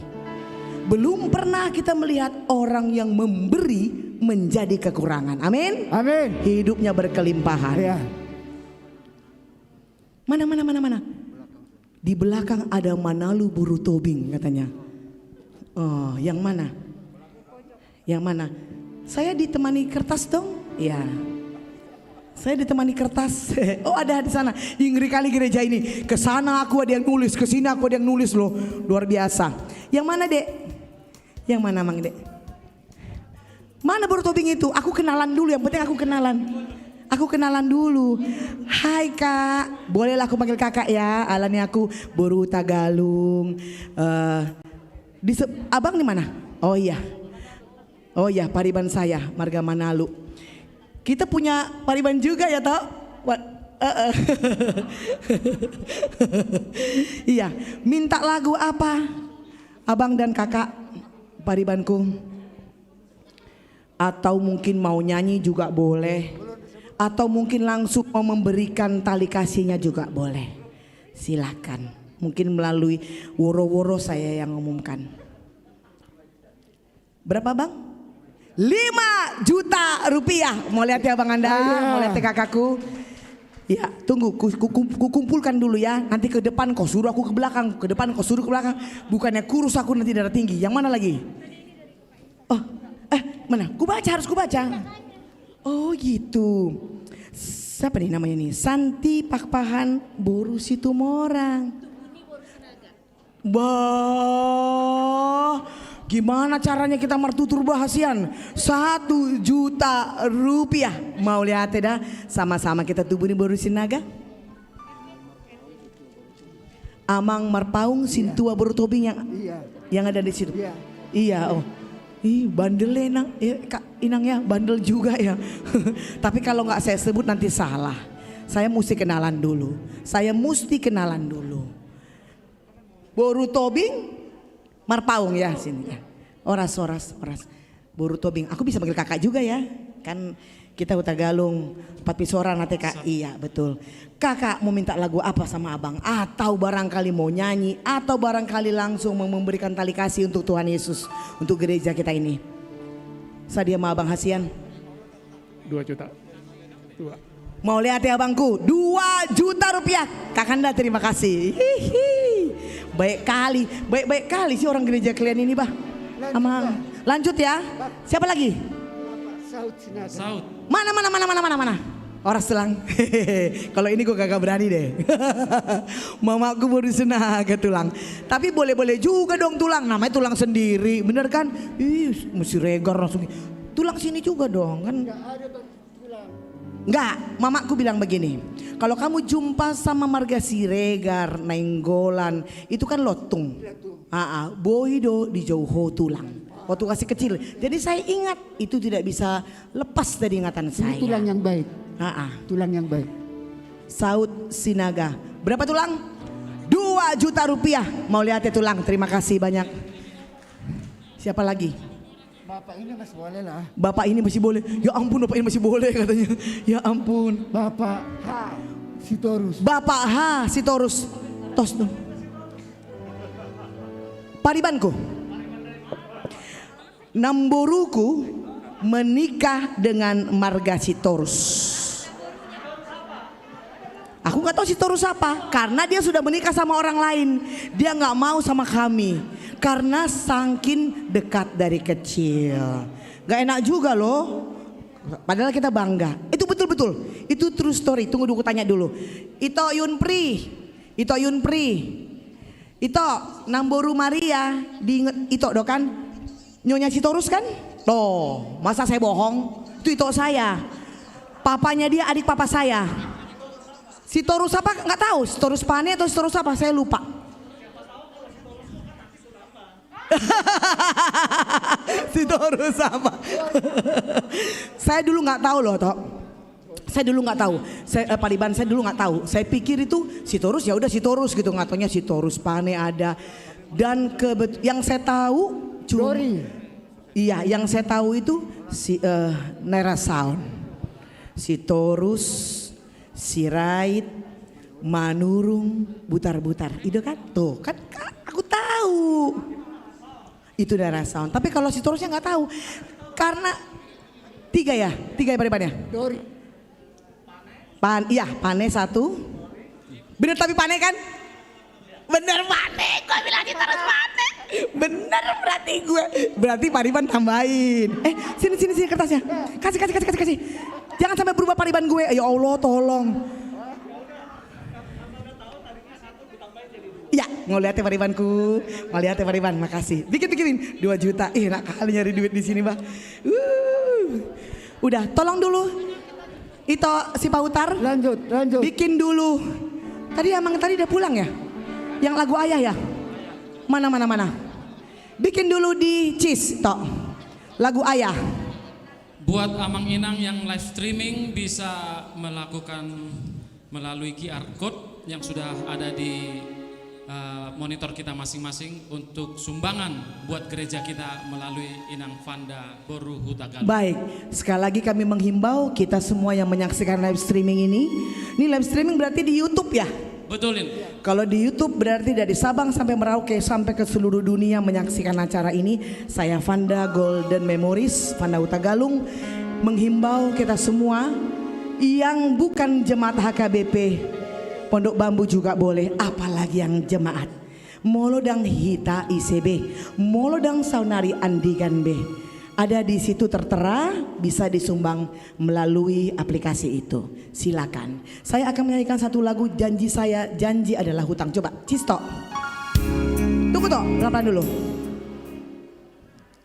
Belum pernah kita melihat orang yang memberi menjadi kekurangan. Amin. Amin. Hidupnya berkelimpahan. Ya. Mana. Di belakang ada Manalu Buru Tobing katanya. Oh, yang mana? Yang mana? Saya ditemani kertas dong. Ya. Saya ditemani kertas. Oh ada di sana. Ngeri kali gereja ini. Ke sana aku ada yang nulis, ke sini aku ada yang nulis loh. Luar biasa. Yang mana, Dek? Yang mana, Mang, Dek? Mana Buru Tobing itu? Aku kenalan dulu. Yang penting aku kenalan. Aku kenalan dulu. Hai Kak, bolehlah aku panggil kakak ya. Alani aku Boru Tagalung. Abang di mana? Oh iya, pariban saya Marga Manalu. Kita punya pariban juga ya toh? Iya, minta lagu apa? Abang dan kakak paribanku. Atau mungkin mau nyanyi juga boleh. Atau mungkin langsung mau memberikan tali kasihnya juga boleh. Silakan. Mungkin melalui woro-woro saya yang umumkan. Berapa bang? 5 juta rupiah. Mau lihat ya Bang Anda? Mau lihat ya kakakku? Ya tunggu, kumpulkan dulu ya. Nanti ke depan kau suruh aku ke belakang. Ke depan kau suruh ke belakang. Bukannya kurus aku nanti darah tinggi. Yang mana lagi? Oh, mana? Harus kubaca. Oh gitu. Siapa nih namanya nih? Santi Pakpahan Boru Situmorang. Bah, gimana caranya kita martutur bahasian? 1 juta rupiah. Mau lihat dah? Sama-sama kita tubuni Boru Sinaga. Amang Marpaung Sintua Boru Tobing yang ada di situ. Iya, oh. Ih bandel Inang, Kak Inang ya bandel juga ya. Tapi kalau nggak saya sebut nanti salah. Saya mesti kenalan dulu. Boru Tobing, Marpaung ya sini ya. Oras. Boru Tobing. Aku bisa panggil kakak juga ya. Kan kita Tagalung 4 pisoran nanti Kak. Iya betul. Kakak mau minta lagu apa sama abang? Atau barangkali mau nyanyi? Atau barangkali langsung mau memberikan tali kasih untuk Tuhan Yesus. Untuk gereja kita ini. Sadia sama abang Hasian? 2 juta. 2. Mau lihat ya abangku? 2 juta rupiah. Kakanda terima kasih. Baik kali sih orang gereja kalian ini bah. Amang. Lanjut ya. Siapa lagi? Saud. Mana? Orang selang. Kalau ini gue gak berani deh. Mamaku baru Sinaga tulang. Tapi boleh-boleh juga dong tulang. Namanya tulang sendiri, bener kan? Ih, mesti regar langsung. Tulang sini juga dong kan? Enggak, mamaku bilang begini. Kalau kamu jumpa sama Marga Siregar, Nainggolan, itu kan lotung. Boido di Jauho tulang. Waktu kasih kecil. Jadi saya ingat itu tidak bisa lepas dari ingatan saya. Tulang yang baik. Tulang yang baik. Saud Sinaga. Berapa tulang? 2 juta rupiah. Mau lihat ya tulang. Terima kasih banyak. Siapa lagi? Bapak ini masih boleh lah. Bapak ini masih boleh. Ya ampun bapak ini masih boleh katanya. Ya ampun. Bapak H. Sitorus. Bapak H. Sitorus. Tos dong. Paribanku. Namboruku menikah dengan Marga Sitorus. Aku nggak tahu Sitorus apa? Karena dia sudah menikah sama orang lain. Dia nggak mau sama kami karena saking dekat dari kecil. Gak enak juga loh. Padahal kita bangga. Itu betul-betul. Itu true story. Tunggu tanya dulu. Ito Yunpri. Ito Namboru Maria. Diinget Ito do kan? Nyonya Sitorus kan? Loh, masa saya bohong? Itu saya. Papanya dia adik papa saya. Sitorus apa? Nggak tahu. Sitorus Pane atau Sitorus apa? Saya lupa. Sitorus apa? Saya dulu nggak tahu loh, Tok. Saya dulu nggak tahu. Pariban saya dulu nggak tahu. Saya pikir itu Sitorus ya udah Sitorus gitu. Nggak taunya Sitorus Pane ada. Dan yang saya tahu iya, yang saya tahu itu Nera Sound, Sitorus, Sirait, Manurung, Butar-butar. Itu kan? Tuh kan aku tahu. Itu Nera Sound. Tapi kalau Sitorusnya nggak tahu. Karena tiga ya paribannya. Iya, Pane satu. Bener tapi Pane kan? Bener Pane, gue bilang Sitorus Pane. Bener berarti Pariban tambahin. Sini kertasnya. Kasih. Jangan sampai berubah Pariban gue. Ya Allah tolong. Ya, mau lihat ya Paribanku. Mau lihat ya Pariban, makasih. Bikin 2 juta. Enak kali nyari duit di sini, Bah. Udah, tolong dulu. Itu si Pak Utar. Lanjut. Bikin dulu. Tadi udah pulang ya? Yang lagu Ayah ya? Mana? Bikin dulu di Cis, Tok. Lagu Ayah. Buat Amang Inang yang live streaming bisa melakukan melalui QR Code yang sudah ada di monitor kita masing-masing untuk sumbangan buat gereja kita melalui Inang Fanda Boru Hutagalung. Baik, sekali lagi kami menghimbau kita semua yang menyaksikan live streaming ini. Ini live streaming berarti di YouTube ya? Betulin. Kalau di YouTube berarti dari Sabang sampai Merauke sampai ke seluruh dunia menyaksikan acara ini. Saya Fanda Golden Memories, Fanda Hutagalung menghimbau kita semua yang bukan jemaat HKBP Pondok Bambu juga boleh, apalagi yang jemaat Molodang Hita ICB, Molodang Saunari Andigan B. Ada di situ tertera, bisa disumbang melalui aplikasi itu. Silakan. Saya akan menyanyikan satu lagu Janji Saya, Janji Adalah Hutang. Coba, Cisto. Tunggu Tok, pelan-pelan dulu.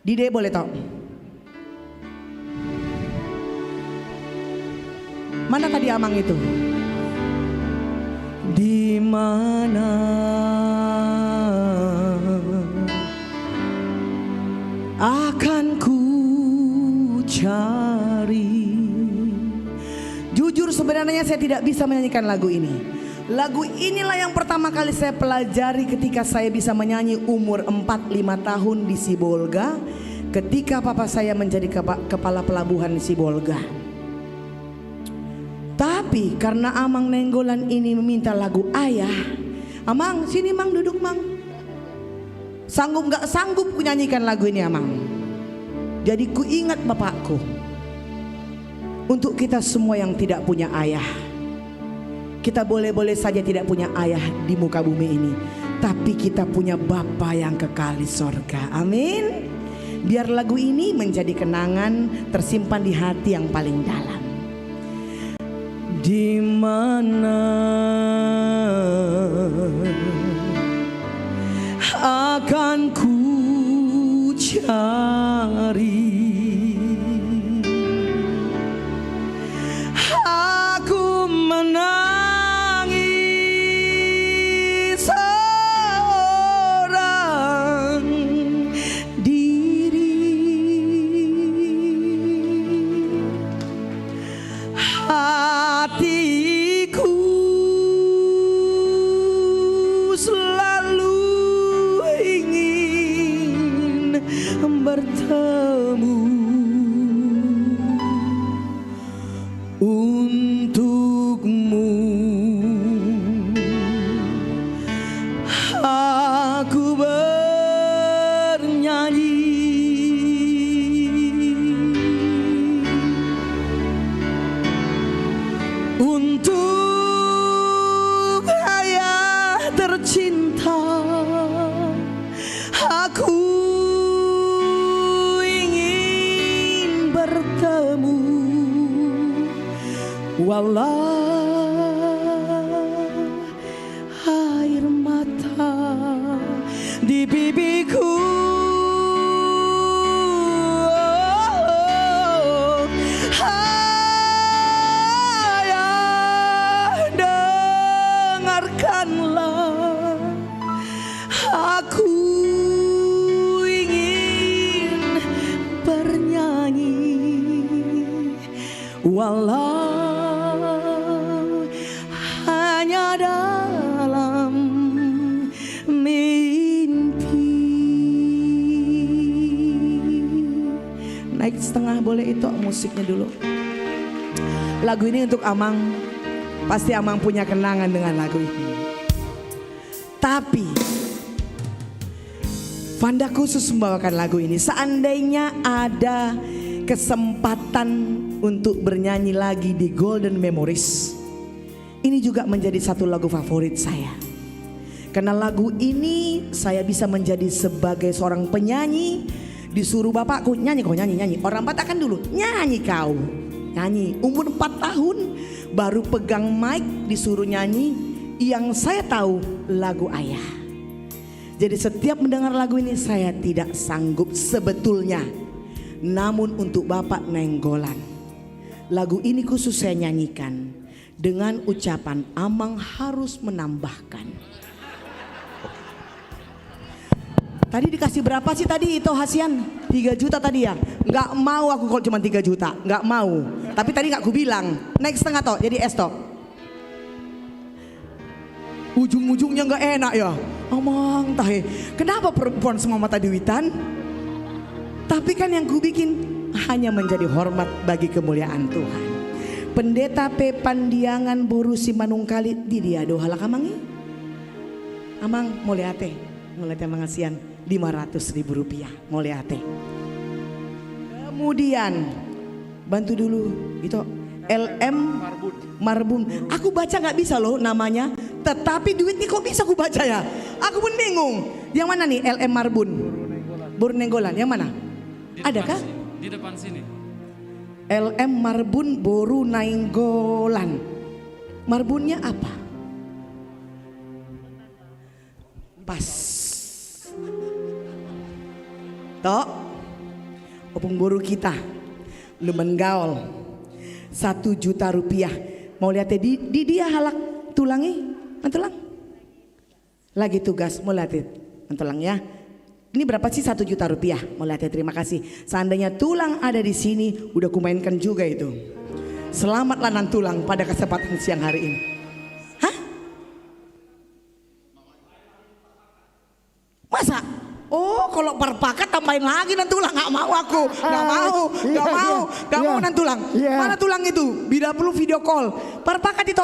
Dide boleh Tok. Mana tadi Amang itu? Di mana akan ku cari. Jujur sebenarnya saya tidak bisa menyanyikan lagu ini. Lagu inilah yang pertama kali saya pelajari ketika saya bisa menyanyi umur 4-5 tahun di Sibolga, ketika papa saya menjadi kepala pelabuhan Sibolga. Tapi karena Amang Nenggolan ini meminta lagu Ayah, Amang sini Mang, duduk Mang. Sanggup gak sanggup ku nyanyikan lagu ini Amang. Jadi ku ingat bapakku. Untuk kita semua yang tidak punya ayah, kita boleh-boleh saja tidak punya ayah di muka bumi ini, tapi kita punya Bapa yang kekal di sorga. Amin. Biar lagu ini menjadi kenangan tersimpan di hati yang paling dalam. Di mana akan ku cari aku menangis seorang diri, hatiku selalu ingin bertanya Walau air mata di pipiku ayah dengarkanlah, aku ingin bernyanyi walau hanya dalam mimpi. Naik setengah boleh itu musiknya dulu. Lagu ini untuk Amang. Pasti Amang punya kenangan dengan lagu ini. Tapi Vanda khusus membawakan lagu ini. Seandainya ada kesempatan untuk bernyanyi lagi di Golden Memories, ini juga menjadi satu lagu favorit saya. Karena lagu ini saya bisa menjadi sebagai seorang penyanyi. Disuruh bapakku nyanyi, kau nyanyi. Orang Batak kan dulu nyanyi kau. Nyanyi umur 4 tahun baru pegang mic disuruh nyanyi. Yang saya tahu lagu ayah. Jadi setiap mendengar lagu ini saya tidak sanggup sebetulnya. Namun untuk Bapak Nenggolan, lagu ini khusus saya nyanyikan dengan ucapan Amang harus menambahkan. Tadi dikasih berapa sih tadi itu Hasian? 3 juta tadi ya? Nggak mau aku kalau cuma 3 juta, nggak mau. Tapi tadi nggak aku bilang, naik setengah toh, jadi es toh. Ujung-ujungnya nggak enak ya. Amang tahe, kenapa perempuan semua mata duitan? Tapi kan yang ku bikin hanya menjadi hormat bagi kemuliaan Tuhan. Pendeta Pepandiangan Boru Simanungkali di dia dohalak amangi. Amang moleate, moleate mangasian 500.000 rupiah moleate. Kemudian bantu dulu itu LM Marbun. Aku baca nggak bisa loh namanya, tetapi duitnya kok bisa aku baca ya? Aku pun bingung. Yang mana nih LM Marbun? Boru Nenggolan, yang mana? Adakah? Di depan sini. LM Marbun Boru Nainggolan. Marbunnya apa? Pas. Tok. Opung boru kita. Lumen gaul. 1 juta rupiah. Mau lihat di dia halak tulangi. Antulang. Lagi tugas mau lihat antulang ya. Ini berapa sih 1 juta rupiah? Mau lihat ya, terima kasih. Seandainya tulang ada di sini, udah kumainkan juga itu. Selamatlah nan tulang pada kesempatan siang hari ini. Hah? Masa? Oh, kalau perpakat tambahin lagi nan tulang. Nggak mau aku, nggak mau nan tulang. Mana tulang itu? Bila perlu video call. Perpakat itu.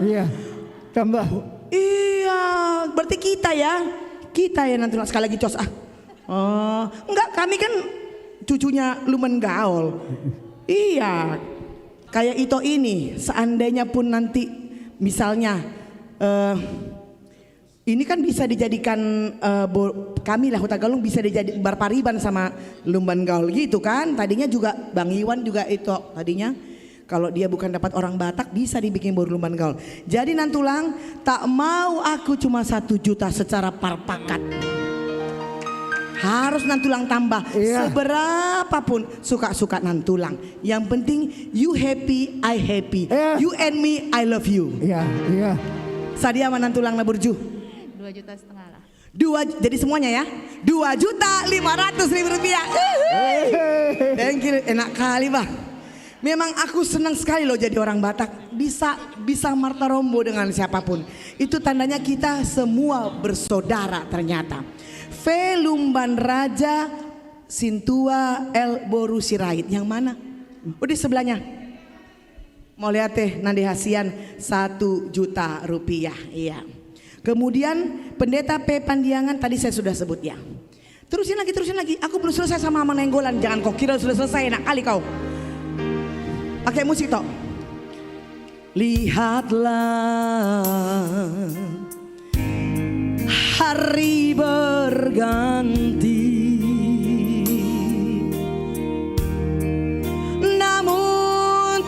Iya. Tambah. Iya, berarti kita ya. Kita ya nanti sekali lagi cos enggak, kami kan cucunya Lumen Gaul. Iya, kayak Ito ini seandainya pun nanti misalnya ini kan bisa dijadikan kami lah Huta Galung bisa dijadi berpariban sama Lumen Gaul gitu kan. Tadinya juga Bang Iwan juga itu tadinya. Kalau dia bukan dapat orang Batak bisa dibikin boru Lumen Gaul. Jadi nantulang tak mau aku cuma 1 juta secara parpakat. Harus nantulang tambah seberapapun suka-suka nantulang. Yang penting you happy, I happy. You and me, I love you. Iya. Sadia mana nantulang naburju? 2,5 juta lah. Jadi semuanya ya 2.500.000 rupiah. Thank you, enak kali Bang. Memang aku senang sekali loh jadi orang Batak. Bisa Marta Rombo dengan siapapun. Itu tandanya kita semua bersaudara ternyata. Velumban Raja Sintua El Boru Sirait. Yang mana? Oh di sebelahnya. Mau lihat Nandi Hasian 1 juta rupiah. Iya. Kemudian Pendeta Pepandiangan tadi saya sudah sebut ya. Terusin lagi. Aku belum selesai sama Amang Nenggolan. Jangan kau kira sudah selesai, enak kali kau. Pakai musik toh. Lihatlah hari berganti, namun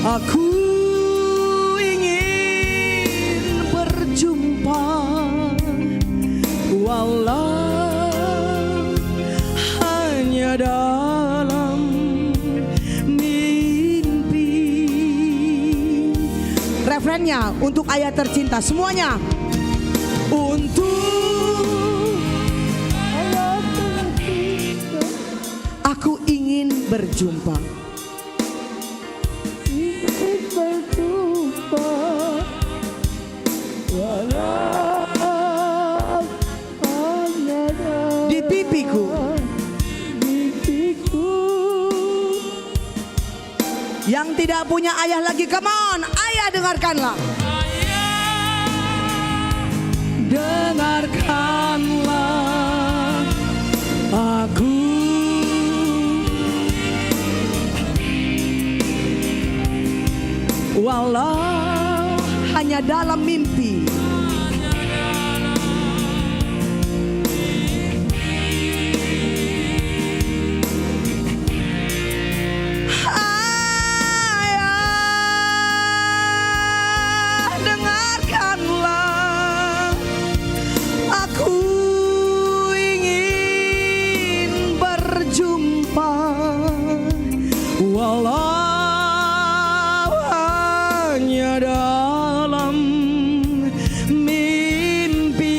Aku ingin berjumpa walau hanya dalam mimpi. Refrennya untuk ayah tercinta semuanya. Untuk ayah tercinta, aku ingin berjumpa. Di pipiku, yang tidak punya ayah lagi, come on, ayah dengarkanlah. Dengarkanlah aku. Walau hanya dalam mimpi. Ayah, dengarkanlah. Aku ingin berjumpa walau dalam mimpi.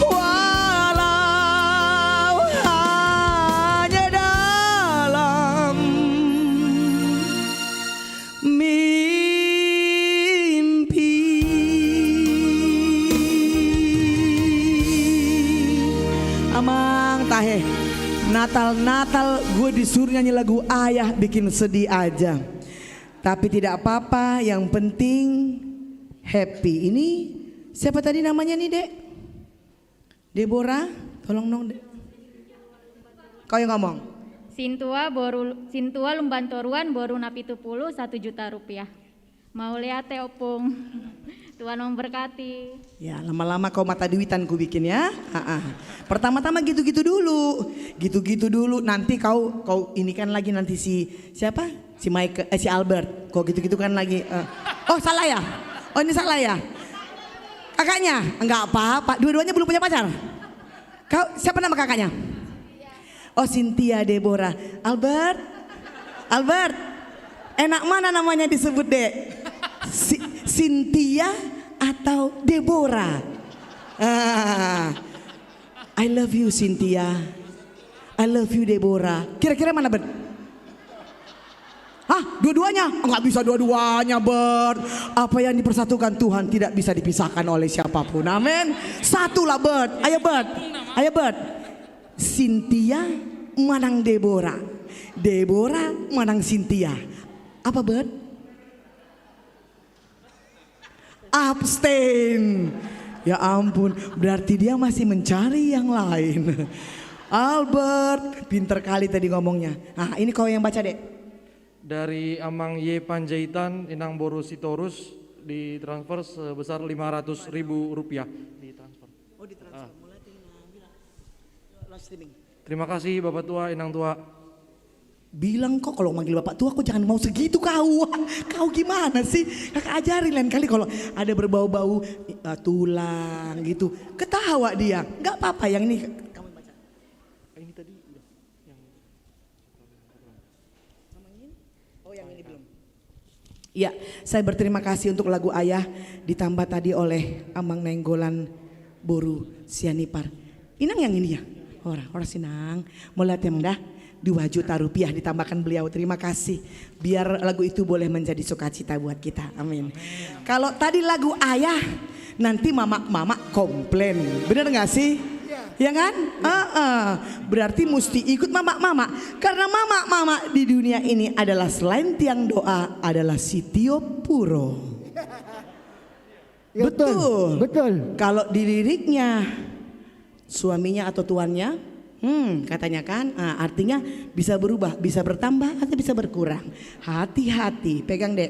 Walau hanya dalam mimpi. Amang tahe Natal gue disuruh nyanyi lagu ayah bikin sedih aja. Tapi tidak apa-apa, yang penting happy. Ini siapa tadi namanya nih, Dek? Deborah, tolong dong, Dek. Kau yang ngomong. Sintua Lumbantoruan boru napitupulu 1 juta rupiah. Mau lihat opung. Tuhan memberkati. Ya, lama-lama kau mata duitan ku bikin ya. Pertama-tama gitu-gitu dulu. Gitu-gitu dulu. Nanti kau ini kan lagi nanti si siapa? Si Michael, si Albert. Kau gitu-gitu kan lagi. Oh, salah ya? Oh, ini salah ya? Kakaknya? Enggak apa-apa. Dua-duanya belum punya pacar. Kau siapa nama kakaknya? Oh, Cynthia Deborah. Albert. Enak mana namanya disebut, Dek? Cynthia atau Deborah? I love you Cynthia, I love you Deborah. Kira-kira mana, Bert? Hah? Dua-duanya? Enggak bisa dua-duanya, Bert. Apa yang dipersatukan Tuhan tidak bisa dipisahkan oleh siapapun. Amin. Satulah, Bert. Ayo Bert. Cynthia manang Deborah, Deborah manang Cynthia. Apa, Bert? Abstain. Ya ampun, berarti dia masih mencari yang lain. Albert, pinter kali tadi ngomongnya. Nah, ini kau yang baca, Dek. Dari Amang Y Panjaitan Inang Boru Sitorus ditransfer sebesar 500.000 rupiah. Ditransfer. Oh, ditransfer. Mulai live streaming. Terima kasih Bapak Tua, Inang Tua. Bilang kok kalau manggil bapak tua, kok jangan mau segitu kau. Kau gimana sih? Kakak ajarin lain kali kalau ada berbau-bau tulang gitu. Ketawa dia. Gak apa-apa, yang ini kamu baca. Ini tadi udah yang sama ini? Oh, yang ini belum. Iya, saya berterima kasih untuk lagu Ayah ditambah tadi oleh Amang Nenggolan Boru Sianipar. Inang yang ini ya? Orang Sinang. Mau lihat yang dah? 2 juta rupiah ditambahkan beliau. Terima kasih. Biar lagu itu boleh menjadi sukacita buat kita. Amin. Kalau tadi lagu Ayah, nanti mama komplain. Bener gak sih? Ya kan? Berarti mesti ikut mama. Karena mama di dunia ini adalah selain tiang doa adalah Sitio Puro. Betul. Kalau di liriknya suaminya atau tuannya, katanya kan, artinya bisa berubah, bisa bertambah atau bisa berkurang. Hati-hati, pegang, Dek.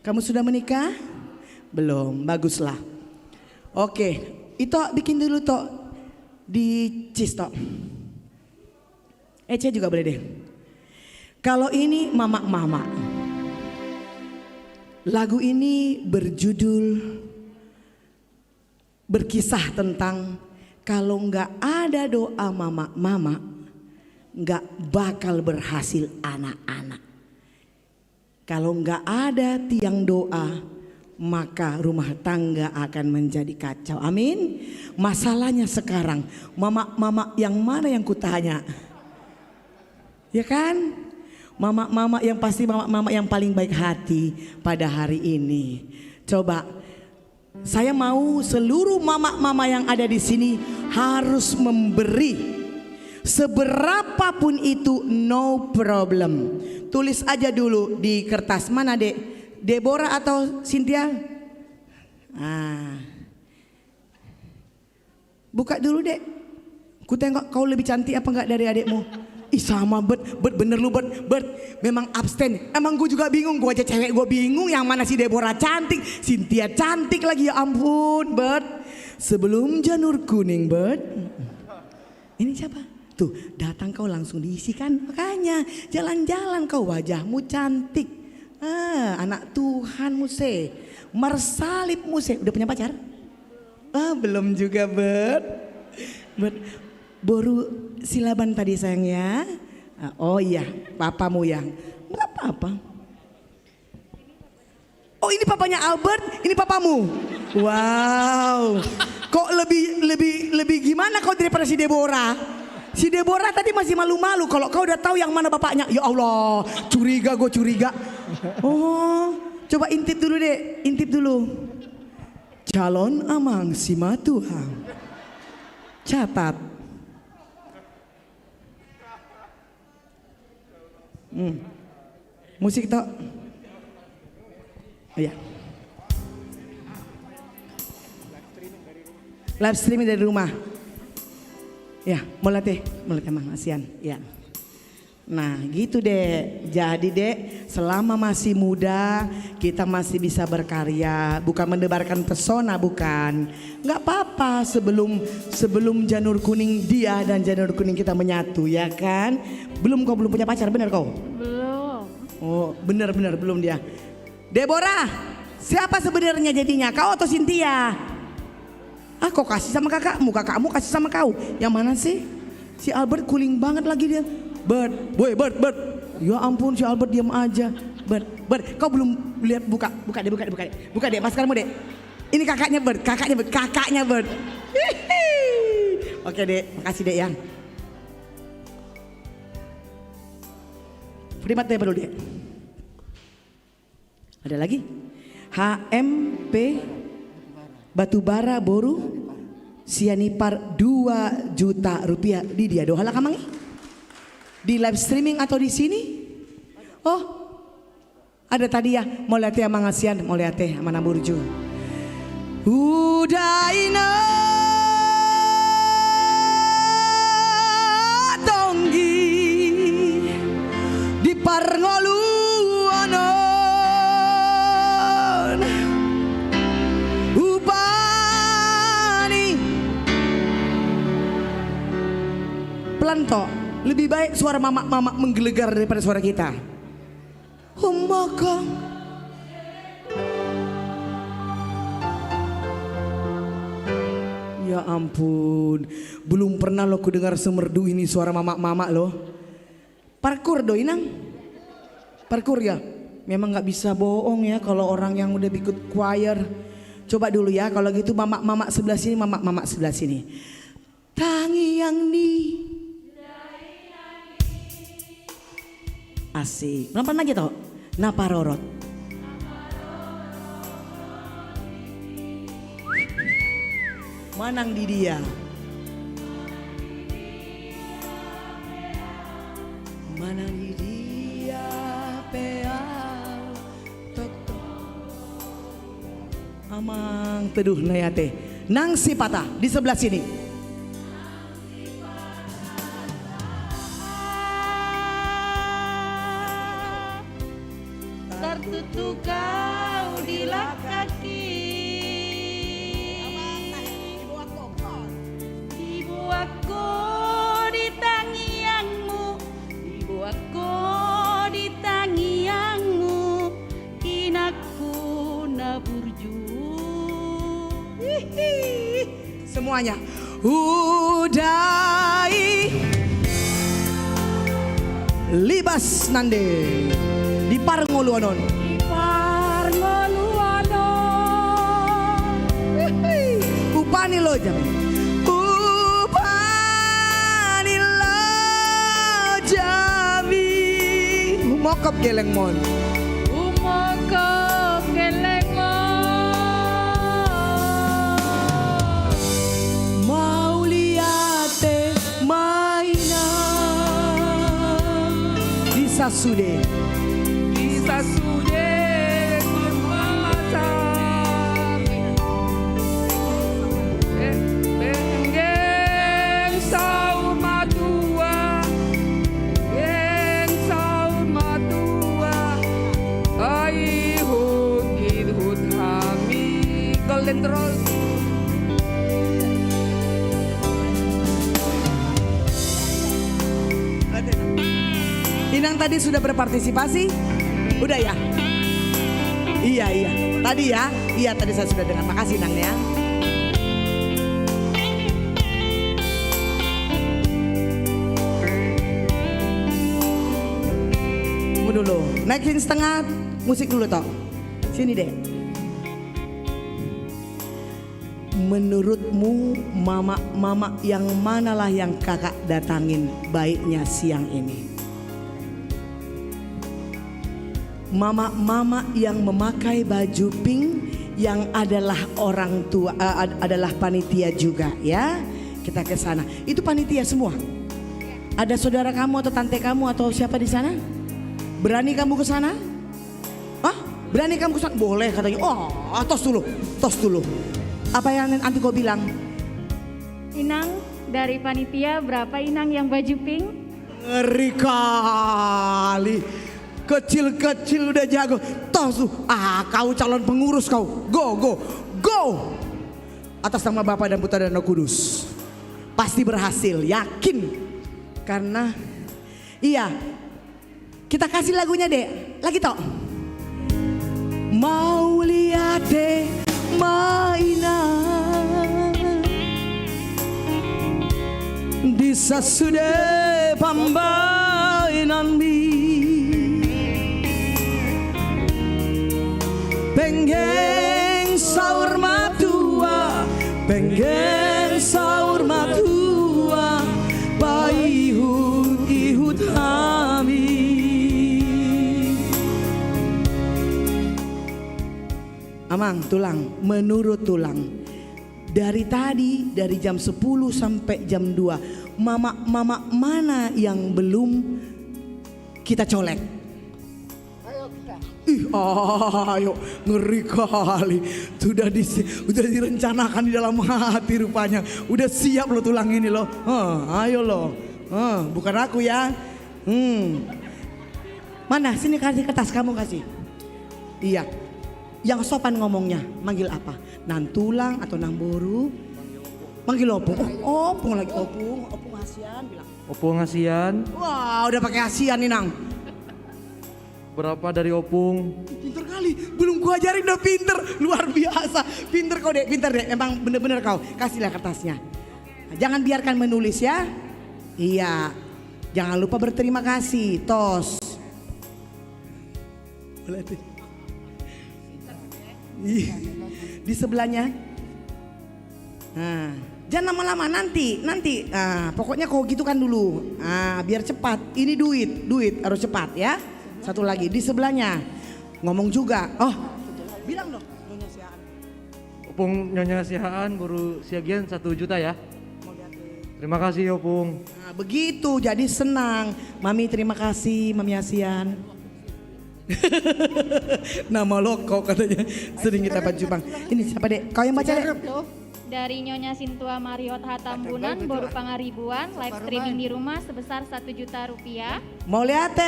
Kamu sudah menikah? Belum, baguslah. Oke, itu bikin dulu toh di cheese toh. Ece juga boleh deh. Kalau ini mama-mama. Lagu ini berjudul berkisah tentang kalau nggak ada doa mama-mama, nggak bakal berhasil anak-anak. Kalau nggak ada tiang doa, maka rumah tangga akan menjadi kacau. Amin. Masalahnya sekarang, mama-mama yang mana yang kutanya? Ya kan? Mama-mama yang pasti mama-mama yang paling baik hati pada hari ini. Coba, saya mau seluruh mama-mama yang ada di sini harus memberi. Seberapapun itu, no problem. Tulis aja dulu di kertas. Mana Dek? Deborah atau Cynthia? Buka dulu Dek. Ku tengok kau lebih cantik apa enggak dari adikmu? Ih sama Bert bener lu Bert memang abstain. Emang gue juga bingung, gue aja cewek gue bingung yang mana si Deborah cantik, Cynthia cantik lagi, ya ampun Bert. Sebelum janur kuning Bert. Ini siapa? Tuh datang kau langsung diisi kan, makanya jalan-jalan kau wajahmu cantik. Anak Tuhan muse, mersalib muse. Udah punya pacar? Belum juga Bert. Baru silaban tadi sayang ya. Oh iya, papamu yang nggak apa-apa. Oh ini papanya Albert, ini papamu. Wow, kok lebih gimana kau daripada si Deborah? Si Deborah tadi masih malu-malu. Kalau kau udah tahu yang mana bapaknya, ya Allah, curiga gue curiga. Oh, coba intip dulu deh, intip dulu. Calon Amang Simatuha. Catat. Musik toh. Oh ya. Live streaming dari rumah. Ya, mulai Mang Asian. Ya. Nah, gitu deh. Jadi deh, selama masih muda, kita masih bisa berkarya, bukan mendebarkan pesona, bukan. Nggak apa-apa sebelum janur kuning dia dan janur kuning kita menyatu, ya kan? Belum punya pacar, bener kau? Belum. Oh, bener belum dia. Deborah, siapa sebenarnya jadinya? Kau atau Cynthia? Kau kasih sama kakakmu kasih sama kau. Yang mana sih? Si Albert cooling banget lagi dia. Bert. Ya ampun si Albert diam aja. Bert, kau belum lihat buka deh maskermu deh. Ini kakaknya Bert. Oke deh, makasih deh yang. Primat deh baru deh. Ada lagi? HMP Batubara Boru Sianipar 2 juta rupiah di dia dohala kamangi. Di live streaming atau di sini? Oh, ada tadi ya. Mau lihat ya Mangasian, mau lihat ya mana burju. Udaina tonggi di Parngoluanon upani pelanto. Lebih baik suara mama menggelegar daripada suara kita. Humakang ya ampun, belum pernah lo ku dengar semerdu ini suara mama loh. Parkur do inang. Parkur ya. Memang nggak bisa bohong ya kalau orang yang udah ikut choir. Coba dulu ya kalau gitu mama sebelah sini, mama sebelah sini. Tangi yang ni asik. Pelan-pelan lagi toh. Naparorot. Manang di dia. Manang di dia peal toto. Amang teduh nayate. Nang si patah di sebelah sini. Tertutup kau di kaki, dibuatku di tangianmu semuanya. Udai libas nande di parngoluanon. Upani lo jami. Upani lo jami. Mokop geleng mon. Umokop geleng Mau liate mainan di sasude. Di sasude macam geng saur matua geng saur matua ai hut kami golden rose. Inang tadi sudah berpartisipasi? Udah ya? Iya. Tadi ya? Iya tadi saya sudah dengar. Makasih Inang ya. Tunggu dulu. Naikin setengah musik dulu toh. Sini deh. Menurutmu mama yang manalah yang kakak datangin baiknya siang ini? Mama yang memakai baju pink yang adalah orang tua adalah panitia juga ya. Kita ke sana. Itu panitia semua. Ada saudara kamu atau tante kamu atau siapa di sana? Berani kamu ke sana? Hah? Berani kamu ke sana? Boleh katanya. Oh, tos dulu. Apa yang nanti kau bilang? Inang dari panitia berapa Inang yang baju pink? Ngeri kali. Kecil-kecil udah jago. Tos tuh. Kau calon pengurus kau. Go. Atas nama Bapa dan Putra dan Roh Kudus. Pasti berhasil, yakin. Karena iya. Kita kasih lagunya deh. Lagi toh. Mau lihat deh mainan di sasude pambainan mi. Pengen saur matua, ihut kami. Amang tulang, menurut tulang. Dari tadi, dari jam 10 sampai jam 2, mama mana yang belum kita colek? Ayo, ngeri kali. Udah direncanakan di dalam hati rupanya. Udah siap lo tulang ini lo. Ayo lo. Bukan aku ya. Mana? Sini kasih kertas kamu kasih. Iya. Yang sopan ngomongnya, manggil apa? Nan tulang atau nang boru? Manggil opung. Opung lagi opung. Opung Asian bilang. Opung Asian. Wah, udah pakai Asian nih nang. Berapa dari opung? Pinter kali, belum gua ajarin udah pinter, luar biasa. Pinter kau dek, pinter dek, emang bener-bener kau. Kasihlah kertasnya. Jangan biarkan menulis ya. Iya, jangan lupa berterima kasih, tos. Boleh deh. Di sebelahnya. Nah, jangan lama-lama nanti. Pokoknya kau gitu kan dulu. Biar cepat. Ini duit harus cepat ya. Satu lagi di sebelahnya. Ngomong juga. Oh, bilang dong Nyonya Sihaan. Opung Nyonya Sihaan baru siagian 1 juta ya. Terima kasih Opung. Nah, begitu jadi senang. Mami terima kasih Mami Asian. Nama loko katanya sering kita baca bang. Ini siapa dek? Kau yang baca dek? Dari Nyonya Sintua Mariot Hatambunan, Boru Pangaribuan, live streaming di rumah sebesar 1 juta rupiah. Mau lihat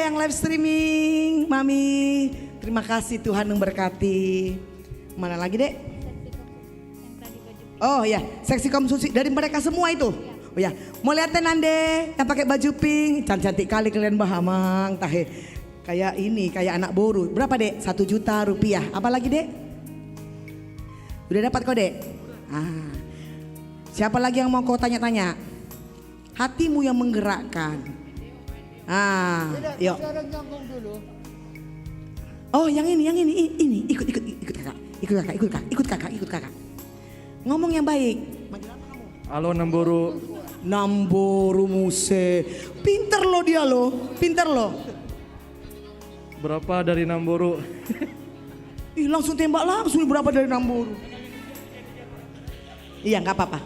yang live streaming, Mami. Terima kasih Tuhan memberkati. Mana lagi dek? Oh ya, seksi kaum susi dari mereka semua itu. Oh ya, mau lihat Nande yang pakai baju pink, cantik kali kalian bahamang, tahe. Kayak ini, kayak anak boru. Berapa dek? 1 juta rupiah. Apa lagi dek? Udah dapat kok dek? Siapa lagi yang mau kau tanya-tanya? Hatimu yang menggerakkan. Yuk. Oh, yang ini, ikut kakak. Ngomong yang baik. Halo Namboru. Namboru Muse. Pinter lo dia lo, pinter lo. Berapa dari Namboru? Ih, langsung tembak langsung berapa dari Namboru. Iya, nggak apa-apa.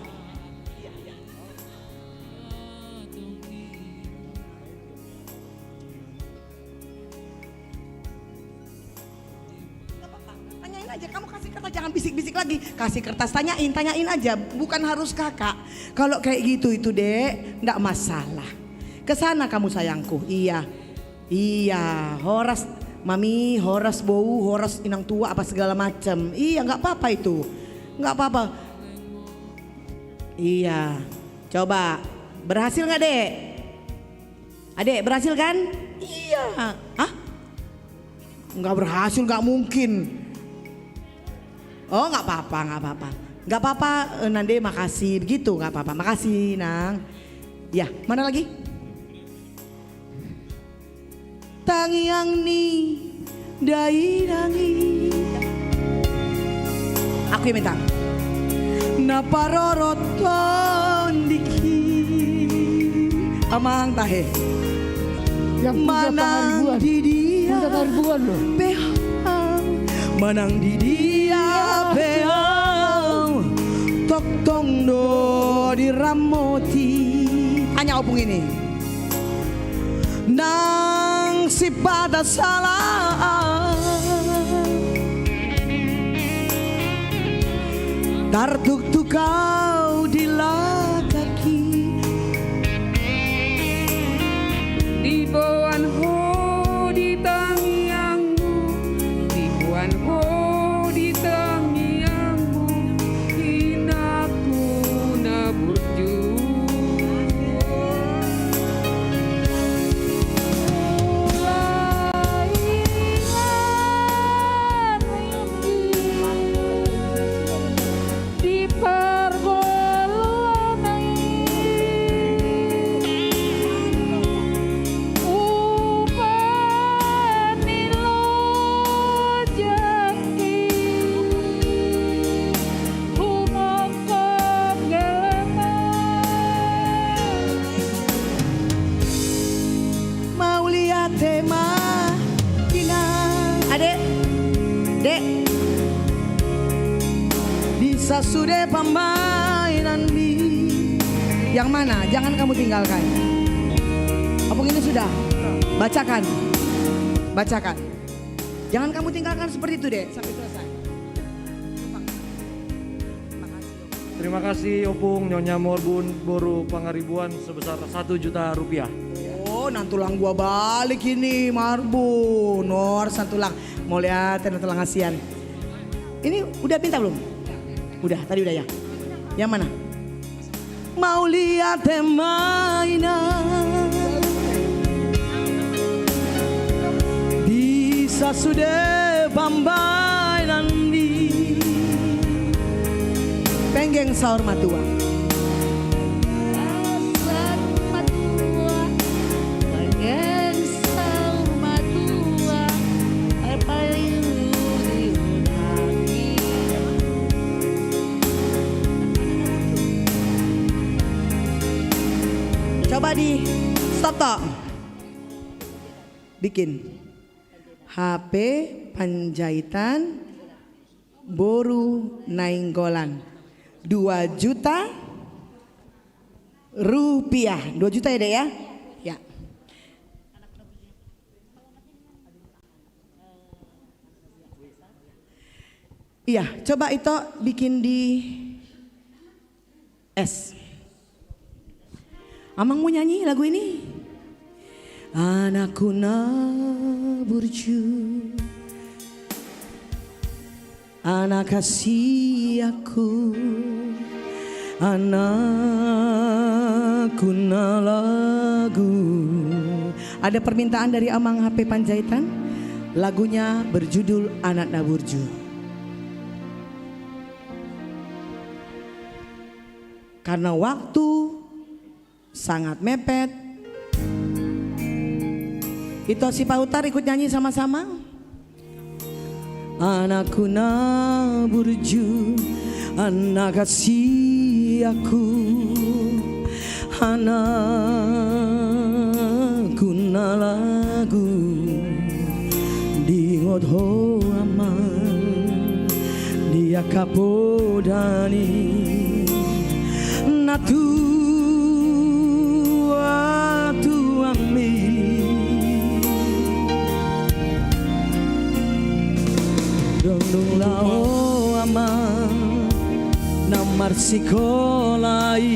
Tanyain aja, kamu kasih kertas, jangan bisik-bisik lagi. Kasih kertas, tanyain aja, bukan harus kakak. Kalau kayak gitu itu dek, nggak masalah. Kesana kamu sayangku, iya, Horas, mami, Horas bau, Horas inang tua apa segala macam. Iya, nggak apa-apa itu, nggak apa-apa. Iya, coba berhasil nggak dek? Adek berhasil kan? Iya, nggak berhasil, nggak mungkin. Oh, nggak apa-apa, Nande makasih begitu, nggak apa-apa, makasih Nang. Ya, mana lagi? Tangiang ni dai dangi. Aku yang minta. Naparoroton diki. Amang tahe. Yang manang di dia. Manang di dia beau. Tok tong do di ramoti. Hanya opung ini. Nang si pada salah Tartuk kau di kaki Di bawaan ho di tangiangmu, di bawaan ho di tangiangmu, hinaku na burju. Sudah pemainan di yang mana? Jangan kamu tinggalkan. Opung ini sudah. Bacakan. Jangan kamu tinggalkan seperti itu deh sampai selesai. Terima kasih Opung Nyonya Morbun Boru Pangaribuan sebesar 1 juta rupiah. Oh, nantulang gua balik ini Marbun. Nor santulang. Mau lihat nantulang asian. Ini udah pinta belum? Udah, tadi udah ya. Yang mana? Mau lihat mainan bisa sudah pambainan di penggeng saur matua. Coba di stop toh. Bikin HP Panjaitan Boru Nainggolan 2 juta rupiah. 2 juta ya dek ya? Ya. Iya, coba itu bikin di S. Amang mau nyanyi lagu ini. Anakku na burju, anak kasih aku, anakku na lagu. Ada permintaan dari Amang HP Panjaitan. Lagunya berjudul Anak na burju. Karena waktu sangat mepet. Itu si Pak Utar ikut nyanyi sama-sama. Anakku naburju, anak kasih aku, anakku nalagu di ngodho aman dia kapodani natu atu ami dong lao aman namar sikolai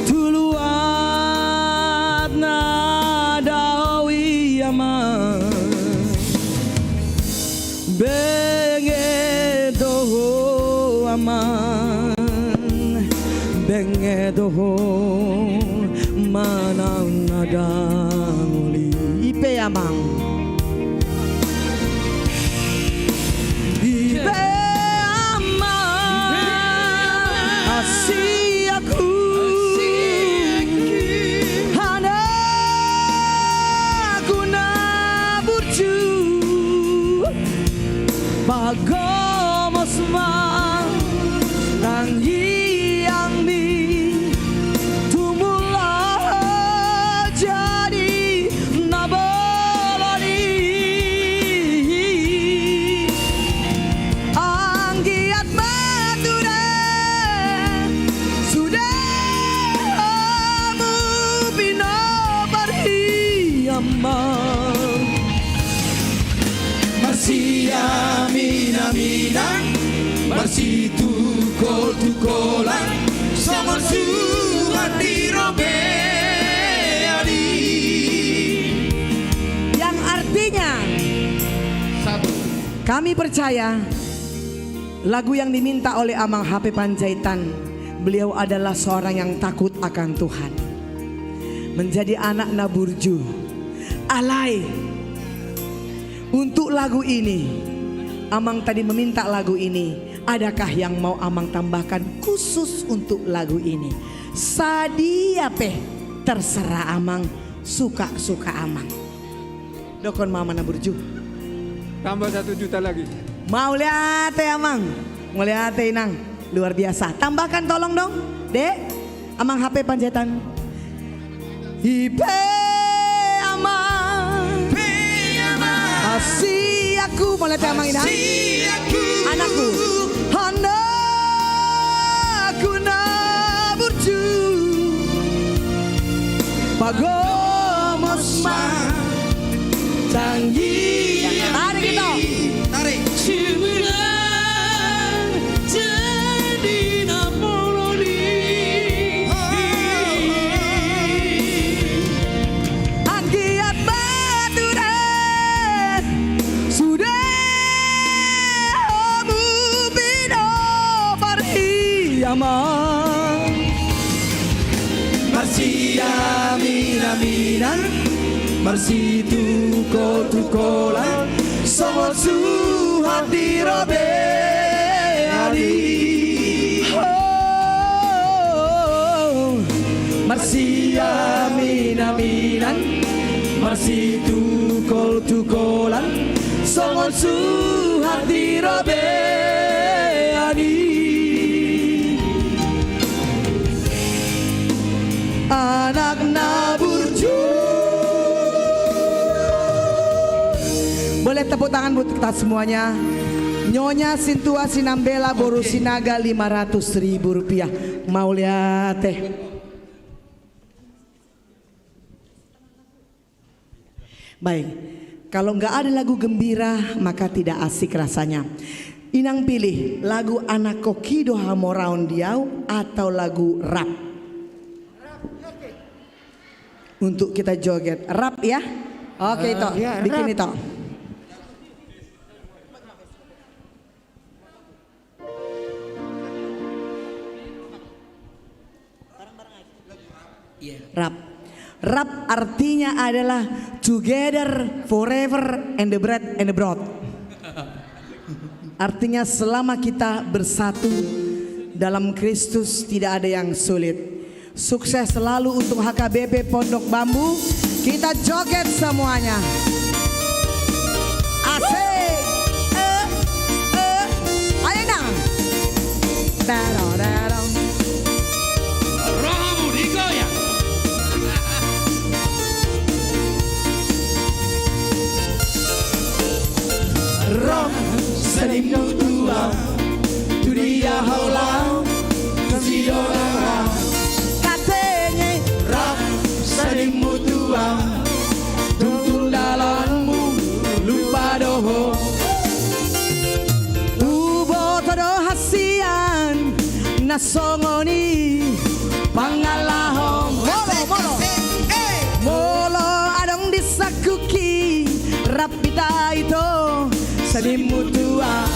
tuluat nadawi aman bengedo aman bengedo manang nadanguli ipe amang ipe amang asih aku anakku naburju bagomos mang nang yang mi tumulah jadi naboloni anggiat mature sudah mu bino parhiyamang masih aminan masih tukol-tukolan sama surat dirobeani yang artinya satu, kami percaya lagu yang diminta oleh Amang HP Panjaitan, beliau adalah seorang yang takut akan Tuhan, menjadi anak naburju alay. Untuk lagu ini Amang tadi meminta lagu ini, adakah yang mau Amang tambahkan khusus untuk lagu ini? Sadiape terserah Amang, suka-suka Amang. Dokon mama naburju. Tambah 1 juta lagi. Mau lihat ya Amang? Mau lihat Inang? Luar biasa. Tambahkan tolong dong, Dek. Amang HP Panjaitan. Ipe Amang, asih aku, mau lihat Amang Inang? Anakku, anakku naburju pagomos mang canggih. Tarik kita, tarik. Ciuman jadi napoloni anggiat baturan sudah mu bino parhiyamang masih aminan masih tukol-tukolan sama suhat dirobeani masih aminan masih tukol-tukolan sama suhat dirobeani anak naburju. Boleh tepuk tangan buat kita semuanya. Nyonya Sintua Sinambela Boru Sinaga 500.000 rupiah. Mau lihat teh. Baik, kalau nggak ada lagu gembira maka tidak asik rasanya. Inang pilih lagu Anak Kokido Hamoraon Diau atau lagu rap. Untuk kita joget rap ya. Oke itu, ya, bikin rap. itu. Rap. Rap artinya adalah together forever and the bread and the broad. Artinya selama kita bersatu Dalam Kristus tidak ada yang sulit. Sukses selalu untuk HKBP Pondok Bambu. Kita joget semuanya. Asik. Ayo dong. Darong. Rohamu digoyang. Roh senimu tua, tu dia haulau, kasih orang. Katanya roh senimu tua, tuntun dalammu lupa doho. Ubo todo hasian nasongoni pangalahong. Molo adong disakuki rapita itu senimu tua.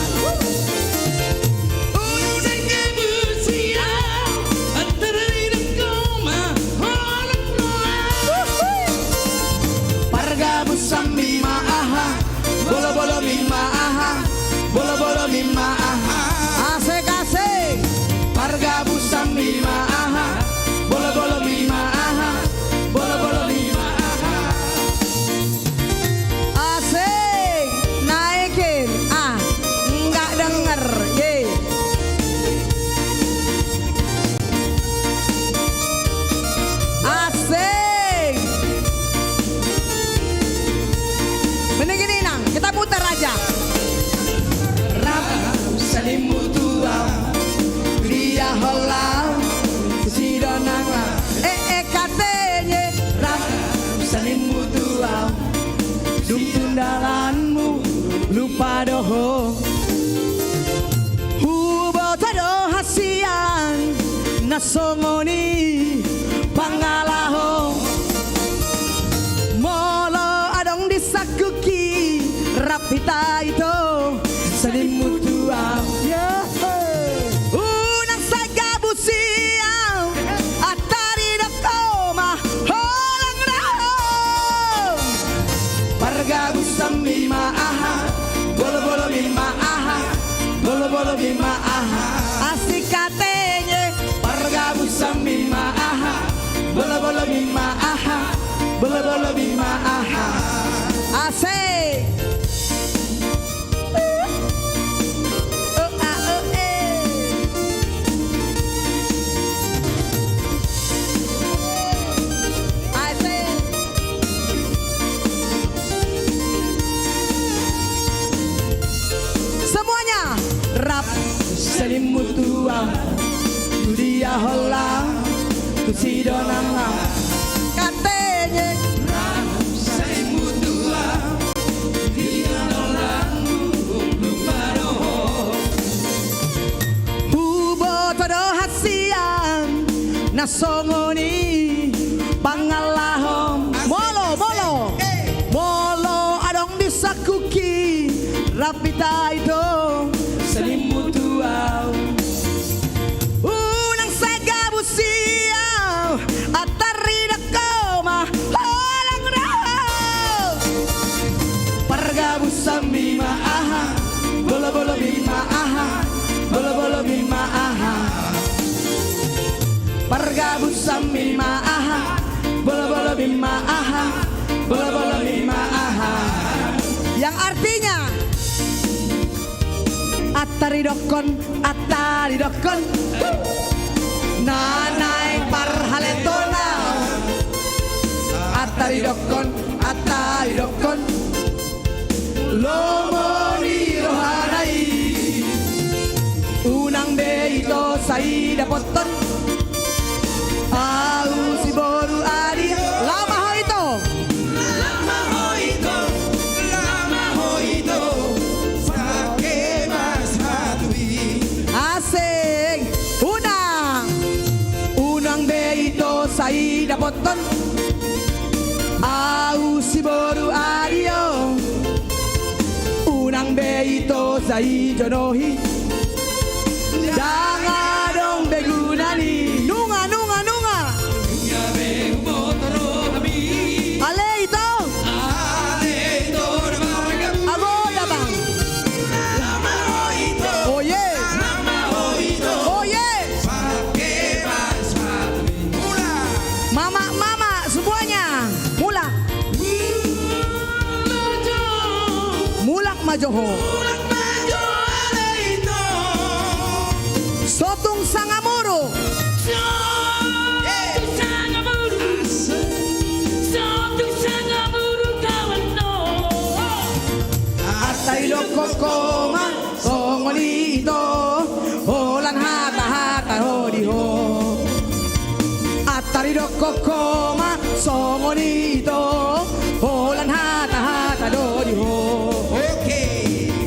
Sambi maaha, bolo mima aha, bolo mima aha. Asik asik. Parga sambi maaha, bolo mima aha, bolo mima aha. Asik, naikin nggak denger ye. Asik. Mending gini nang, kita putar aja. Rap senimu tua, dia holau, si donang lah. Katanya rap senimu tua, duntun dalanmu lupa doho. Hubo tado hasian nasongoni pangalaho. Molo adong disakuki rapita itu senimu tua. Unang sagabu siang atari dokoma holang raho. Pargabu sambi maaha, bolo mima aha, bolo mima aha. Asik katanya pargabu sambi maaha, bolo mima aha, bolo mima aha. Asik. Semuanya rap senimu tua, tu dia hola, tu si donang. Katanya rap senimu tua, dia donang lupa doho. Hubo todo hasian nasongoni pangalahom. Molo adong disakuki rapita itu senimu tua. Unang sagabu siau atari dakoma holang raho. Pargabu sambi maaha, bolo mima aha, bolo mima aha. Pargabu sambi maaha, bolo mima aha, bolo mima aha. Yang artinya atari dokon nanai parhaletona. Atari dokon lomoni rohanai. Unang beito sai dapoton au si boru adi lama ho itu sake mas hatui. Asik. Unang beito sai dapoton au si boru adio. Unang beito sai jonohi jangan dong begunani. Nunga ale itu agoda bang. Oh yeah. majoho. Sotung sangamuru. Ataido kokoma songolito holan hata hata hodiho. Ataido kokoma songolito holan hata hata hodiho.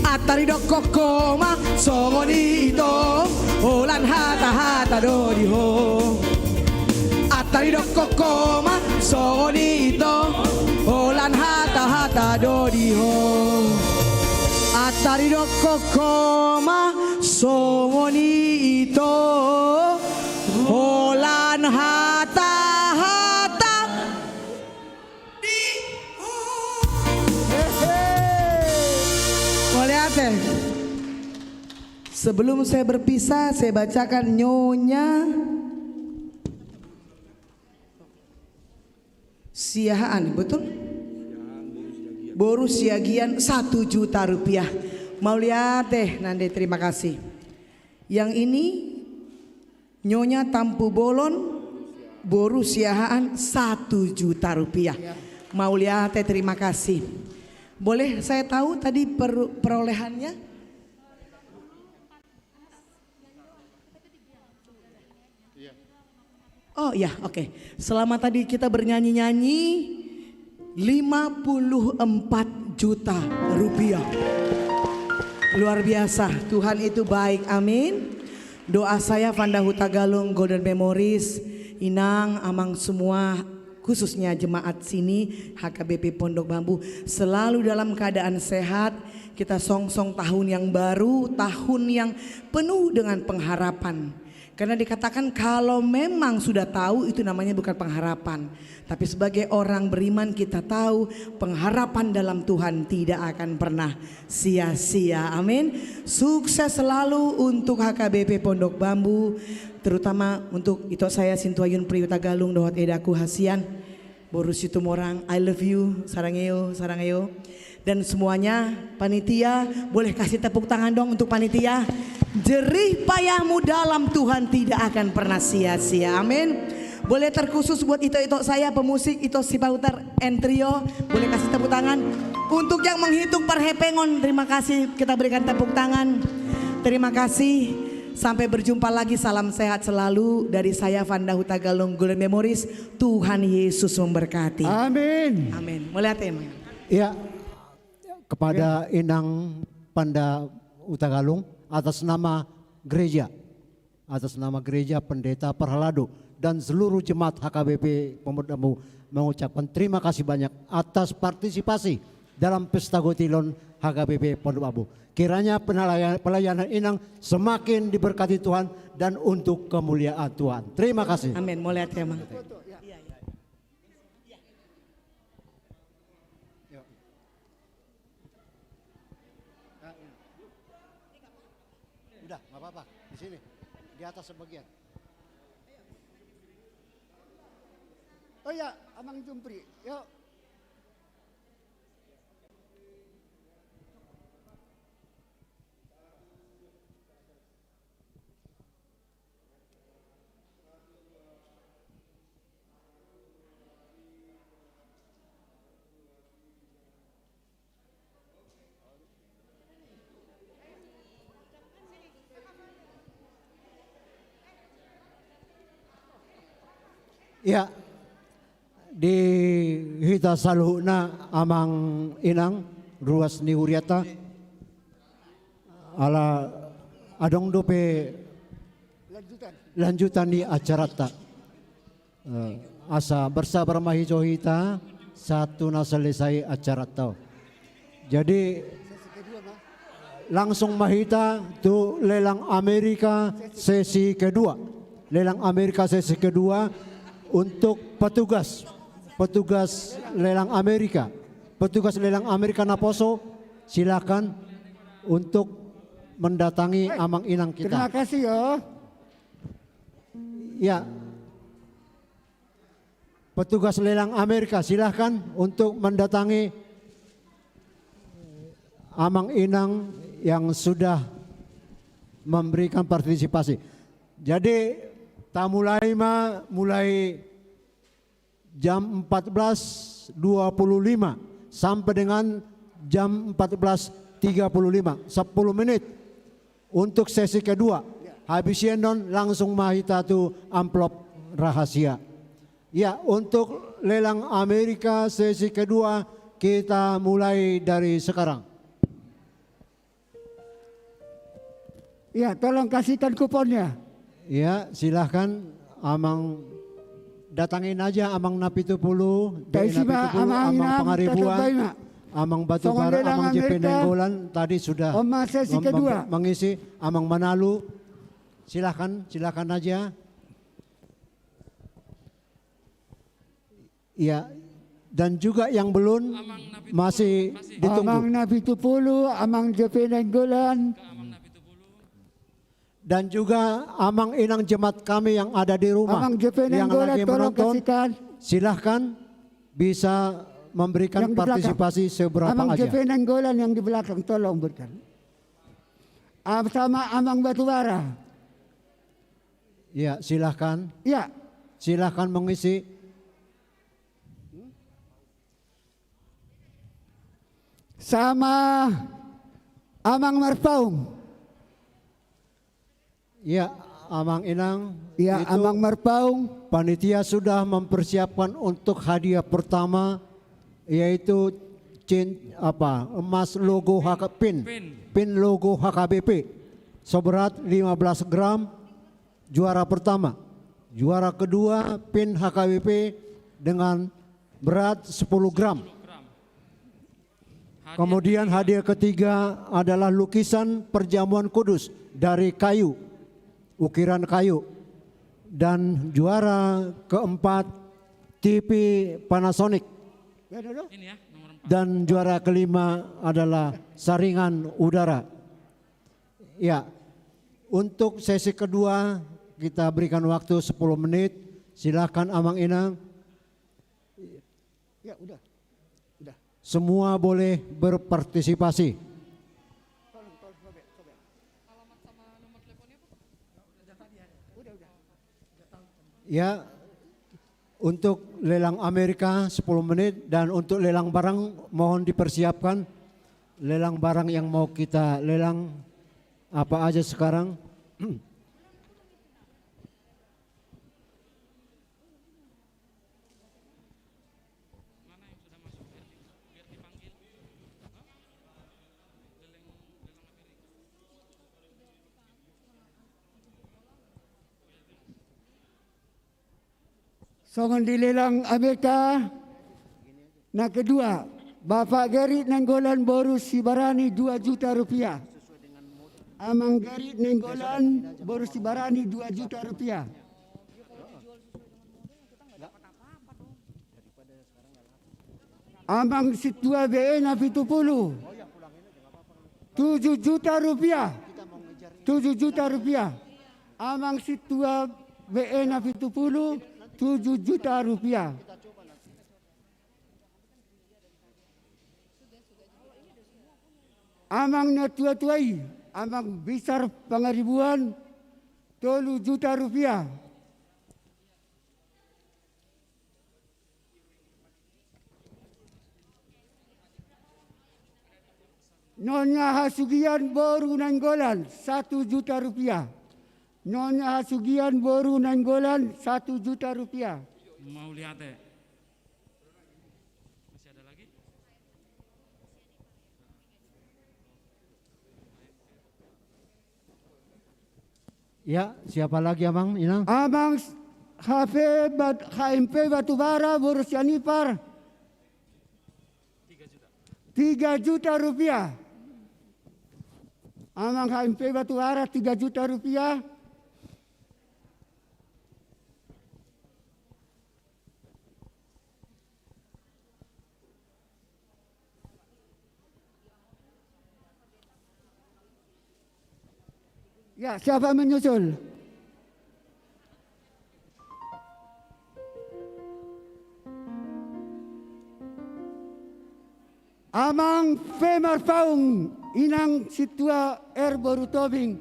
Ataido kokoma songolito holan hata hata hodiho. Ataido kokoma songolito holan hata hata hodiho. Atari doko koma songoni ito holan hata hata di Moliate. Sebelum saya berpisah, saya bacakan nyonya Siahaan, betul? Boru siagian 1 juta rupiah. Mau lihat teh Nande, terima kasih. Yang ini Nyonya Tampu Bolon boru siahaan 1 juta rupiah. Mau lihat teh, terima kasih. Boleh saya tahu tadi perolehannya? Oh ya, oke. Selama tadi kita bernyanyi-nyanyi 54 juta rupiah. Luar biasa, Tuhan itu baik, amin. Doa saya Vanda Huta Galung Golden Memories, Inang, Amang semua, khususnya jemaat sini HKBP Pondok Bambu selalu dalam keadaan sehat. Kita songsong tahun yang baru, tahun yang penuh dengan pengharapan. Karena dikatakan kalau memang sudah tahu itu namanya bukan pengharapan. Tapi sebagai orang beriman kita tahu pengharapan dalam Tuhan tidak akan pernah sia-sia. Amin. Sukses selalu untuk HKBP Pondok Bambu. Terutama untuk itu saya Sintuayun Priyuta Galung Dohot Edaku Hasian. Boru Situmorang, I love you, sarangeo, sarangeo. Dan semuanya panitia boleh kasih tepuk tangan dong untuk panitia. Jerih payahmu dalam Tuhan tidak akan pernah sia-sia, amin. Boleh terkhusus buat itu saya pemusik itu si Pautar and Trio, boleh kasih tepuk tangan. Untuk yang menghitung perhepengon, terima kasih, kita berikan tepuk tangan. Terima kasih, sampai berjumpa lagi, salam sehat selalu dari saya Vanda Huta Galung Golden Memories. Tuhan Yesus memberkati. Amin. Amin. Mulai tema. Ya, kepada Inang Panda Huta Galung atas nama gereja Pendeta Perhalado dan seluruh jemaat HKBP Pondok Bambu mengucapkan terima kasih banyak atas partisipasi dalam Pesta Gotilon HKBP Pondok Bambu. Kiranya pelayanan Inang semakin diberkati Tuhan dan untuk kemuliaan Tuhan. Terima kasih. Amin. Mulai tema. Udah, nggak apa-apa. Di sini, di atas sebagian. Oh ya, Amang Jumpri, yuk. Ya, di hita saluhna Amang Inang ruas ni Huriata ala adong dope lanjutan di acara ta asa bersabar mahijo hita satu na selesai acara tau. Jadi langsung mahita tu lelang Amerika sesi kedua. Lelang Amerika sesi kedua untuk petugas lelang Amerika. Petugas lelang Amerika Naposo silakan untuk mendatangi Amang Inang kita. Terima kasih ya. Ya. Petugas lelang Amerika silakan untuk mendatangi Amang Inang yang sudah memberikan partisipasi. Jadi mulai jam 14.25 sampai dengan jam 14.35, 10 menit untuk sesi kedua. Habis non langsung mahita tu amplop rahasia. Ya, untuk lelang Amerika sesi kedua kita mulai dari sekarang. Ya, tolong kasihkan kuponnya. Ya, silahkan Amang datangin aja Amang Napitupulu, Amang Pangaribuan, Amang Batubara, Amang JP Nenggolan tadi sudah mengisi, Amang Manalu. Silakan aja. Ya, dan juga yang belum masih ditunggu. Amang Napitupulu, Amang JP Nenggolan. Dan juga Amang Inang jemaat kami yang ada di rumah, yang lagi menonton, silahkan bisa memberikan partisipasi seberapa Amang aja. JP Nenggolan yang di belakang tolong berikan. Sama Amang Batubara. Ya, silahkan. Ya. Silahkan mengisi. Sama Amang Marpaung. Ya, Amang Inang. Ya, Amang Marpaung. Panitia sudah mempersiapkan untuk hadiah pertama, yaitu emas logo pin logo HKBP seberat 15 gram. Juara pertama. Juara kedua pin HKBP dengan berat 10 gram. Kemudian hadiah ketiga adalah lukisan perjamuan kudus dari kayu, ukiran kayu. Dan juara keempat TV Panasonic. Dan juara kelima adalah saringan udara. Ya, untuk sesi kedua kita berikan waktu 10 menit. Silakan Amang Inang. Ya, udah. Semua boleh berpartisipasi. Ya, untuk lelang Amerika 10 menit dan untuk lelang barang mohon dipersiapkan. Lelang barang yang mau kita lelang apa aja sekarang. Songon dilelang Amerika. Nah kedua, Bapak Gerit Nenggolan Boru Sibarani 2 juta rupiah. Amang Gerit Nenggolan Boru Sibarani 2 juta rupiah. Amang Situa BE Napitupulu 7 juta rupiah. 7 juta rupiah. Amang Situa BE Napitupulu 7 juta rupiah. Amang Natua-tuai, Amang Besar Pangaribuan 3 juta rupiah. Nonya Hasugian Boru Nenggolan 1 juta rupiah. Nonya Hasugian Boru Nenggolan 1 juta rupiah. Mau lihat deh. Masih ada lagi? Ya, siapa lagi Amang Inang? Amang HMP Batubara Boru Sianipar 3 juta rupiah. Amang HMP Batubara 3 juta rupiah. Ya, siapa menyusul? Amang Femar Paung Inang Situa Baru Tobing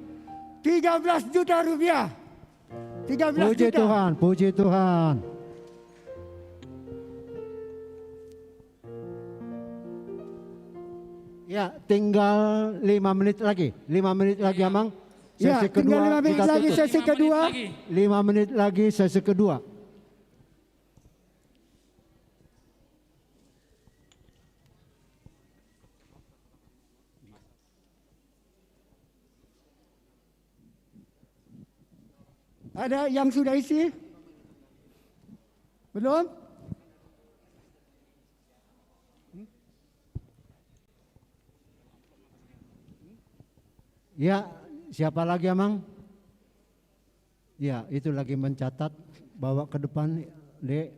13 juta rupiah. 13 Puji juta. Tuhan, puji Tuhan. Ya, tinggal 5 menit lagi. 5 menit lagi, Amang. Ya, Sesi tinggal kedua 5 menit kita lagi tutup. sesi kedua. 5 menit lagi sesi kedua. Ada yang sudah isi? Belum? Ya, siapa lagi, Amang? Ya, itu lagi mencatat. Bawa ke depan, Dek.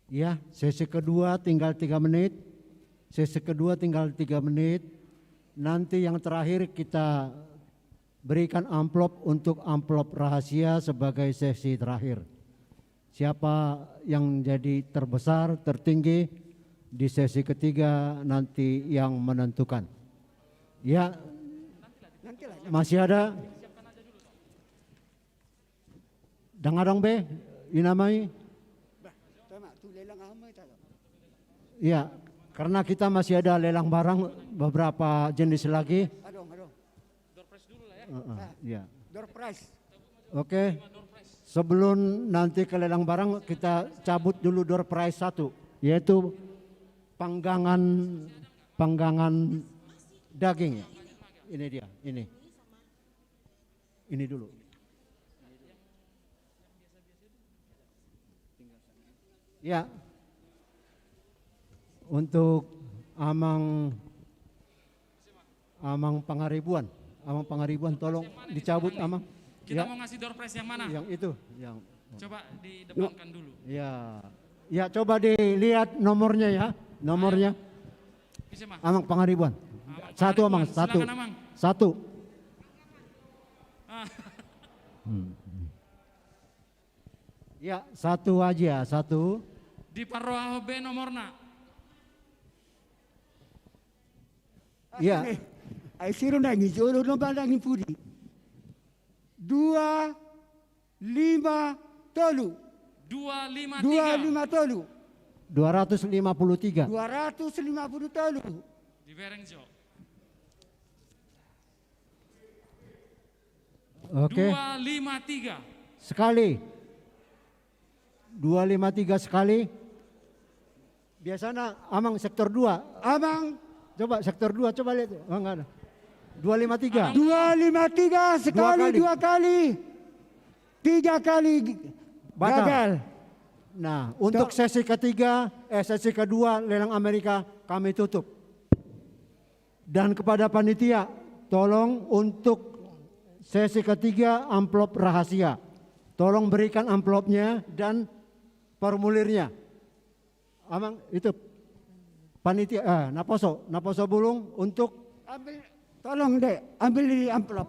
Ya, sesi kedua tinggal 3 menit. Sesi kedua tinggal 3 menit. Nanti yang terakhir kita berikan amplop untuk amplop rahasia sebagai sesi terakhir. Siapa yang jadi terbesar, tertinggi di sesi ketiga nanti yang menentukan. Ya, masih ada. Dangadong be, inamai. Ya, karena kita masih ada lelang barang beberapa jenis lagi. Door prize dulu lah Ya. Door prize. Oke. Sebelum nanti ke lelang barang kita cabut dulu door prize 1, yaitu panggangan daging ya. Ini dia, ini. Ini dulu. Ya. Untuk Amang Pangaribuan. Amang Pangaribuan tolong dicabut, Amang. Kita mau ngasih door prize yang mana? Yang itu, yang coba didepankan dulu. Ya. Ya, coba dilihat nomornya ya, nomornya. Amang Pangaribuan. Satu, Amang, satu. Silakan, Amang. Satu. Ya, satu aja, satu. Di Parroa B nomorna. Ya. Ai siro nangi joro no bandangi pudi. 2 5 tolu. 253. 2 5 tolu. 253. 250 tolu. Di Berengjo. Oke. 253. Sekali. 253 sekali. Biasanya Amang sektor 2. Amang coba sektor 2 coba lihat. Oh, enggak ada. 253. 253 sekali, 2 kali. 3 kali Batal. gagal. Nah, untuk sesi ketiga, sesi kedua lelang Amerika kami tutup. Dan kepada panitia, tolong untuk sesi ketiga amplop rahasia. Tolong berikan amplopnya dan formulirnya. Amang itu panitia, Naposo Bulung untuk ambil, tolong dek, ambil di amplop.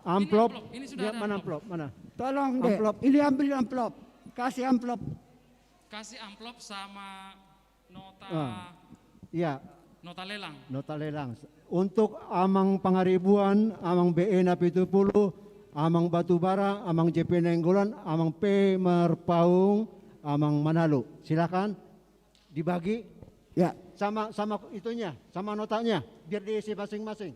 Amplop. Ini sudah ada mana amplop? Mana? Tolong dek, Amplop. ini ambil amplop, kasih amplop. Kasih amplop sama nota Iya. nota lelang. Nota lelang. Untuk Amang Pangaribuan, Amang BE Napitupulu, Amang Batubara, Amang JP Nenggolan, Amang P Merpaung, Amang Manalo. Silakan dibagi. Ya. Sama itunya, sama notanya, biar diisi masing-masing.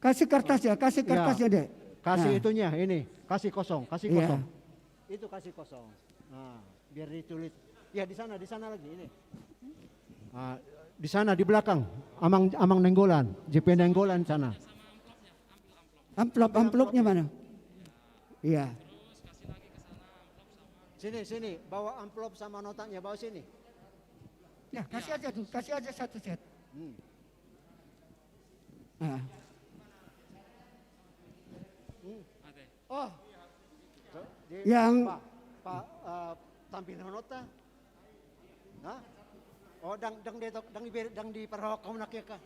Kasih kertasnya, dek. Kasih Nah. itunya, ini, kasih kosong. Iya. Itu kasih kosong. Nah, biar ditulis. Ya di sana lagi ini. Nah, di sana di belakang, Amang Nenggolan, JP Nenggolan sana. Amplopnya mana? Iya. Sini, bawa amplop sama notanya, bawa sini. Ya, kasih aja satu set. Nah. Oh, Yang Pak tampil nota. Hah? Oh, dang di perhok kau nak ya kah?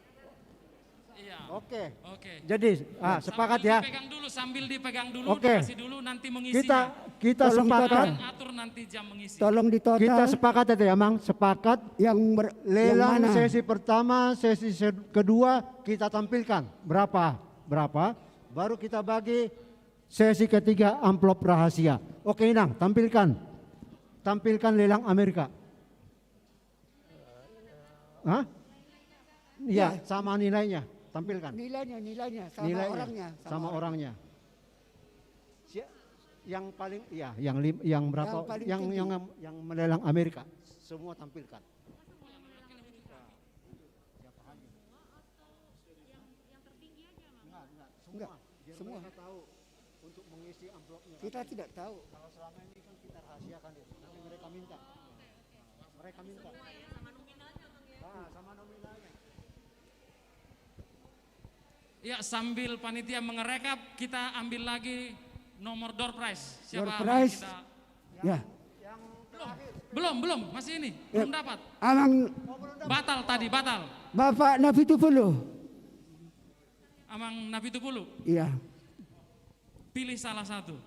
Oke. Oke. Jadi sepakat ya. Dipegang dulu, sambil dipegang dulu, Oke. dikasih dulu nanti mengisinya. Kita sepakat. Atur nanti jam mengisi. Tolong ditotal. Kita sepakat itu ya, Mang. Sepakat. Lelang yang mana? sesi pertama, sesi kedua kita tampilkan berapa, baru kita bagi sesi ketiga amplop rahasia. Oke, Inang, tampilkan lelang Amerika. Hah? Iya, sama nilainya, tampilkan. Nilainya sama orangnya. Sama orangnya. Yang paling, ya, yang berapa? Yang melelang Amerika. Semua tampilkan. Enggak, semua tahu untuk mengisi amplopnya. Kita tidak tahu. Kalau selama ini kan kita rahasiakan ya. Nanti mereka minta. Sama nominalnya. Ya, sambil panitia mengerekap, kita ambil lagi nomor door prize. Door Siapa prize. kita? Ya. Belum, masih ini. Belum dapat. Amang Batal tadi, batal. Bapak Nafitupulu. Amang Nafitupulu. Iya. Pilih salah satu.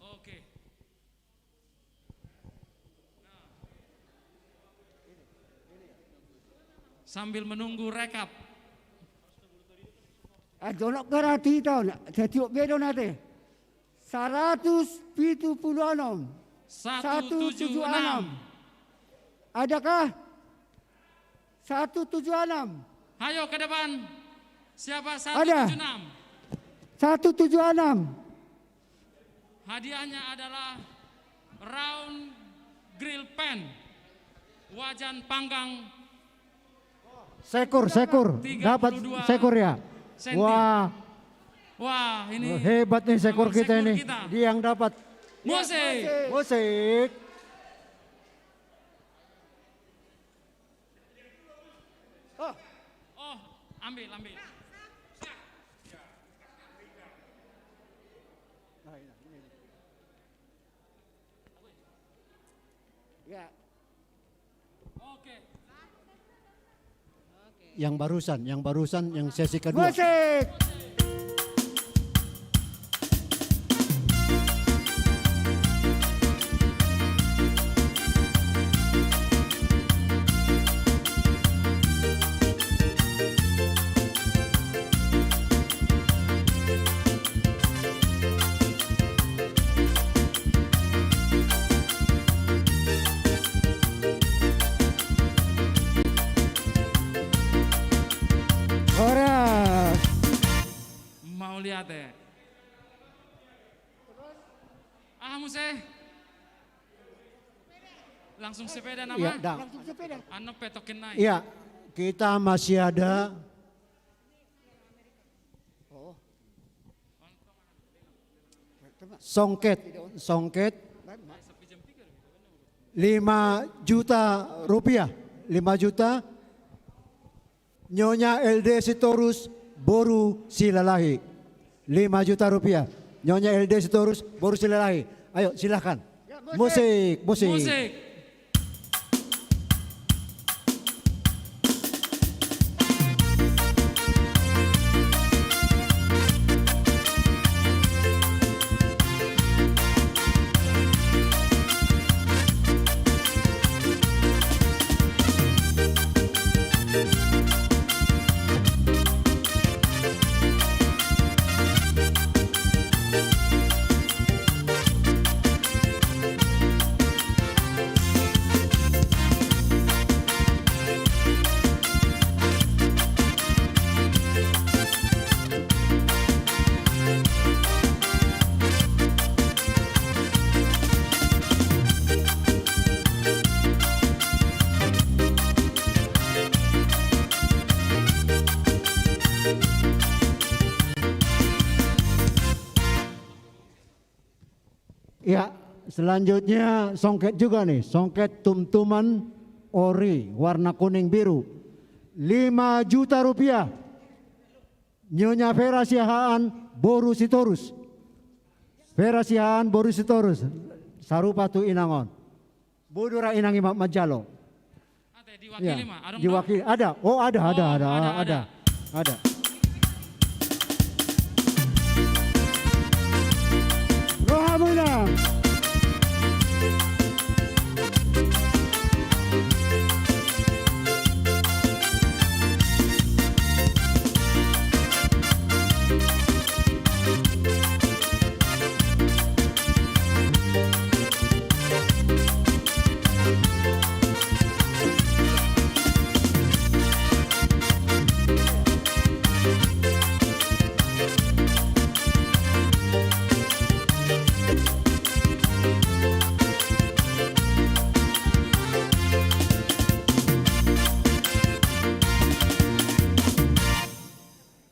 Oke. Sambil menunggu rekap. Adolok kerati tau nak. Setiap bedo nate. 176. 176. Adakah? 176. Ayo ke depan. Siapa Ada. 176? 176. Hadiahnya adalah round grill pan. Wajan panggang. Sekur. Dapat 32 sekur ya. senti. Wah, ini hebat nih sekur kita ini. kita. Dia yang dapat. Musik. Oh, ambil. Ya. Oke. Yang barusan yang sesi kedua. Musik. Mau lihat ya? Muse. Langsung sepeda nama? Iya, dah. Langsung sepeda. Ano petokin naik. Iya, kita masih ada songket 5 juta rupiah, 5 juta. Nyonya LD Sitorus Boru Silalahi, 5 juta rupiah. Nyonya LD Sitorus Boru Silalahi. Ayo silahkan. Musik. Ya, selanjutnya songket juga nih, songket tumtuman ori warna kuning biru, 5 juta rupiah. Nyonya Vera Siahaan Boru Sitorus. Vera Siahaan Boru Sitorus. Sarupa tu inangon. Budura inang Imam Majalo. Diwakili mah? Diwakili. Ada. Oh, ada. Ada. Rohamuna.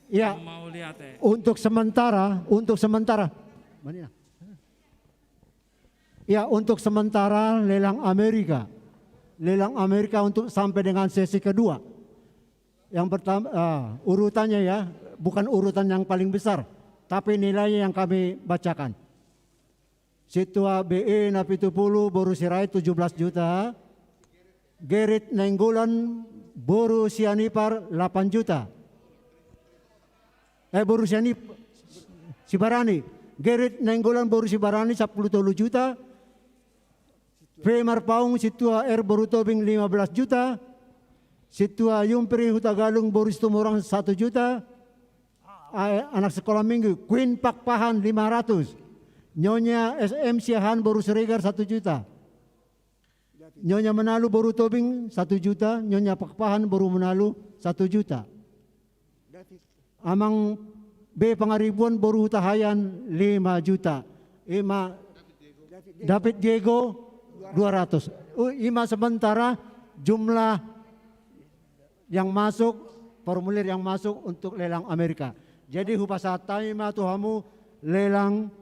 Ya, untuk sementara, Mana? Ya, untuk sementara lelang Amerika untuk sampai dengan sesi kedua. Yang pertama, urutannya ya, bukan urutan yang paling besar, tapi nilainya yang kami bacakan. Situa BE Napitupulu Boru Sirait 17 juta, Gerit Nenggolan Boru Sianipar 8 juta. Boru Sibarani, Gerit Nenggolan Boru Sibarani 10 juta, Femar Paung Situa Boru Tobing 15 juta, Situa Yumpri Hutagalung Boru Situmorang 1 juta, anak sekolah minggu Queen Pakpahan 500, Nyonya SM Siahan Boru Siregar 1 juta, Nyonya Menalu Boru Tobing 1 juta, Nyonya Pakpahan Boru Menalu 1 juta. Amang B Pangaribuan Boru Tahayan 5 juta. David Diego 200. Ima sementara jumlah yang masuk, formulir yang masuk untuk lelang Amerika. Jadi hupasatay matuhamu lelang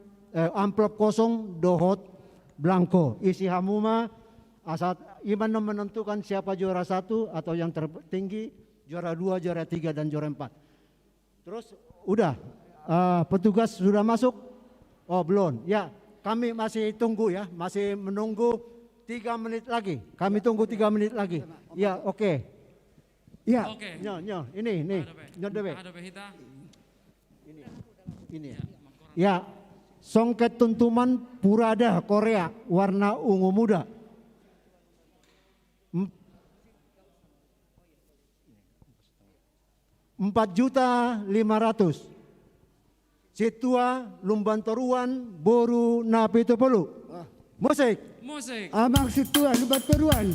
amplop kosong dohot blanko. Isi hamuma asat iman menentukan siapa juara 1 atau yang tertinggi, juara 2, juara 3 dan juara 4. Terus udah petugas sudah masuk? Oh belum. Ya, kami masih tunggu ya, masih menunggu 3 menit lagi. Kami tunggu 3 menit lagi. Ya, oke. Ya. Oke. Nyo, ini. Nyo debe. Ini. Ya. Songket tuntuman Purada Korea warna ungu muda. 4.500.000. Situa Lumbantoruan Boru Napitupulu. Musik. Amang Situa Lumbantoruan.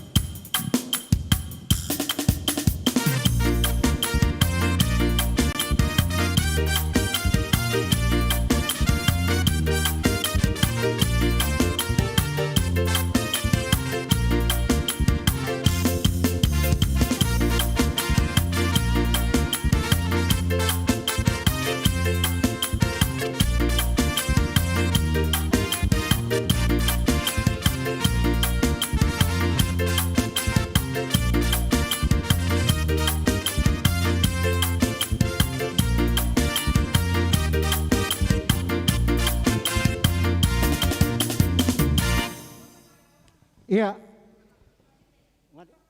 Iya.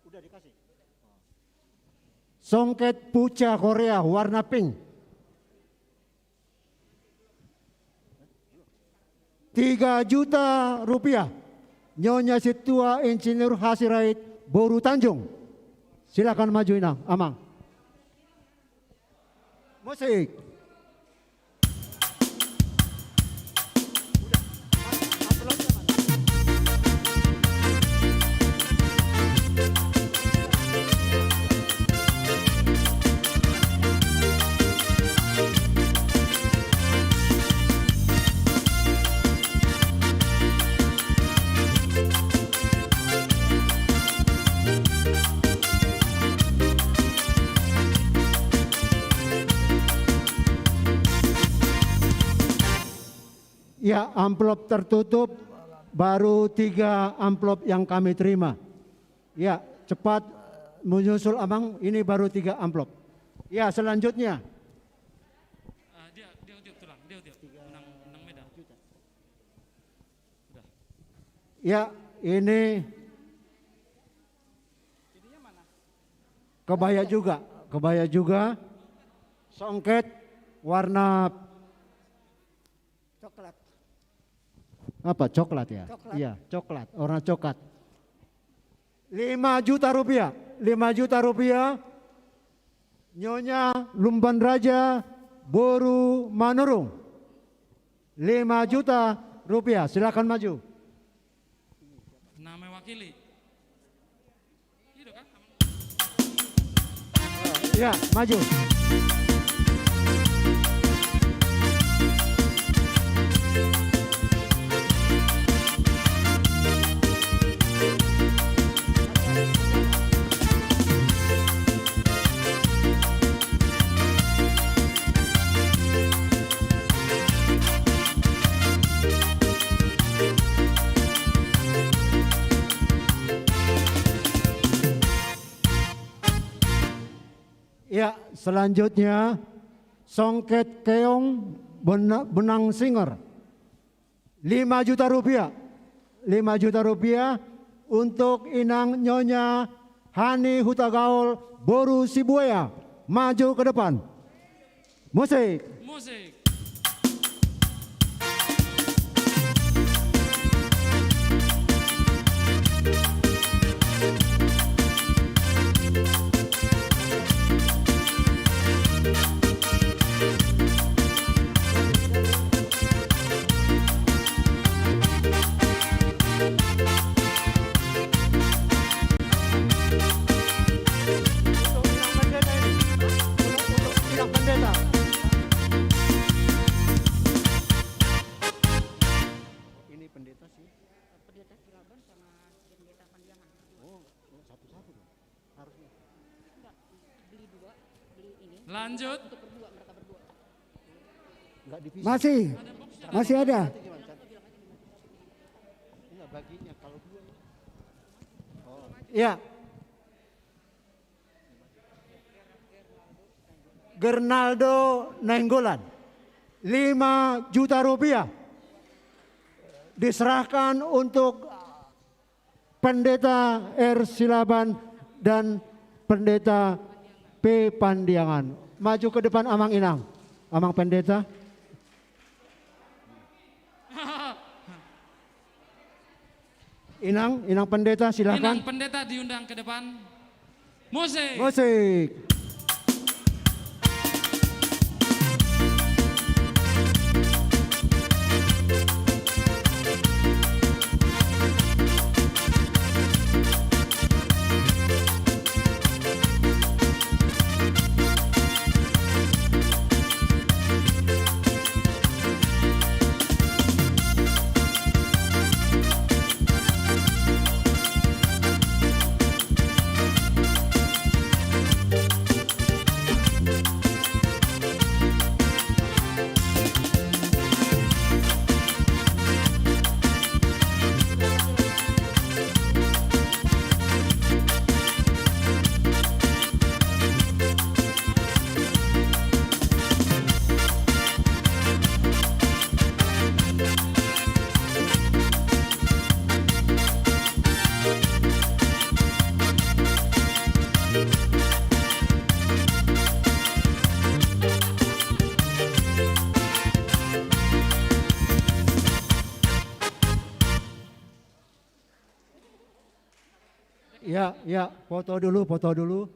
Udah dikasih. Songket Puca Korea warna pink. 3 juta rupiah. Nyonya Situa Insinyur Hasirait Boru Tanjung. Silakan maju Inang, Amang. Musik. Ya, amplop tertutup, baru 3 amplop yang kami terima. Ya, cepat menyusul Amang, ini baru 3 amplop. Ya, selanjutnya. Ya, ini kebaya juga. Songket warna Coklat. apa? Coklat ya? Coklat. Iya, coklat, warna coklat. 5 juta rupiah. 5 juta rupiah. Nyonya Lumban Raja Boru Manurung. 5 juta rupiah. Silakan maju. Nama wakili. Ya, maju. Ya, selanjutnya Songket Keong Benang Singer. 5 juta rupiah. 5 juta rupiah untuk Inang Nyonya Hani Hutagaul Boru Sibuaya. Maju ke depan. Musik. Musik. Ini pendeta sih. Pendeta Cilaban sama pendeta Pandiangan. Oh, satu-satu dong. Harusnya. Enggak, beli dua, beli ini. Lanjut. Untuk berdua, mereka berdua. Enggak dipisah. Masih ada. Enggak baginya kalau dua. Oh. Ya. Gernaldo Nenggolan. 5 juta rupiah. Diserahkan untuk Pendeta R. Silaban dan Pendeta P. Pandiangan. Maju ke depan Amang Inang. Amang Pendeta. Inang Pendeta silakan. Inang Pendeta diundang ke depan. Musik. Musik. Ya, foto dulu.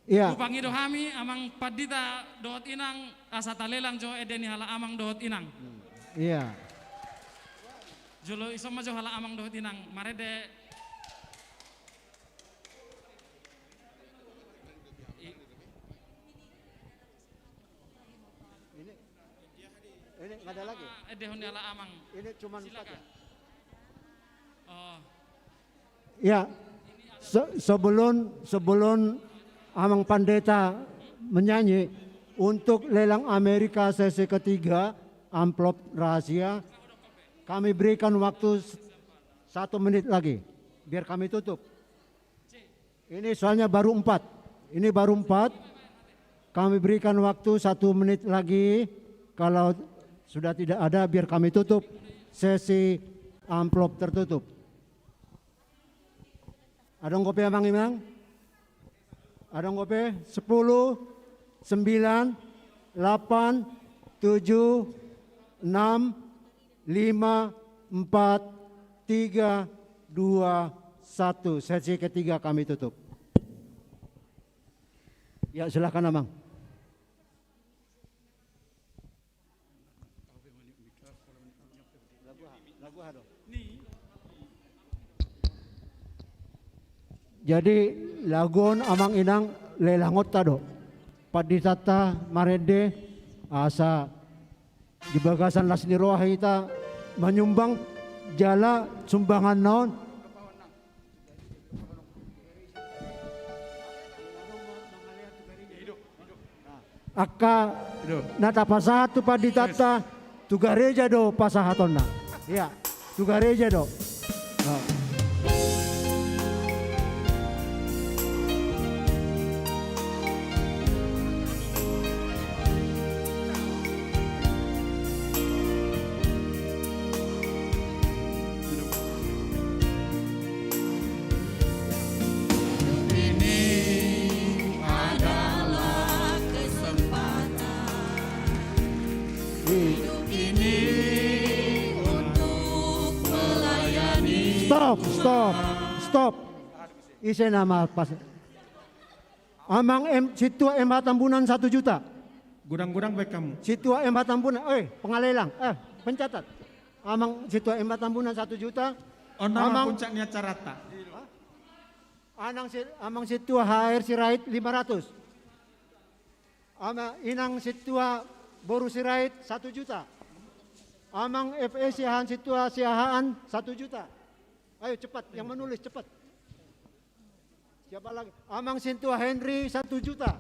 Ya. Upangi dohami amang padita dohot inang asata lelang jo edeni hala amang dohot inang. Iya. Jolo isoma jo hala amang dohot inang marede. Ini nggak ada lagi. Edehon hala amang. Ini cuma 4 ya. Oh. Ya. Sebelum Amang Pendeta menyanyi untuk lelang Amerika sesi ketiga amplop rahasia, kami berikan waktu 1 menit lagi, biar kami tutup. Ini soalnya baru 4. Ini baru 4. Kami berikan waktu 1 menit lagi. Kalau sudah tidak ada, biar kami tutup sesi amplop tertutup. Ada ngopi Amang Imang? Ada ngopi? 10, 9, 8, 7, 6, 5, 4, 3, 2, 1. Sesi ketiga kami tutup. Ya, silakan Amang. Jadi lagun Amang Inang lelangot tado. Paditata marede asa di bagasan Lasni Roha kita menyumbang jala sumbangan naon. Aka nata pasatu paditata tugareja do pasahatonna. Ya, tugareja do. Stop. Isi nama pas. Amang situa Tambunan 1 juta. Gudang-gudang baik kamu. Situa Tambunan, pengalelang, pencatat. Amang situa Tambunan 1 juta. Amang puncaknya carata. Amang situa HR Sirait 500. Inang situa Boru Sirait 1 juta. Amang FE Siahaan situa Siahaan 1 juta. Ayo cepat, yang menulis cepat. Siapa lagi? Amang Sintua Henry 1 juta.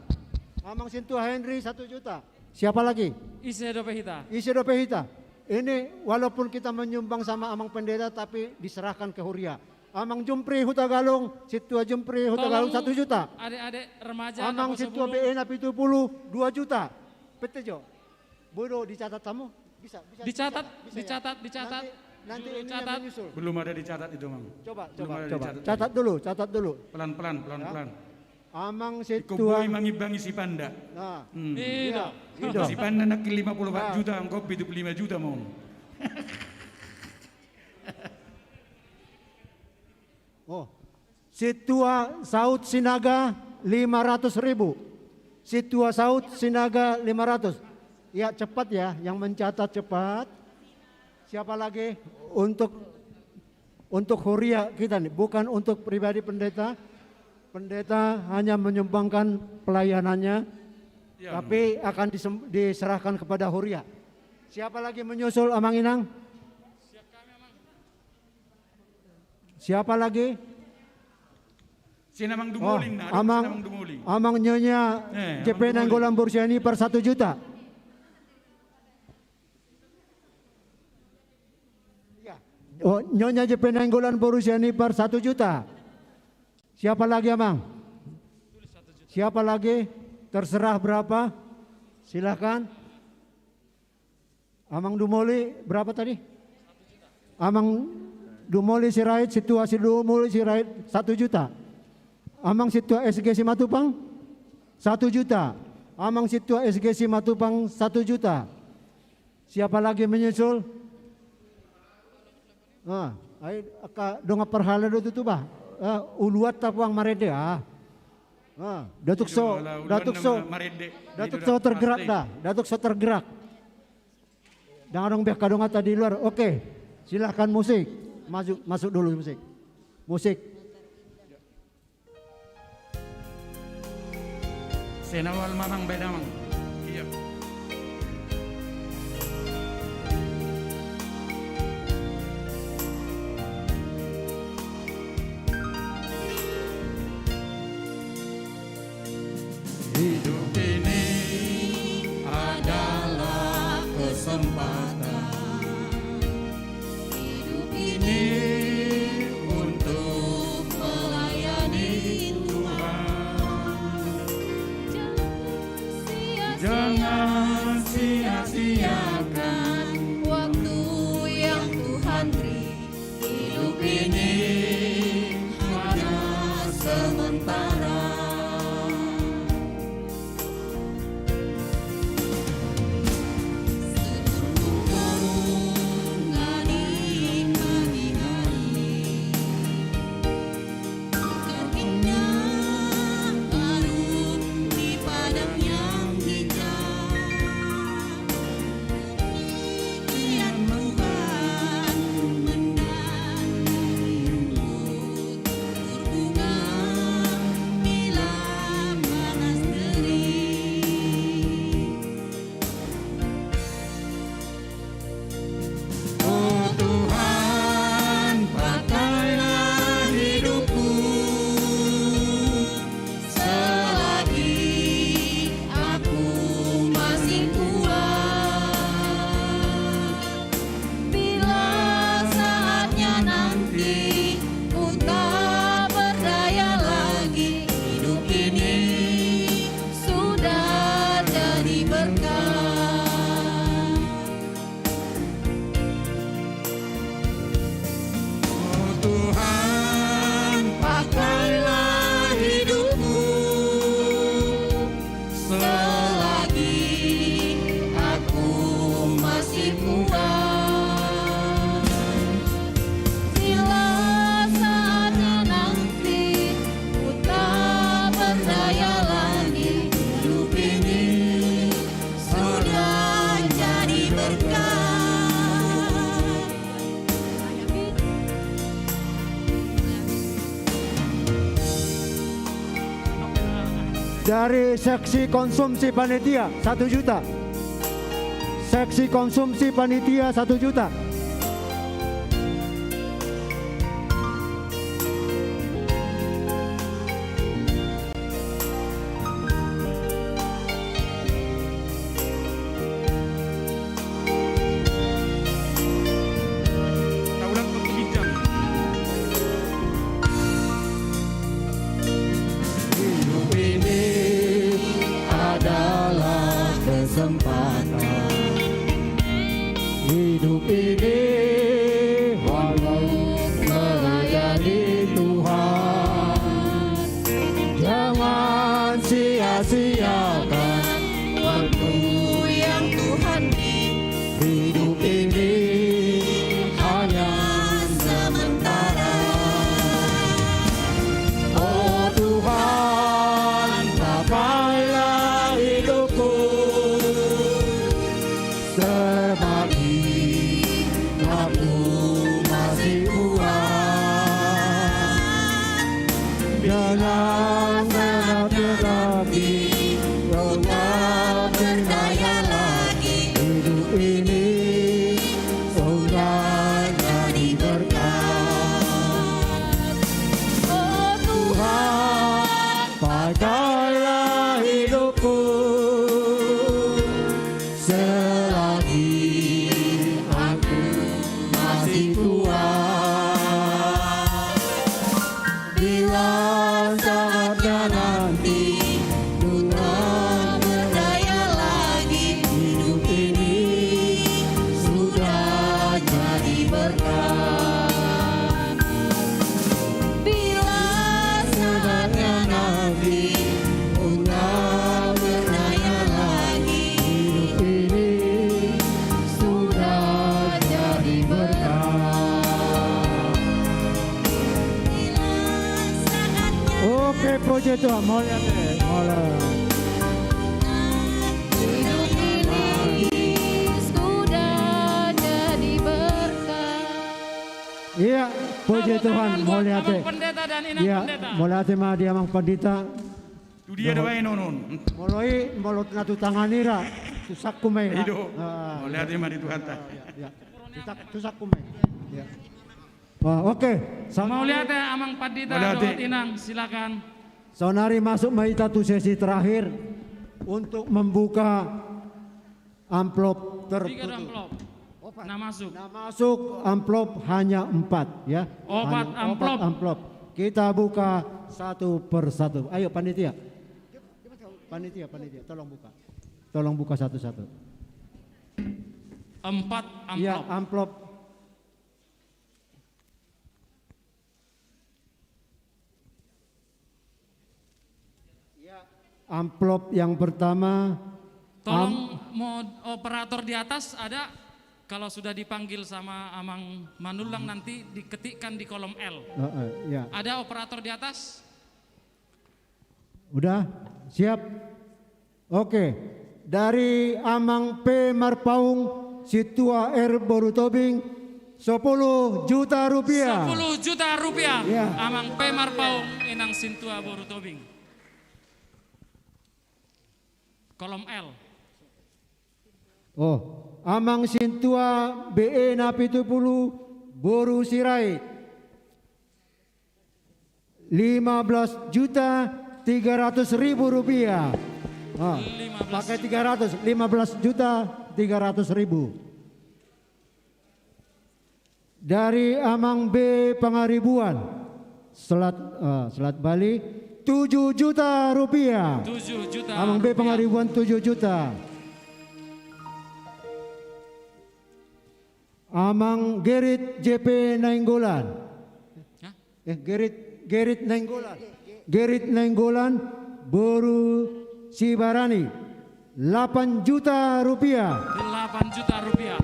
Amang Sintua Henry 1 juta. Siapa lagi? Isedo Pehita. Isedo Pehita. Ini walaupun kita menyumbang sama Amang Pendeta tapi diserahkan ke Huria. Amang Jumpri Hutagalung, Situa Jumpri Hutagalung 1 juta. Adik-adik remaja Amang Situa BN 70 2 juta. Petejo. Bodoh dicatat kamu? Bisa. Dicatat. Nanti ini yang menyusul. Belum ada dicatat itu, Mang. Coba. Catat dulu. Pelan-pelan. Amang Situa. Ikut mangibangi si Panda. Nah. Iya. Si Panda nak 54 juta, engkau 75 juta, Mang. Situa Saud Sinaga 500.000. Situa Saud Sinaga 500. Ya cepat ya, yang mencatat cepat. Siapa lagi? Untuk Huria kita nih, bukan untuk pribadi pendeta. Pendeta hanya menyumbangkan pelayanannya, tapi akan diserahkan kepada Huria. Siapa lagi menyusul Amang Inang? Siapa lagi? Sinamang Dumuling. Amang Nyonya JP Nainggolan Bursiani per 1 juta. Nyonya JP Nainggolan Borusiani per 1 juta. Siapa lagi Amang? Siapa lagi? Terserah berapa? Silakan. Amang Dumoli berapa tadi? Amang Dumoli Sirait, situasi Dumoli Sirait 1 juta. Amang Situa SG Simatupang 1 juta. Amang Situa SG Simatupang 1 juta. Siapa lagi menyusul? Donga perhala do tu bah. Uluat tapuang marede Datuk So tergerak dah. Datuk So tergerak. Dangadong biak kadonga tadi luar. Oke. Silahkan musik. Masuk dulu musik. Musik. Senawal Mamang Bedamang. Iya. Hidup ini adalah kesempatan. Hidup ini Jangan sia-siakan waktu yang Tuhan beri. Hidup ini hanya sementara. Dari seksi konsumsi panitia 1 juta. Seksi konsumsi panitia 1 juta. Hidup ini walau melayani Tuhan, jangan sia-siakan waktu yang Tuhan beri. Hidup ini hanya sementara. Oh Tuhan, pakailah hidupku selagi aku masih kuat. Jangan lagi, kau tak berdaya lagi. Hidup ini sudah jadi berkat. Oh Tuhan, pakailah hidupku selagi aku masih kuat. Bila saatnya nanti ku tak berdaya lagi, hidup ini sudah jadi berkat. Bila saatnya nanti ku tak berdaya lagi, hidup ini sudah jadi berkat. Oke, proyek Tuhan, mulai. Hidup ini sudah jadi berkat. Iya, puji Tuhan, mulia te. Pendeta dan inang Iya, pendeta. mulia te mah dia mang pendeta. Tu dia doain nonon. Mulai mulut natu tanganira, tusak kumai. Hidup. Oleh hati mari Tuhan ta. Ya, tusak kumai. Ya. Wah, oke. Mau lihat ya amang pendeta doa inang, silakan. Saudari masuk Maita tu sesi terakhir untuk membuka amplop Tiga tertutup. amplop. Nah masuk. Masuk amplop hanya 4 ya. Empat Hanya amplop. 4 amplop. Kita buka satu persatu. Ayo panitia. Panitia, tolong buka. Tolong buka satu-satu. 4 amplop. Ya, amplop. Amplop yang pertama. Tolong operator di atas ada, kalau sudah dipanggil sama Amang Manulang nanti diketikkan di kolom L. Ya. Ada operator di atas? Udah? Siap? Oke. Dari Amang P. Marpaung, Situa R. Borutobing, 10 juta rupiah. 10 juta rupiah. Ya. Amang P. Marpaung, Inang Sintua Borutobing. Kolom L. Oh, Amang Sintua BE Napitupulu Boru Sirait, 15.300.000 rupiah. Pakai 300, 15.300.000. Dari Amang B Pangaribuan, Selat Bali, 7 juta rupiah. 7 juta. Amang B Pangaribuan 7 juta. Amang Gerit JP Nainggolan. Gerit Nainggolan. Gerit Nainggolan Boru Sibarani, 8 juta rupiah. 8 juta rupiah.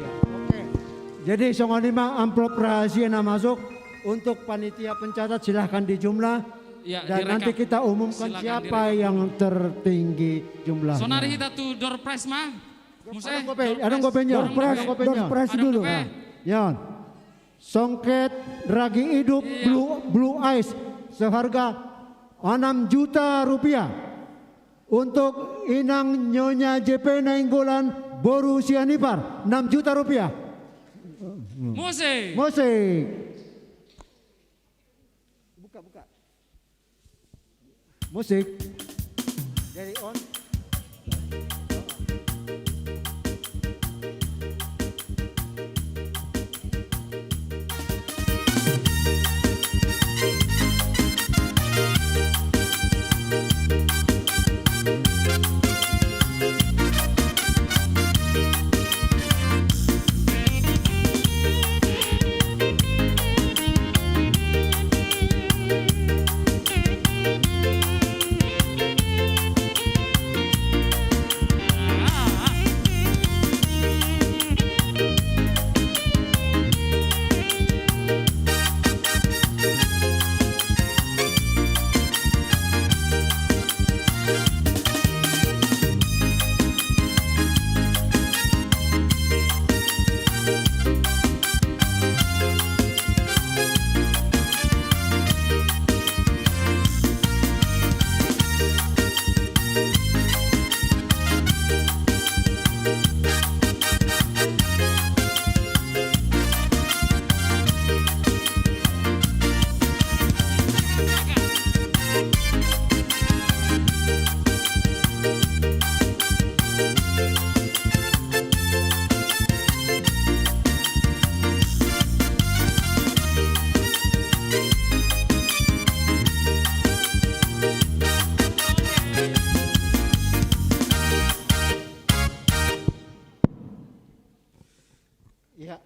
Jadi songonima amplop rahasia masuk untuk panitia pencatat, silahkan dijumlah. Ya, dan direkap. nanti kita umumkan Silakan siapa yang tertinggi jumlahnya. Sonari kita tuh door prize mah. Museh. Ada ngopenya. Door prize dulu. Ya. Songket ragi hidup blue ice seharga 6 juta rupiah. Untuk Inang Nyonya JP Nainggolan Boru Sianipar, 6 juta rupiah. Musik. Buka. Musik. Dari on.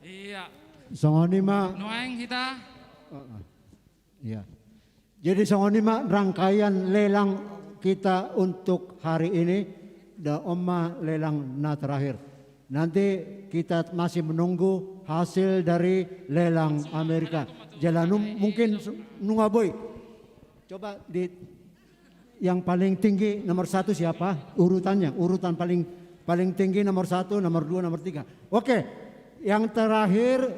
Iya. Songonima. Noeng kita. Iya. Jadi songonima rangkaian lelang kita untuk hari ini da omma lelang na terakhir. Nanti kita masih menunggu hasil dari lelang Amerika. Jalanum mungkin nungaboy. Coba di yang paling tinggi nomor 1 siapa? Urutannya, urutan paling tinggi nomor 1, nomor 2, nomor 3. Oke, yang terakhir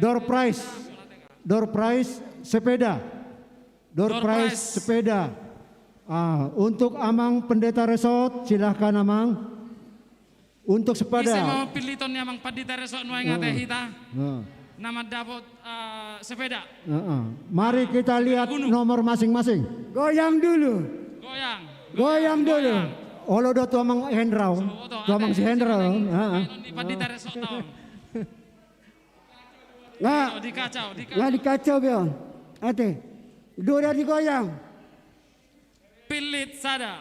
door prize sepeda. Door prize sepeda. Untuk Amang Pendeta Resort, silahkan Amang. Untuk sepeda. Isi mau pilih tonnya Amang Pendeta Resort Noeng ate kita. Nama dapat sepeda. Mari kita lihat nomor masing-masing. Goyang dulu. Goyang dulu. Olo do tu Amang Hendrau. Tu Amang si Hendrau. Pendeta Resort tahun. Nggak dikacau Bion. Ate. Dua digoyang. Pilit sada.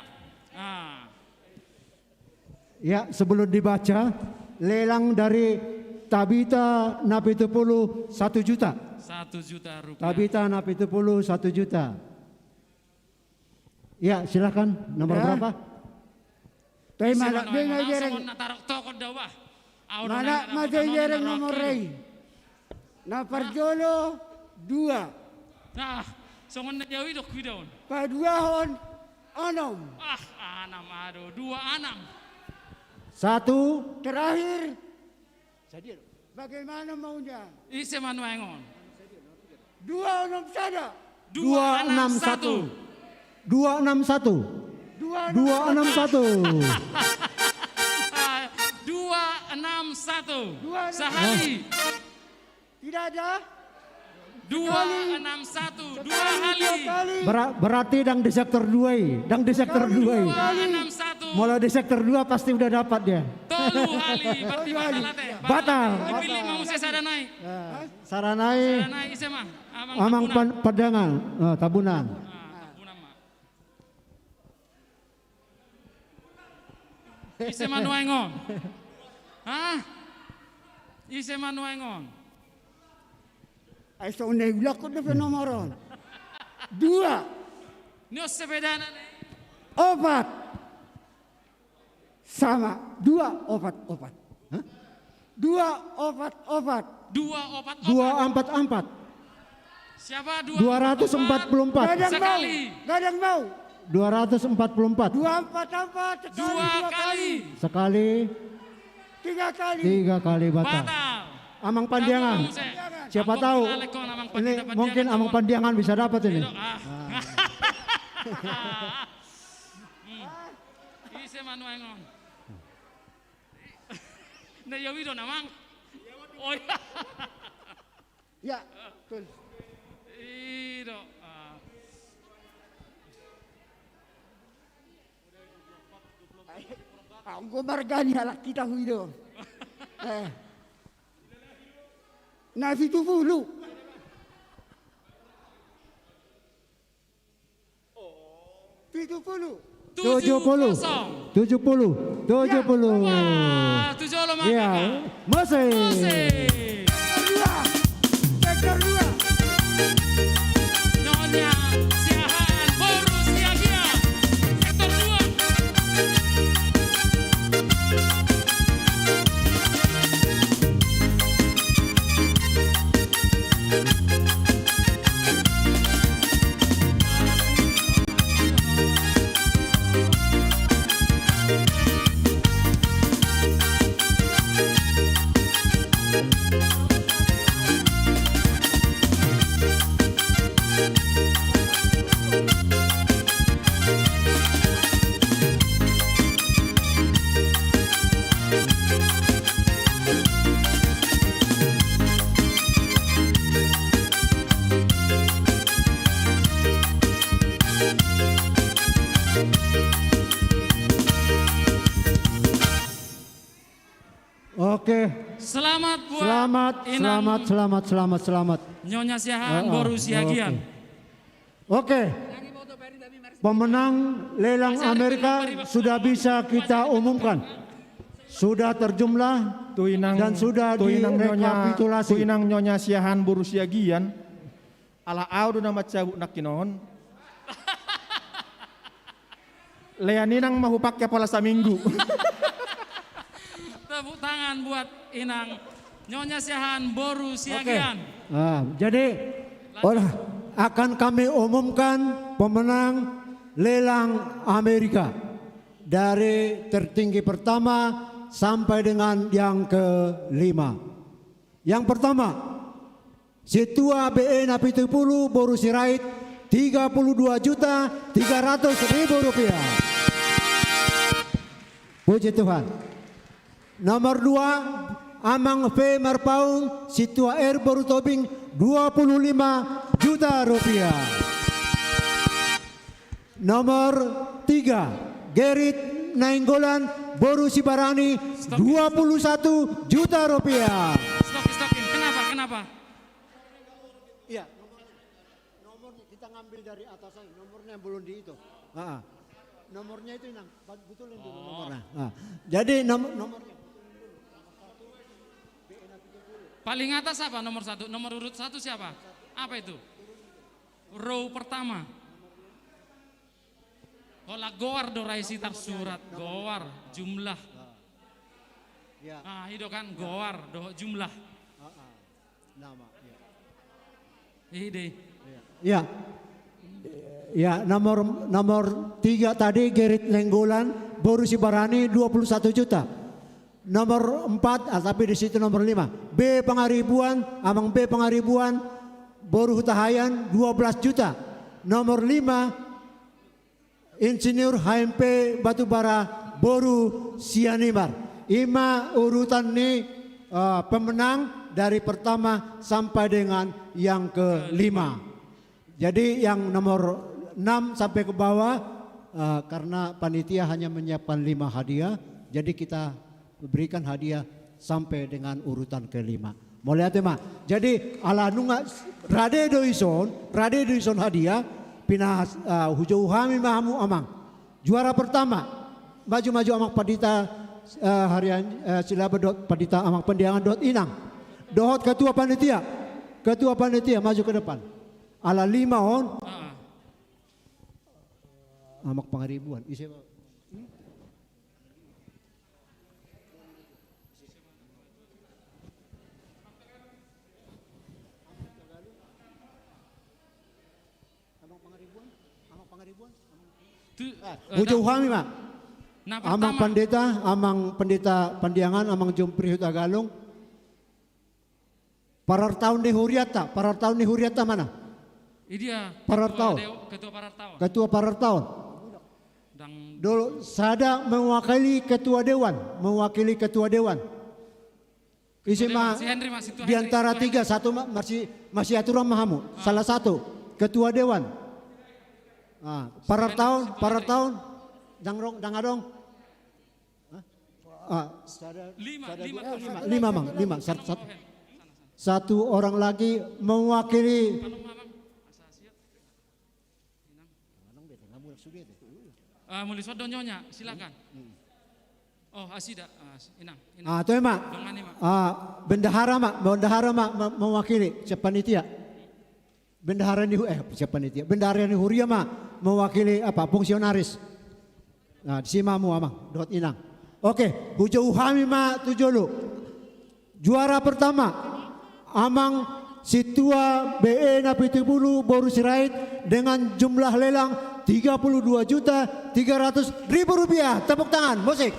Ya, sebelum dibaca, lelang dari Tabita Napitupulu 1 juta. 1 juta rupiah. Tabita Napitupulu 1 juta. Ya, silakan. Nomor berapa? Tapi mana dia jereng. Mana mata jereng nomor rei. Na parjolo 2. Nah, songon na jawi dok daun. Paduahon onom. Anam aduh, 2 anam. 1 terakhir. Bagaimana maunya? Ise manuengon. 2 onom sada. 261. 261. 261. 261. Sehari. Tidak ada. 261. 2 kali. Berarti dang di sektor 2. Dang di sektor 2. 261. Mulai di sektor 2 pasti udah dapat dia. 3 kali. Berarti batal teh. Batal. Dipilih mau saya saranai. Saranai. Saranai ise mah. Amang Padangan. Tabunan. Ise manuengon. Hah? Ise manuengon. Ay so neulak ko na penomoron. 2. Nyo sepeda na. 4. Sama. 2 4 4. 2 4 4. 244. Siapa 244. Sekali. Gadang mau. 244. 244 2 kali. Sekali. 3 kali. 3 kali batal. Amang Pandiangan. Siapa tahu ini mungkin Amang Pandiangan bisa dapat ini. Ise manuengon. Na yawi do namang. Oh ya. Ya, betul. Ido. Ang gumargani halak kita huido. Nasi tufulu. Pitu puluh. 70. 70. 70. Wah, 7 lo maka. Iya, masih. Sektor 2. Nyonya Siahaan Boru Siagian. Sektor 2. Oke. Selamat buat Selamat. Nyonya Siahaan Boru Siagian. Oke. Pemenang lelang Amerika sudah bisa kita umumkan. Sudah terjumlah dan sudah direkapitulasi. Tuinang Nyonya Siahaan Boru Siagian. Ala audu nama cabut nakinon. Leaninang mahupak ya pola saminggu. Tepuk tangan buat Inang Nyonya Siahaan Boru Siagian. Jadi akan kami umumkan pemenang lelang Amerika dari tertinggi pertama sampai dengan yang ke-5. Yang pertama, Situa BE Napitupulu Boru Sirait 32.300.000 rupiah. Puji Tuhan. Nomor 2, Amang V Marpaung Situa R Boru Tobing 25 juta rupiah. Nomor 3, Gerit Nainggolan Boru Sibarani 21 juta rupiah. Stokin. Kenapa? Iya, nomornya kita ngambil dari atas aja, nomornya belum dihitung. Nomornya itu Inang, betulin dulu nomornya. Nah, jadi nomornya. Paling atas apa nomor 1? Nomor urut 1 siapa? Apa itu? Row pertama. Olah goar dorai sitar surat goar jumlah. Ya. Ah itu kan goar do jumlah. Nama. Ide. Ya. Ya, nomor 3 tadi Gerit Lenggolan, Boru Sibarani 21 juta. Nomor 4, tapi di situ nomor 5. B Pangaribuan, Amang B Pangaribuan, Boru Hutahayan 12 juta. Nomor 5 Insinyur HMP Batubara Boru Sianimar. Ima urutan ini pemenang dari pertama sampai dengan yang kelima. Jadi yang nomor 6 sampai ke bawah karena panitia hanya menyiapkan 5 hadiah, jadi kita berikan hadiah sampai dengan urutan kelima. Mau lihat ya mak? Jadi ala nunga rade doison hadiah pinah hujau hami mahamu amang. Juara pertama maju amang padita harian silaba padita amang pendiangan dot inang. Dohot ketua panitia maju ke depan. Ala 5 on. Amak Pangaribuan. Isi Hujau Hami mak. Amang pendeta Pandiangan, amang Jomprihut Agalung. Parar tahun di Huriata mana? Dia. Ketua parar tahun. Dulu sada mewakili ketua dewan. Isi mah di antara 3 satu masih aturan mahamu. Salah satu ketua dewan. Parar tahun dangadong. 5 satu orang lagi mewakili Mulis nyonya silakan. Oh asida inang. Itu emak. Bendahara mak mewakili panitia. Bendahara di Huria mak mewakili fungsionaris. Nah di simamu amang dot inang. Oke, hujau hami mak tujolu. Juara pertama amang Situa BE Napitibulu Boru Sirait dengan jumlah lelang 32.300.000 rupiah. Tepuk tangan, musik.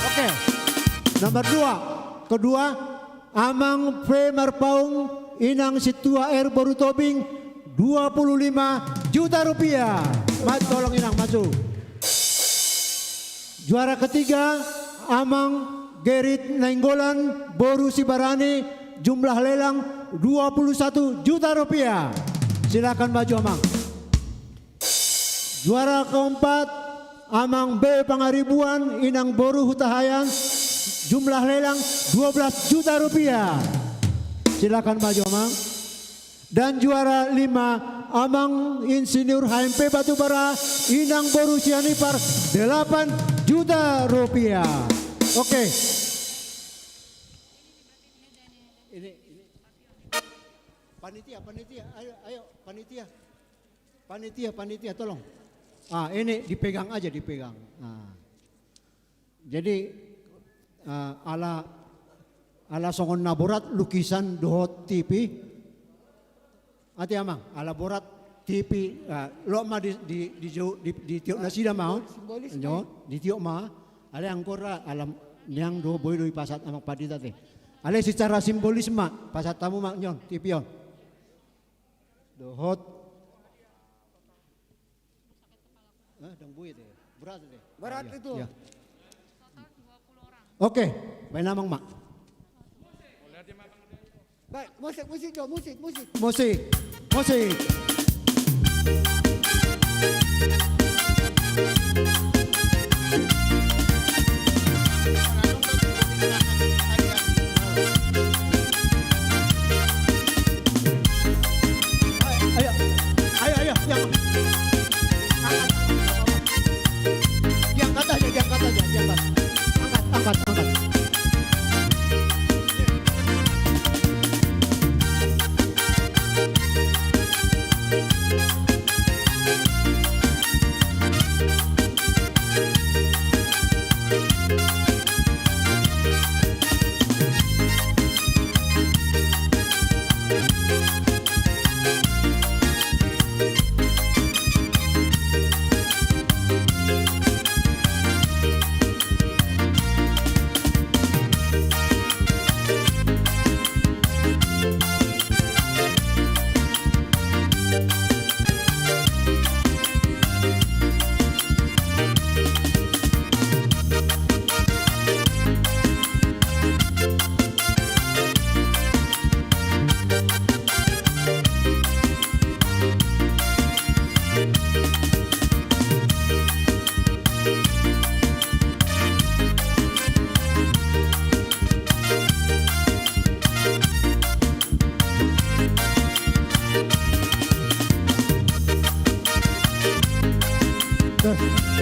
Oke. Nomor 2. Kedua, Amang V Marpaung Inang Situa R Boru Tobing 25 juta rupiah. Tolong Inang maju. Juara ketiga, Amang Gerit Nainggolan Boru Sibarani jumlah lelang 21 juta rupiah. Silakan maju Amang. Juara keempat Amang B Pangaribuan Inang Boru Hutahayan jumlah lelang 12 juta rupiah. Silakan maju Amang. Dan juara 5 Amang Insinyur HMP Batubara Inang Boru Sianipar 8 juta rupiah. Oke. Ini panitia, ayo panitia tolong. Ini dipegang aja. Jadi ala songon naborat lukisan dohot TV. Ati amang ala borat TV lo ma di tiok nasida mau. Di tiok ma ala angkora alam yang do boy do pasat amang padita teh. Ale secara simbolisme pasat tamu mak nyon TV on. Dohot dang buih teh. Berat itu. Ya. Oke, main amang mak. Baik, musik. Ayo, Terus.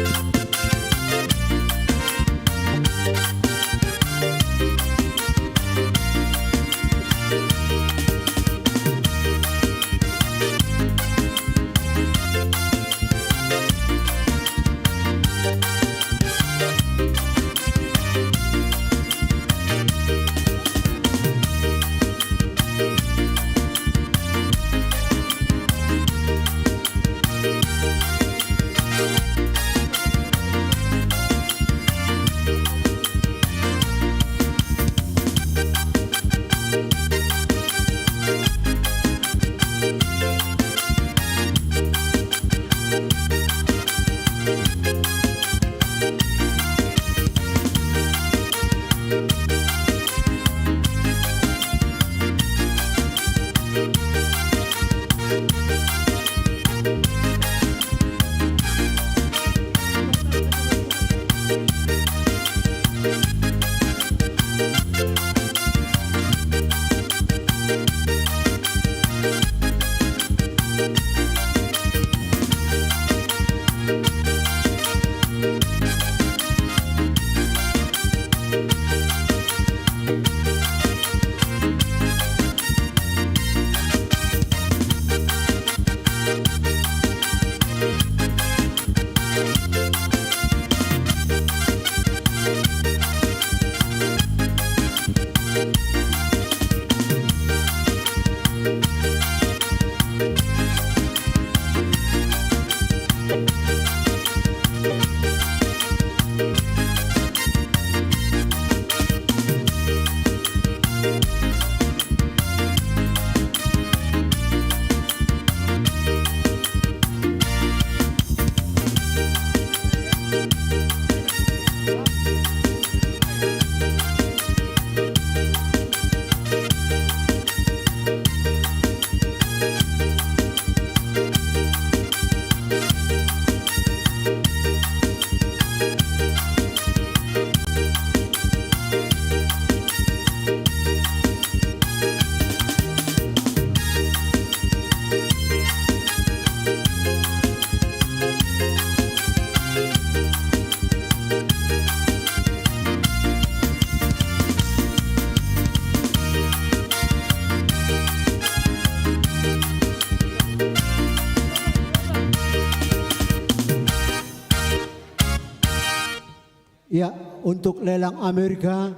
Ya, untuk lelang Amerika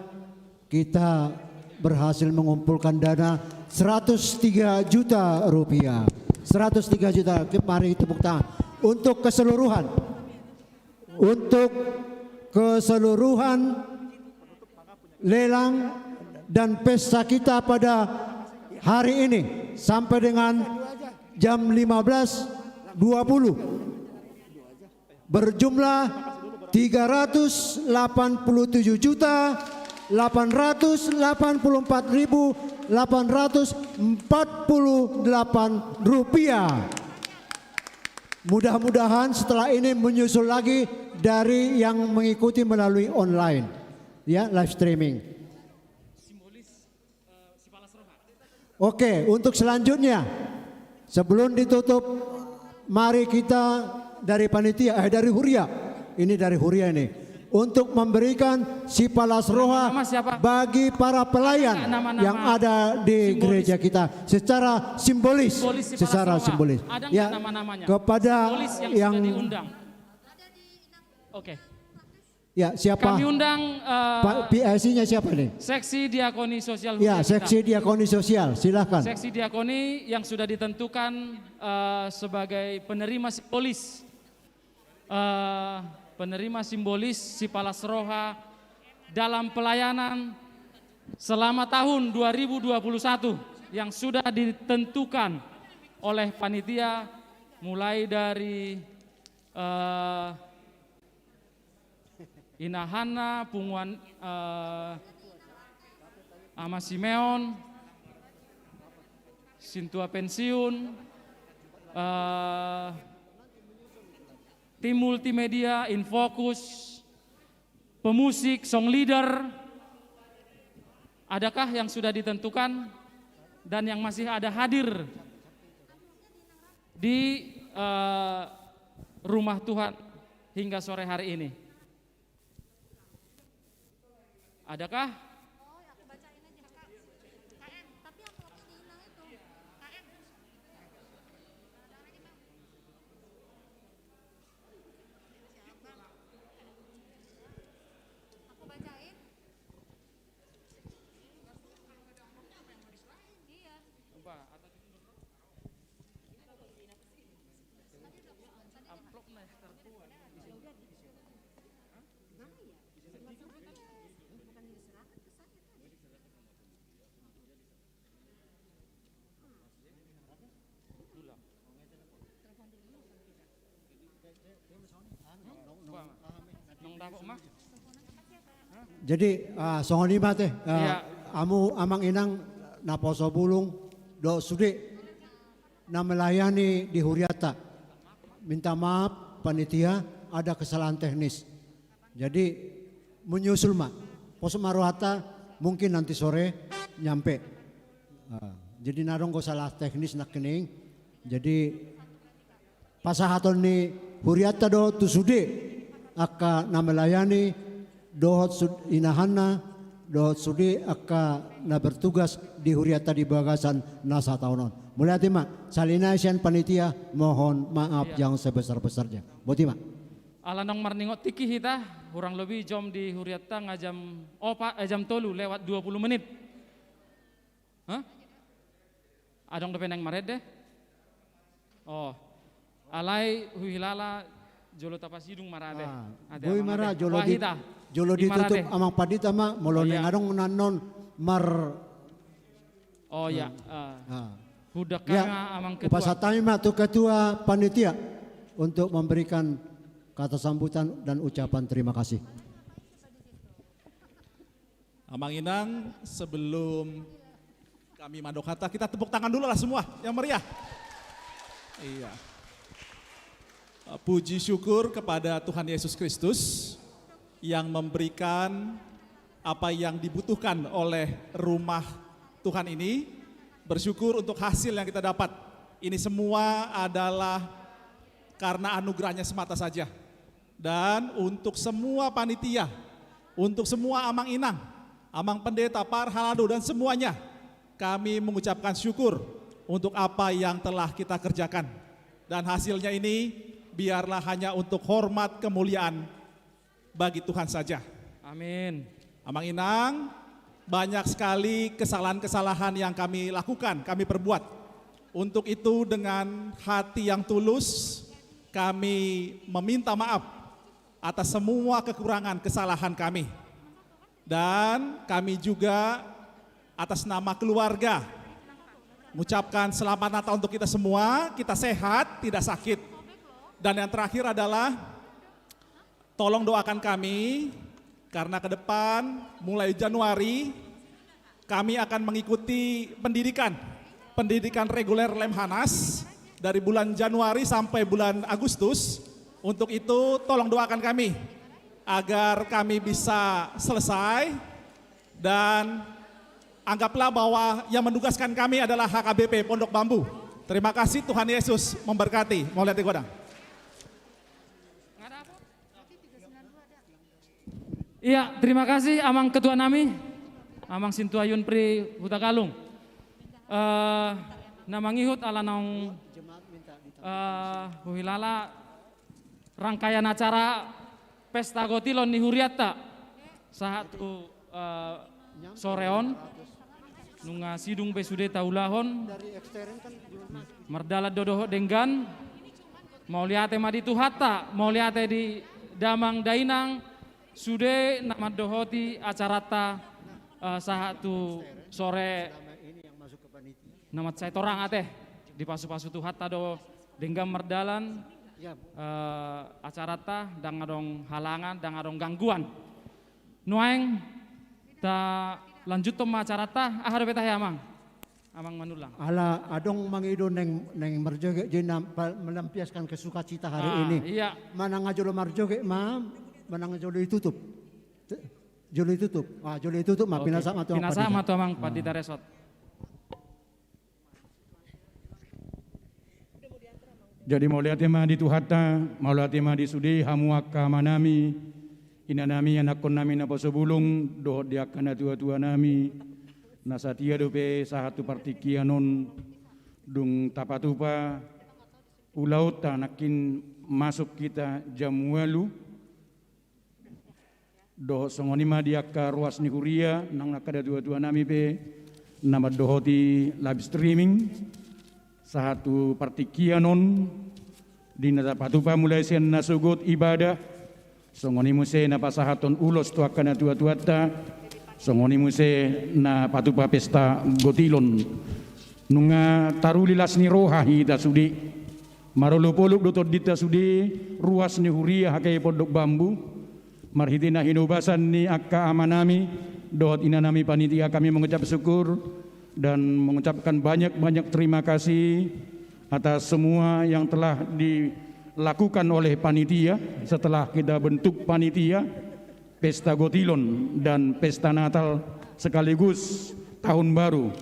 kita berhasil mengumpulkan dana 103 juta rupiah. 103 juta, mari tepuk tangan. Untuk keseluruhan lelang dan pesta kita pada hari ini sampai dengan jam 15.20 berjumlah 387.844.848 rupiah. Mudah-mudahan setelah ini menyusul lagi dari yang mengikuti melalui online, ya, live streaming. Oke, untuk selanjutnya sebelum ditutup, mari kita dari panitia, dari Huria, ini dari Huria ini, untuk memberikan Sipalas Roha bagi para pelayan yang ada di gereja kita secara simbolis, secara simbolis. Ada ya, nama-namanya? kepada yang sudah diundang. Oke. Ya, siapa? Kami undang PIC-nya siapa nih? Seksi Diakoni Sosial. Ya, Seksi Diakoni Sosial, silahkan. Seksi Diakoni yang sudah ditentukan sebagai penerima simbolis. Penerima simbolis Sipalas Roha dalam pelayanan selama tahun 2021 yang sudah ditentukan oleh panitia mulai dari Inahana, Punguan Ama Simeon, Sintua Pensiun, tim multimedia, Infokus, pemusik, song leader. Adakah yang sudah ditentukan dan yang masih ada hadir di rumah Tuhan hingga sore hari ini? Adakah? Jadi songonima teh Iya. amu amang inang na poso bulung do sudi na melayani di Huriata. Minta maaf panitia ada kesalahan teknis. Jadi menyusul mak poso Maruhata mungkin nanti sore nyampe. Jadi narong ko salah teknis nak kening. Jadi pasahaton ni Huriata do tu sudi aka na melayani dohot inahana dohot sudi aka na bertugas di Huriata di Bagasan nasa tahunon. Mulai tima salina isian panitia mohon maaf yang sebesar-besarnya. Botima. Alanong marningot tiki hita kurang lebih jam di Huriata ngajam jam tolu lewat 20 menit. Hah? Adong depen yang maret deh. Oh. Alai huilala jolo tapasidung marade. Boy mara jolo ditutup amang padita ma molon ngadong nanon mar. Oh ya. Budak amang ketua. Upasatami ma tu ketua panitia untuk memberikan kata sambutan dan ucapan terima kasih. Amang Inang, sebelum kami mandok kata, kita tepuk tangan dulu lah semua yang meriah. Iya. Puji syukur kepada Tuhan Yesus Kristus yang memberikan apa yang dibutuhkan oleh rumah Tuhan ini. Bersyukur untuk hasil yang kita dapat. Ini semua adalah karena anugerahnya semata saja. Dan untuk semua panitia, untuk semua amang inang, amang pendeta, par halado dan semuanya, kami mengucapkan syukur untuk apa yang telah kita kerjakan. Dan hasilnya ini biarlah hanya untuk hormat kemuliaan bagi Tuhan saja. Amin. Amang Inang, banyak sekali kesalahan-kesalahan yang kami lakukan, kami perbuat. Untuk itu dengan hati yang tulus, kami meminta maaf atas semua kekurangan kesalahan kami. Dan kami juga atas nama keluarga mengucapkan selamat Natal untuk kita semua, kita sehat, tidak sakit. Dan yang terakhir adalah tolong doakan kami karena ke depan mulai Januari kami akan mengikuti pendidikan reguler Lemhanas dari bulan Januari sampai bulan Agustus. Untuk itu tolong doakan kami agar kami bisa selesai dan anggaplah bahwa yang menugaskan kami adalah HKBP Pondok Bambu. Terima kasih, Tuhan Yesus memberkati. Mau lihat di godang. Iya, terima kasih Amang Ketua Nami, Amang Sintua Yun Pri Hutagalung. Namang ihut ala naung huilala rangkaian acara Pesta Gotilon di Huriata satu soreon nunga sidung besude taulahon merdala dodoho denggan mau liate madi tuhata mau liate di Damang Dainang sude nama dohoti acarata sahatu sore nama saya torang ateh di pasu-pasu tuhata do denggam merdalan acarata dang adong halangan dang adong gangguan nuaeng ta lanjut to acarata ahar betah ya amang manulang ala adong mangido neng merjoge jenam melampiaskan kesukacita hari ini iya mana ngajolo marjoge ma mana ngajolo ditutup jolo ditutup ma pinasa matu amang Padita Resort Jadi maulia tema di tuhata, maulia tema di sudi hamuaka manami, ina nami anak kon nami napa sebulung, doh dia kana tua-tua nami, nasatia dope sahatu partikianon, dung tapatupa, ulau tanakin masuk kita jamualu, doh songonima dia ka ruas ni huria, nang nakada tua-tua nami pe, nama dohoti live streaming, satu partikianon di natapatupa mulai sian nasugut ibadah songoni muse na pasahaton ulos tuakana tua-tuata songoni muse na patupa pesta gotilon nunga tarulilas ni roha hita sudi marolopoluk dotot dita sudi ruas ni huria hakai pondok bambu marhitina hinubasan ni akka amanami dohot inanami panitia kami mengucap syukur dan mengucapkan banyak-banyak terima kasih atas semua yang telah dilakukan oleh panitia setelah kita bentuk panitia Pesta Gotilon dan Pesta Natal sekaligus Tahun Baru.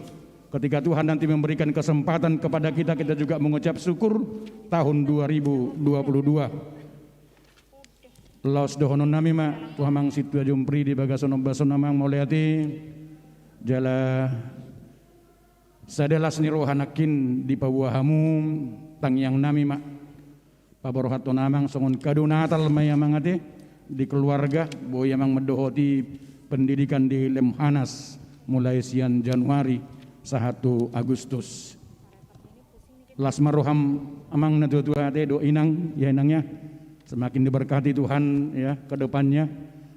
Ketika Tuhan nanti memberikan kesempatan kepada kita, kita juga mengucap syukur tahun 2022. Laos dohonon nami ma tuhamang situa jumpri di bagasono bason namang moleati jala sadalas ni rohanakin di pabuahamu tang yang nami mak paborohato namang songon kado natal mayamang ate di keluarga boyamang medohoti pendidikan di Lemhanas mulai sian Januari 1 Agustus las maroham amang na tua ate do inang ya inangnya semakin diberkati Tuhan ya ke depannya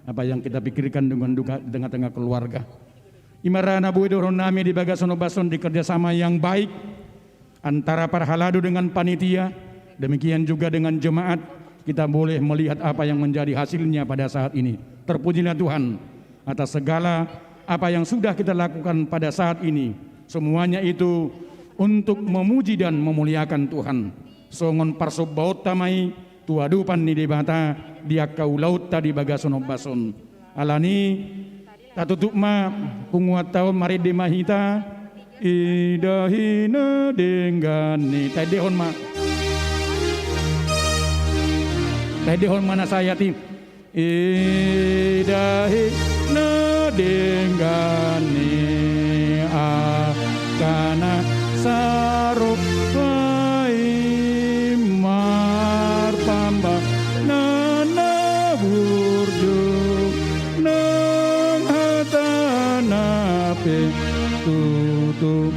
apa yang kita pikirkan dengan tengah keluarga. Imarana buidoron nami di bagasono bason di kerjasama yang baik antara para haladu dengan panitia, demikian juga dengan jemaat kita boleh melihat apa yang menjadi hasilnya pada saat ini. Terpujilah Tuhan atas segala apa yang sudah kita lakukan pada saat ini. Semuanya itu untuk memuji dan memuliakan Tuhan. Songon parsobaut tamai tuadupan ni debata dia kaulaut tadi bagasono bason. Alani tatutuk ma punguat tahun mari de mahita idahina denggani tadehon ma tadehon mana saya ti idahina denggani akana saruk wai marpamba nana burdu tutu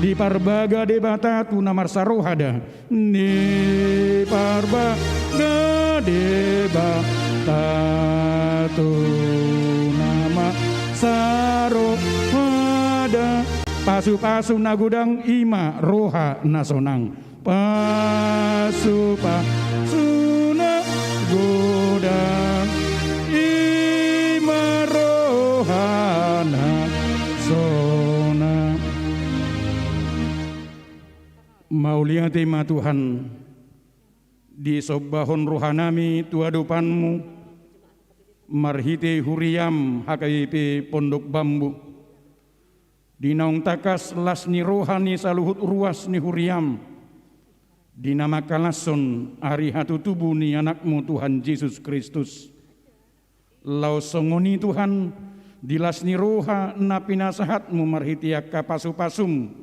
di parbaga debata tu namar sarohada ni parbaga debata tu nama sarohada pasu-pasu nagudang ima roha nasonang pasu-pasu nagudang ima roha nasonang. Maulia tema Tuhan di sobahon rohanami tuadupanmu marhite huriam HKIP Pondok Bambu di naung takas las ni rohani saluhut ruas ni huriam di nama kalason ari hatu tubuh ni anakmu Tuhan Yesus Kristus lau songoni Tuhan dilas ni roha napi nasahatmu marhitiak kapasu-pasum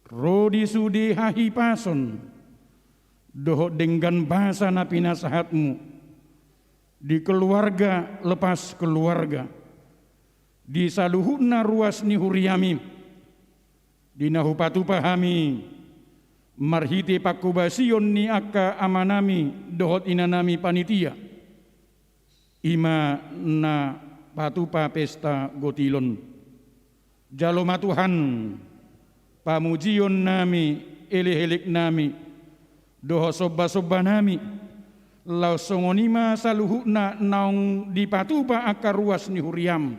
rodi sudi hahi pason dohok dengan bahasa napi nasahatmu di keluarga lepas keluarga di saluhuna ruas ni huriami di nahupa pahami marhiti pakubasion ni akka amanami dohot inanami panitia ima na patupa pesta gotilon jaloma Tuhan pamujion nami elehelik nami doho sobba-sobba nami lau songonima saluhuna naung di patupa akar ruas ni huriam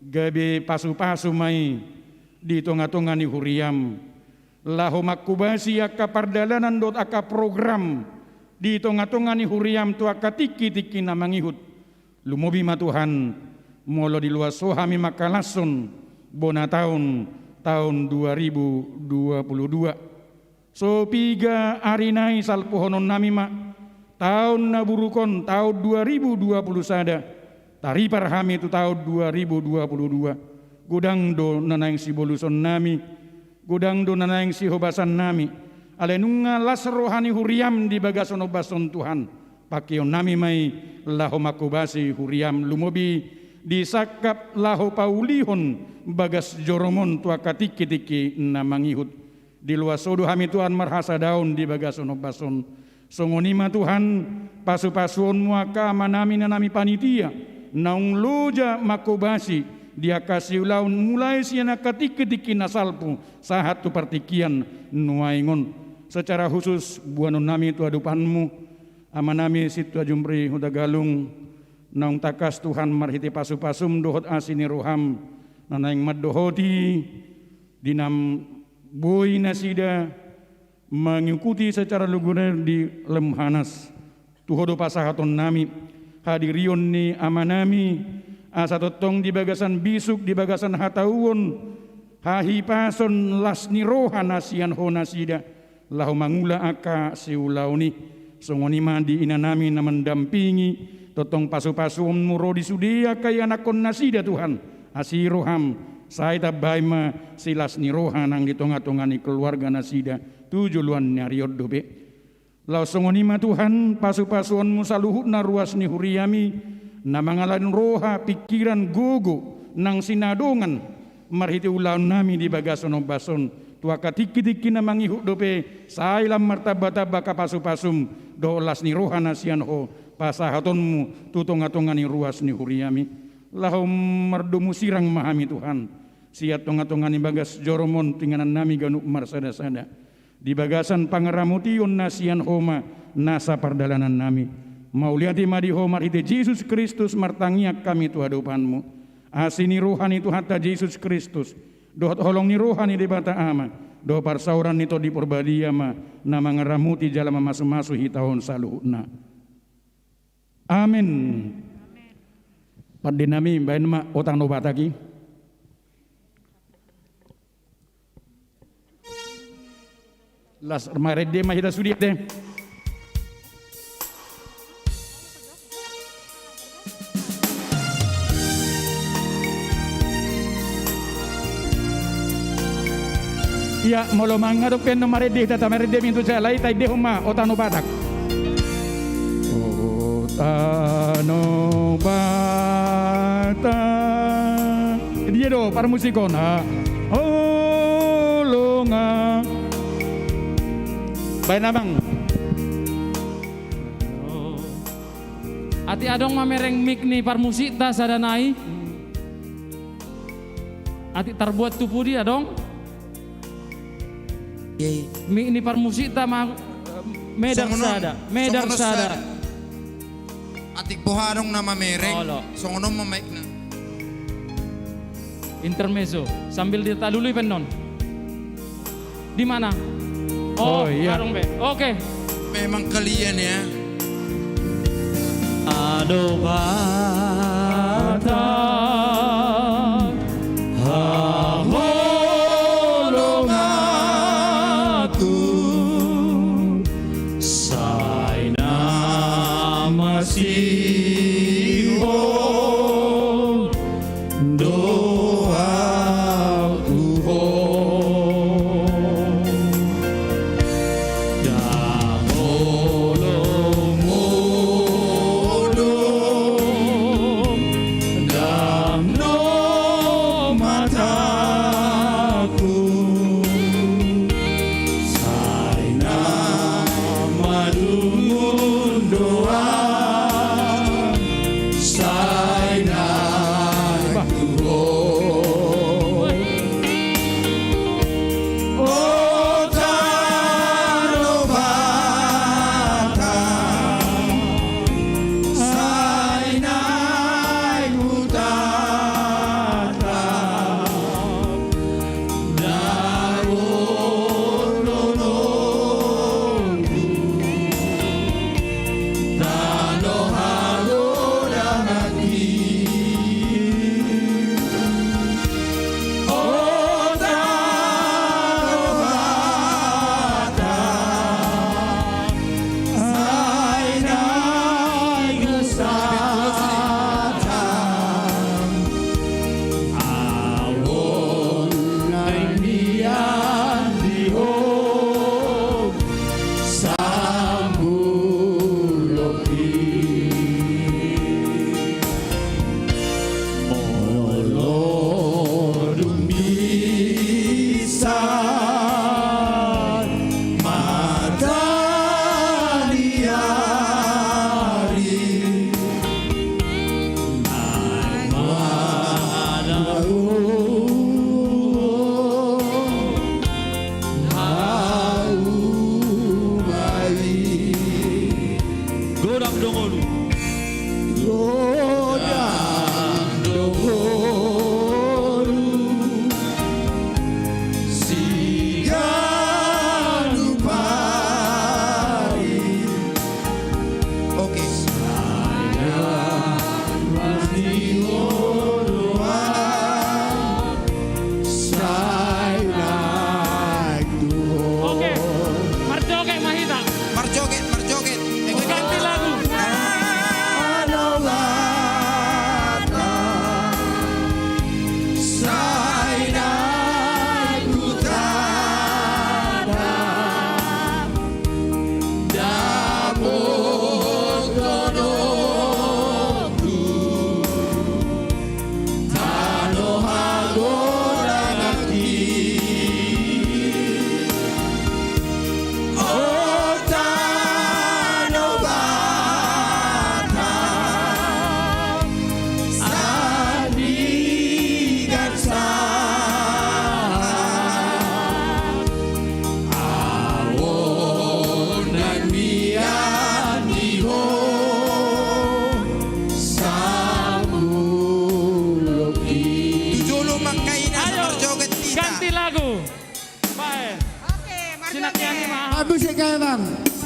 gabe pasu-pasu mai di tonga-tonga ni huriam lahu makubasi akka pardalanan dot akka program di tonga-tonga ni huriam tu akka tiki-tiki namangihut lumobi ma Tuhan molo di luas sohami makalason bona tahun 2022 So piga arinai salpohonon nami mak tahun naburukon tahun 2020 sada tari parhami itu tahun 2022 gudang do nanang si boluson nami gudang do nanang si hobasan nami alenunga las rohani huriam di bagasono bason Tuhan pakion nami mai laho makubasi huriam lumobi disakap laho paulihon bagas joromon tua katiki-tiki namangihut di luas sodo hami Tuhan marhasa daun di bagasono bason songonima Tuhan pasu-pasuon muaka manami nanami panitia naung loja makobasi dia kasih ulaun mulai siana katiki-tiki nasalpu sahat tu partikian nuaingon secara khusus buanon nami tu adupanmu amanami situ ajumpri huda galung naung takas Tuhan marhiti pasu-pasum dohot asini roham nanaing maddohoti dinam boy nasida mengikuti secara luguner di lemhanas tuhodo pasahaton nami hadirion ni amanami asa totong di bagasan bisuk di bagasan hatauon hahi pason lasni rohan asian honasida lahu mangula aka siulauni songoni mandi inanami na mendampingi totong pasu-pasu muro di sudia kaya nakon nasida Tuhan asiroham saita baima silas ni rohan ang ditonga-tongani keluarga nasida tujuluan nyariot dobe lau songoni ma Tuhan pasu-pasuan musaluhut na ruas ni huriami na mangalan roha pikiran gogo nang sinadongan marhiti ulaun nami di bagasono bason tua katiki-tiki na mangihuk dope sailam martabata baka pasu-pasum dolas ni roha nasian ho pasahatonmu tutong-atongani ruas ni huriami lahom mardumu sirang mahami Tuhan siat tong-atongani bagas joromon tinganan nami ganuk marsada-sada di bagasan pangaramution nasian homa nasa pardalanan nami mauliati madi homar ite Yesus Kristus martangiak kami tu hadupanmu asini rohani tu hatta Yesus Kristus dohot holong ni rohani di bata ama do parsauran nito di porbadia ma nama ngaramuti jala masu-masu hitahon saluhna amin padinami bain ma otang no bataki las marede ma hita sudi de ya molo mangadok pen no marede tata marede mintu jalai tai de huma otano batak otano batak dia do para musikona olonga baik nabang ati adong mamereng mik ni parmusik ta sadanai ati terbuat tupu dia dong mik ni parmusik ta medar sada atik boharong na mamereng songonom mamaik na intermezzo sambil ditalului penon di mana iya. Oke. Memang kalian ya. Ado bata haholong aku saina masih doa ku doa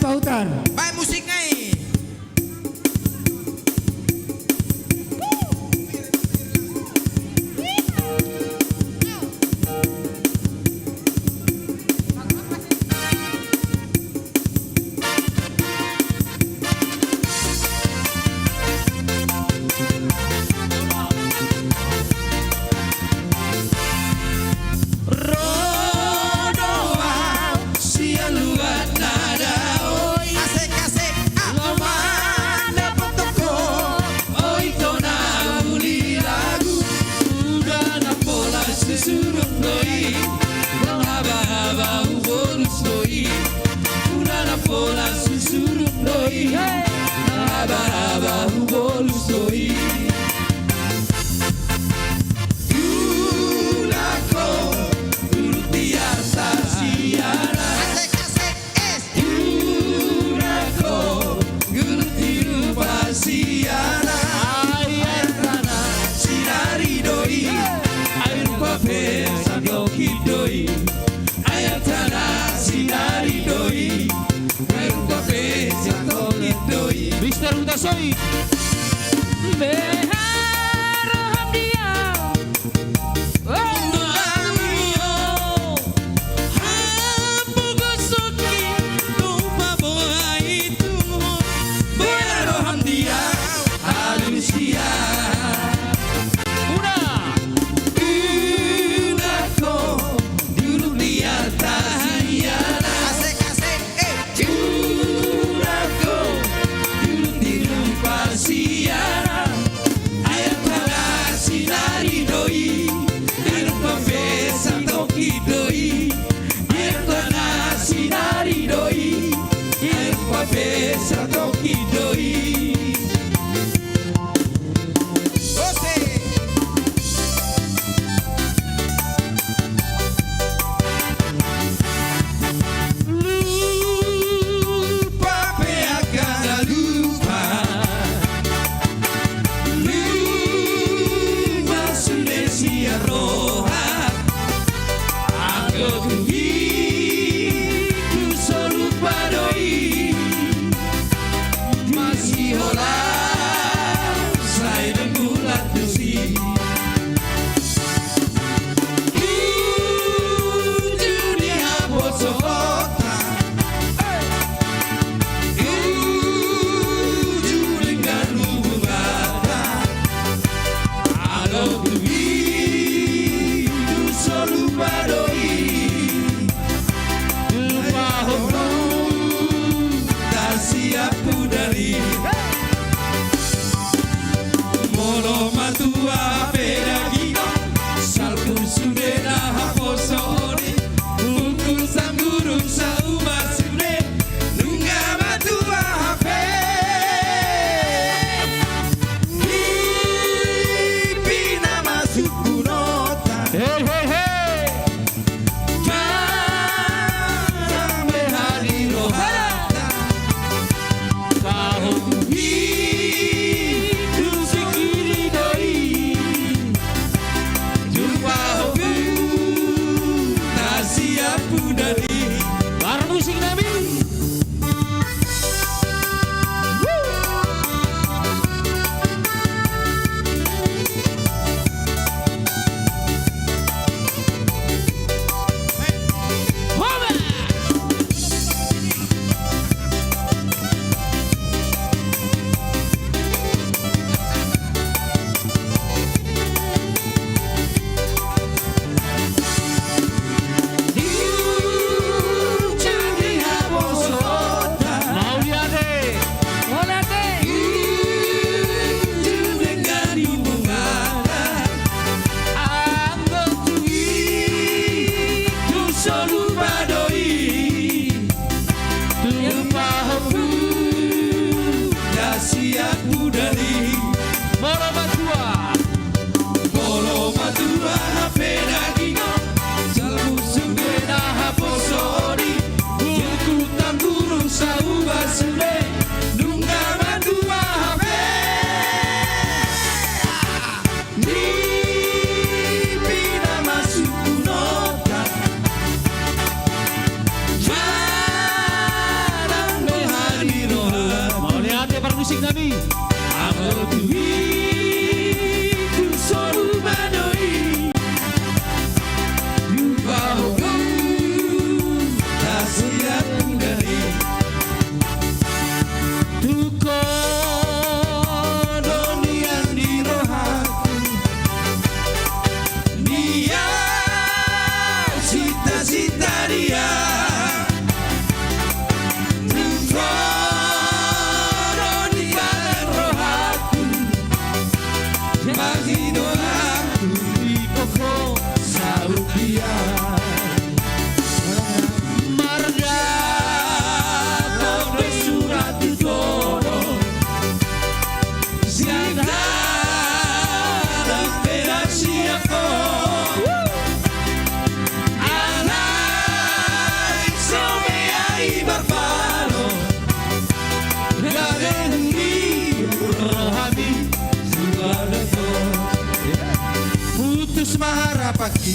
pautar. Baik musik ngai. Mister Utasoi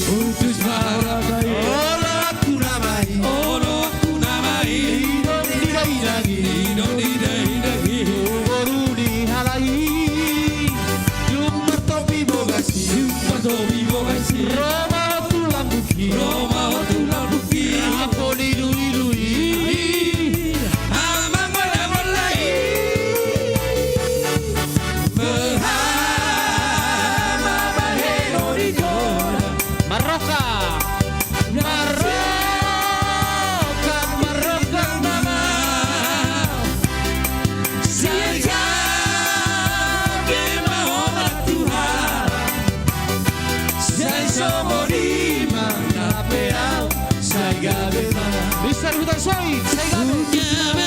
Utus marakai Olo aku namai Didong didai Baru dihalai Jumper topi bogasi Roma tulang buki Apa didui-dui Amang pada mulai Berhama baheno di kona Maroka mama Saya kemahomat Tuhan Saya somo di mana peau Saya gabe mana Mister Hutan Soi Saya gabe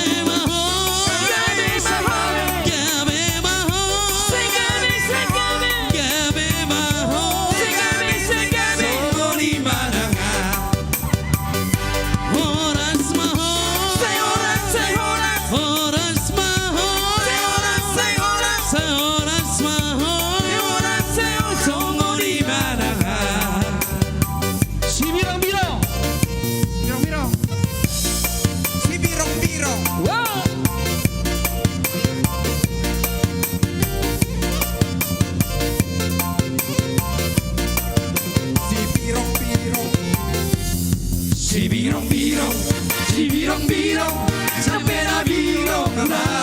Birong sampai na birong rabo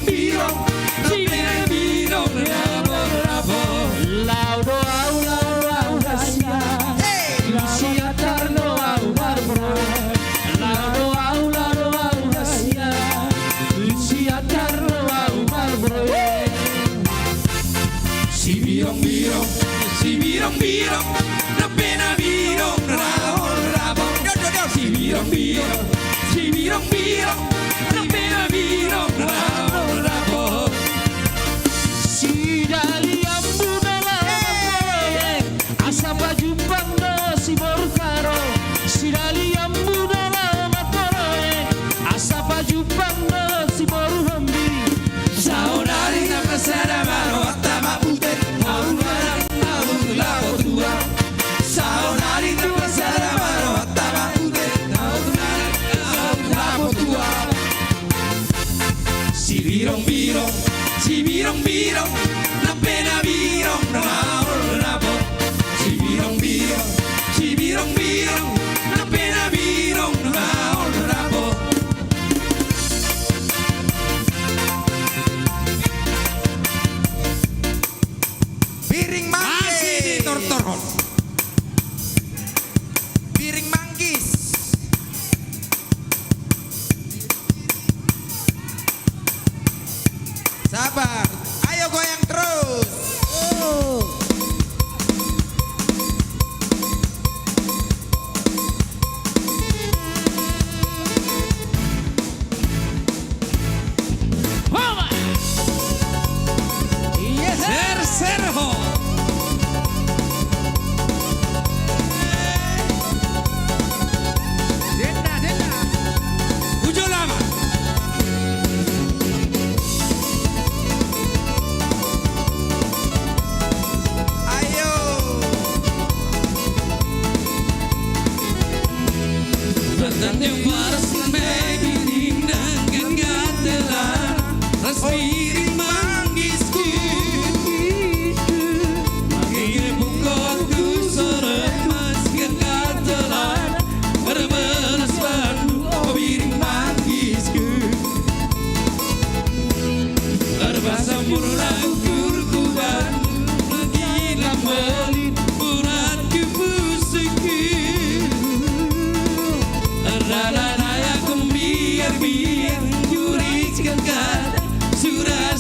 birong sampai na birong rabo laudo au rasia Lucia Tarno au barbro laudo au rasia Lucia Tarno au barbro si birong na pena birong rabo si birong na pena birong rabo si dali ambu dalam asa baju bangga si borkaro si dali ambu dalam asa baju bangga si boruhambi saudari na pasada maro atama putih saudari na pasada maro atama putih si birong na pena birong rabo si birong na pena birong rabo piring masih ditortorhon piring manggis sabar, ayo goyang terus. Serho. Denda. Ujo lama. Yang waras megiring dengan gatelan Raspiring manggisku Magire bukotku sore mas gatelan Berbelas bandu piring manggisku Berbasa murlang kurkuban Gila melin murat kepusiku Raya biar juris kengkar sudah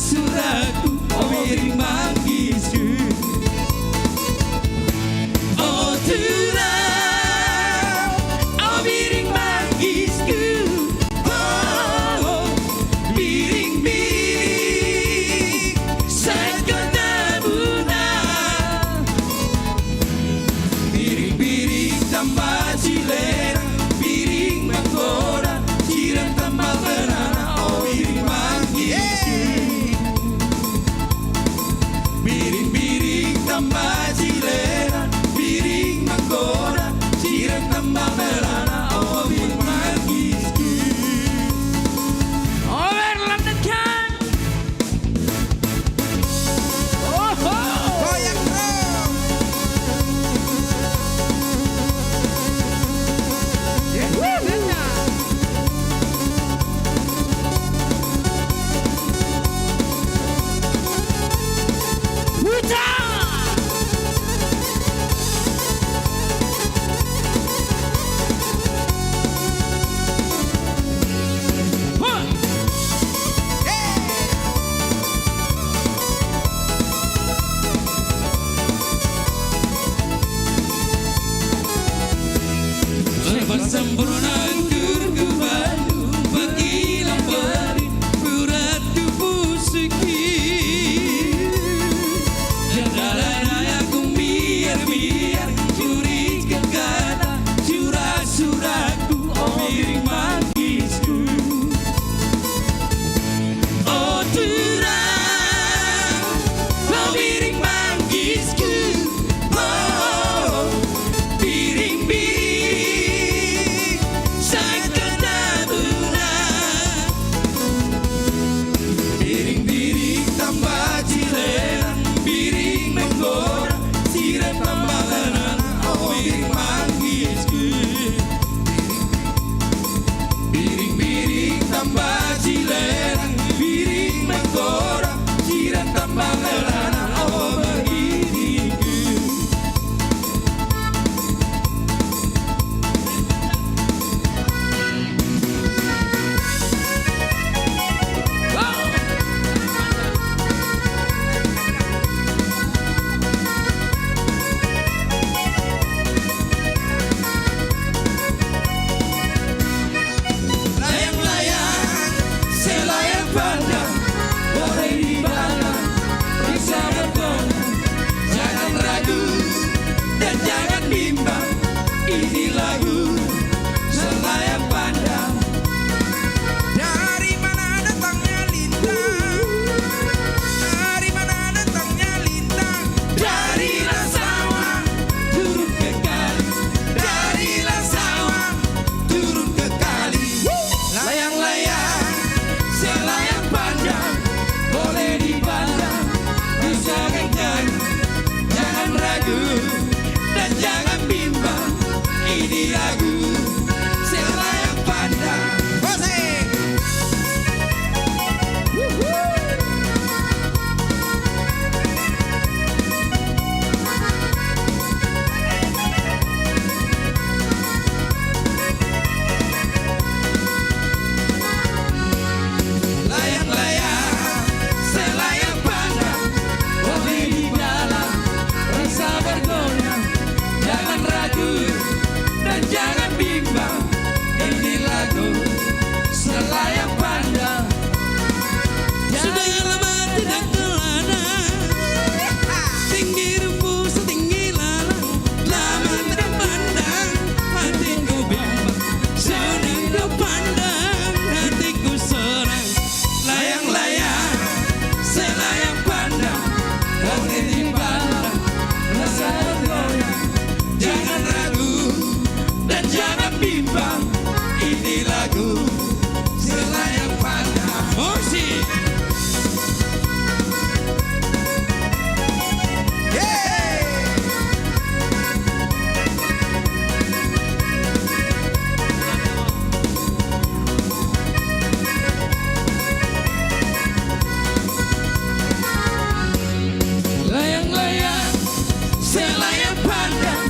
ragu selayang pandang. Sudah lama tidak kelana, tinggi rumput setinggi lalang, lama tidak pandang, hatiku bimbang, senang kau pandang, hatiku serang. Layang-layang, selayang pandang, kau dipandang, rasa goyang. Jangan ragu dan jangan bimbang, ini lagu selayang pandang. Musik. Layang-layang, selayang pandang,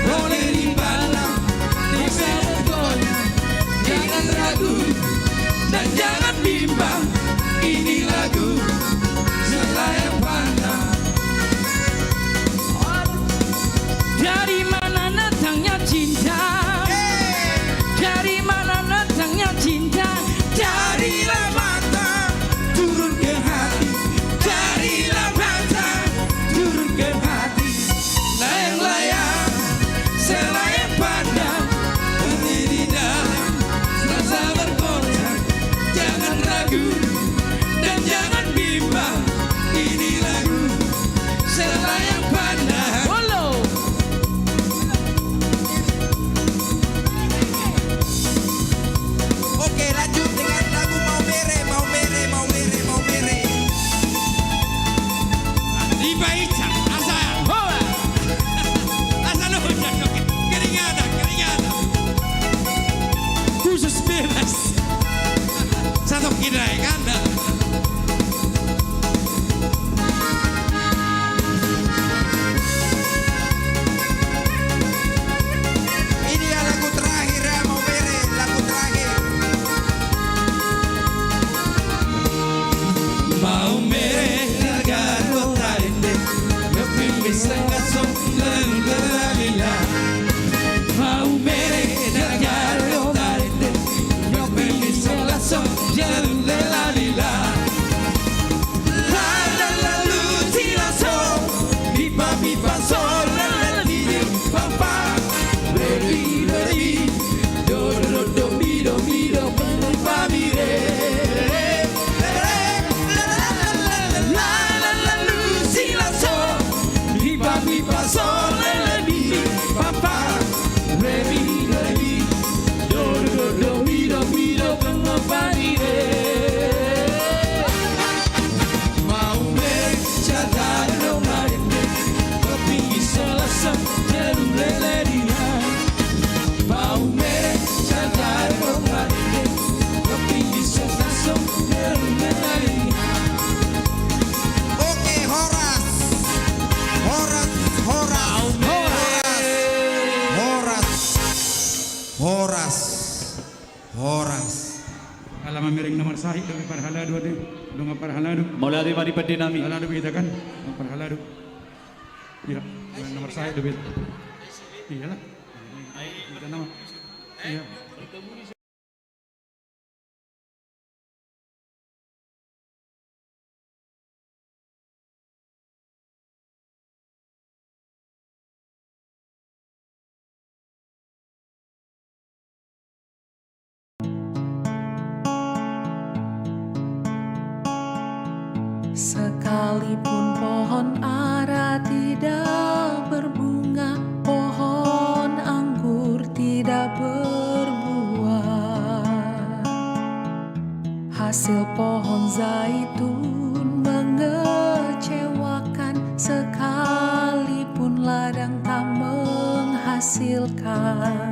boleh dipandang, bisa bergoyang. Jangan ragu dan jangan bimbang, ini lagu selayang pandang. Dari mana datangnya cinta? Dari mana datangnya cinta? Carilah mata, turun ke hati. Carilah mata, turun ke hati. Layang-layang, selayang pandang, hati di dalam rasa bergoncang. Jangan ragu dan jangan bimbang, ini lagu selayang pandang. Oke, lanjut dengan lagu Mau Mere, Mau Mere, Mau Mere, Mau Mere. Dibaca, asa hoa, asa lo hujan oke, keringatan, keringatan. Khusus bebas, satu kidai kanda. Ini ya lagu terakhir ya Mau Mere, lagu terakhir. Mau mere largado tarde, me pimbisa gaso lalila. Mau mere largado tarde, me pimbisa gaso lalila. La la la luz y la sol, pipa pipa sol, la la la di papá. Ready ready, do do do mi do pa mi re. Viva sole le mi papà re mi do mi do come parire ma un me c'ha dato mare capi sola so che le dia ma un me c'ha dato mare capi sola so che le dia. Oke, Horas. Horas, Horas, Horas, Horas, Horas. Alaman miring nomor sahih demi parhaladu ade, dong parhaladu. Mauladi mari pedinami. Haladu kita kan, parhaladu. Iya, nomor sahih demi. Iyalah. Kita nama. Iya. Sekalipun pohon ara tidak berbunga, pohon anggur tidak berbuah, hasil pohon zaitun mengecewakan, sekalipun ladang tak menghasilkan.